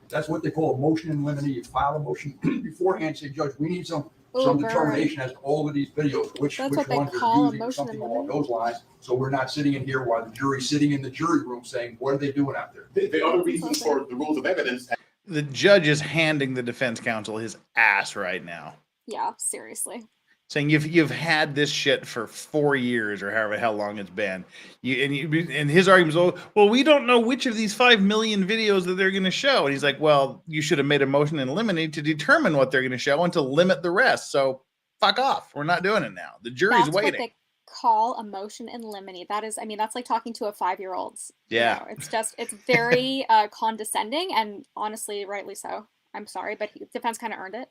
That's what they call a motion in limine. You file a motion beforehand, say, Judge, we need some Oh, determination as to all of these videos, which That's what they ones call are a using, or motion something in along limine. those lines. So we're not sitting in here while the jury's sitting in the jury room saying, what are they doing out there? The other reasons for the rules of evidence. The judge is handing the defense counsel his ass right now, Yeah, seriously. saying you've had this shit for 4 years or however how long it's been. And his argument is, well, we don't know which of these 5 million videos that they're going to show. And he's like, well, you should have made a motion in limine to determine what they're going to show and to limit the rest. So fuck off. We're not doing it now. The jury's That's waiting. what they call a motion in limine. That is, I mean, that's like talking to a 5-year-old. Yeah. You know, it's just, it's very condescending, and honestly, rightly so. I'm sorry, but defense kind of earned it.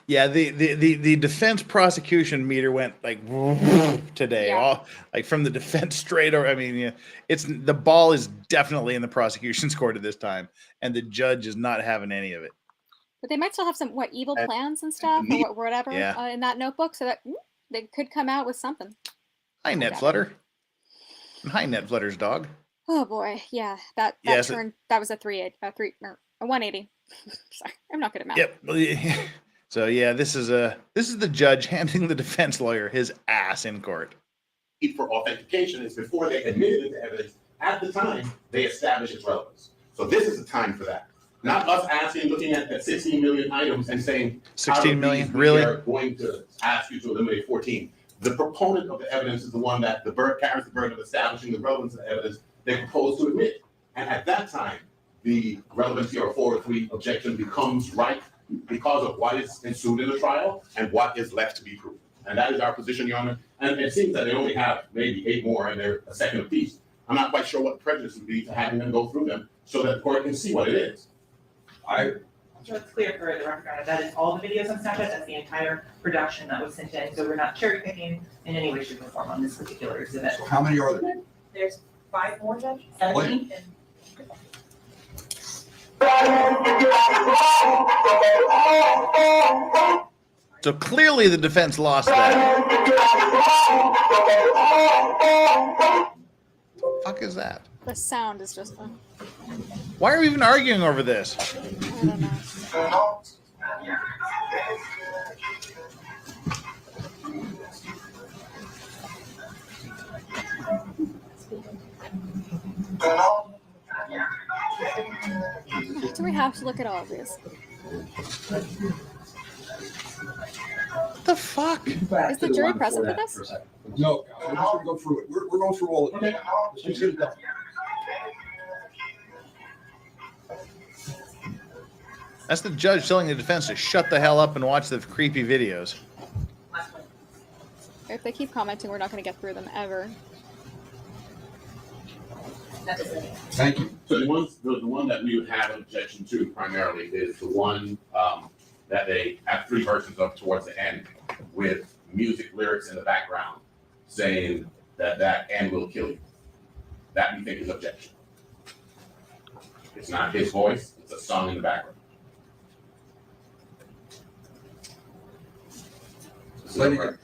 Yeah, the defense prosecution meter went like today, Yeah. all like from the defense straight over. I mean, yeah, it's the ball is definitely in the prosecution's court at this time, and the judge is not having any of it. But they might still have some evil plans and stuff, or whatever Yeah. in that notebook, so that they could come out with something. Hi, Netflutter. Hi, Netflutter's dog. Oh boy, yeah, that Yes, it- turned that was a 180. Sorry, I'm not good at math. Yep. Well, yeah. So yeah, this is the judge handing the defense lawyer his ass in court. For authentication is before they admitted it to evidence. At the time, they established its relevance. So this is the time for that. Not us asking, looking at that 16 million items and saying, 16 million, we really? are going to ask you to eliminate 14. The proponent of the evidence is the one that carries the burden of establishing the relevance of the evidence they propose to admit. And at that time, the relevancy or 403 objection becomes ripe because of what is ensued in the trial and what is left to be proven. And that is our position, Your Honor. And it seems that they only have maybe 8 more and they're a second apiece. I'm not quite sure what the prejudice would be to having them go through them so that the court can see what it is. So it's clear for the record, Your Honor, that is all the videos on Snapchat, that's the entire production that was sent in, so we're not cherry picking in any way, shape, or form on this particular exhibit. So how many are there? There's 5 more, Judge? 17. So clearly the defense lost that. What the fuck is that? The sound is just. Why are we even arguing over this? I don't know. Do we have to look at all of these? What the fuck? Is the jury present for this? No, we're just gonna go through it. We're going through all of it. Let's just get it done. That's the judge telling the defense to shut the hell up and watch the creepy videos. If they keep commenting, we're not going to get through them ever. Thank you. So the one that we would have an objection to primarily is the one that they have three versions of towards the end with music lyrics in the background saying that end will kill you. That we think is objection. It's not his voice, it's a song in the background. So,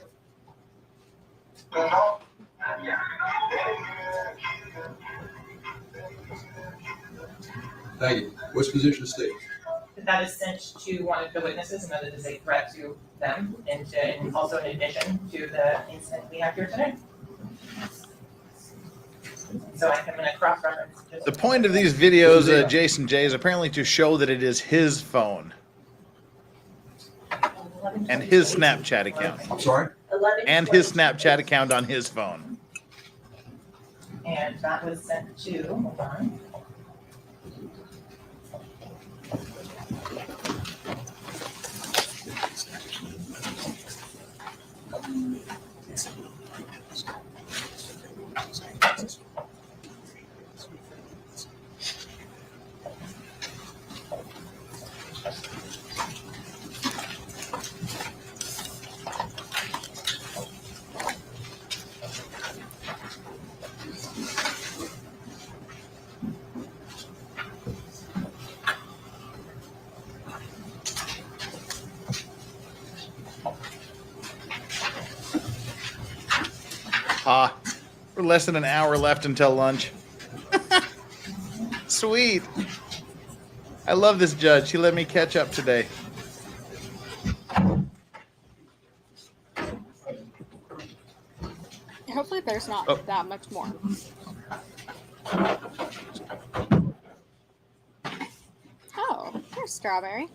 Thank you. What's the position of the state? That is sent to one of the witnesses, and that it is a threat to them, and also an admission to the incident we have here today. So I'm going to cross-reference. The point of these videos, Jason J, is apparently to show that it is his phone and his Snapchat account. I'm sorry? And his Snapchat account on his phone. And that was sent to, hold on. We're less than an hour left until lunch. Sweet. I love this judge. He let me catch up today. Hopefully there's not that much more. Oh, there's Strawberry.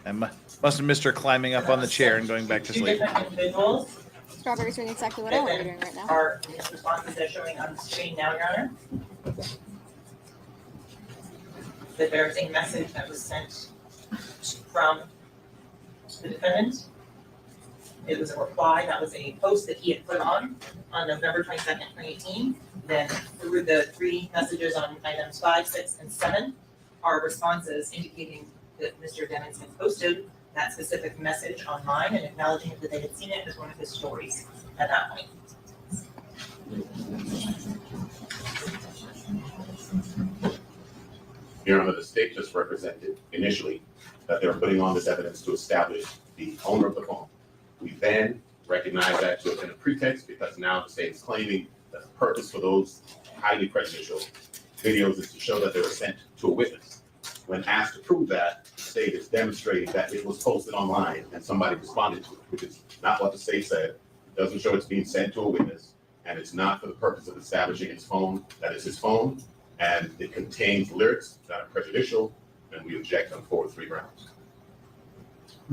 I must have missed her climbing up on the chair and going back to sleep. Individuals Strawberry's doing exactly what I want to be doing right now. are responses they're showing on the screen now, Your Honor. That there's a message that was sent from the defendant. It was a reply, that was a post that he had put on November 22nd, 2018. Then through the three messages on items 5, 6, and 7 are responses indicating that Mr. Demings had posted that specific message online and acknowledging that they had seen it as one of his stories at that point. Your Honor, the state just represented initially that they were putting on this evidence to establish the owner of the phone. We then recognized that to have been a pretext because now the state is claiming that the purpose for those highly prejudicial videos is to show that they were sent to a witness. When asked to prove that, the state is demonstrating that it was posted online and somebody responded to it, which is not what the state said. It doesn't show it's being sent to a witness, and it's not for the purpose of establishing his phone. That is his phone, and it contains lyrics that are prejudicial, and we object on 4 or 3 grounds.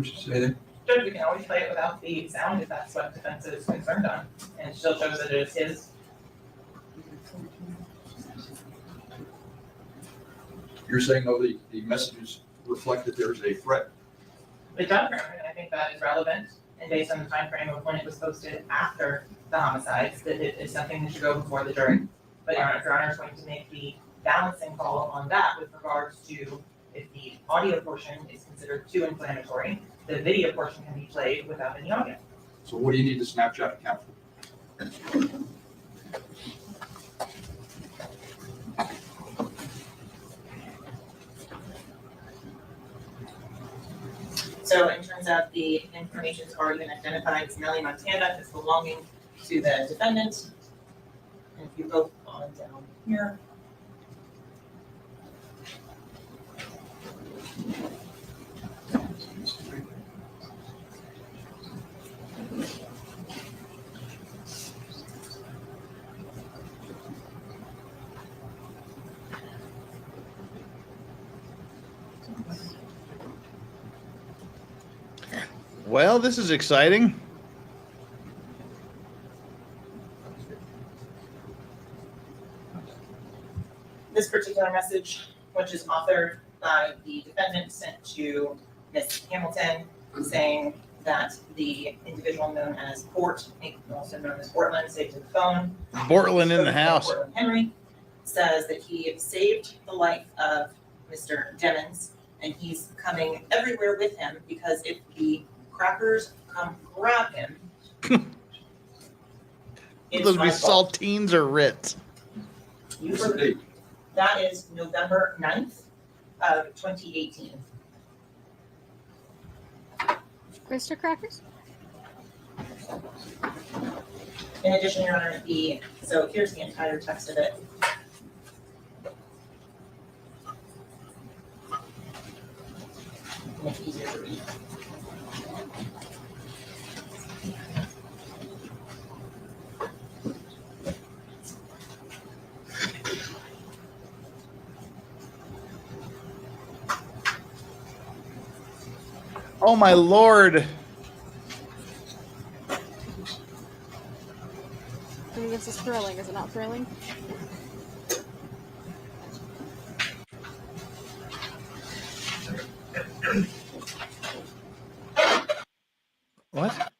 Judge, we can always play it without the sound if that's what defense is concerned on, and it still shows that it is his. You're saying, though, the messages reflect that there's a threat? It does, and I think that is relevant, and based on the time frame of when it was posted after the homicides, that it is something that should go before the jury. But Your Honor is going to make the balancing call on that with regards to if the audio portion is considered too inflammatory, the video portion can be played without any audio. So what do you need the Snapchat account for? So in terms of the information that's already been identified as Melly Montana as belonging to the defendant. And if you go on down here. Well, this is exciting. particular message, which is authored by the defendant, sent to Ms. Hamilton, saying that the individual known as Port, also known as Portland, saved to the phone. Portland in the house. Portland Henry says that he saved the life of Mr. Demmons, and he's coming everywhere with him because if the crackers come grab him, Will those be saltines or Ritz? That is November 9th of 2018. Oyster crackers? In addition, Your Honor, so here's the entire text of it. Make it easier to read. Oh my lord! I mean, this is thrilling, is it not thrilling? What?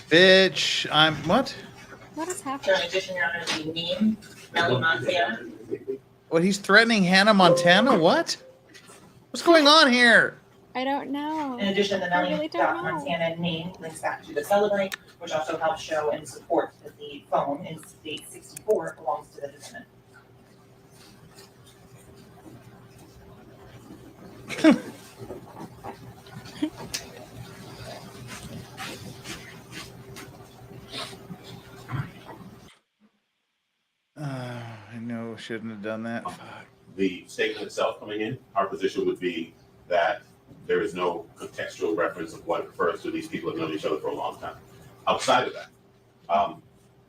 Bitch, I'm what? What is So happening? in addition, Your Honor, the name, Melly Montana. What, he's threatening Hannah Montana? What? What's going on here? I don't know. In addition, the I Melly really don't know. Montana name links back to the Celebrate, which also helps show and support that the phone in state 64 belongs to the defendant. I know, shouldn't have done that. Fuck. The statement itself coming in, our position would be that there is no contextual reference of what it refers to. These people have known each other for a long time. Outside of that,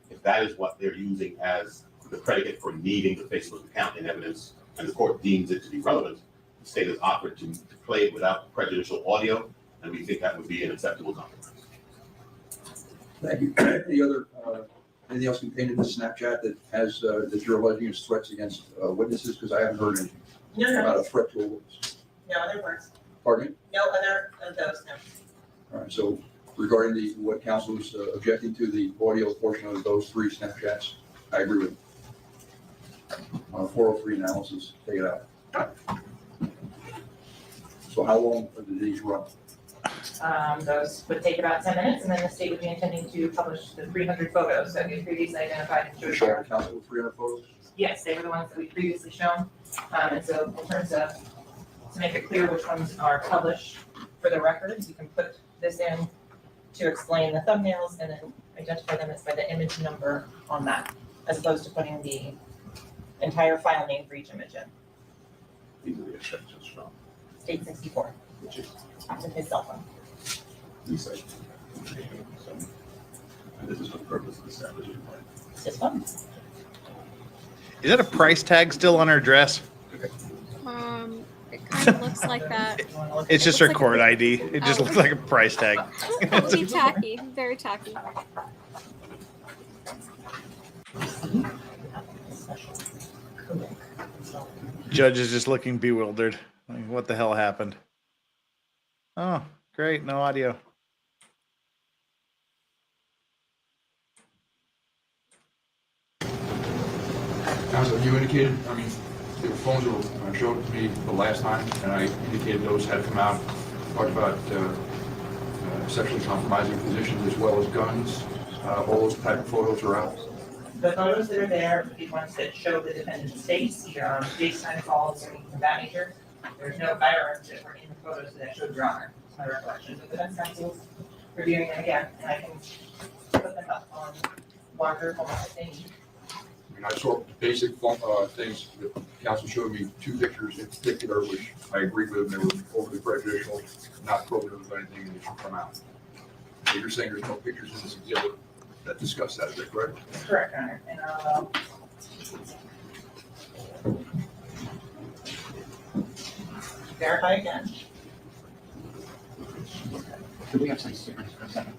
if that is what they're using as the predicate for needing the Facebook account in evidence, and the court deems it to be relevant, the state has offered to play it without prejudicial audio, and we think that would be an acceptable compromise. Thank you. Anything else contained in the Snapchat that has, that you're alleging as threats against witnesses? Because I haven't heard anything about a threat to a witness. No other words. Pardon me? No other of those, no. All right, so regarding what counsel is objecting to, the audio portion of those three Snapchats, I agree with. 403 analysis, take it out. So how long did these run? Those would take about 10 minutes, and then the state would be intending to publish the 300 photos that we previously identified and showed. Show the counsel with 300 photos? Yes, they were the ones that we previously shown. And so in terms of, to make it clear which ones are published for the record, you can put this in to explain the thumbnails and then identify them as by the image number on that, as opposed to putting the entire file name for each image in. These are the exceptions from State 64. which is With his cell phone. these sites. And this is for the purpose of establishing. This one. Is that a price tag still on her dress? It kind of looks like that. It's just her court ID. It just looks like a price tag. That would be tacky. Very tacky. Judge is just looking bewildered. Like, what the hell happened? Oh, great. No audio. Counsel, you indicated, I mean, the phones were showed to me the last time, and I indicated those had come out, talked about sexually compromising positions as well as guns. All those type of photos are out. The photos that are there are the ones that show the defendant's face, either on FaceTime calls or anything of that nature. There's no firearms that were in the photos that showed Your Honor. It's my recollection. But the defense counsel's reviewing them again, and I can put them up on Wander almost if they need. I mean, I saw the basic things that counsel showed me, two pictures in particular, which I agreed with, and they were overly prejudicial, not probative of anything, and they should come out. So you're saying there's no pictures in this exhibit that discuss that, is that correct? Correct, Your Honor. And I'll verify again. Could we have some stickers for a second?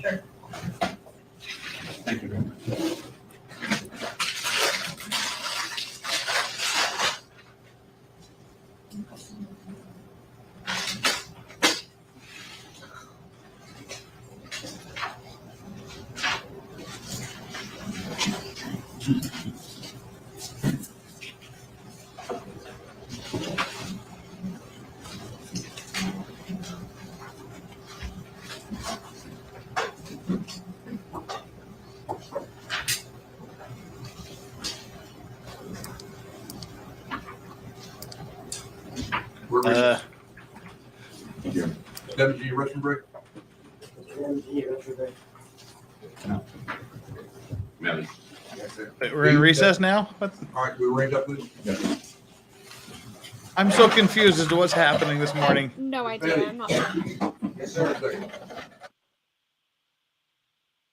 Sure. Thank you very much. WG restroom break? Melly. We're in recess now? What? All right, we range up, please? I'm so confused as to what's happening this morning. No idea. I'm not sure. Yes, sir.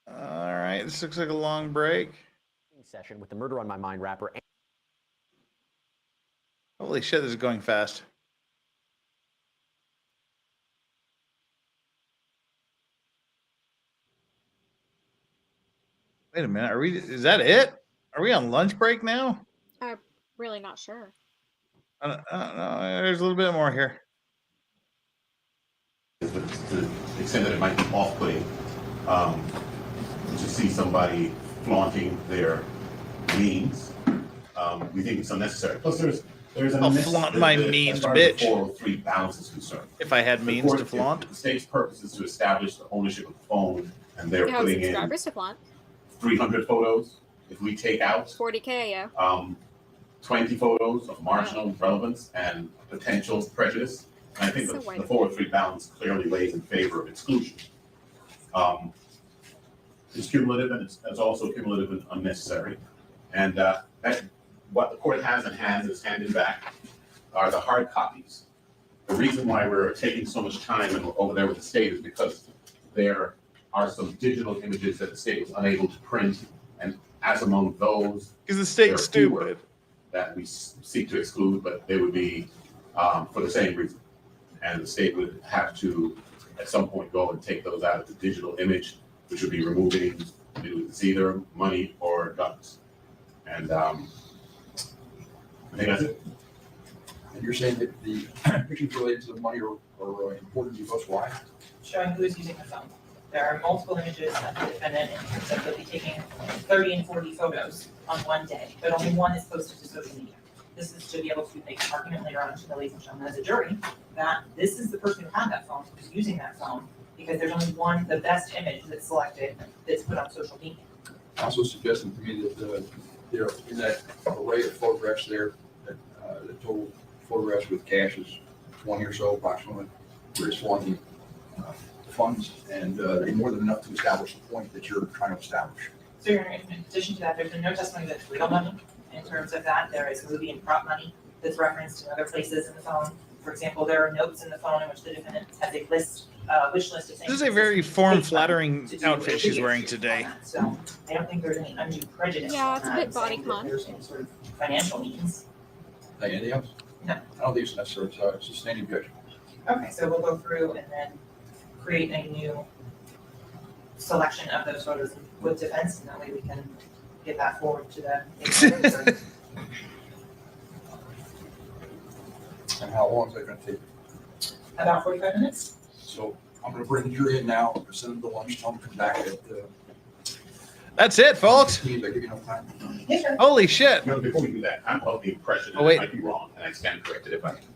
All right, this looks like a long break. Session with the Murder on My Mind rapper. Holy shit, this is going fast. Wait a minute, is that it? Are we on lunch break now? I'm really not sure. I don't know. There's a little bit more here. To the extent that it might be off-putting, to see somebody flaunting their means, we think it's unnecessary. Plus, there's an I'll flaunt my means, bitch. 403 balance is concerned. If I had means to flaunt. The state's purpose is to establish the ownership of the phone, and they're putting in subscribers to flaunt. 300 photos. If we take out 40K, yeah. 20 photos of marginal relevance and potential prejudice, I think the 403 balance clearly lays in favor of exclusion. It's cumulative, and it's also cumulative and unnecessary. And what the court has in hand is handed back are the hard copies. The reason why we're taking so much time and we're over there with the state is because there are some digital images that the state was unable to print, and as among those, because the state's stupid, that we seek to exclude, but they would be for the same reason, and the state would have to at some point go and take those out of the digital image, which would be removing it's either money or guns, and I think that's it. And you're saying that the pictures related to the money are important to you, why? Showing who is using the phone. There are multiple images that the defendant said they'll be taking 30 and 40 photos on one day, but only one is posted to social media. This is to be able to make an argument later on to the ladies and gentlemen as a jury that this is the person who had that phone, who's using that phone, because there's only one, the best image that's selected, that's put on social media. Also suggesting to me that there in that array of photographs there, that the total photographs with cash is 20 or so approximately, where it's flaunting funds, and they're more than enough to establish the point that you're trying to establish. So in addition to that, there's been no testimony that's legal money. In terms of that, there is movie and prop money that's referenced in other places in the phone. For example, there are notes in the phone in which the defendant has a wish list of things. This is a very form-flattering outfit she's wearing today. So I don't think there's any undue prejudice. Yeah, it's a bit body con. There's any sort of financial means. Anything else? No. I don't think it's necessary. It's a standing objection. Okay, so we'll go through and then create a new selection of those photos with defense, and that way we can get that forward to the. And how long is that going to take? About 45 minutes. So I'm going to bring the jury in now, send them to lunch, tell them to come back at. That's it, folks. Did I give you enough time? Holy shit. No, before we do that, I'm of the impression, Oh, and wait. I might be wrong, and I stand corrected if I can,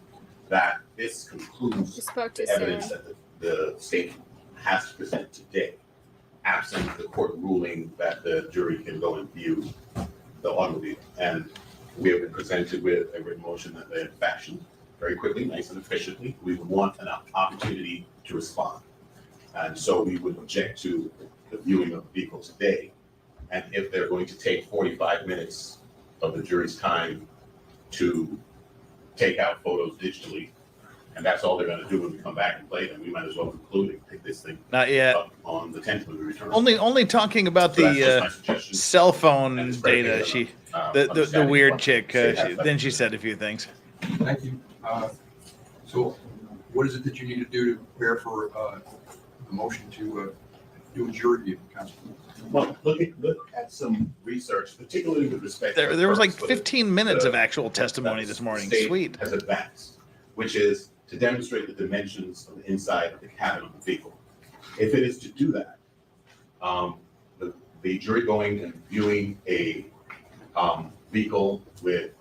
that this concludes You spoke too the evidence soon. that the state has to present today, absent the court ruling that the jury can go and view the automobile. And we have been presented with a written motion that they have fashioned very quickly, nice and efficiently. We would want an opportunity to respond. And so we would object to the viewing of the vehicle today. And if they're going to take 45 minutes of the jury's time to take out photos digitally, and that's all they're going to do when we come back and play them, we might as well conclude and pick this thing Not yet. up on the 10th when we return. Only talking about So that's just the my suggestion. cell phone And it's data. predicated on, The understanding weird what chick. the state has Then she said a few things. Thank you. So what is it that you need to do to prepare for a motion to do a jury review, Counsel? Well, look at some research, particularly with respect to There was like purpose, 15 minutes the- of actual testimony this morning. state Sweet. has advanced. which is to demonstrate the dimensions of the inside of the cabin of the vehicle. If it is to do that, the jury going and viewing a vehicle with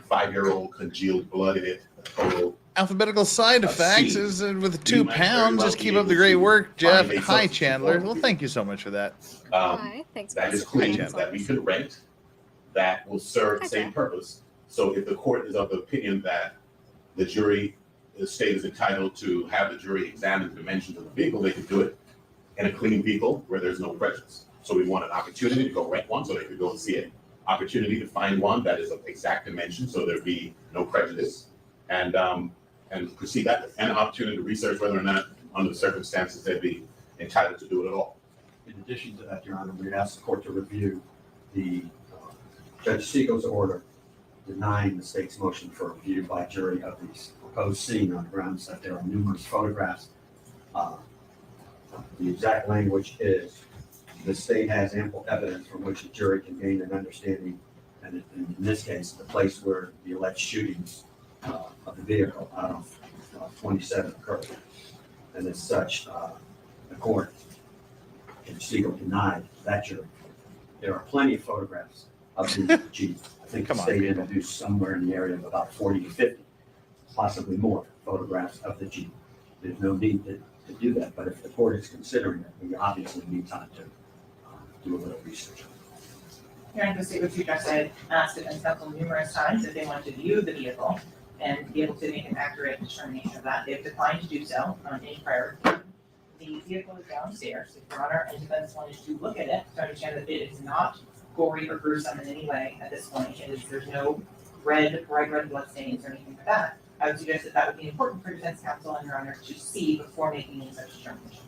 5-year-old congealed blood in it, a total Alphabetical side effects scene, is with you 2 might very pounds. well Just be keep up able the great to work, Jeff. find a Hi, substitute Chandler. for Well, it. thank you so much for that. Hi, thanks. That is for the claims that we could rent that will serve the same purpose. So if the court is of the opinion that the jury, the state is entitled to have the jury examine the dimensions of the vehicle, they could do it in a clean vehicle where there's no prejudice. So we want an opportunity to go rent one so they could go and see it. Opportunity to find one that is of exact dimension so there'd be no prejudice. And proceed that way. And an opportunity to research whether or not, under the circumstances, they'd be entitled to do it at all. In addition to that, Your Honor, we'd ask the court to review the Judge Siegel's order denying the state's motion for review by jury of these proposed scene on the grounds that there are numerous photographs. The exact language is, the state has ample evidence from which a jury can gain an understanding, and in this case, the place where the alleged shootings of the vehicle out of 27 occurred. And as such, the court, Judge Siegel denied that jury. There are plenty of photographs of the Jeep. I think the state introduced somewhere in the area of about 40 to 50, possibly more, photographs of the Jeep. There's no need to do that, but if the court is considering it, we obviously need time to do a little research. Here in the state of Utah, I asked defense counsel numerous times if they wanted to view the vehicle and be able to make an accurate determination of that. They've declined to do so on any prior. The vehicle is downstairs, if Your Honor, and defense wanted to look at it to understand that it is not gory or gruesome in any way at this point. There's no bright red blood stains or anything like that. I would suggest that that would be important for defense counsel and Your Honor to see before making any such determination.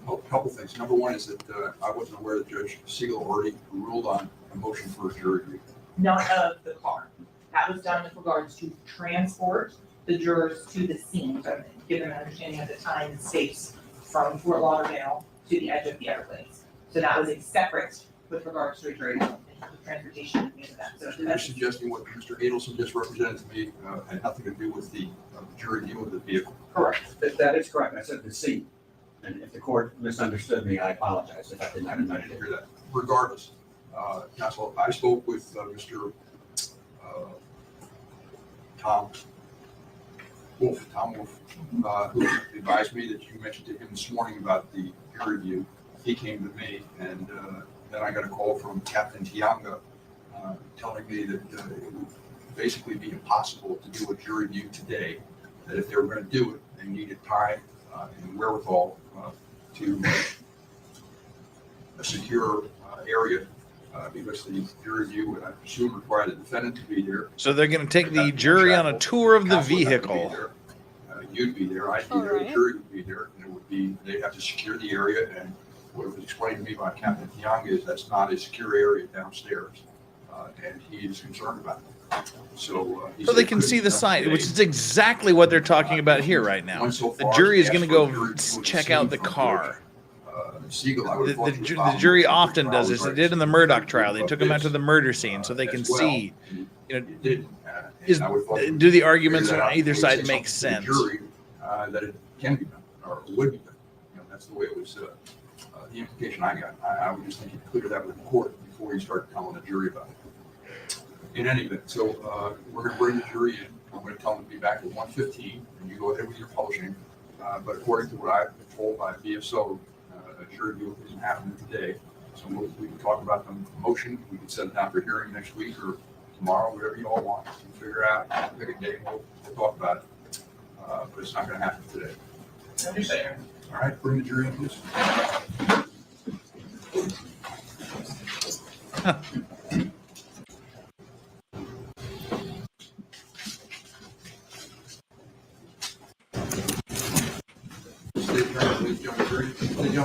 A couple things. Number one is that I wasn't aware that Judge Siegel already ruled on a motion for a jury review. Not of the car. That was done with regards to transport the jurors to the scene, to give them an understanding of the time and space from Fort Lauderdale to the edge of the Everglades. So that was a separate with regards to a jury review in terms of transportation and things of that. So You're suggesting what Mr. Adelson just represented to me had nothing to do with the jury view of the vehicle. Correct. That is correct. I said the scene. And if the court misunderstood me, I apologize if I did not hear that. Regardless, counsel, I spoke with Mr. Tom Wolf, who advised me that you mentioned to him this morning about the peer review. He came to me, and then I got a call from Captain Tianga telling me that it would basically be impossible to do a jury review today, that if they were going to do it, they needed time and wherewithal to a secure area because the jury review would, I presume, require the defendant to be there. So they're going to take the jury on a tour of the vehicle. You'd be there, I'd be there, the jury would be there, and it would be, they'd have to secure the area, and what was explained to me by Captain Tianga is that's not a secure area downstairs, and he is concerned about it. So they can see the site, which is exactly what they're talking about here right now. The jury is going to go check out the car. The jury often does this. They did in the Murdoch trial. They took him out to the murder scene so they can see, do the arguments on either side make sense? That it can be done or would be done. That's the way it was. The implication I got. I would just think you clear that with the court before you start telling the jury about it. In any event, so we're going to bring the jury in. I'm going to tell them to be back at 1:15, and you go ahead with your publishing. But according to what I've been told by BSO, a jury review isn't happening today. So we can talk about the motion. We can set it down for hearing next week or tomorrow, whatever you all want. We'll figure out, pick a day, we'll talk about it. But it's not going to happen today. Understand. All right, bring the jury in, please.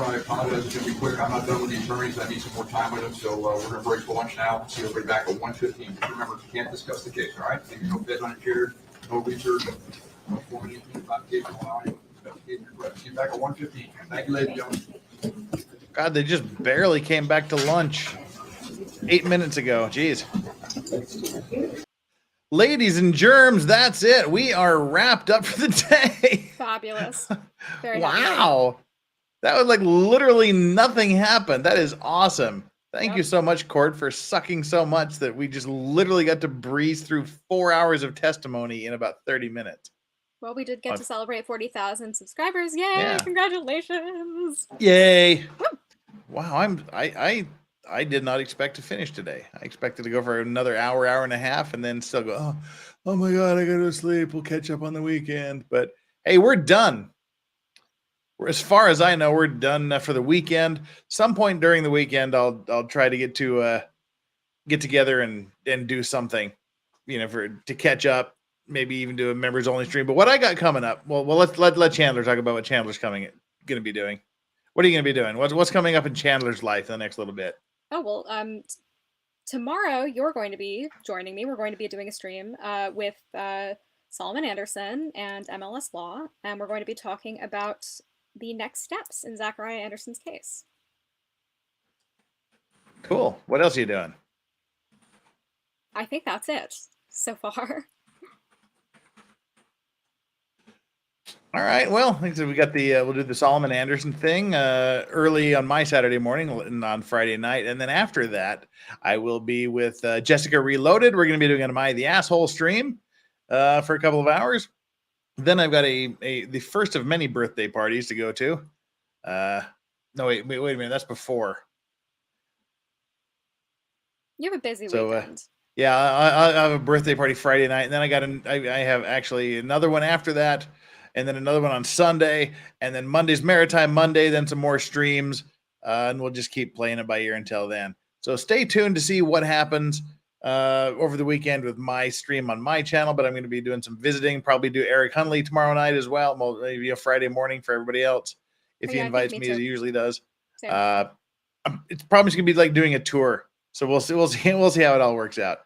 I apologize, it's going to be quick. I'm not done with the attorneys. I need some more time with them, so we're going to break for lunch now. See everybody back at 1:15. Just remember, you can't discuss the case, all right? No beds on a chair, no research, no forming anything about the case, no allowing investigating your questions. See you back at 1:15. Thank you, ladies and gentlemen. God, they just barely came back to lunch 8 minutes ago. Jeez. ladies and germs, that's it. We are wrapped up for the day. Fabulous. Very happy. Wow. That was like literally nothing happened. That is awesome. Thank you so much, Court, for sucking so much that we just literally got to breeze through 4 hours of testimony in about 30 minutes. Well, we did get to celebrate 40,000 subscribers. Yay! Yeah. Congratulations. Yay. Wow, I did not expect to finish today. I expected to go for another hour, hour and a half, and then still go, oh my God, I gotta go to sleep. We'll catch up on the weekend. But hey, we're done. As far as I know, we're done for the weekend. Some point during the weekend, I'll try to get together and do something, to catch up. Maybe even do a members only stream. But what I got coming up? Well, let Chandler talk about what Chandler's going to be doing. What are you going to be doing? What's coming up in Chandler's life in the next little bit? Oh, well, tomorrow you're going to be joining me. We're going to be doing a stream with Solomon Anderson and MLS Law, and we're going to be talking about the next steps in Zachariah Anderson's case. Cool. What else are you doing? I think that's it so far. All right. Well, like I said, we got we'll do the Solomon Anderson thing early on my Saturday morning and on Friday night. And then after that, I will be with Jessica Reloaded. We're going to be doing an Am I the Asshole stream for a couple of hours. Then I've got the first of many birthday parties to go to. No, wait a minute. That's before. You have a busy weekend. Yeah, I have a birthday party Friday night. And then I have actually another one after that. And then another one on Sunday, and then Monday's Maritime Monday, then some more streams, and we'll just keep playing it by ear until then. So stay tuned to see what happens over the weekend with my stream on my channel, but I'm going to be doing some visiting, probably do Eric Hunley tomorrow night as well, maybe a Friday morning for everybody else, if he invites me as he usually does. It's probably going to be like doing a tour, so we'll see how it all works out.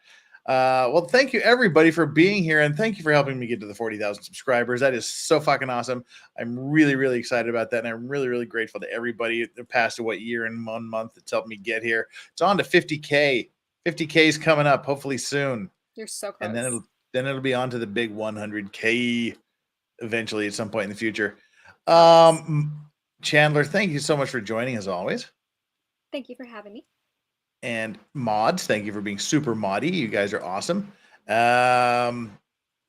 Well, thank you everybody for being here, and thank you for helping me get to the 40,000 subscribers. That is so fucking awesome. I'm really, really excited about that, and I'm really, really grateful to everybody the past year and 1 month that's helped me get here. It's on to 50K. 50K is coming up, hopefully soon. You're so close. And then it'll be on to the big 100K eventually at some point in the future. Chandler, thank you so much for joining as always. Thank you for having me. And mods, thank you for being super moddy. You guys are awesome.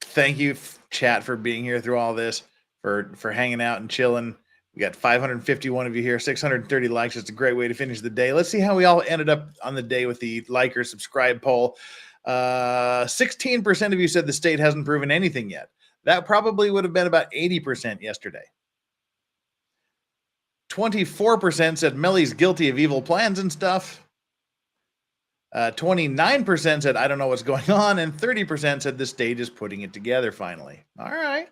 Thank you, chat, for being here through all this, for hanging out and chilling. We got 551 of you here, 630 likes. It's a great way to finish the day. Let's see how we all ended up on the day with the like or subscribe poll. 16% of you said the state hasn't proven anything yet. That probably would have been about 80% yesterday. 24% said Melly's guilty of evil plans and stuff. 29% said, I don't know what's going on. And 30% said the state is putting it together finally. All right.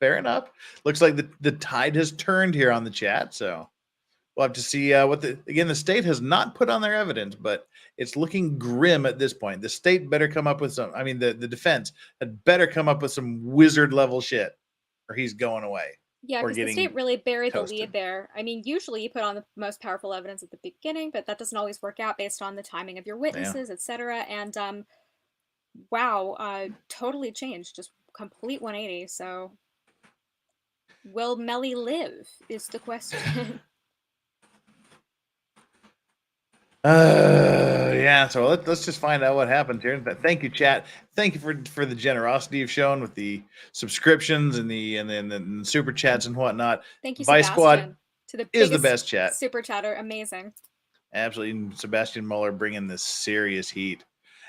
Fair enough. Looks like the tide has turned here on the chat. So we'll have to see the state has not put on their evidence, but it's looking grim at this point. The state better come up with the defense had better come up with some wizard level shit or he's going away. Yeah, because the state really buried the lead there. I mean, usually you put on the most powerful evidence at the beginning, but that doesn't always work out based on the timing of your witnesses, etc. And wow, totally changed, just complete 180. So, will Melly live? Is the question. Yeah, so let's just find out what happens here. Thank you, chat. Thank you for the generosity you've shown with the subscriptions and the super chats and whatnot. Thank you, Vice Sebastian. Squad is the best chat. Super chatter, amazing. Absolutely, Sebastian Muller bringing this serious heat.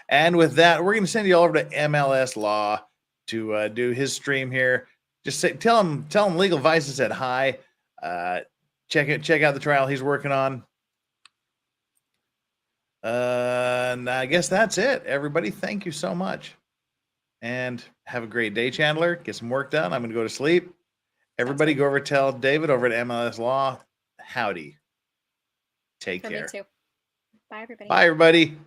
And with that, we're going to send you all over to MLS Law to do his stream here. Just tell him Legal Vices said hi. Check out the trial he's working on. And I guess that's it. Everybody, thank you so much. And have a great day, Chandler. Get some work done. I'm going to go to sleep. Everybody go over tell David over at MLS Law, howdy. Take care. Me too. Bye, everybody. Bye, everybody.